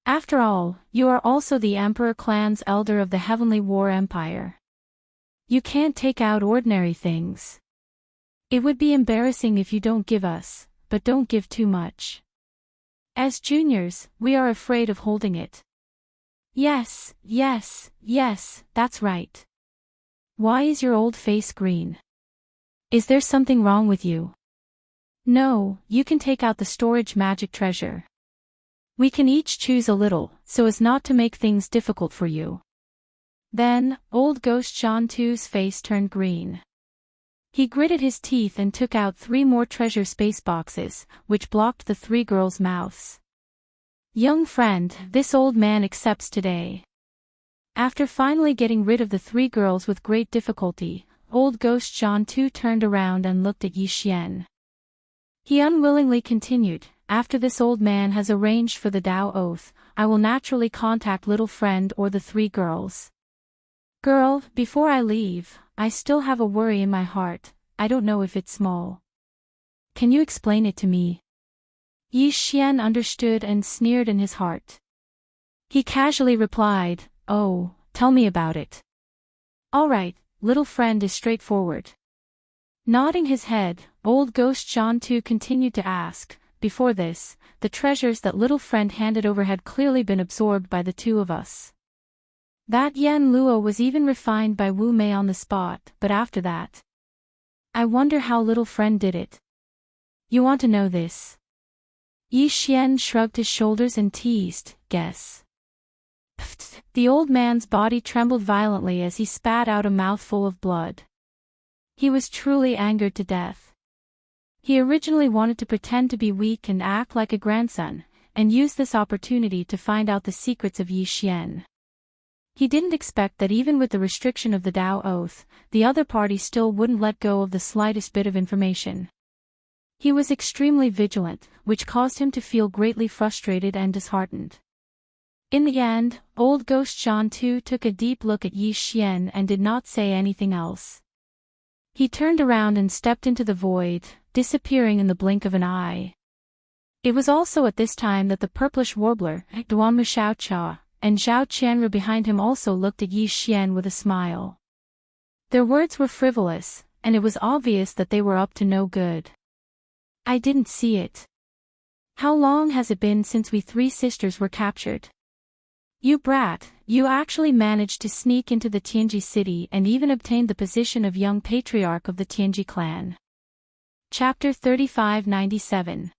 After all, you are also the Emperor clan's elder of the Heavenly War Empire. You can't take out ordinary things. It would be embarrassing if you don't give us, but don't give too much. As juniors, we are afraid of holding it. Yes, yes, yes, that's right. Why is your old face green? Is there something wrong with you? No, you can take out the storage magic treasure. We can each choose a little, so as not to make things difficult for you. Then, old Ghost Jean 2's face turned green. He gritted his teeth and took out 3 more treasure space boxes, which blocked the 3 girls' mouths. Young friend, this old man accepts today. After finally getting rid of the 3 girls with great difficulty, old Ghost Jean 2 turned around and looked at Yi Xian. He unwillingly continued, after this old man has arranged for the Tao Oath, I will naturally contact little friend or the 3 girls. Girl, before I leave, I still have a worry in my heart, I don't know if it's small. Can you explain it to me? Yi Xian understood and sneered in his heart. He casually replied, oh, tell me about it. All right, little friend is straightforward. Nodding his head, old Ghost Jean 2 continued to ask, before this, the treasures that little friend handed over had clearly been absorbed by the 2 of us. That Yan Luo was even refined by Wu Mei on the spot, but after that. I wonder how little friend did it. You want to know this? Yi Xian shrugged his shoulders and teased, guess. Pfft, the old man's body trembled violently as he spat out a mouthful of blood. He was truly angered to death. He originally wanted to pretend to be weak and act like a grandson, and use this opportunity to find out the secrets of Yi Xian. He didn't expect that even with the restriction of the Tao Oath, the other party still wouldn't let go of the slightest bit of information. He was extremely vigilant, which caused him to feel greatly frustrated and disheartened. In the end, old Ghost Jean 2 took a deep look at Yi Xian and did not say anything else. He turned around and stepped into the void, disappearing in the blink of an eye. It was also at this time that the purplish warbler, Duanmu Xiaocha, and Zhao Qianru behind him also looked at Yi Xian with a smile. Their words were frivolous, and it was obvious that they were up to no good. I didn't see it. How long has it been since we 3 sisters were captured? You brat, you actually managed to sneak into the Tianji city and even obtained the position of young patriarch of the Tianji clan. Chapter 3597.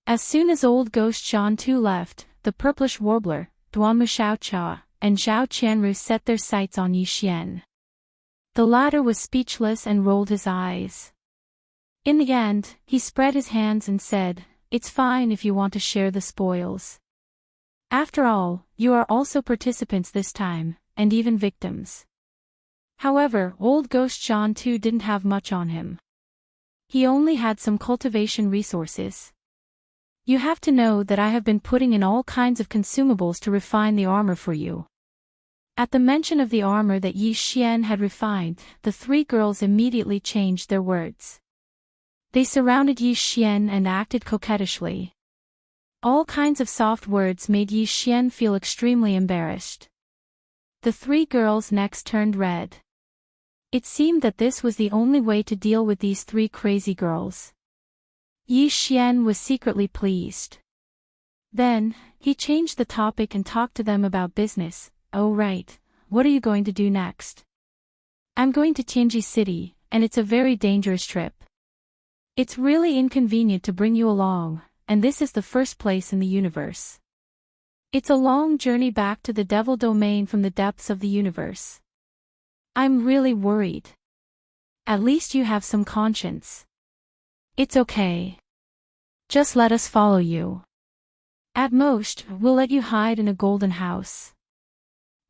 As soon as old Ghost Jean 2 left, the purplish warbler, Duanmu Xiaocha, and Zhao Qianru set their sights on Yi Xian. The latter was speechless and rolled his eyes. In the end, he spread his hands and said, it's fine if you want to share the spoils. After all, you are also participants this time, and even victims. However, old Ghost Jean 2 didn't have much on him. He only had some cultivation resources. You have to know that I have been putting in all kinds of consumables to refine the armor for you. At the mention of the armor that Yi Xian had refined, the 3 girls immediately changed their words. They surrounded Yi Xian and acted coquettishly. All kinds of soft words made Yi Xian feel extremely embarrassed. The 3 girls' necks turned red. It seemed that this was the only way to deal with these 3 crazy girls. Yi Xian was secretly pleased. Then, he changed the topic and talked to them about business. Oh right, what are you going to do next? I'm going to Tianji City, and it's a very dangerous trip. It's really inconvenient to bring you along, and this is the first place in the universe. It's a long journey back to the Devil Domain from the depths of the universe. I'm really worried. At least you have some conscience. It's okay. Just let us follow you. At most, we'll let you hide in a golden house.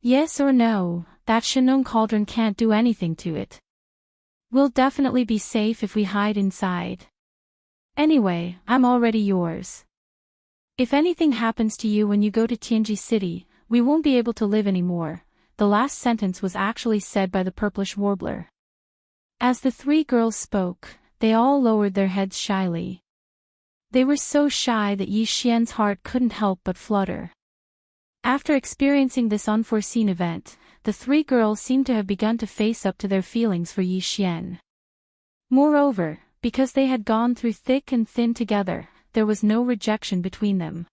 Yes or no, that Shanong cauldron can't do anything to it. We'll definitely be safe if we hide inside. Anyway, I'm already yours. If anything happens to you when you go to Tianji City, we won't be able to live anymore. The last sentence was actually said by the purplish warbler. As the three girls spoke, they all lowered their heads shyly. They were so shy that Yi Xian's heart couldn't help but flutter. After experiencing this unforeseen event, the three girls seemed to have begun to face up to their feelings for Yi Xian. Moreover, because they had gone through thick and thin together, there was no rejection between them.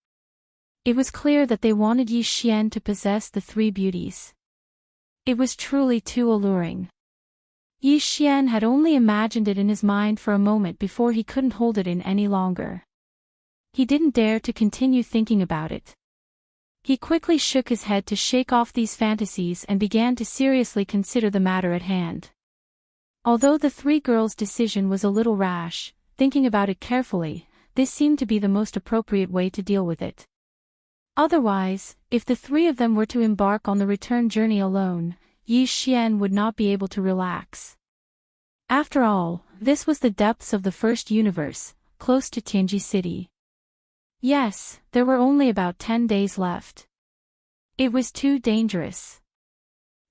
It was clear that they wanted Yi Xian to possess the three beauties. It was truly too alluring. Yi Xian had only imagined it in his mind for a moment before he couldn't hold it in any longer. He didn't dare to continue thinking about it. He quickly shook his head to shake off these fantasies and began to seriously consider the matter at hand. Although the three girls' decision was a little rash, thinking about it carefully, this seemed to be the most appropriate way to deal with it. Otherwise, if the three of them were to embark on the return journey alone, Yi Xian would not be able to relax. After all, this was the depths of the first universe, close to Tianji City. Yes, there were only about 10 days left. It was too dangerous.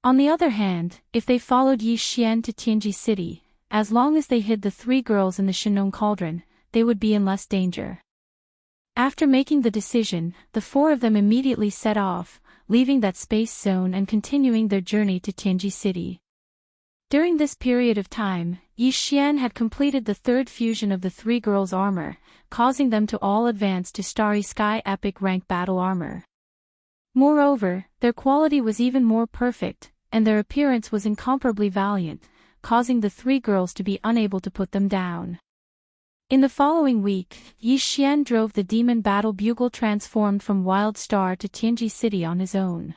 On the other hand, if they followed Yi Xian to Tianji City, as long as they hid the three girls in the Shinong Cauldron, they would be in less danger. After making the decision, the four of them immediately set off, leaving that space zone and continuing their journey to Tianji City. During this period of time, Yi Xian had completed the third fusion of the three girls' armor, causing them to all advance to Starry Sky Epic Rank Battle Armor. Moreover, their quality was even more perfect, and their appearance was incomparably valiant, causing the three girls to be unable to put them down. In the following week, Yi Xian drove the Demon Battle Bugle transformed from Wild Star to Tianji City on his own.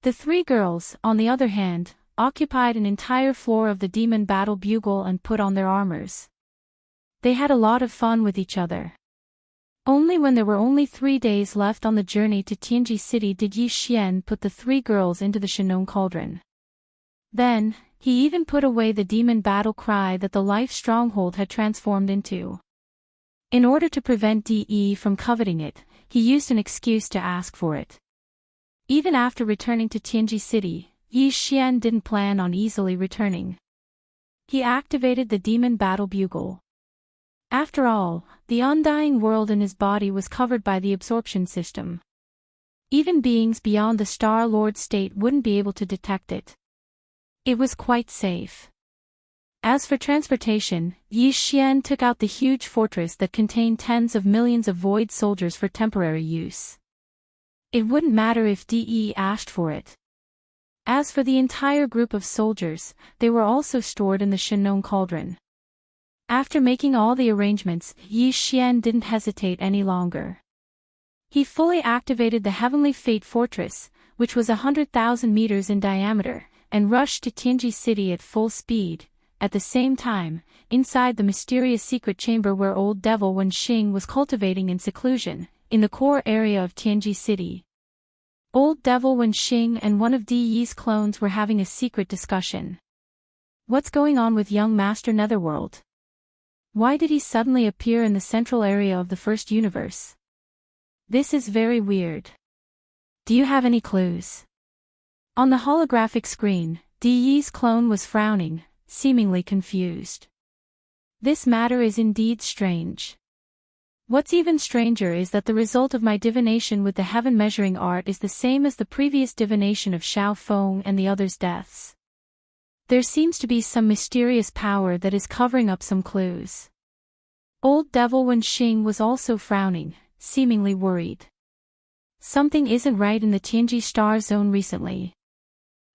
The three girls, on the other hand, occupied an entire floor of the Demon Battle Bugle and put on their armors. They had a lot of fun with each other. Only when there were only 3 days left on the journey to Tianji City did Yi Xian put the three girls into the Shinong Cauldron. Then, he even put away the demon battle cry that the life stronghold had transformed into. In order to prevent De from coveting it, he used an excuse to ask for it. Even after returning to Tianji City, Yi Xian didn't plan on easily returning. He activated the Demon Battle Bugle. After all, the undying world in his body was covered by the absorption system. Even beings beyond the Star Lord state wouldn't be able to detect it. It was quite safe. As for transportation, Yi Xian took out the huge fortress that contained tens of millions of void soldiers for temporary use. It wouldn't matter if De asked for it. As for the entire group of soldiers, they were also stored in the Shinong Cauldron. After making all the arrangements, Yi Xian didn't hesitate any longer. He fully activated the Heavenly Fate Fortress, which was 100,000 meters in diameter, and rushed to Tianji City at full speed. At the same time, inside the mysterious secret chamber where old devil Wen Xing was cultivating in seclusion, in the core area of Tianji City. Old devil Wen Xing and one of De's clones were having a secret discussion. What's going on with young Master Netherworld? Why did he suddenly appear in the central area of the first universe? This is very weird. Do you have any clues? On the holographic screen, De's clone was frowning, seemingly confused. This matter is indeed strange. What's even stranger is that the result of my divination with the heaven measuring art is the same as the previous divination of Xiao Feng and the others' deaths. There seems to be some mysterious power that is covering up some clues. Old devil Wen Xing was also frowning, seemingly worried. Something isn't right in the Tianji Star Zone recently.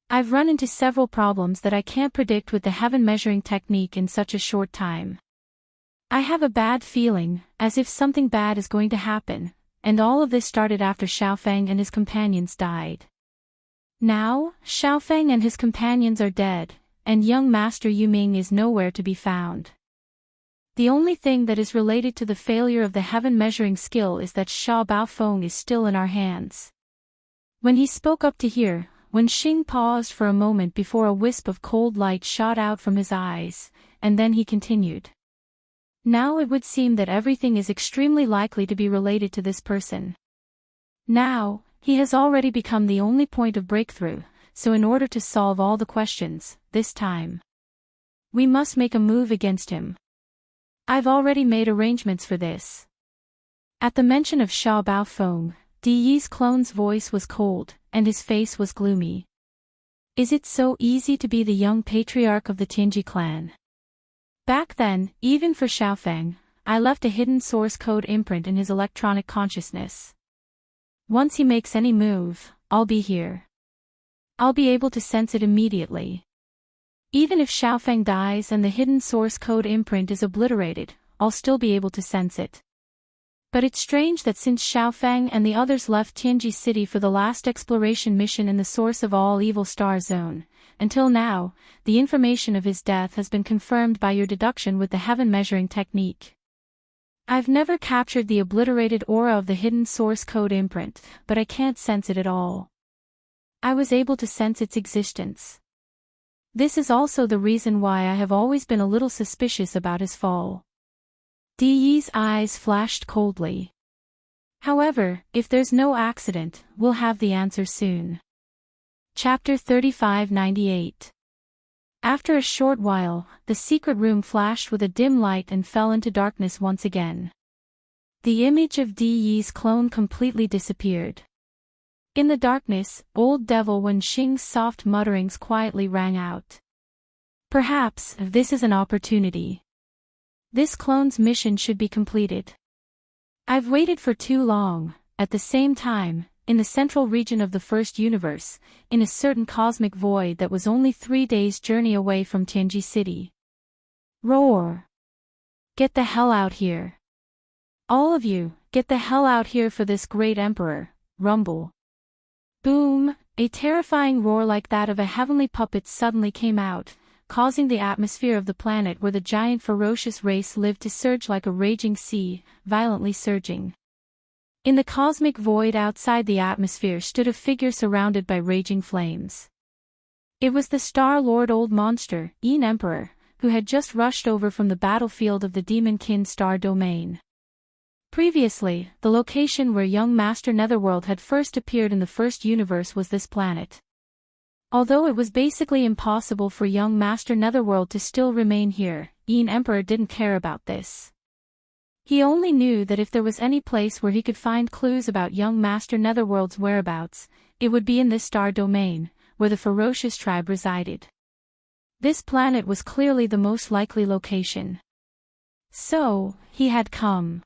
I've run into several problems that I can't predict with the heaven measuring technique in such a short time. I have a bad feeling, as if something bad is going to happen, and all of this started after Xiaofeng and his companions died. Now, Xiaofeng and his companions are dead, and young Master Yuming is nowhere to be found. The only thing that is related to the failure of the heaven measuring skill is that Sha Baofeng is still in our hands. When he spoke up to hear, Wen Xing paused for a moment before a wisp of cold light shot out from his eyes, and then he continued. Now it would seem that everything is extremely likely to be related to this person. Now, he has already become the only point of breakthrough, so in order to solve all the questions, this time, we must make a move against him. I've already made arrangements for this. At the mention of Sha Bao Feng, Di's clone's voice was cold, and his face was gloomy. Is it so easy to be the young patriarch of the Tianji clan? Back then, even for Xiaofeng, I left a hidden source code imprint in his electronic consciousness. Once he makes any move, I'll be here. I'll be able to sense it immediately. Even if Xiaofeng dies and the hidden source code imprint is obliterated, I'll still be able to sense it. But it's strange that since Xiaofeng and the others left Tianji City for the last exploration mission in the source of all evil star zone, until now, the information of his death has been confirmed by your deduction with the heaven measuring technique. I've never captured the obliterated aura of the hidden source code imprint, but I can't sense it at all. I was able to sense its existence. This is also the reason why I have always been a little suspicious about his fall. Di's eyes flashed coldly. However, if there's no accident, we'll have the answer soon. Chapter 3598. After a short while, the secret room flashed with a dim light and fell into darkness once again. The image of Di's clone completely disappeared. In the darkness, old devil Wen Xing's soft mutterings quietly rang out. Perhaps this is an opportunity. This clone's mission should be completed. I've waited for too long. At the same time, in the central region of the first universe, in a certain cosmic void that was only 3 days' journey away from Tianji City. Roar! Get the hell out here. All of you, get the hell out here for this great emperor. Rumble. Boom! A terrifying roar like that of a heavenly puppet suddenly came out, causing the atmosphere of the planet where the giant ferocious race lived to surge like a raging sea, violently surging. In the cosmic void outside the atmosphere stood a figure surrounded by raging flames. It was the Star Lord Old Monster, En Emperor, who had just rushed over from the battlefield of the Demon Kin Star Domain. Previously, the location where young Master Netherworld had first appeared in the first universe was this planet. Although it was basically impossible for young Master Netherworld to still remain here, En Emperor didn't care about this. He only knew that if there was any place where he could find clues about young Master Netherworld's whereabouts, it would be in this star domain, where the ferocious tribe resided. This planet was clearly the most likely location. So, he had come.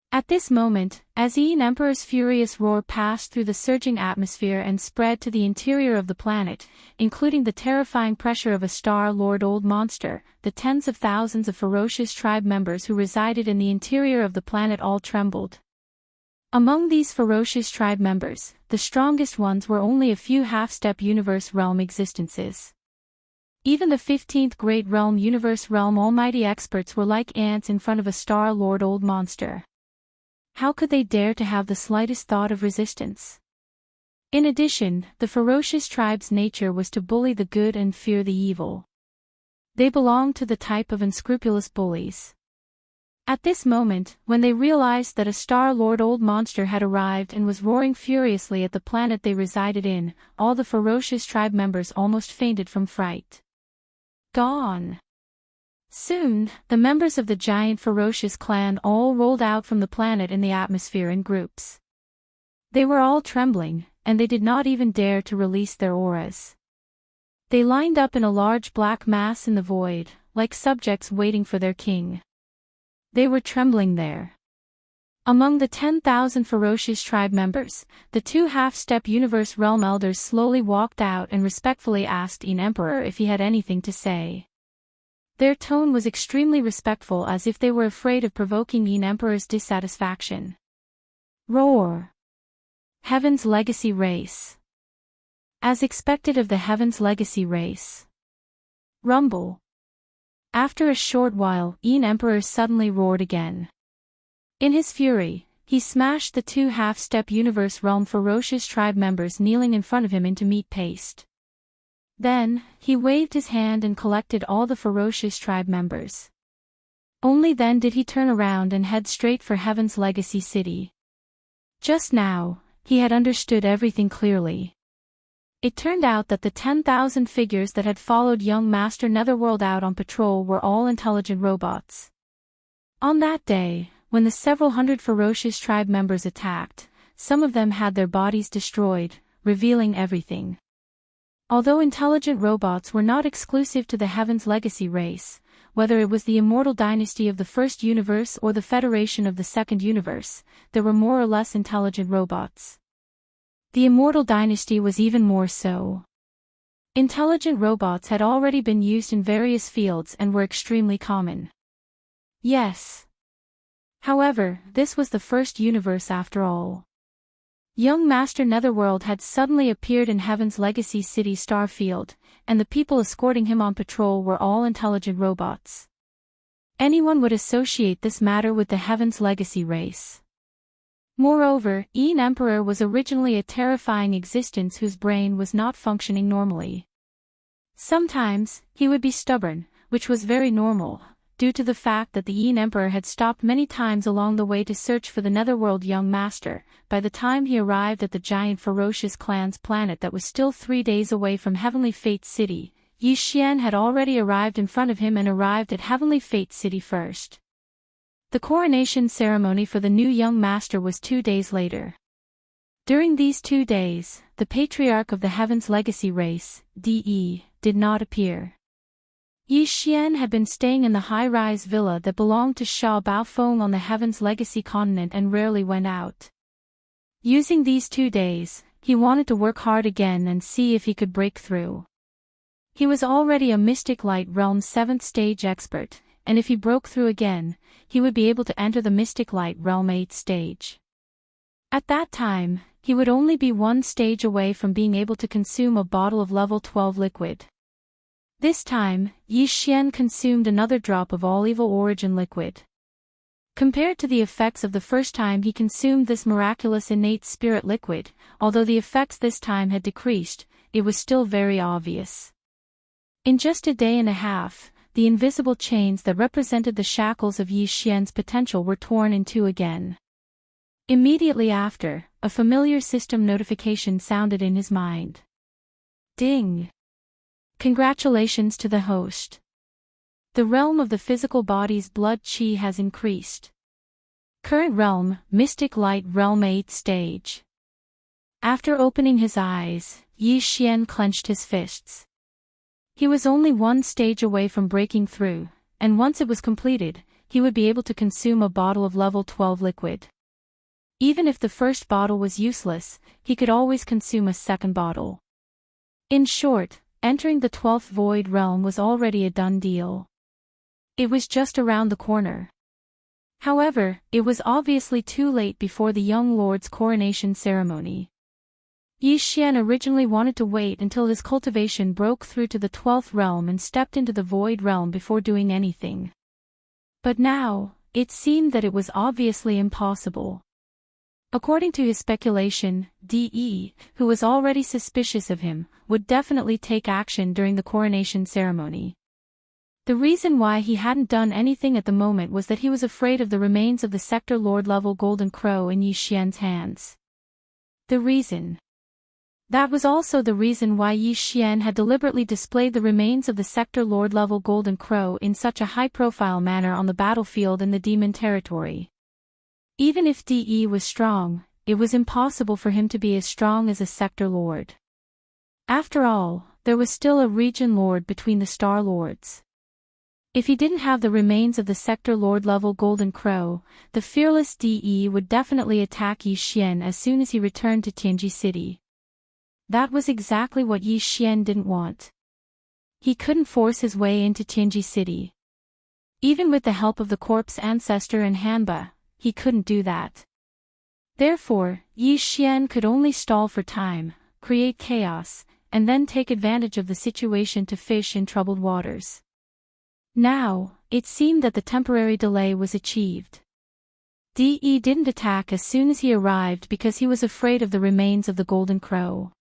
At this moment, as En Emperor's furious roar passed through the surging atmosphere and spread to the interior of the planet, including the terrifying pressure of a Star Lord Old Monster, the tens of thousands of ferocious tribe members who resided in the interior of the planet all trembled. Among these ferocious tribe members, the strongest ones were only a few half-step universe realm existences. Even the 15th Great Realm Universe Realm Almighty experts were like ants in front of a Star Lord Old Monster. How could they dare to have the slightest thought of resistance? In addition, the ferocious tribe's nature was to bully the good and fear the evil. They belonged to the type of unscrupulous bullies. At this moment, when they realized that a Star Lord Old Monster had arrived and was roaring furiously at the planet they resided in, all the ferocious tribe members almost fainted from fright. Gone! Soon, the members of the giant ferocious clan all rolled out from the planet in the atmosphere in groups. They were all trembling, and they did not even dare to release their auras. They lined up in a large black mass in the void, like subjects waiting for their king. They were trembling there. Among the 10,000 ferocious tribe members, the 2 half-step universe realm elders slowly walked out and respectfully asked En Emperor if he had anything to say. Their tone was extremely respectful, as if they were afraid of provoking En Emperor's dissatisfaction. Roar! Heaven's Legacy Race. As expected of the Heaven's Legacy Race. Rumble. After a short while, En Emperor suddenly roared again. In his fury, he smashed the 2 half-step universe realm ferocious tribe members kneeling in front of him into meat paste. Then, he waved his hand and collected all the ferocious tribe members. Only then did he turn around and head straight for Heaven's legacy city. Just now, he had understood everything clearly. It turned out that the 10,000 figures that had followed young Master Netherworld out on patrol were all intelligent robots. On that day, when the several hundred ferocious tribe members attacked, some of them had their bodies destroyed, revealing everything. Although intelligent robots were not exclusive to the Heaven's legacy race, whether it was the immortal dynasty of the first universe or the Federation of the second universe, there were more or less intelligent robots. The immortal dynasty was even more so. Intelligent robots had already been used in various fields and were extremely common. Yes. However, this was the first universe after all. Young Master Netherworld had suddenly appeared in Heaven's legacy city Starfield, and the people escorting him on patrol were all intelligent robots. Anyone would associate this matter with the Heaven's legacy race. Moreover, Emperor was originally a terrifying existence whose brain was not functioning normally. Sometimes, he would be stubborn, which was very normal, due to the fact that the Emperor had stopped many times along the way to search for the Netherworld young master. By the time he arrived at the giant ferocious clan's planet that was still 3 days away from Heavenly Fate City, Yi Xian had already arrived in front of him and arrived at Heavenly Fate City first. The coronation ceremony for the new young master was 2 days later. During these 2 days, the patriarch of the Heaven's legacy race, DE, did not appear. Yi Xian had been staying in the high-rise villa that belonged to Sha Baofeng on the Heaven's legacy continent and rarely went out. Using these 2 days, he wanted to work hard again and see if he could break through. He was already a Mystic Light Realm 7th stage expert, and if he broke through again, he would be able to enter the Mystic Light Realm 8th stage. At that time, he would only be 1 stage away from being able to consume a bottle of level 12 liquid. This time, Yi Xian consumed another drop of all evil origin liquid. Compared to the effects of the first time he consumed this miraculous innate spirit liquid, although the effects this time had decreased, it was still very obvious. In just a day and a half, the invisible chains that represented the shackles of Yi Xian's potential were torn in two again. Immediately after, a familiar system notification sounded in his mind. Ding! Congratulations to the host. The realm of the physical body's blood chi has increased. Current realm, Mystic Light Realm 8th stage. After opening his eyes, Yi Xian clenched his fists. He was only 1 stage away from breaking through, and once it was completed, he would be able to consume a bottle of level 12 liquid. Even if the first bottle was useless, he could always consume a second bottle. In short, entering the 12th Void Realm was already a done deal. It was just around the corner. However, it was obviously too late before the young lord's coronation ceremony. Yi Xian originally wanted to wait until his cultivation broke through to the 12th realm and stepped into the Void Realm before doing anything. But now, it seemed that it was obviously impossible. According to his speculation, DE, who was already suspicious of him, would definitely take action during the coronation ceremony. The reason why he hadn't done anything at the moment was that he was afraid of the remains of the Sector Lord level Golden Crow in Yi Xian's hands. The reason. That was also the reason why Yi Xian had deliberately displayed the remains of the Sector Lord level Golden Crow in such a high-profile manner on the battlefield in the Demon Territory. Even if DE was strong, it was impossible for him to be as strong as a Sector Lord. After all, there was still a Region Lord between the Star Lords. If he didn't have the remains of the Sector Lord level Golden Crow, the fearless DE would definitely attack Yi Xian as soon as he returned to Tianji City. That was exactly what Yi Xian didn't want. He couldn't force his way into Tianji City. Even with the help of the Corpse Ancestor and Hanba, he couldn't do that. Therefore, Yi Xian could only stall for time, create chaos, and then take advantage of the situation to fish in troubled waters. Now, it seemed that the temporary delay was achieved. DE didn't attack as soon as he arrived because he was afraid of the remains of the Golden Crow.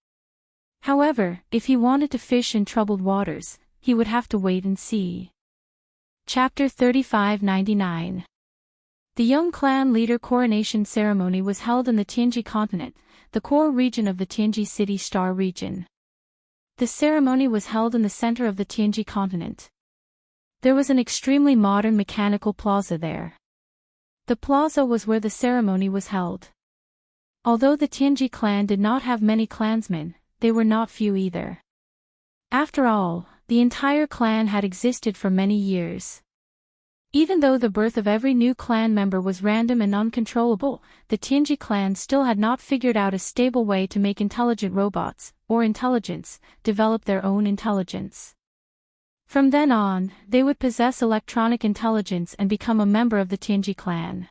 However, if he wanted to fish in troubled waters, he would have to wait and see. Chapter 3599. The young clan leader coronation ceremony was held in the Tianji continent, the core region of the Tianji City Star region. The ceremony was held in the center of the Tianji continent. There was an extremely modern mechanical plaza there. The plaza was where the ceremony was held. Although the Tianji clan did not have many clansmen, they were not few either. After all, the entire clan had existed for many years. Even though the birth of every new clan member was random and uncontrollable, the Tianji clan still had not figured out a stable way to make intelligent robots, or intelligence, develop their own intelligence. From then on, they would possess electronic intelligence and become a member of the Tianji clan.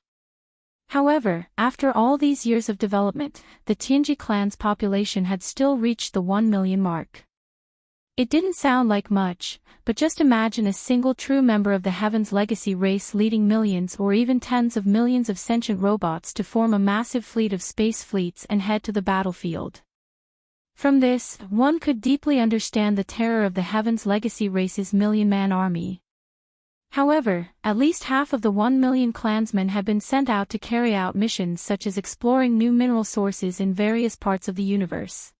However, after all these years of development, the Tianji clan's population had still reached the 1 million mark. It didn't sound like much, but just imagine a single true member of the Heaven's Legacy race leading millions or even tens of millions of sentient robots to form a massive fleet of space fleets and head to the battlefield. From this, one could deeply understand the terror of the Heaven's Legacy race's million-man army. However, at least half of the 1 million clansmen had been sent out to carry out missions such as exploring new mineral sources in various parts of the universe.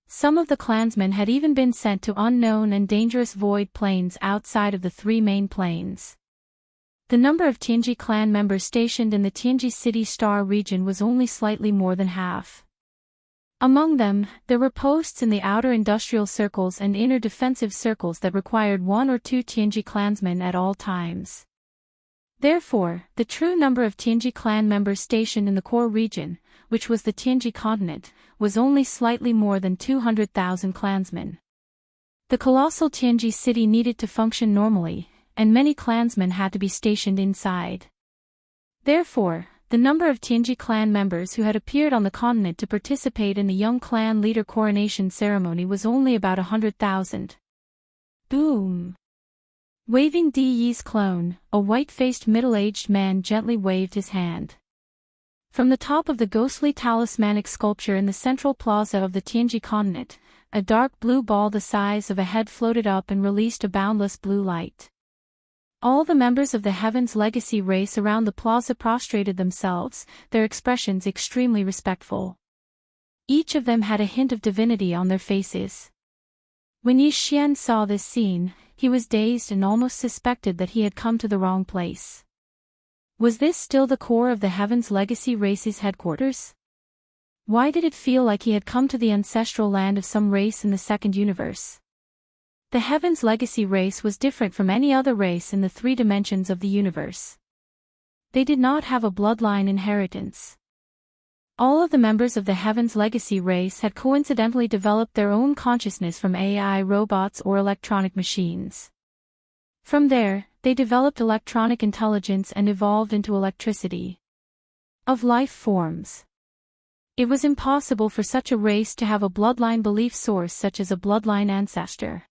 Some of the clansmen had even been sent to unknown and dangerous void planes outside of the 3 main planes. The number of Tianji clan members stationed in the Tianji City Star region was only slightly more than half. Among them, there were posts in the outer industrial circles and inner defensive circles that required 1 or 2 Tianji clansmen at all times. Therefore, the true number of Tianji clan members stationed in the core region, which was the Tianji continent, was only slightly more than 200,000 clansmen. The colossal Tianji city needed to function normally, and many clansmen had to be stationed inside. Therefore, the number of Tianji clan members who had appeared on the continent to participate in the young clan leader coronation ceremony was only about 100,000. Boom! Waving Di Yi's clone, a white-faced middle-aged man gently waved his hand. From the top of the ghostly talismanic sculpture in the central plaza of the Tianji continent, a dark blue ball the size of a head floated up and released a boundless blue light. All the members of the Heaven's Legacy race around the plaza prostrated themselves, their expressions extremely respectful. Each of them had a hint of divinity on their faces. When Yi Xian saw this scene, he was dazed and almost suspected that he had come to the wrong place. Was this still the core of the Heaven's Legacy race's headquarters? Why did it feel like he had come to the ancestral land of some race in the second universe? The Heaven's Legacy race was different from any other race in the 3 dimensions of the universe. They did not have a bloodline inheritance. All of the members of the Heaven's Legacy race had coincidentally developed their own consciousness from AI robots or electronic machines. From there, they developed electronic intelligence and evolved into electricity. Of life forms. It was impossible for such a race to have a bloodline belief source such as a bloodline ancestor.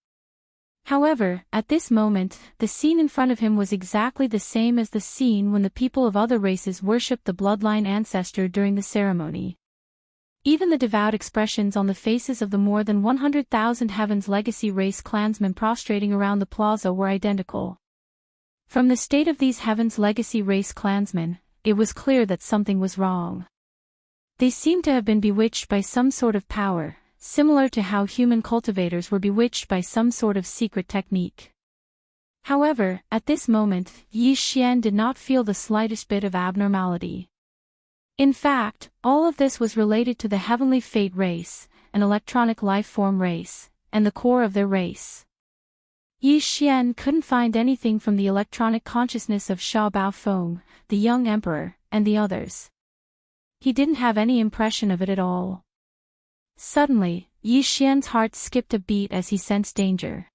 However, at this moment, the scene in front of him was exactly the same as the scene when the people of other races worshipped the bloodline ancestor during the ceremony. Even the devout expressions on the faces of the more than 100,000 Heaven's Legacy race clansmen prostrating around the plaza were identical. From the state of these Heaven's Legacy race clansmen, it was clear that something was wrong. They seemed to have been bewitched by some sort of power, similar to how human cultivators were bewitched by some sort of secret technique. However, at this moment, Yi Xian did not feel the slightest bit of abnormality. In fact, all of this was related to the Heavenly Fate race, an electronic life form race, and the core of their race. Yi Xian couldn't find anything from the electronic consciousness of Sha Baofeng, the young emperor, and the others. He didn't have any impression of it at all. Suddenly, Yi Xian's heart skipped a beat as he sensed danger.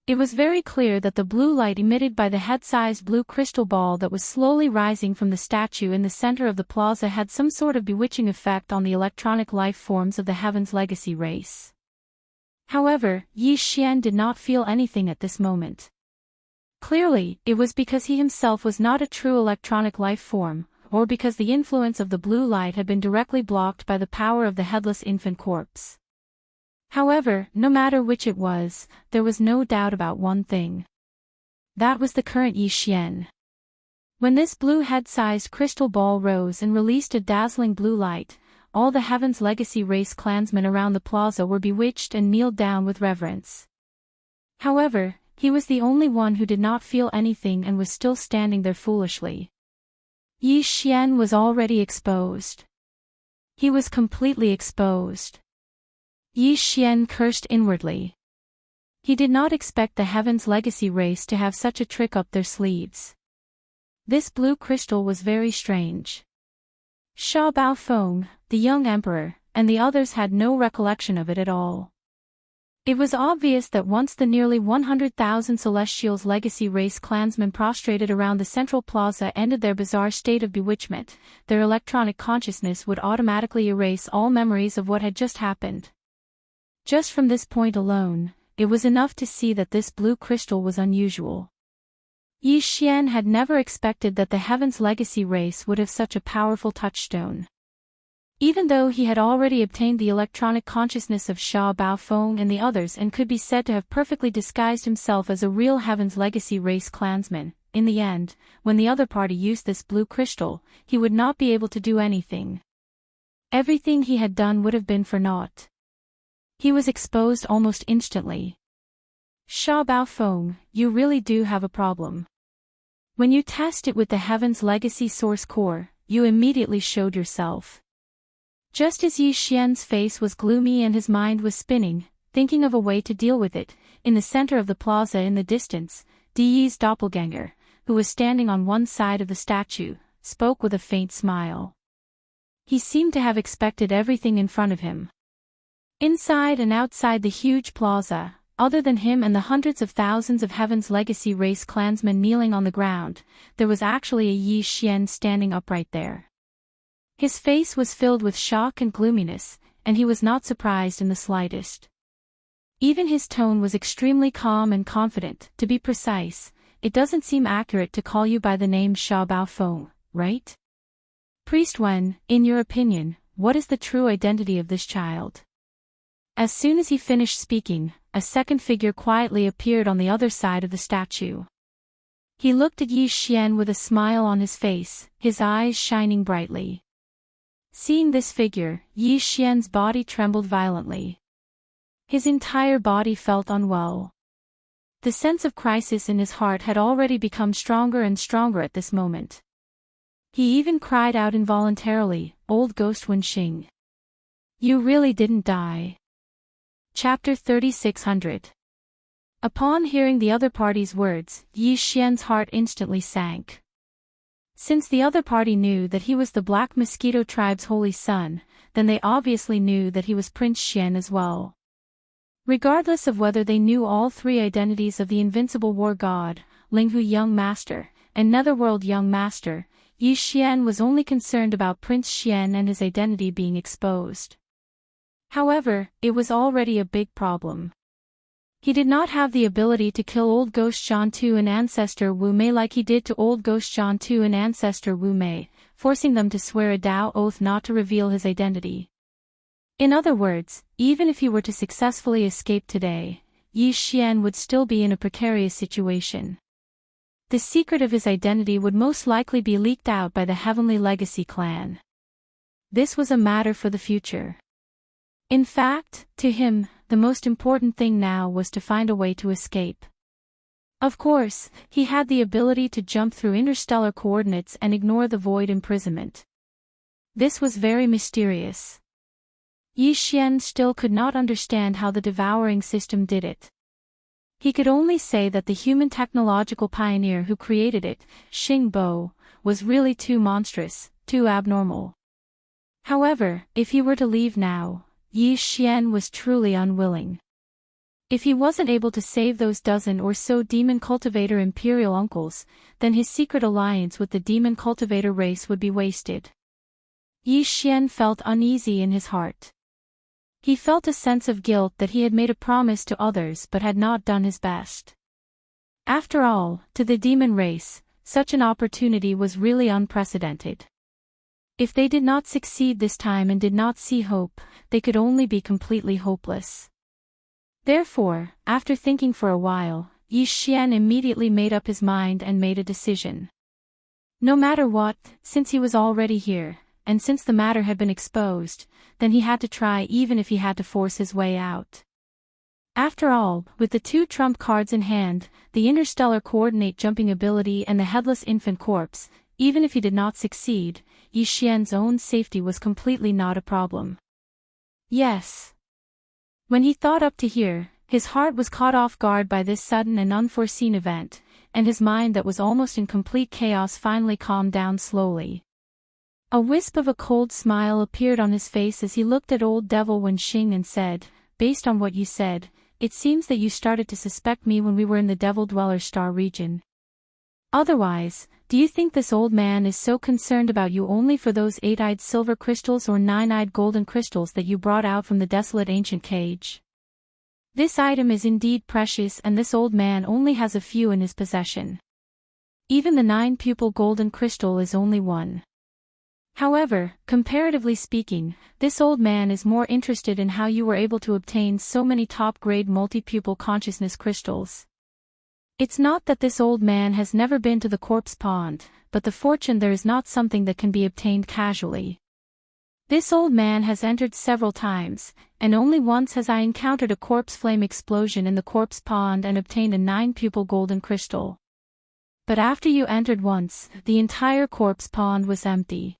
It was very clear that the blue light emitted by the head-sized blue crystal ball that was slowly rising from the statue in the center of the plaza had some sort of bewitching effect on the electronic life forms of the Heaven's Legacy race. However, Yi Xian did not feel anything at this moment. Clearly, it was because he himself was not a true electronic life form, or because the influence of the blue light had been directly blocked by the power of the headless infant corpse. However, no matter which it was, there was no doubt about one thing. That was the current Yi Xian. When this blue head-sized crystal ball rose and released a dazzling blue light, all the Heaven's Legacy race clansmen around the plaza were bewitched and kneeled down with reverence. However, he was the only one who did not feel anything and was still standing there foolishly. Yi Xian was already exposed. He was completely exposed. Yi Xian cursed inwardly. He did not expect the Heaven's Legacy race to have such a trick up their sleeves. This blue crystal was very strange. Sha Baofeng, the young emperor, and the others had no recollection of it at all. It was obvious that once the nearly 100,000 Celestials Legacy race clansmen prostrated around the central plaza ended their bizarre state of bewitchment, their electronic consciousness would automatically erase all memories of what had just happened. Just from this point alone, it was enough to see that this blue crystal was unusual. Yi Xian had never expected that the Heaven's Legacy race would have such a powerful touchstone. Even though he had already obtained the electronic consciousness of Sha Baofeng and the others and could be said to have perfectly disguised himself as a real Heaven's Legacy race clansman, in the end, when the other party used this blue crystal, he would not be able to do anything. Everything he had done would have been for naught. He was exposed almost instantly. Sha Baofeng, you really do have a problem. When you test it with the Heaven's Legacy source core, you immediately showed yourself. Just as Yi Xian's face was gloomy and his mind was spinning, thinking of a way to deal with it, in the center of the plaza in the distance, Di Yi's doppelganger, who was standing on one side of the statue, spoke with a faint smile. He seemed to have expected everything in front of him. Inside and outside the huge plaza, other than him and the hundreds of thousands of Heaven's Legacy race clansmen kneeling on the ground, there was actually a Yi Xian standing upright there. His face was filled with shock and gloominess, and he was not surprised in the slightest. Even his tone was extremely calm and confident. To be precise, it doesn't seem accurate to call you by the name Sha Baofeng, right? Priest Wen, in your opinion, what is the true identity of this child? As soon as he finished speaking, a second figure quietly appeared on the other side of the statue. He looked at Yi Xian with a smile on his face, his eyes shining brightly. Seeing this figure, Yi Xian's body trembled violently. His entire body felt unwell. The sense of crisis in his heart had already become stronger and stronger at this moment. He even cried out involuntarily, "Old Ghost Wenxing. You really didn't die." Chapter 3600. Upon hearing the other party's words, Yi Xian's heart instantly sank. Since the other party knew that he was the Black Mosquito tribe's holy son, then they obviously knew that he was Prince Xian as well. Regardless of whether they knew all three identities of the invincible war god, Linghu Young Master, and Netherworld Young Master, Yi Xian was only concerned about Prince Xian and his identity being exposed. However, it was already a big problem. He did not have the ability to kill Old Ghost Zhan Tu and Ancestor Wu Mei like he did to Old Ghost Zhan Tu and Ancestor Wu Mei, forcing them to swear a Dao oath not to reveal his identity. In other words, even if he were to successfully escape today, Yi Xian would still be in a precarious situation. The secret of his identity would most likely be leaked out by the Heavenly Legacy clan. This was a matter for the future. In fact, to him, the most important thing now was to find a way to escape. Of course, he had the ability to jump through interstellar coordinates and ignore the void imprisonment. This was very mysterious. Yi Xian still could not understand how the devouring system did it. He could only say that the human technological pioneer who created it, Xing Bo, was really too monstrous, too abnormal. However, if he were to leave now, Yi Xian was truly unwilling. If he wasn't able to save those dozen or so demon cultivator imperial uncles, then his secret alliance with the demon cultivator race would be wasted. Yi Xian felt uneasy in his heart. He felt a sense of guilt that he had made a promise to others but had not done his best. After all, to the demon race, such an opportunity was really unprecedented. If they did not succeed this time and did not see hope, they could only be completely hopeless. Therefore, after thinking for a while, Yi Xian immediately made up his mind and made a decision. No matter what, since he was already here, and since the matter had been exposed, then he had to try even if he had to force his way out. After all, with the 2 trump cards in hand, the interstellar coordinate jumping ability and the headless infant corpse, even if he did not succeed, Yi Xian's own safety was completely not a problem. Yes. When he thought up to here, his heart was caught off guard by this sudden and unforeseen event, and his mind that was almost in complete chaos finally calmed down slowly. A wisp of a cold smile appeared on his face as he looked at old Devil Wenxing and said, "Based on what you said, it seems that you started to suspect me when we were in the Devil Dweller Star region. Otherwise, do you think this old man is so concerned about you only for those 8-eyed silver crystals or 9-eyed golden crystals that you brought out from the desolate ancient cage? This item is indeed precious and this old man only has a few in his possession. Even the 9-pupil golden crystal is only one. However, comparatively speaking, this old man is more interested in how you were able to obtain so many top-grade multi-pupil consciousness crystals. It's not that this old man has never been to the corpse pond, but the fortune there is not something that can be obtained casually. This old man has entered several times, and only once has I encountered a corpse flame explosion in the corpse pond and obtained a 9-pupil golden crystal. But after you entered once, the entire corpse pond was empty.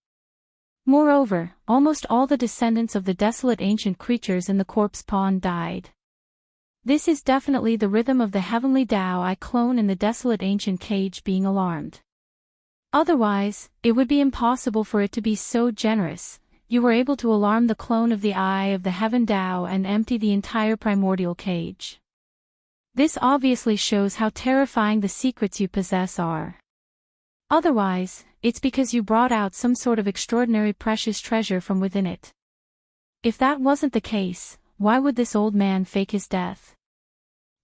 Moreover, almost all the descendants of the desolate ancient creatures in the corpse pond died. This is definitely the rhythm of the heavenly Tao I clone in the desolate ancient cage being alarmed. Otherwise, it would be impossible for it to be so generous. You were able to alarm the clone of the eye of the heaven Tao and empty the entire primordial cage. This obviously shows how terrifying the secrets you possess are. Otherwise, it's because you brought out some sort of extraordinary precious treasure from within it. If that wasn't the case, why would this old man fake his death?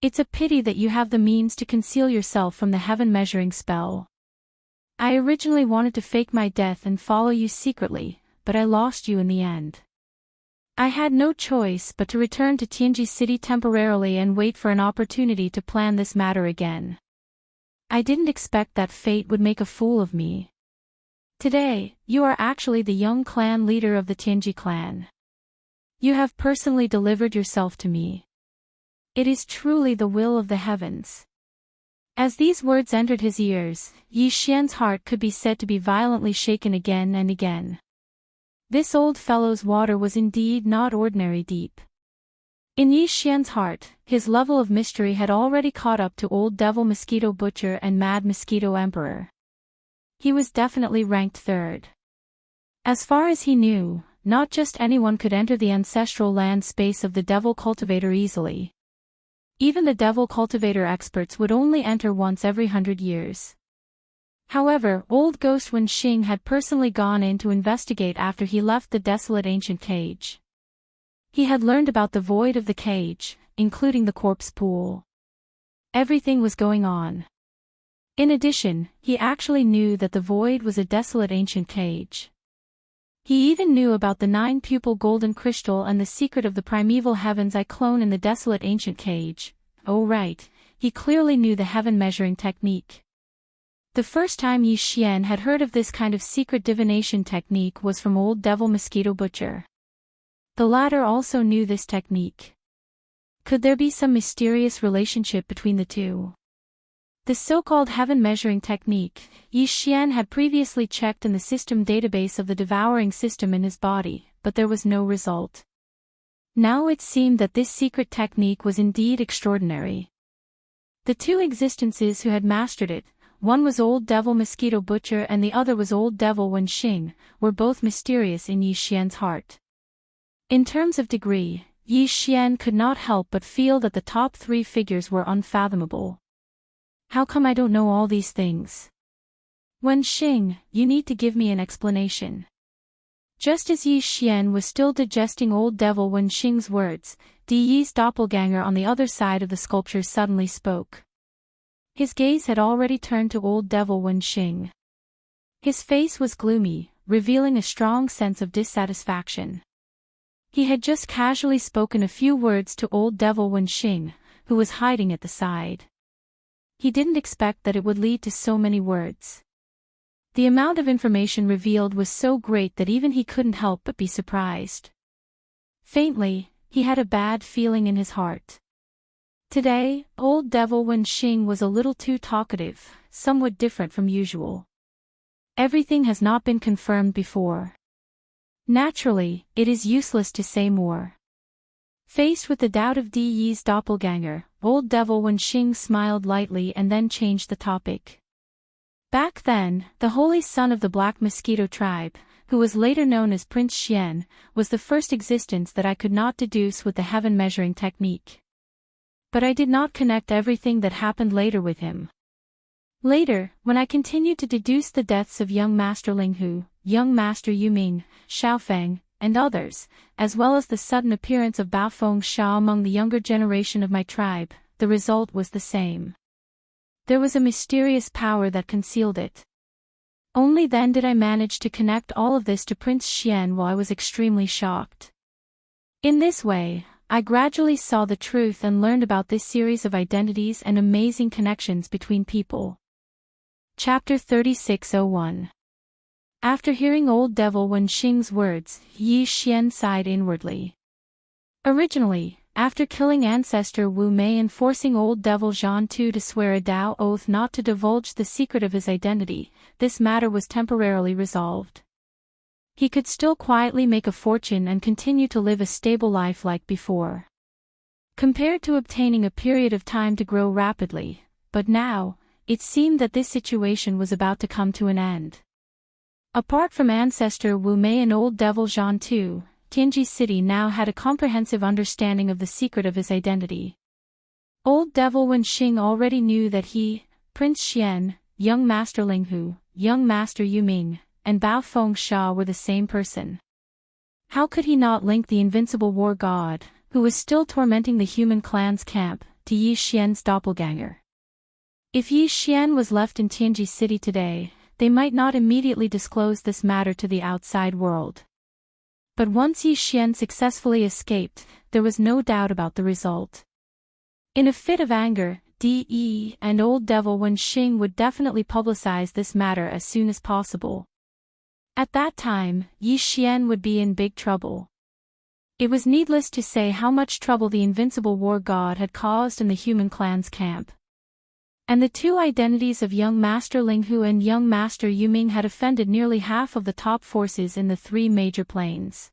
It's a pity that you have the means to conceal yourself from the heaven measuring spell. I originally wanted to fake my death and follow you secretly, but I lost you in the end. I had no choice but to return to Tianji City temporarily and wait for an opportunity to plan this matter again. I didn't expect that fate would make a fool of me. Today, you are actually the young clan leader of the Tianji clan. You have personally delivered yourself to me. It is truly the will of the heavens. As these words entered his ears, Yi Xian's heart could be said to be violently shaken again and again. This old fellow's water was indeed not ordinary deep. In Yi Xian's heart, his level of mystery had already caught up to Old Devil Mosquito Butcher and Mad Mosquito Emperor. He was definitely ranked third. As far as he knew, not just anyone could enter the ancestral land space of the Devil Cultivator easily. Even the Devil Cultivator experts would only enter once every 100 years. However, old Ghost Wenxing had personally gone in to investigate after he left the desolate ancient cage. He had learned about the void of the cage, including the corpse pool. Everything was going on. In addition, he actually knew that the void was a desolate ancient cage. He even knew about the 9-pupil golden crystal and the secret of the primeval heavens I clone in the desolate ancient cage. Oh right, he clearly knew the heaven measuring technique. The first time Yi Xian had heard of this kind of secret divination technique was from Old Devil Mosquito Butcher. The latter also knew this technique. Could there be some mysterious relationship between the two? The so-called heaven measuring technique, Yi Xian had previously checked in the system database of the devouring system in his body, but there was no result. Now it seemed that this secret technique was indeed extraordinary. The two existences who had mastered it, one was Old Devil Mosquito Butcher and the other was Old Devil Wenxing, were both mysterious in Yi Xian's heart. In terms of degree, Yi Xian could not help but feel that the top 3 figures were unfathomable. How come I don't know all these things? Wenxing, you need to give me an explanation. Just as Yi Xian was still digesting Old Devil Wenxing's words, Di Yi's doppelganger on the other side of the sculpture suddenly spoke. His gaze had already turned to Old Devil Wenxing. His face was gloomy, revealing a strong sense of dissatisfaction. He had just casually spoken a few words to Old Devil Wenxing, who was hiding at the side. he didn't expect that it would lead to so many words. The amount of information revealed was so great that even he couldn't help but be surprised. Faintly, he had a bad feeling in his heart. Today, old Devil Wenxing was a little too talkative, somewhat different from usual. Everything has not been confirmed before. Naturally, it is useless to say more. Faced with the doubt of Di Yi's doppelganger, old Devil Wenxing smiled lightly and then changed the topic. Back then, the holy son of the Black Mosquito tribe, who was later known as Prince Xian, was the first existence that I could not deduce with the heaven measuring technique. But I did not connect everything that happened later with him. Later, when I continued to deduce the deaths of young Master Linghu, young Master Yuming, Xiaofeng, and others, as well as the sudden appearance of Baofeng Sha among the younger generation of my tribe, the result was the same. There was a mysterious power that concealed it. Only then did I manage to connect all of this to Prince Xian while I was extremely shocked. In this way, I gradually saw the truth and learned about this series of identities and amazing connections between people. Chapter 3601. After hearing old Devil Wenxing's words, Yi Xian sighed inwardly. Originally, after killing ancestor Wu Mei and forcing old Devil Zhan Tu to swear a Dao oath not to divulge the secret of his identity, this matter was temporarily resolved. He could still quietly make a fortune and continue to live a stable life like before. Compared to obtaining a period of time to grow rapidly, but now, it seemed that this situation was about to come to an end. Apart from ancestor Wu Mei and old Devil Zhan Tu, Tianji City now had a comprehensive understanding of the secret of his identity. Old Devil Wenxing already knew that he, Prince Xian, young Master Linghu, young Master Yuming, and Baofeng Sha were the same person. How could he not link the invincible war god, who was still tormenting the human clan's camp, to Yi Xian's doppelganger? If Yi Xian was left in Tianji City today, they might not immediately disclose this matter to the outside world. But once Yi Xian successfully escaped, there was no doubt about the result. In a fit of anger, Di Yi and old Devil Wenxing would definitely publicize this matter as soon as possible. At that time, Yi Xian would be in big trouble. It was needless to say how much trouble the invincible war god had caused in the human clan's camp. And the two identities of young Master Linghu and young Master Yuming had offended nearly half of the top forces in the three major planes.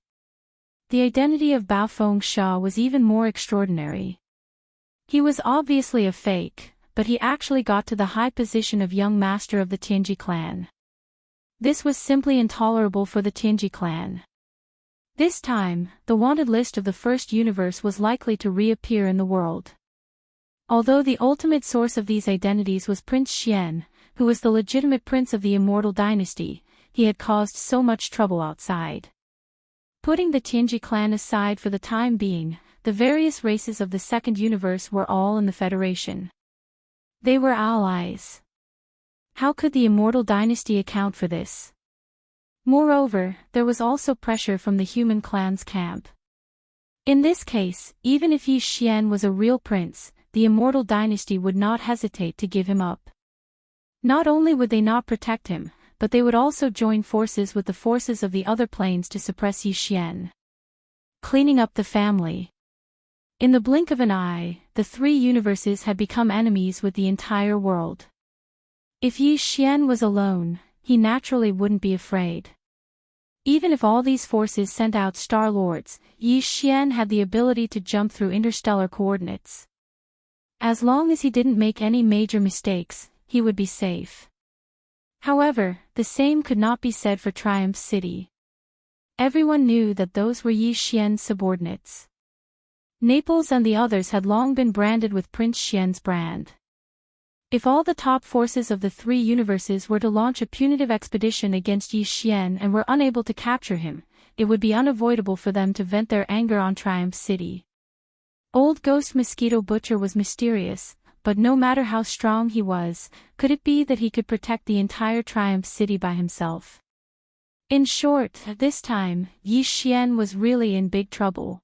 The identity of Baofeng Sha was even more extraordinary. He was obviously a fake, but he actually got to the high position of young master of the Tianji clan. This was simply intolerable for the Tianji clan. This time, the wanted list of the first universe was likely to reappear in the world. Although the ultimate source of these identities was Prince Xian, who was the legitimate prince of the immortal dynasty, he had caused so much trouble outside. Putting the Tianji clan aside for the time being, the various races of the second universe were all in the Federation. They were allies. How could the immortal dynasty account for this? Moreover, there was also pressure from the human clan's camp. In this case, even if Yi Xian was a real prince, the immortal dynasty would not hesitate to give him up. Not only would they not protect him, but they would also join forces with the forces of the other planes to suppress Yi Xian. Cleaning up the family. In the blink of an eye, the three universes had become enemies with the entire world. If Yi Xian was alone, he naturally wouldn't be afraid. Even if all these forces sent out Star Lords, Yi Xian had the ability to jump through interstellar coordinates. As long as he didn't make any major mistakes, he would be safe. However, the same could not be said for Triumph City. Everyone knew that those were Yi Xian's subordinates. Naples and the others had long been branded with Prince Xian's brand. If all the top forces of the three universes were to launch a punitive expedition against Yi Xian and were unable to capture him, it would be unavoidable for them to vent their anger on Triumph City. Old Ghost Mosquito Butcher was mysterious, but no matter how strong he was, could it be that he could protect the entire Triumph City by himself? In short, this time, Yi Xian was really in big trouble.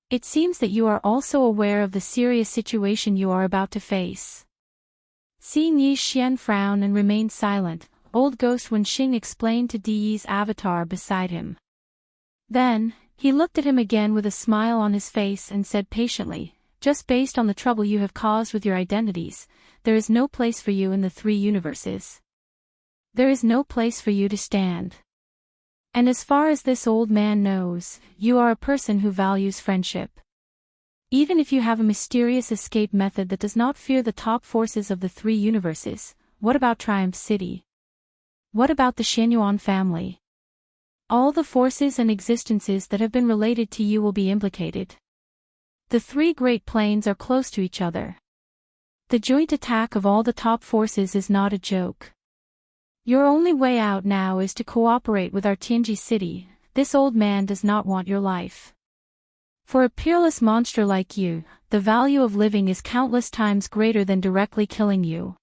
It seems that you are also aware of the serious situation you are about to face. Seeing Yi Xian frown and remain silent, old ghost Wenxing explained to Di's avatar beside him. Then, he looked at him again with a smile on his face and said patiently, just based on the trouble you have caused with your identities, there is no place for you in the three universes. There is no place for you to stand. And as far as this old man knows, you are a person who values friendship. Even if you have a mysterious escape method that does not fear the top forces of the three universes, what about Triumph City? What about the Shenyuan family? All the forces and existences that have been related to you will be implicated. The three great planes are close to each other. The joint attack of all the top forces is not a joke. Your only way out now is to cooperate with our Tianji city. This old man does not want your life. For a peerless monster like you, the value of living is countless times greater than directly killing you.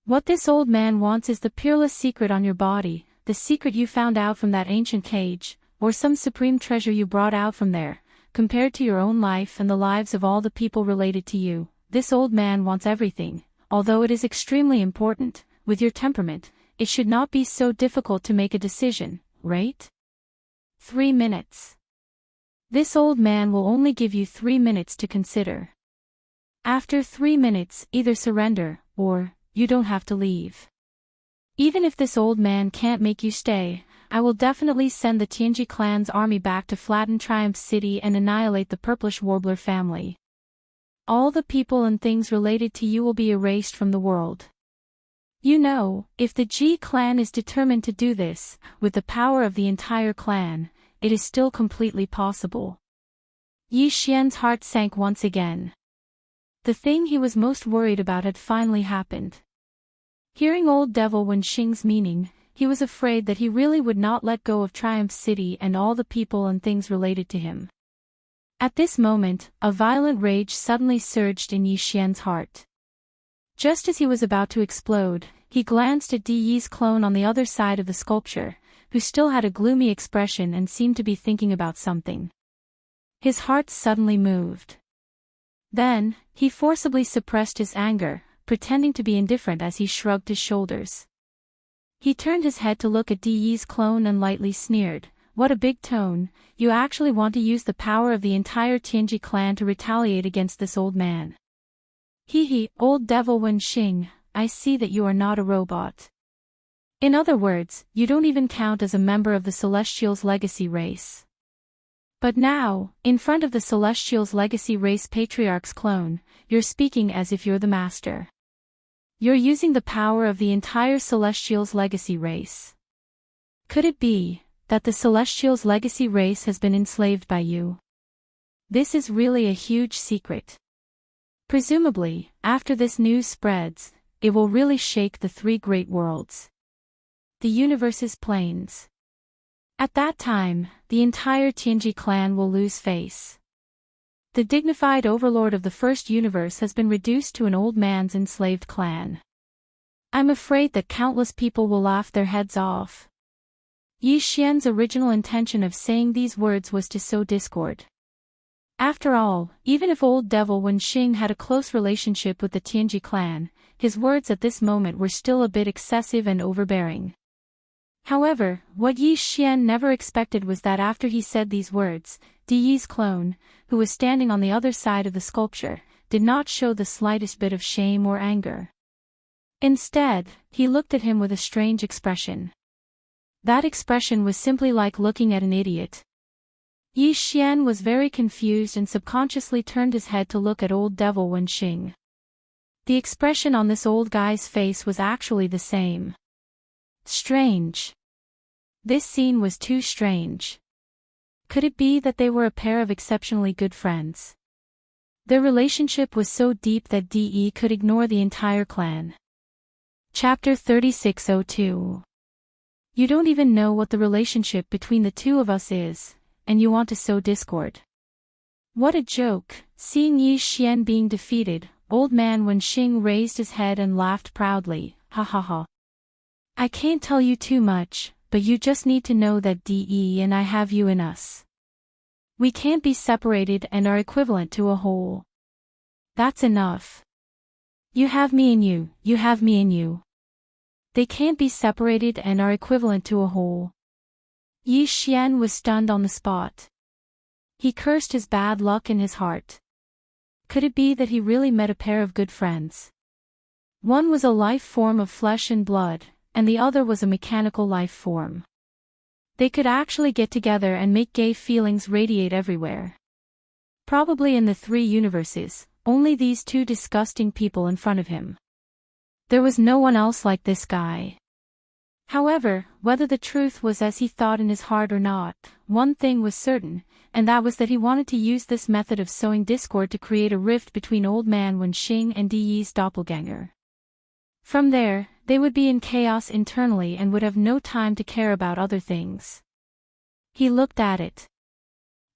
What this old man wants is the peerless secret on your body, the secret you found out from that ancient cage, or some supreme treasure you brought out from there. Compared to your own life and the lives of all the people related to you, this old man wants everything. Although it is extremely important, with your temperament, it should not be so difficult to make a decision, right? 3 minutes. This old man will only give you 3 minutes to consider. After 3 minutes, either surrender, or, you don't have to leave. Even if this old man can't make you stay, I will definitely send the Tianji clan's army back to flatten Triumph City and annihilate the Purplish Warbler family. All the people and things related to you will be erased from the world. You know, if the Ji clan is determined to do this, with the power of the entire clan, it is still completely possible. Yi Xian's heart sank once again. The thing he was most worried about had finally happened. Hearing old devil Wenxing's meaning, he was afraid that he really would not let go of Triumph City and all the people and things related to him. At this moment, a violent rage suddenly surged in Yi Xian's heart. Just as he was about to explode, he glanced at Di's clone on the other side of the sculpture, who still had a gloomy expression and seemed to be thinking about something. His heart suddenly moved. Then, he forcibly suppressed his anger, pretending to be indifferent as he shrugged his shoulders. He turned his head to look at Di's clone and lightly sneered, "What a big tone, you actually want to use the power of the entire Tianji clan to retaliate against this old man. Hee, old devil Wenxing, I see that you are not a robot. In other words, you don't even count as a member of the Celestials' legacy race. But now, in front of the Celestials' legacy race patriarch's clone, you're speaking as if you're the master. You're using the power of the entire Celestials' legacy race. Could it be that the Celestials' legacy race has been enslaved by you? This is really a huge secret. Presumably, after this news spreads, it will really shake the three great worlds. The universe's planes. At that time, the entire Tianji clan will lose face. The dignified overlord of the first universe has been reduced to an old man's enslaved clan. I'm afraid that countless people will laugh their heads off. Yi Xian's original intention of saying these words was to sow discord. After all, even if old devil Wenxing had a close relationship with the Tianji clan, his words at this moment were still a bit excessive and overbearing. However, what Yi Xian never expected was that after he said these words, Di's clone, who was standing on the other side of the sculpture, did not show the slightest bit of shame or anger. Instead, he looked at him with a strange expression. That expression was simply like looking at an idiot. Yi Xian was very confused and subconsciously turned his head to look at old devil Wenxing. The expression on this old guy's face was actually the same. Strange. This scene was too strange. Could it be that they were a pair of exceptionally good friends? Their relationship was so deep that DE could ignore the entire clan. Chapter 3602. You don't even know what the relationship between the two of us is, and you want to sow discord. What a joke. Seeing Yi Xian being defeated, old man Wenxing raised his head and laughed proudly, ha ha ha. I can't tell you too much, but you just need to know that DE and I have you in us. We can't be separated and are equivalent to a whole. That's enough. You have me in you, you have me in you. They can't be separated and are equivalent to a whole. Yi Xian was stunned on the spot. He cursed his bad luck in his heart. Could it be that he really met a pair of good friends? One was a life form of flesh and blood, and the other was a mechanical life form. They could actually get together and make gay feelings radiate everywhere. Probably in the 3 universes, only these 2 disgusting people in front of him. There was no one else like this guy. However, whether the truth was as he thought in his heart or not, one thing was certain, and that was that he wanted to use this method of sowing discord to create a rift between Old Man Wenxing and Di Yi's doppelganger. From there, they would be in chaos internally and would have no time to care about other things. He looked at it.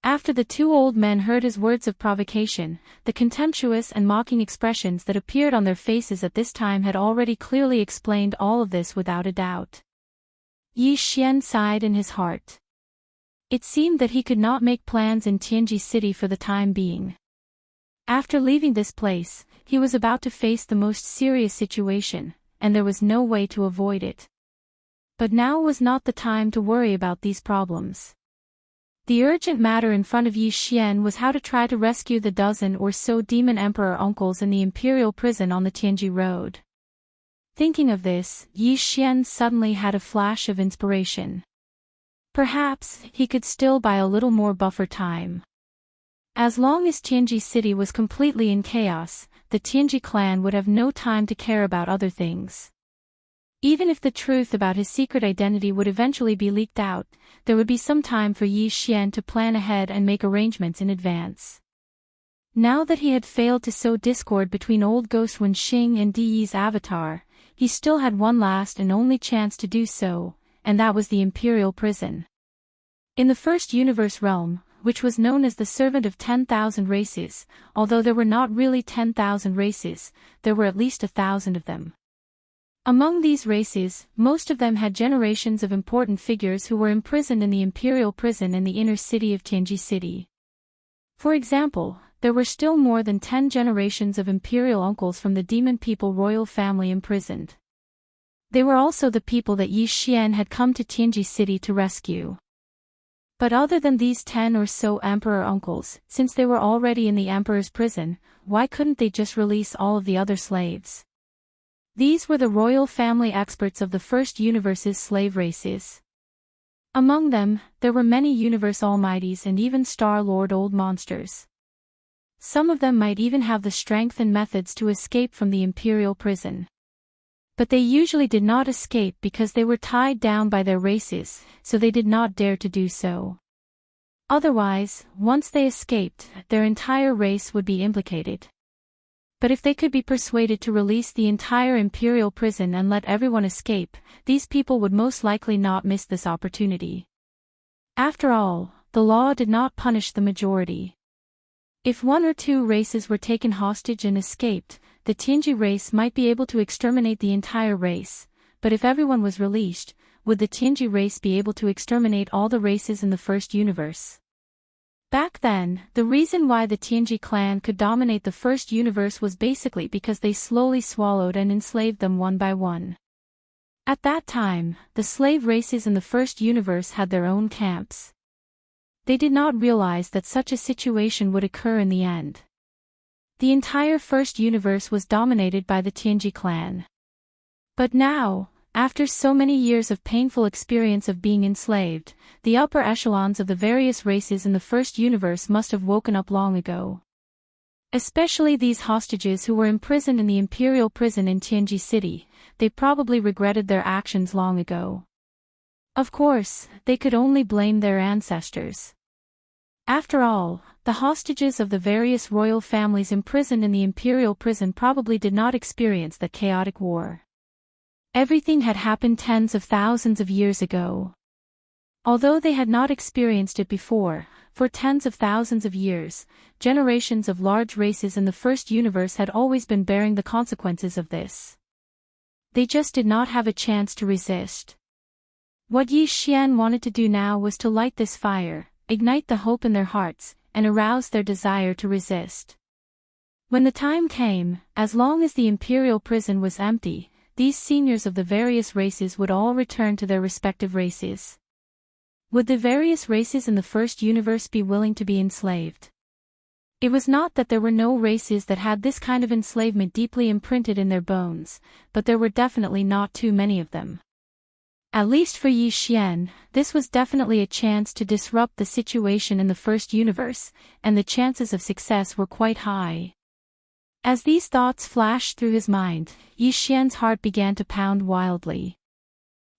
After the 2 old men heard his words of provocation, the contemptuous and mocking expressions that appeared on their faces at this time had already clearly explained all of this without a doubt. Yi Xian sighed in his heart. It seemed that he could not make plans in Tianji City for the time being. After leaving this place, he was about to face the most serious situation, and there was no way to avoid it. But now was not the time to worry about these problems. The urgent matter in front of Yi Xian was how to try to rescue the dozen or so demon emperor uncles in the imperial prison on the Tianji road. Thinking of this, Yi Xian suddenly had a flash of inspiration. Perhaps he could still buy a little more buffer time. As long as Tianji City was completely in chaos, the Tianji clan would have no time to care about other things. Even if the truth about his secret identity would eventually be leaked out, there would be some time for Yi Xian to plan ahead and make arrangements in advance. Now that he had failed to sow discord between old Ghost Wenxing and Di Yi's avatar, he still had one last and only chance to do so, and that was the imperial prison. In the first universe realm, which was known as the Servant of 10,000 Races, although there were not really 10,000 races, there were at least 1,000 of them. Among these races, most of them had generations of important figures who were imprisoned in the imperial prison in the inner city of Tianji City. For example, there were still more than 10 generations of imperial uncles from the demon people royal family imprisoned. They were also the people that Yi Xian had come to Tianji City to rescue. But other than these 10 or so emperor uncles, since they were already in the emperor's prison, why couldn't they just release all of the other slaves? These were the royal family experts of the first universe's slave races. Among them, there were many universe almighties and even Star-Lord old monsters. Some of them might even have the strength and methods to escape from the imperial prison. But they usually did not escape because they were tied down by their races, so they did not dare to do so. Otherwise, once they escaped, their entire race would be implicated. But if they could be persuaded to release the entire imperial prison and let everyone escape, these people would most likely not miss this opportunity. After all, the law did not punish the majority. If 1 or 2 races were taken hostage and escaped, the Tianji race might be able to exterminate the entire race, but if everyone was released, would the Tianji race be able to exterminate all the races in the first universe? Back then, the reason why the Tianji clan could dominate the first universe was basically because they slowly swallowed and enslaved them one by one. At that time, the slave races in the first universe had their own camps. They did not realize that such a situation would occur in the end. The entire first universe was dominated by the Tianji clan. But now, after so many years of painful experience of being enslaved, the upper echelons of the various races in the first universe must have woken up long ago. Especially these hostages who were imprisoned in the imperial prison in Tianji City, they probably regretted their actions long ago. Of course, they could only blame their ancestors. After all, the hostages of the various royal families imprisoned in the imperial prison probably did not experience that chaotic war. Everything had happened tens of thousands of years ago. Although they had not experienced it before, for tens of thousands of years, generations of large races in the first universe had always been bearing the consequences of this. They just did not have a chance to resist. What Yi Xian wanted to do now was to light this fire, ignite the hope in their hearts, and arouse their desire to resist. When the time came, as long as the imperial prison was empty, these seniors of the various races would all return to their respective races. Would the various races in the first universe be willing to be enslaved? It was not that there were no races that had this kind of enslavement deeply imprinted in their bones, but there were definitely not too many of them. At least for Yi Xian, this was definitely a chance to disrupt the situation in the first universe, and the chances of success were quite high. As these thoughts flashed through his mind, Yi Xian's heart began to pound wildly.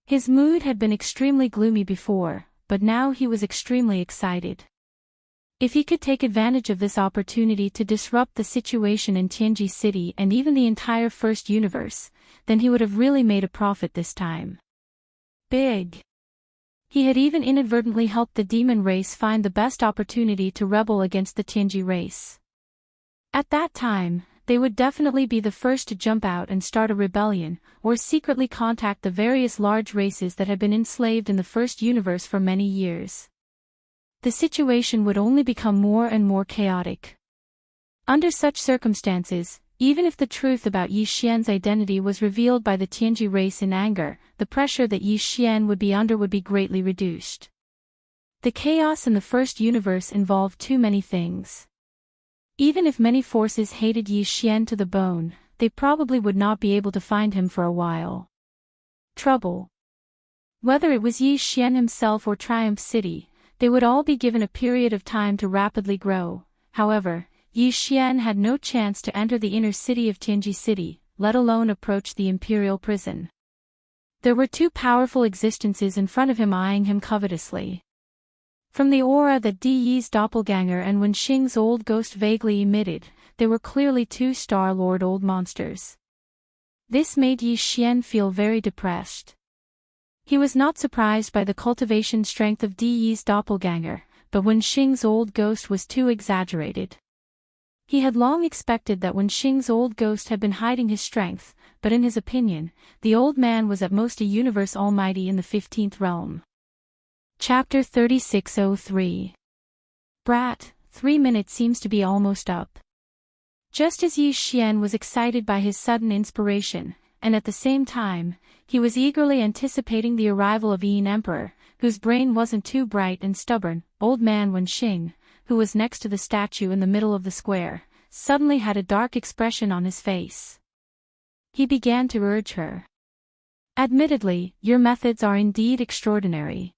His mood had been extremely gloomy before, but now he was extremely excited. If he could take advantage of this opportunity to disrupt the situation in Tianji City and even the entire first universe, then he would have really made a profit this time. Big. He had even inadvertently helped the demon race find the best opportunity to rebel against the Tianji race. At that time, they would definitely be the first to jump out and start a rebellion, or secretly contact the various large races that had been enslaved in the first universe for many years. The situation would only become more and more chaotic. Under such circumstances, even if the truth about Yi Xian's identity was revealed by the Tianji race in anger, the pressure that Yi Xian would be under would be greatly reduced. The chaos in the first universe involved too many things. Even if many forces hated Yi Xian to the bone, they probably would not be able to find him for a while. Trouble. Whether it was Yi Xian himself or Triumph City, they would all be given a period of time to rapidly grow. However, Yi Xian had no chance to enter the inner city of Tianji City, let alone approach the imperial prison. There were two powerful existences in front of him eyeing him covetously. From the aura that Di Yi's doppelganger and Wenxing's old ghost vaguely emitted, they were clearly two Star-Lord old monsters. This made Yi Xian feel very depressed. He was not surprised by the cultivation strength of Di Yi's doppelganger, but Wenxing's old ghost was too exaggerated. He had long expected that Wenxing's old ghost had been hiding his strength, but in his opinion, the old man was at most a universe almighty in the 15th realm. Chapter 3603. Brat, 3 minutes seems to be almost up. Just as Yi Xian was excited by his sudden inspiration, and at the same time, he was eagerly anticipating the arrival of Yin Emperor, whose brain wasn't too bright and stubborn, old man Wenxing, who was next to the statue in the middle of the square, suddenly had a dark expression on his face. He began to urge her. Admittedly, your methods are indeed extraordinary.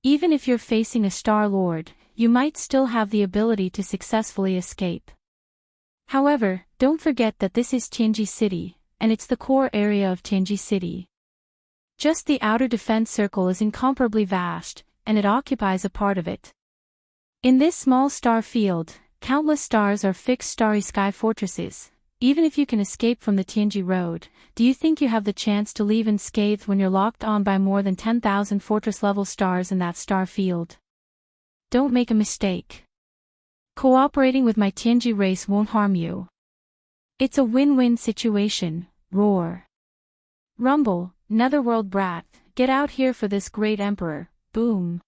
Even if you're facing a Star-Lord, you might still have the ability to successfully escape. However, don't forget that this is Tianji City, and it's the core area of Tianji City. Just the outer defense circle is incomparably vast, and it occupies a part of it. In this small star field, countless stars are fixed starry sky fortresses. Even if you can escape from the Tianji Road, do you think you have the chance to leave unscathed when you're locked on by more than 10,000 fortress-level stars in that star field? Don't make a mistake. Cooperating with my Tianji race won't harm you. It's a win-win situation, roar. Rumble, netherworld brat, get out here for this great emperor, boom.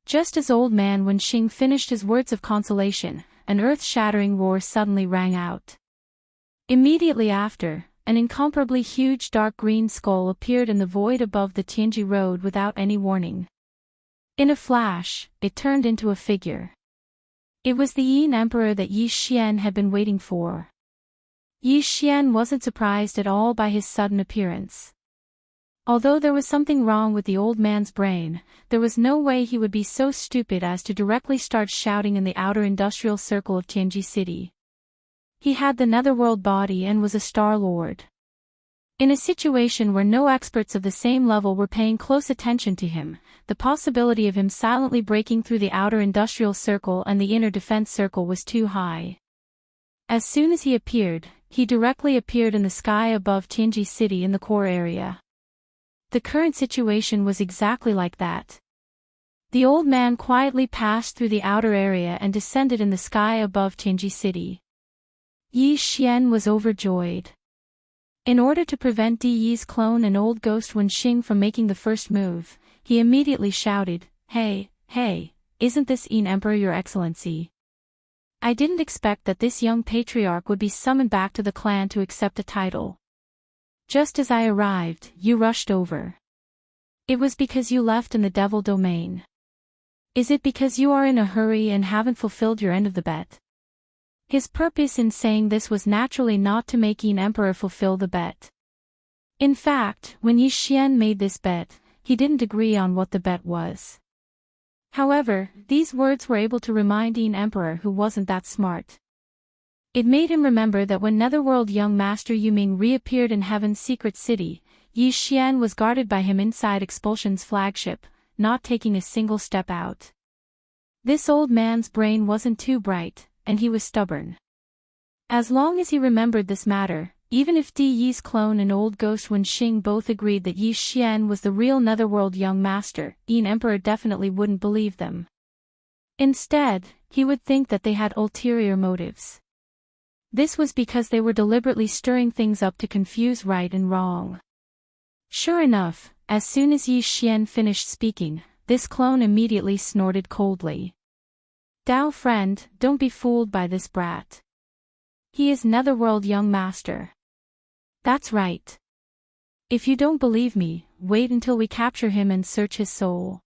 Just as old man Wenxing finished his words of consolation, an earth-shattering roar suddenly rang out. Immediately after, an incomparably huge dark green skull appeared in the void above the Tianji Road without any warning. In a flash, it turned into a figure. It was the Yin Emperor that Yi Xian had been waiting for. Yi Xian wasn't surprised at all by his sudden appearance. Although there was something wrong with the old man's brain, there was no way he would be so stupid as to directly start shouting in the outer industrial circle of Tianji City. He had the netherworld body and was a Star-Lord. In a situation where no experts of the same level were paying close attention to him, the possibility of him silently breaking through the outer industrial circle and the inner defense circle was too high. As soon as he appeared, he directly appeared in the sky above Tianji City in the core area. The current situation was exactly like that. The old man quietly passed through the outer area and descended in the sky above Tianji City. Yi Xian was overjoyed. In order to prevent Di Yi's clone and old ghost Wenxing from making the first move, he immediately shouted, "Hey, isn't this Yin Emperor your excellency?" I didn't expect that this young patriarch would be summoned back to the clan to accept a title. Just as I arrived, you rushed over. It was because you left in the devil domain. Is it because you are in a hurry and haven't fulfilled your end of the bet? His purpose in saying this was naturally not to make Yin Emperor fulfill the bet. In fact, when Yi Xian made this bet, he didn't agree on what the bet was. However, these words were able to remind Yin Emperor who wasn't that smart. It made him remember that when Netherworld young Master Yuming reappeared in Heaven's secret city, Yi Xian was guarded by him inside Expulsion's flagship, not taking a single step out. This old man's brain wasn't too bright, and he was stubborn. As long as he remembered this matter, even if Di Yi's clone and old ghost Wen Xing both agreed that Yi Xian was the real Netherworld young master, Yin Emperor definitely wouldn't believe them. Instead, he would think that they had ulterior motives. This was because they were deliberately stirring things up to confuse right and wrong. Sure enough, as soon as Yi Xian finished speaking, this clone immediately snorted coldly. Dao friend, don't be fooled by this brat. He is Netherworld young master. That's right. If you don't believe me, wait until we capture him and search his soul.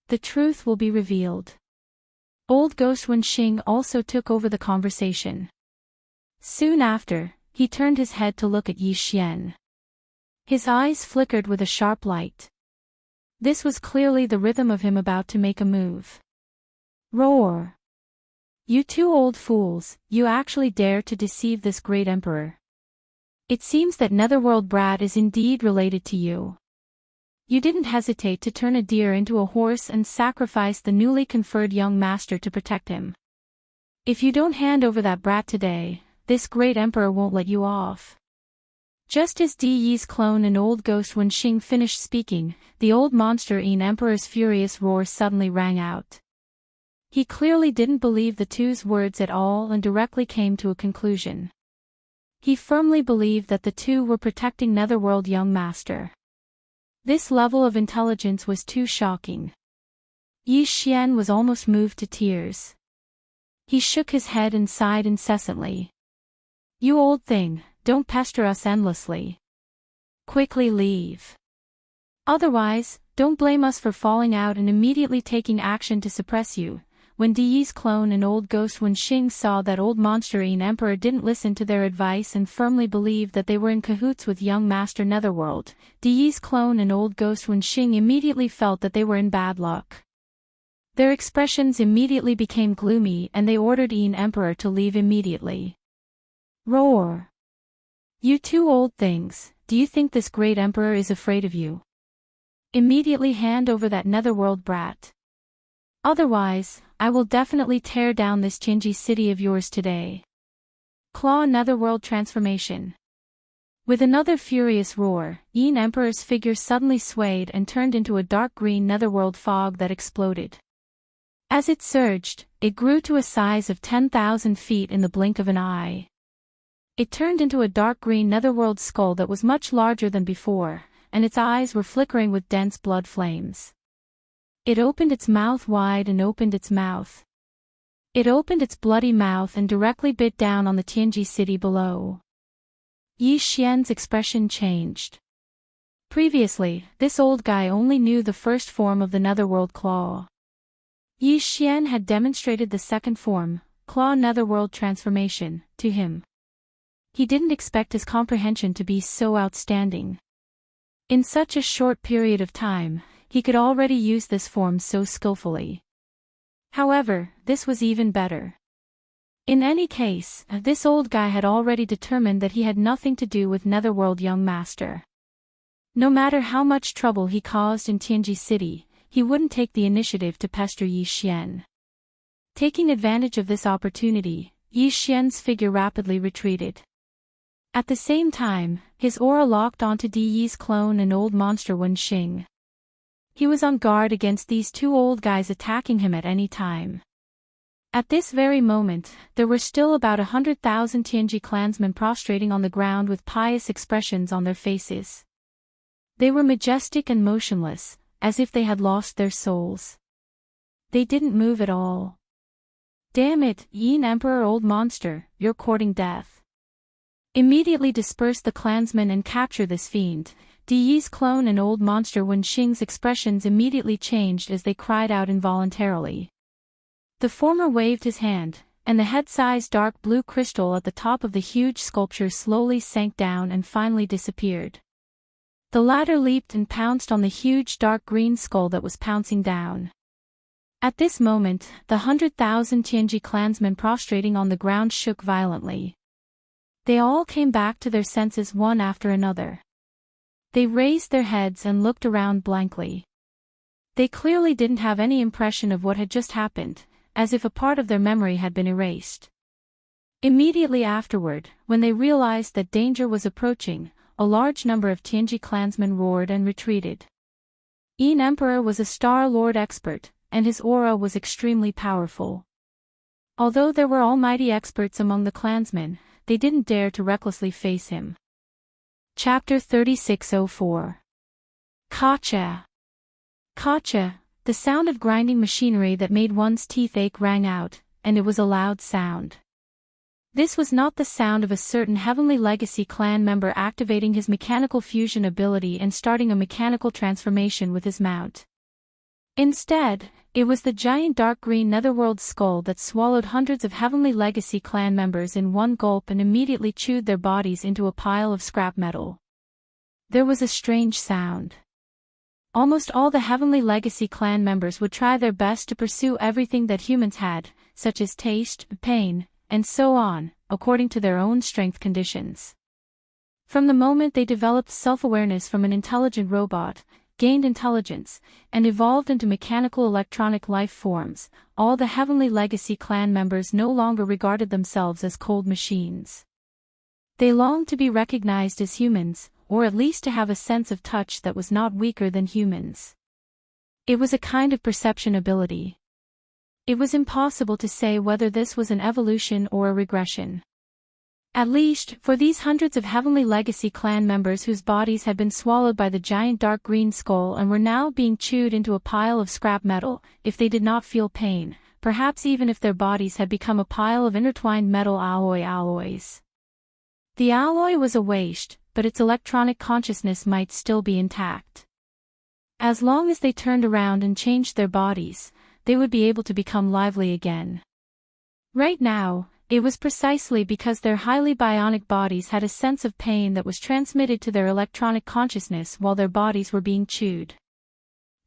The truth will be revealed. Old Ghost Wen Xing also took over the conversation. Soon after, he turned his head to look at Yi Xian. His eyes flickered with a sharp light. This was clearly the rhythm of him about to make a move. Roar! You two old fools, you actually dare to deceive this great emperor. It seems that Netherworld brat is indeed related to you. You didn't hesitate to turn a deer into a horse and sacrifice the newly conferred young master to protect him. If you don't hand over that brat today, this great emperor won't let you off. Just as Di Yi's clone and old ghost Wen Xing finished speaking, the old monster Yin Emperor's furious roar suddenly rang out. He clearly didn't believe the two's words at all and directly came to a conclusion. He firmly believed that the two were protecting Netherworld young master. This level of intelligence was too shocking. Yi Xian was almost moved to tears. He shook his head and sighed incessantly. You old thing, don't pester us endlessly. Quickly leave. Otherwise, don't blame us for falling out and immediately taking action to suppress you. When Di Yi's clone and old ghost Wen Xing saw that old monster Yin Emperor didn't listen to their advice and firmly believed that they were in cahoots with young Master Netherworld, Di Yi's clone and old ghost Wen Xing immediately felt that they were in bad luck. Their expressions immediately became gloomy and they ordered Yin Emperor to leave immediately. Roar! You two old things, do you think this great emperor is afraid of you? Immediately hand over that Netherworld brat. Otherwise, I will definitely tear down this Qinji city of yours today. Claw Netherworld transformation. With another furious roar, Yin Emperor's figure suddenly swayed and turned into a dark green Netherworld fog that exploded. As it surged, it grew to a size of 10,000 feet in the blink of an eye. It turned into a dark green Netherworld skull that was much larger than before, and its eyes were flickering with dense blood flames. It opened its mouth wide and opened its mouth. It opened its bloody mouth and directly bit down on the Tianji city below. Yi Xian's expression changed. Previously, this old guy only knew the first form of the Netherworld claw. Yi Xian had demonstrated the second form, claw Netherworld transformation, to him. He didn't expect his comprehension to be so outstanding. In such a short period of time, he could already use this form so skillfully. However, this was even better. In any case, this old guy had already determined that he had nothing to do with Netherworld young master. No matter how much trouble he caused in Tianji City, he wouldn't take the initiative to pester Yi Xian. Taking advantage of this opportunity, Yi Xian's figure rapidly retreated. At the same time, his aura locked onto Di Yi's clone and old monster Wen Xing. He was on guard against these two old guys attacking him at any time. At this very moment, there were still about 100,000 Tianji clansmen prostrating on the ground with pious expressions on their faces. They were majestic and motionless, as if they had lost their souls. They didn't move at all. Damn it, Yin Emperor old monster, you're courting death. Immediately disperse the clansmen and capture this fiend. Di's clone and old monster Wen Xing's expressions immediately changed as they cried out involuntarily. The former waved his hand, and the head-sized dark blue crystal at the top of the huge sculpture slowly sank down and finally disappeared. The latter leaped and pounced on the huge dark green skull that was pouncing down. At this moment, the 100,000 Tianji clansmen prostrating on the ground shook violently. They all came back to their senses one after another. They raised their heads and looked around blankly. They clearly didn't have any impression of what had just happened, as if a part of their memory had been erased. Immediately afterward, when they realized that danger was approaching, a large number of Tianji clansmen roared and retreated. Yin Emperor was a Star Lord expert, and his aura was extremely powerful. Although there were almighty experts among the clansmen, they didn't dare to recklessly face him. Chapter 3604. Kacha. Kacha, the sound of grinding machinery that made one's teeth ache rang out, and it was a loud sound. This was not the sound of a certain Heavenly Legacy clan member activating his mechanical fusion ability and starting a mechanical transformation with his mount. Instead, it was the giant dark green netherworld skull that swallowed hundreds of Heavenly Legacy clan members in one gulp and immediately chewed their bodies into a pile of scrap metal. There was a strange sound. Almost all the Heavenly Legacy clan members would try their best to pursue everything that humans had, such as taste, pain, and so on, according to their own strength conditions. From the moment they developed self-awareness from an intelligent robot, gained intelligence, and evolved into mechanical electronic life forms, all the Heavenly Legacy clan members no longer regarded themselves as cold machines. They longed to be recognized as humans, or at least to have a sense of touch that was not weaker than humans. It was a kind of perception ability. It was impossible to say whether this was an evolution or a regression. At least, for these hundreds of Heavenly Legacy clan members whose bodies had been swallowed by the giant dark green skull and were now being chewed into a pile of scrap metal, if they did not feel pain, perhaps even if their bodies had become a pile of intertwined metal alloys. The alloy was a waste, but its electronic consciousness might still be intact. As long as they turned around and changed their bodies, they would be able to become lively again. Right now, it was precisely because their highly bionic bodies had a sense of pain that was transmitted to their electronic consciousness while their bodies were being chewed.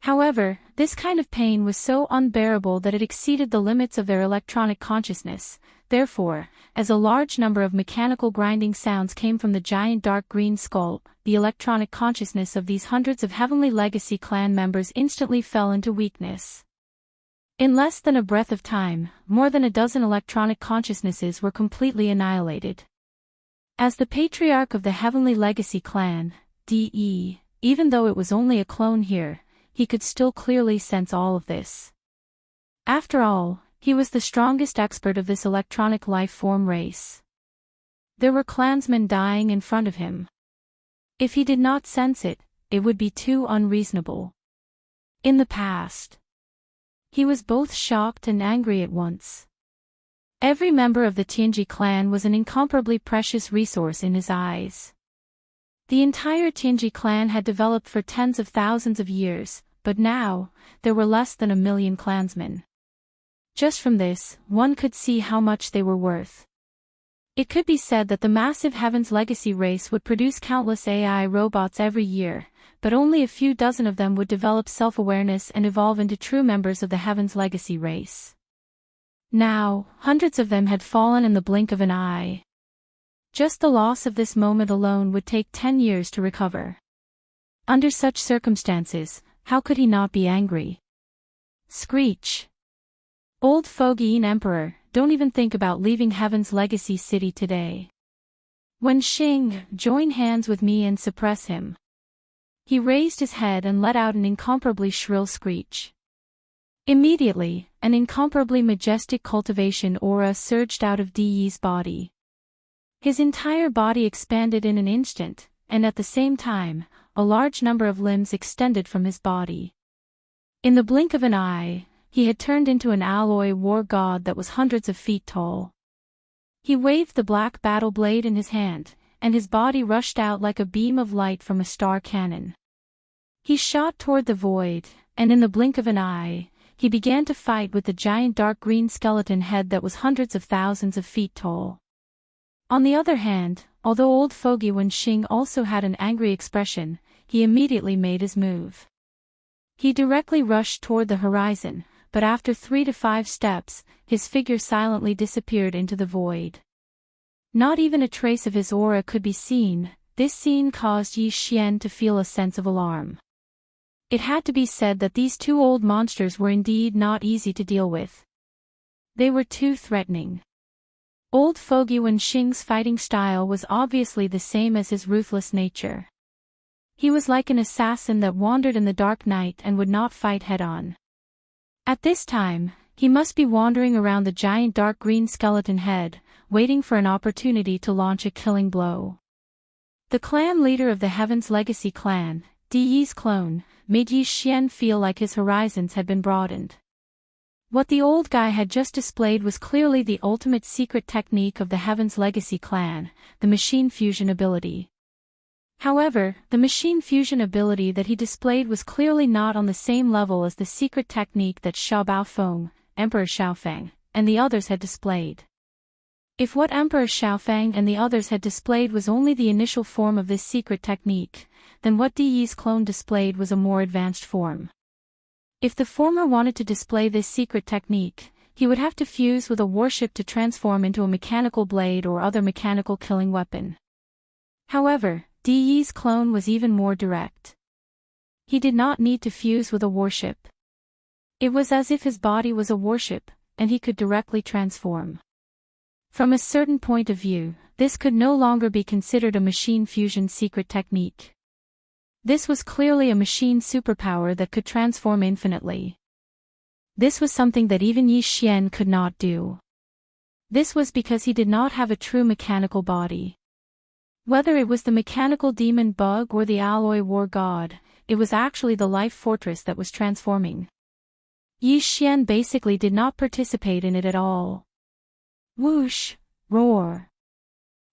However, this kind of pain was so unbearable that it exceeded the limits of their electronic consciousness. Therefore, as a large number of mechanical grinding sounds came from the giant dark green skull, the electronic consciousness of these hundreds of Heavenly Legacy clan members instantly fell into weakness. In less than a breath of time, more than a dozen electronic consciousnesses were completely annihilated. As the patriarch of the Heavenly Legacy clan, DE, even though it was only a clone here, he could still clearly sense all of this. After all, he was the strongest expert of this electronic life form race. There were clansmen dying in front of him. If he did not sense it, it would be too unreasonable. In the past, he was both shocked and angry at once. Every member of the Tianji clan was an incomparably precious resource in his eyes. The entire Tianji clan had developed for tens of thousands of years, but now, there were less than 1 million clansmen. Just from this, one could see how much they were worth. It could be said that the massive Heaven's Legacy race would produce countless AI robots every year, but only a few dozen of them would develop self-awareness and evolve into true members of the Heaven's Legacy race. Now, hundreds of them had fallen in the blink of an eye. Just the loss of this moment alone would take 10 years to recover. Under such circumstances, how could he not be angry? Screech. Old fogey Emperor, don't even think about leaving Heaven's Legacy City today. Wen Xing, join hands with me and suppress him. He raised his head and let out an incomparably shrill screech. Immediately, an incomparably majestic cultivation aura surged out of De's body. His entire body expanded in an instant, and at the same time, a large number of limbs extended from his body. In the blink of an eye, he had turned into an alloy war god that was hundreds of feet tall. He waved the black battle blade in his hand, and his body rushed out like a beam of light from a star cannon. He shot toward the void, and in the blink of an eye, he began to fight with the giant dark green skeleton head that was hundreds of thousands of feet tall. On the other hand, although old fogey Wenxing also had an angry expression, he immediately made his move. He directly rushed toward the horizon, but after 3 to 5 steps, his figure silently disappeared into the void. Not even a trace of his aura could be seen. This scene caused Yi Xian to feel a sense of alarm. It had to be said that these two old monsters were indeed not easy to deal with. They were too threatening. Old fogey Wenxing's fighting style was obviously the same as his ruthless nature. He was like an assassin that wandered in the dark night and would not fight head-on. At this time, he must be wandering around the giant dark green skeleton head, waiting for an opportunity to launch a killing blow. The clan leader of the Heaven's Legacy clan, Di Yi's clone, made Yi Xian feel like his horizons had been broadened. What the old guy had just displayed was clearly the ultimate secret technique of the Heaven's Legacy clan, the machine fusion ability. However, the machine fusion ability that he displayed was clearly not on the same level as the secret technique that Xiao Baofeng, Emperor Xiaofeng, and the others had displayed. If what Emperor Xiaofeng and the others had displayed was only the initial form of this secret technique, then what Di Yi's clone displayed was a more advanced form. If the former wanted to display this secret technique, he would have to fuse with a warship to transform into a mechanical blade or other mechanical killing weapon. However, Di Yi's clone was even more direct. He did not need to fuse with a warship. It was as if his body was a warship, and he could directly transform. From a certain point of view, this could no longer be considered a machine fusion secret technique. This was clearly a machine superpower that could transform infinitely. This was something that even Yi Xian could not do. This was because he did not have a true mechanical body. Whether it was the mechanical demon bug or the alloy war god, it was actually the life fortress that was transforming. Yi Xian basically did not participate in it at all. Whoosh! Roar!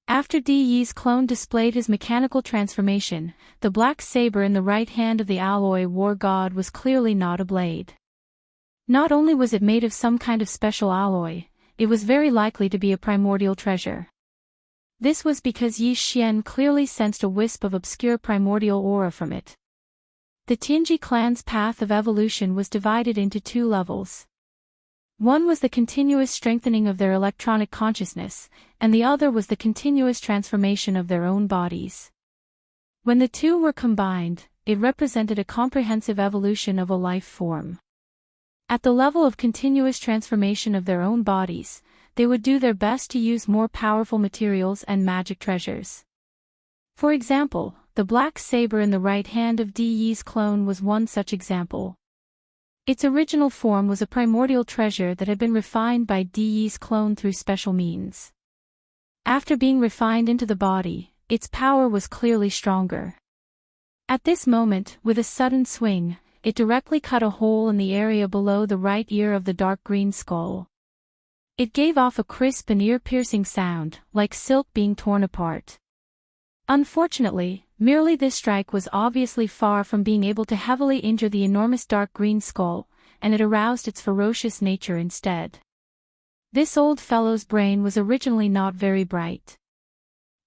After Di Yi's clone displayed his mechanical transformation, the black saber in the right hand of the alloy war god was clearly not a blade. Not only was it made of some kind of special alloy, it was very likely to be a primordial treasure. This was because Yi Xian clearly sensed a wisp of obscure primordial aura from it. The Tianji clan's path of evolution was divided into 2 levels. One was the continuous strengthening of their electronic consciousness, and the other was the continuous transformation of their own bodies. When the two were combined, it represented a comprehensive evolution of a life form. At the level of continuous transformation of their own bodies, they would do their best to use more powerful materials and magic treasures. For example, the black saber in the right hand of Di Yi's clone was one such example. Its original form was a primordial treasure that had been refined by Di Yi's clone through special means. After being refined into the body, its power was clearly stronger. At this moment, with a sudden swing, it directly cut a hole in the area below the right ear of the dark green skull. It gave off a crisp and ear-piercing sound, like silk being torn apart. Unfortunately, merely this strike was obviously far from being able to heavily injure the enormous dark green skull, and it aroused its ferocious nature instead. This old fellow's brain was originally not very bright.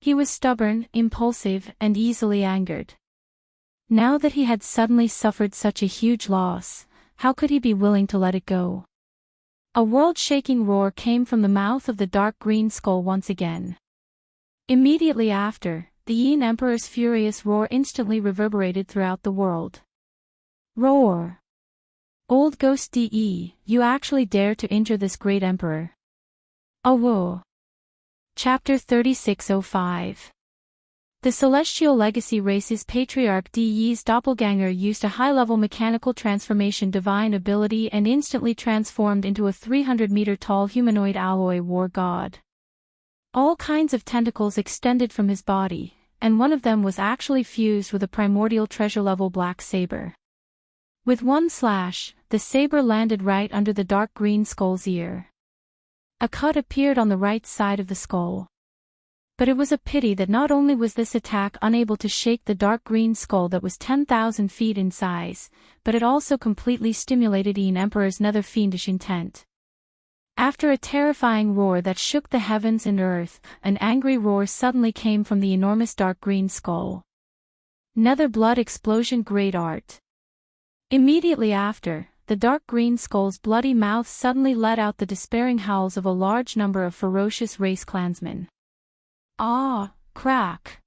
He was stubborn, impulsive, and easily angered. Now that he had suddenly suffered such a huge loss, how could he be willing to let it go? A world-shaking roar came from the mouth of the dark green skull once again. Immediately after, the Yin Emperor's furious roar instantly reverberated throughout the world. Roar! Old Ghost Di, you actually dare to injure this great emperor. Oh whoa! Chapter 3605. The Celestial Legacy race's patriarch Di Yi's doppelganger used a high-level mechanical transformation divine ability and instantly transformed into a 300-meter-tall humanoid alloy war god. All kinds of tentacles extended from his body, and one of them was actually fused with a primordial treasure-level black saber. With one slash, the saber landed right under the dark green skull's ear. A cut appeared on the right side of the skull. But it was a pity that not only was this attack unable to shake the dark green skull that was 10,000 feet in size, but it also completely stimulated Emperor's nether fiendish intent. After a terrifying roar that shook the heavens and earth, an angry roar suddenly came from the enormous dark green skull. Nether blood explosion, great art. Immediately after, the dark green skull's bloody mouth suddenly let out the despairing howls of a large number of ferocious race clansmen. Ah, crack!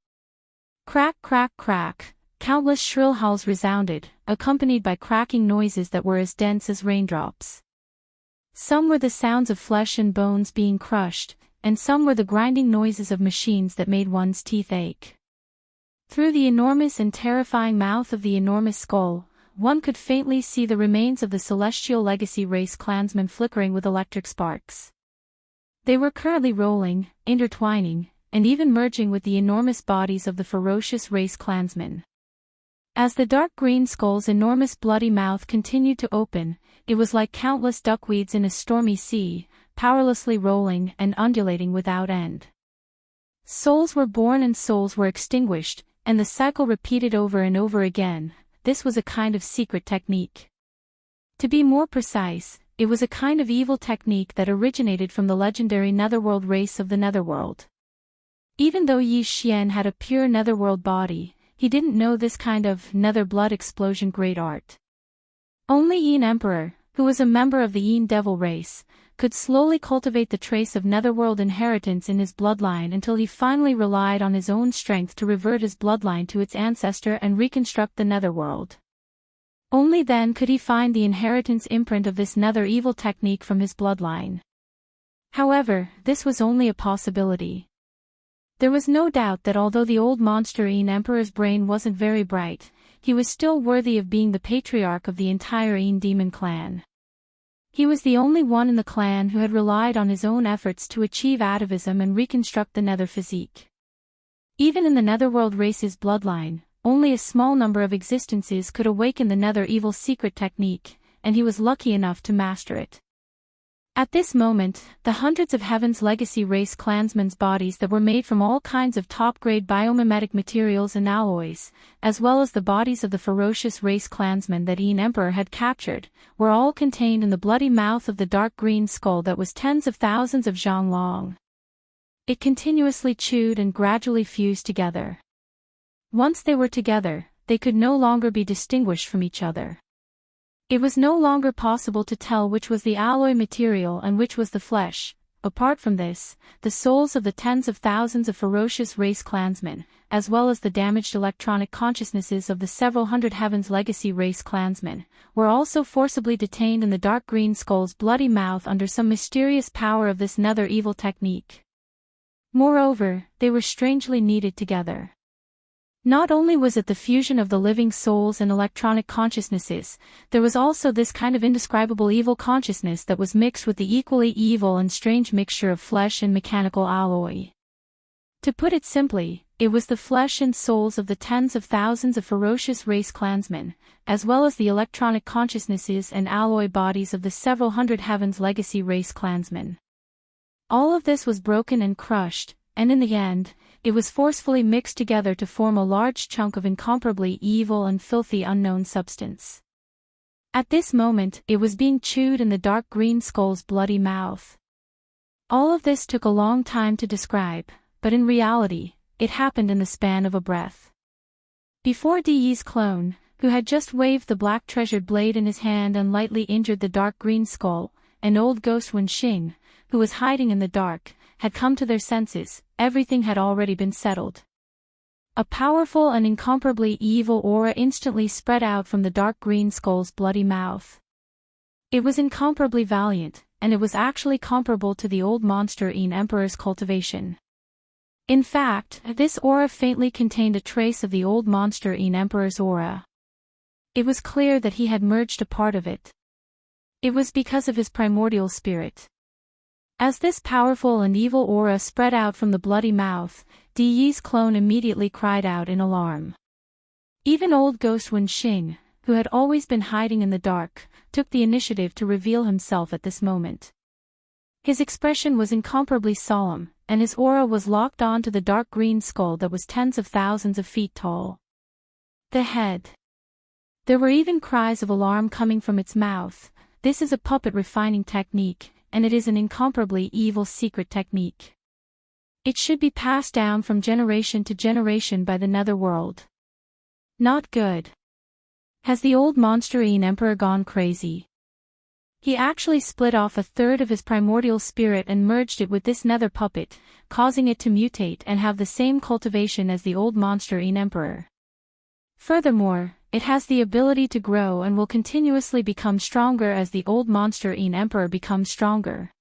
Crack, crack, crack! Countless shrill howls resounded, accompanied by cracking noises that were as dense as raindrops. Some were the sounds of flesh and bones being crushed, and some were the grinding noises of machines that made one's teeth ache. Through the enormous and terrifying mouth of the enormous skull, one could faintly see the remains of the celestial legacy race clansmen flickering with electric sparks. They were currently rolling, intertwining, and even merging with the enormous bodies of the ferocious race clansmen. As the dark green skull's enormous bloody mouth continued to open, it was like countless duckweeds in a stormy sea, powerlessly rolling and undulating without end. Souls were born and souls were extinguished, and the cycle repeated over and over again. This was a kind of secret technique. To be more precise, it was a kind of evil technique that originated from the legendary Netherworld race of the Netherworld. Even though Yi Xian had a pure Netherworld body, he didn't know this kind of nether blood explosion great art. Only Yin Emperor, who was a member of the Yin Devil race, could slowly cultivate the trace of Netherworld inheritance in his bloodline until he finally relied on his own strength to revert his bloodline to its ancestor and reconstruct the Netherworld. Only then could he find the inheritance imprint of this nether evil technique from his bloodline. However, this was only a possibility. There was no doubt that although the old monster Yin Emperor's brain wasn't very bright, he was still worthy of being the patriarch of the entire Yin Demon clan. He was the only one in the clan who had relied on his own efforts to achieve atavism and reconstruct the nether physique. Even in the Netherworld race's bloodline, only a small number of existences could awaken the nether evil secret technique, and he was lucky enough to master it. At this moment, the hundreds of Heaven's Legacy race clansmen's bodies that were made from all kinds of top-grade biomimetic materials and alloys, as well as the bodies of the ferocious race clansmen that Yin Emperor had captured, were all contained in the bloody mouth of the dark green skull that was tens of thousands of zhang long. It continuously chewed and gradually fused together. Once they were together, they could no longer be distinguished from each other. It was no longer possible to tell which was the alloy material and which was the flesh. Apart from this, the souls of the tens of thousands of ferocious race clansmen, as well as the damaged electronic consciousnesses of the several hundred Heaven's Legacy race clansmen, were also forcibly detained in the dark green skull's bloody mouth under some mysterious power of this nether evil technique. Moreover, they were strangely kneaded together. Not only was it the fusion of the living souls and electronic consciousnesses, there was also this kind of indescribable evil consciousness that was mixed with the equally evil and strange mixture of flesh and mechanical alloy. To put it simply, it was the flesh and souls of the tens of thousands of ferocious race clansmen, as well as the electronic consciousnesses and alloy bodies of the several hundred Heaven's Legacy race clansmen. All of this was broken and crushed, and in the end, it was forcefully mixed together to form a large chunk of incomparably evil and filthy unknown substance. At this moment, it was being chewed in the dark green skull's bloody mouth. All of this took a long time to describe, but in reality, it happened in the span of a breath. Before Di Yi's clone, who had just waved the black treasured blade in his hand and lightly injured the dark green skull, and old ghost Wenxing, who was hiding in the dark, had come to their senses, everything had already been settled. A powerful and incomparably evil aura instantly spread out from the dark green skull's bloody mouth. It was incomparably valiant, and it was actually comparable to the old monster Yin Emperor's cultivation. In fact, this aura faintly contained a trace of the old monster Yin Emperor's aura. It was clear that he had merged a part of it. It was because of his primordial spirit. As this powerful and evil aura spread out from the bloody mouth, Di Yi's clone immediately cried out in alarm. Even old ghost Wenxing, who had always been hiding in the dark, took the initiative to reveal himself at this moment. His expression was incomparably solemn, and his aura was locked on to the dark green skull that was tens of thousands of feet tall. The head. There were even cries of alarm coming from its mouth. This is a puppet refining technique, and it is an incomparably evil secret technique. It should be passed down from generation to generation by the netherworld. Not good. Has the old monster-eating emperor gone crazy? He actually split off a third of his primordial spirit and merged it with this nether puppet, causing it to mutate and have the same cultivation as the old monster-eating emperor. Furthermore, it has the ability to grow and will continuously become stronger as the old monster-eating emperor becomes stronger.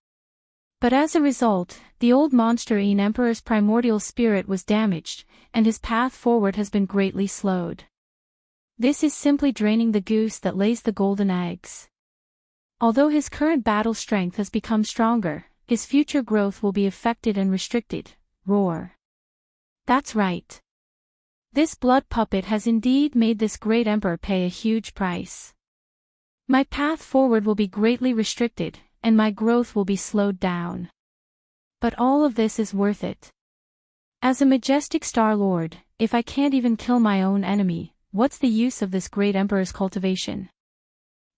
But as a result, the old monster-eating emperor's primordial spirit was damaged, and his path forward has been greatly slowed. This is simply draining the goose that lays the golden eggs. Although his current battle strength has become stronger, his future growth will be affected and restricted. Roar. That's right. This blood puppet has indeed made this great emperor pay a huge price. My path forward will be greatly restricted, and my growth will be slowed down. But all of this is worth it. As a majestic Star Lord, if I can't even kill my own enemy, what's the use of this great emperor's cultivation?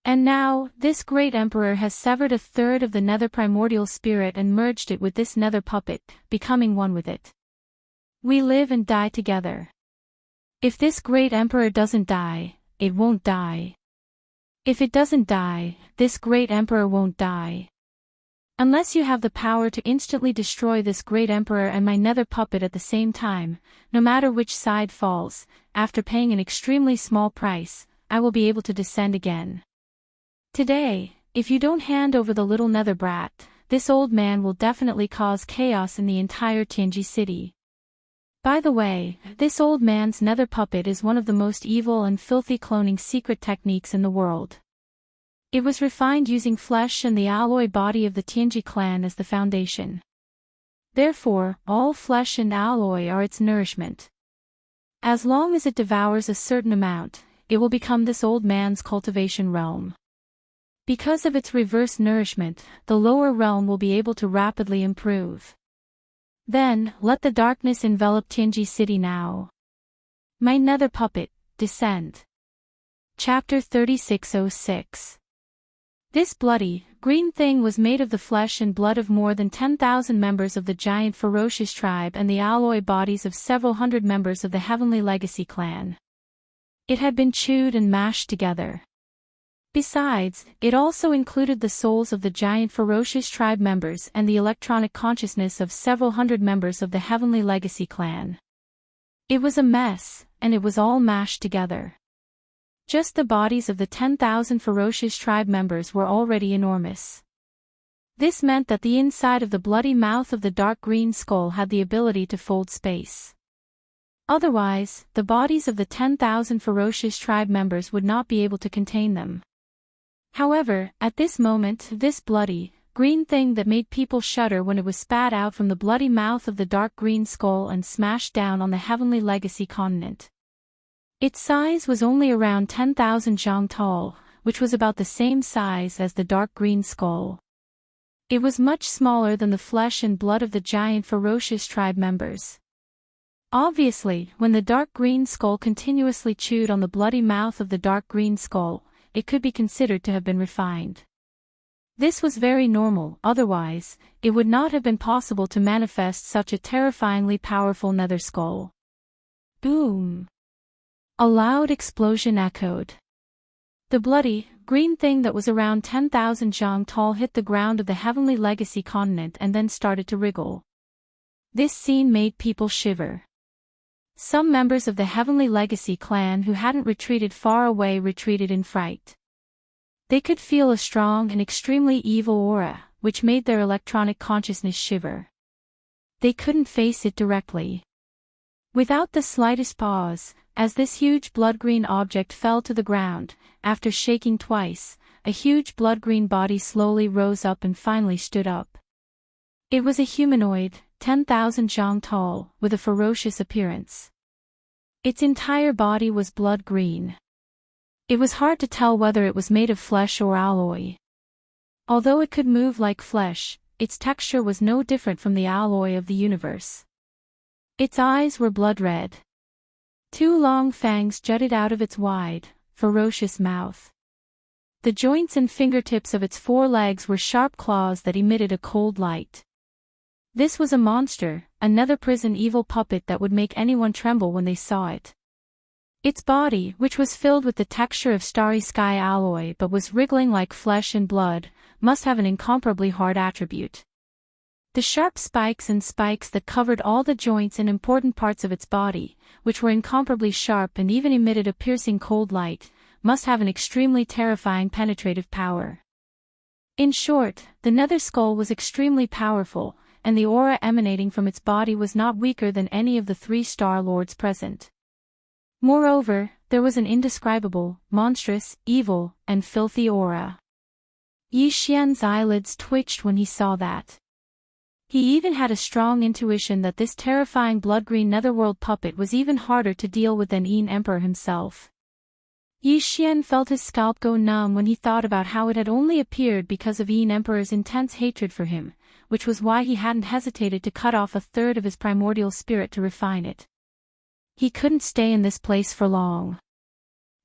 And now, this great emperor has severed a third of the nether primordial spirit and merged it with this nether puppet, becoming one with it. We live and die together. If this great emperor doesn't die, it won't die. If it doesn't die, this great emperor won't die. Unless you have the power to instantly destroy this great emperor and my nether puppet at the same time, no matter which side falls, after paying an extremely small price, I will be able to descend again. Today, if you don't hand over the little nether brat, this old man will definitely cause chaos in the entire Tianji city. By the way, this old man's nether puppet is one of the most evil and filthy cloning secret techniques in the world. It was refined using flesh and the alloy body of the Tianji clan as the foundation. Therefore, all flesh and alloy are its nourishment. As long as it devours a certain amount, it will become this old man's cultivation realm. Because of its reverse nourishment, the lower realm will be able to rapidly improve. Then, let the darkness envelop Tianji City now. My nether puppet, descend. Chapter 3606. This bloody, green thing was made of the flesh and blood of more than 10,000 members of the giant ferocious tribe and the alloy bodies of several hundred members of the Heavenly Legacy clan. It had been chewed and mashed together. Besides, it also included the souls of the giant ferocious tribe members and the electronic consciousness of several hundred members of the Heavenly Legacy clan. It was a mess, and it was all mashed together. Just the bodies of the 10,000 ferocious tribe members were already enormous. This meant that the inside of the bloody mouth of the dark green skull had the ability to fold space. Otherwise, the bodies of the 10,000 ferocious tribe members would not be able to contain them. However, at this moment, this bloody, green thing that made people shudder when it was spat out from the bloody mouth of the dark green skull and smashed down on the Heavenly Legacy continent. Its size was only around 10,000 zhang tall, which was about the same size as the dark green skull. It was much smaller than the flesh and blood of the giant ferocious tribe members. Obviously, when the dark green skull continuously chewed on the bloody mouth of the dark green skull, it could be considered to have been refined. This was very normal, otherwise, it would not have been possible to manifest such a terrifyingly powerful nether skull. Boom! A loud explosion echoed. The bloody, green thing that was around 10,000 zhang tall hit the ground of the Heavenly Legacy continent and then started to wriggle. This scene made people shiver. Some members of the Heavenly Legacy clan who hadn't retreated far away retreated in fright. They could feel a strong and extremely evil aura, which made their electronic consciousness shiver. They couldn't face it directly. Without the slightest pause, as this huge blood-green object fell to the ground, after shaking twice, a huge blood-green body slowly rose up and finally stood up. It was a humanoid, 10,000 zhang tall, with a ferocious appearance. Its entire body was blood-green. It was hard to tell whether it was made of flesh or alloy. Although it could move like flesh, its texture was no different from the alloy of the universe. Its eyes were blood red. 2 long fangs jutted out of its wide, ferocious mouth. The joints and fingertips of its 4 legs were sharp claws that emitted a cold light. This was a monster, another prison evil puppet that would make anyone tremble when they saw it. Its body, which was filled with the texture of starry sky alloy but was wriggling like flesh and blood, must have an incomparably hard attribute. The sharp spikes that covered all the joints and important parts of its body, which were incomparably sharp and even emitted a piercing cold light, must have an extremely terrifying penetrative power. In short, the nether skull was extremely powerful, and the aura emanating from its body was not weaker than any of the 3 Star Lords present. Moreover, there was an indescribable, monstrous, evil, and filthy aura. Yi Xian's eyelids twitched when he saw that. He even had a strong intuition that this terrifying blood-green netherworld puppet was even harder to deal with than Yin Emperor himself. Yi Xian felt his scalp go numb when he thought about how it had only appeared because of Yin Emperor's intense hatred for him, which was why he hadn't hesitated to cut off a third of his primordial spirit to refine it. He couldn't stay in this place for long.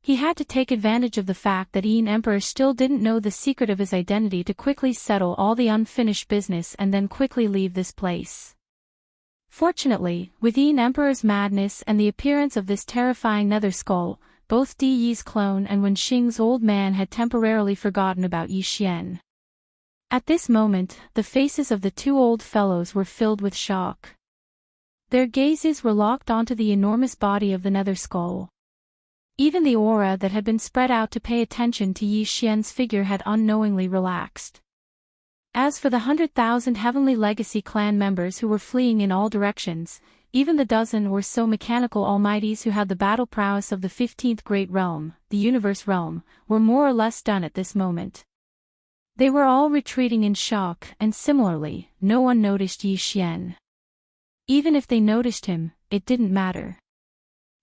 He had to take advantage of the fact that Yin Emperor still didn't know the secret of his identity to quickly settle all the unfinished business and then quickly leave this place. Fortunately, with Yin Emperor's madness and the appearance of this terrifying nether skull, both Di Yi's clone and Wenxing's old man had temporarily forgotten about Yi Xian. At this moment, the faces of the 2 old fellows were filled with shock. Their gazes were locked onto the enormous body of the nether skull. Even the aura that had been spread out to pay attention to Yi Xian's figure had unknowingly relaxed. As for the 100,000 Heavenly Legacy clan members who were fleeing in all directions, even the dozen or so mechanical almighties who had the battle prowess of the 15th Great Realm, the Universe Realm, were more or less done at this moment. They were all retreating in shock, and similarly, no one noticed Yi Xian. Even if they noticed him, it didn't matter.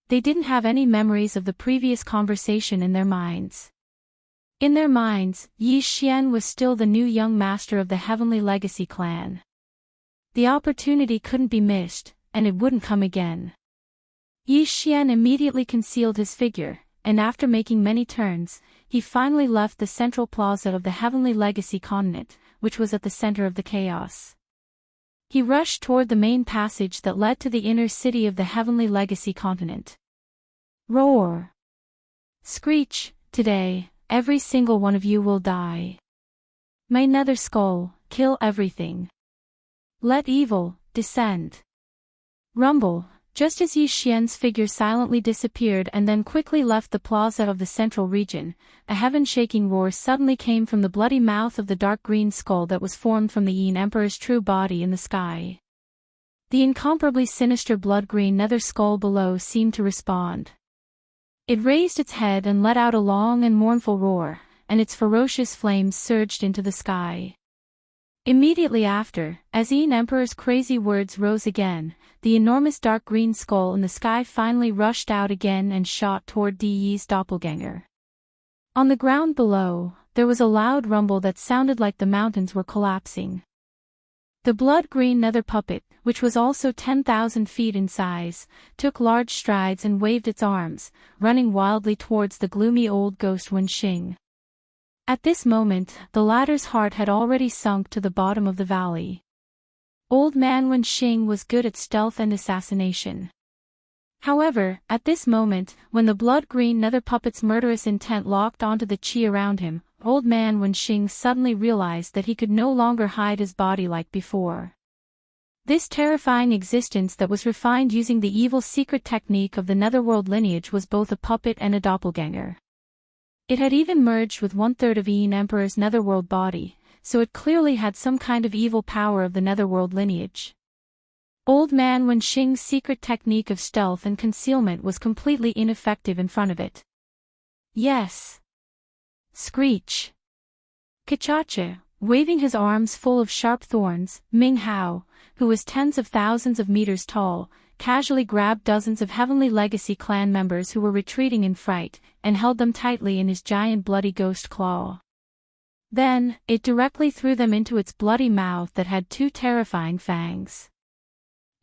They didn't have any memories of the previous conversation in their minds. In their minds, Yi Xian was still the new young master of the Heavenly Legacy clan. The opportunity couldn't be missed, and it wouldn't come again. Yi Xian immediately concealed his figure, and after making many turns, he finally left the central plaza of the Heavenly Legacy continent, which was at the center of the chaos. He rushed toward the main passage that led to the inner city of the Heavenly Legacy continent. Roar! Screech! Today, every single one of you will die. My nether skull, kill everything. Let evil descend. Rumble! Just as Yi Xian's figure silently disappeared and then quickly left the plaza of the central region, a heaven-shaking roar suddenly came from the bloody mouth of the dark green skull that was formed from the Yin Emperor's true body in the sky. The incomparably sinister blood-green nether skull below seemed to respond. It raised its head and let out a long and mournful roar, and its ferocious flames surged into the sky. Immediately after, as Yin Emperor's crazy words rose again, the enormous dark green skull in the sky finally rushed out again and shot toward Di Yi's doppelganger. On the ground below, there was a loud rumble that sounded like the mountains were collapsing. The blood-green nether puppet, which was also 10,000 feet in size, took large strides and waved its arms, running wildly towards the gloomy old ghost Wenxing. At this moment, the latter's heart had already sunk to the bottom of the valley. Old man Wenxing was good at stealth and assassination. However, at this moment, when the blood-green nether puppet's murderous intent locked onto the chi around him, old man Wenxing suddenly realized that he could no longer hide his body like before. This terrifying existence that was refined using the evil secret technique of the netherworld lineage was both a puppet and a doppelganger. It had even merged with 1/3 of Yin Emperor's netherworld body, so it clearly had some kind of evil power of the netherworld lineage. Old man Wenxing's secret technique of stealth and concealment was completely ineffective in front of it. Yes! Screech! Kachacha, waving his arms full of sharp thorns, Ming Hao, who was tens of thousands of meters tall, casually grabbed dozens of Heavenly Legacy clan members who were retreating in fright, and held them tightly in his giant bloody ghost claw. Then, it directly threw them into its bloody mouth that had 2 terrifying fangs.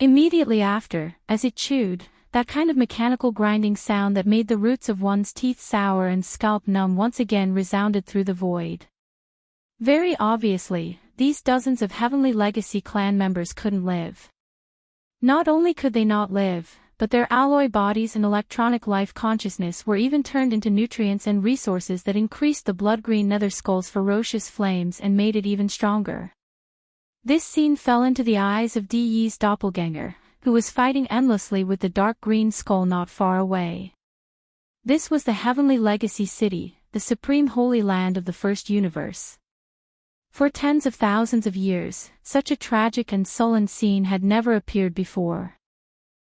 Immediately after, as it chewed, that kind of mechanical grinding sound that made the roots of one's teeth sour and scalp numb once again resounded through the void. Very obviously, these dozens of Heavenly Legacy clan members couldn't live. Not only could they not live, but their alloy bodies and electronic life consciousness were even turned into nutrients and resources that increased the blood-green nether skull's ferocious flames and made it even stronger. This scene fell into the eyes of De's doppelganger, who was fighting endlessly with the dark green skull not far away. This was the Heavenly Legacy City, the supreme holy land of the first universe. For tens of thousands of years, such a tragic and sullen scene had never appeared before.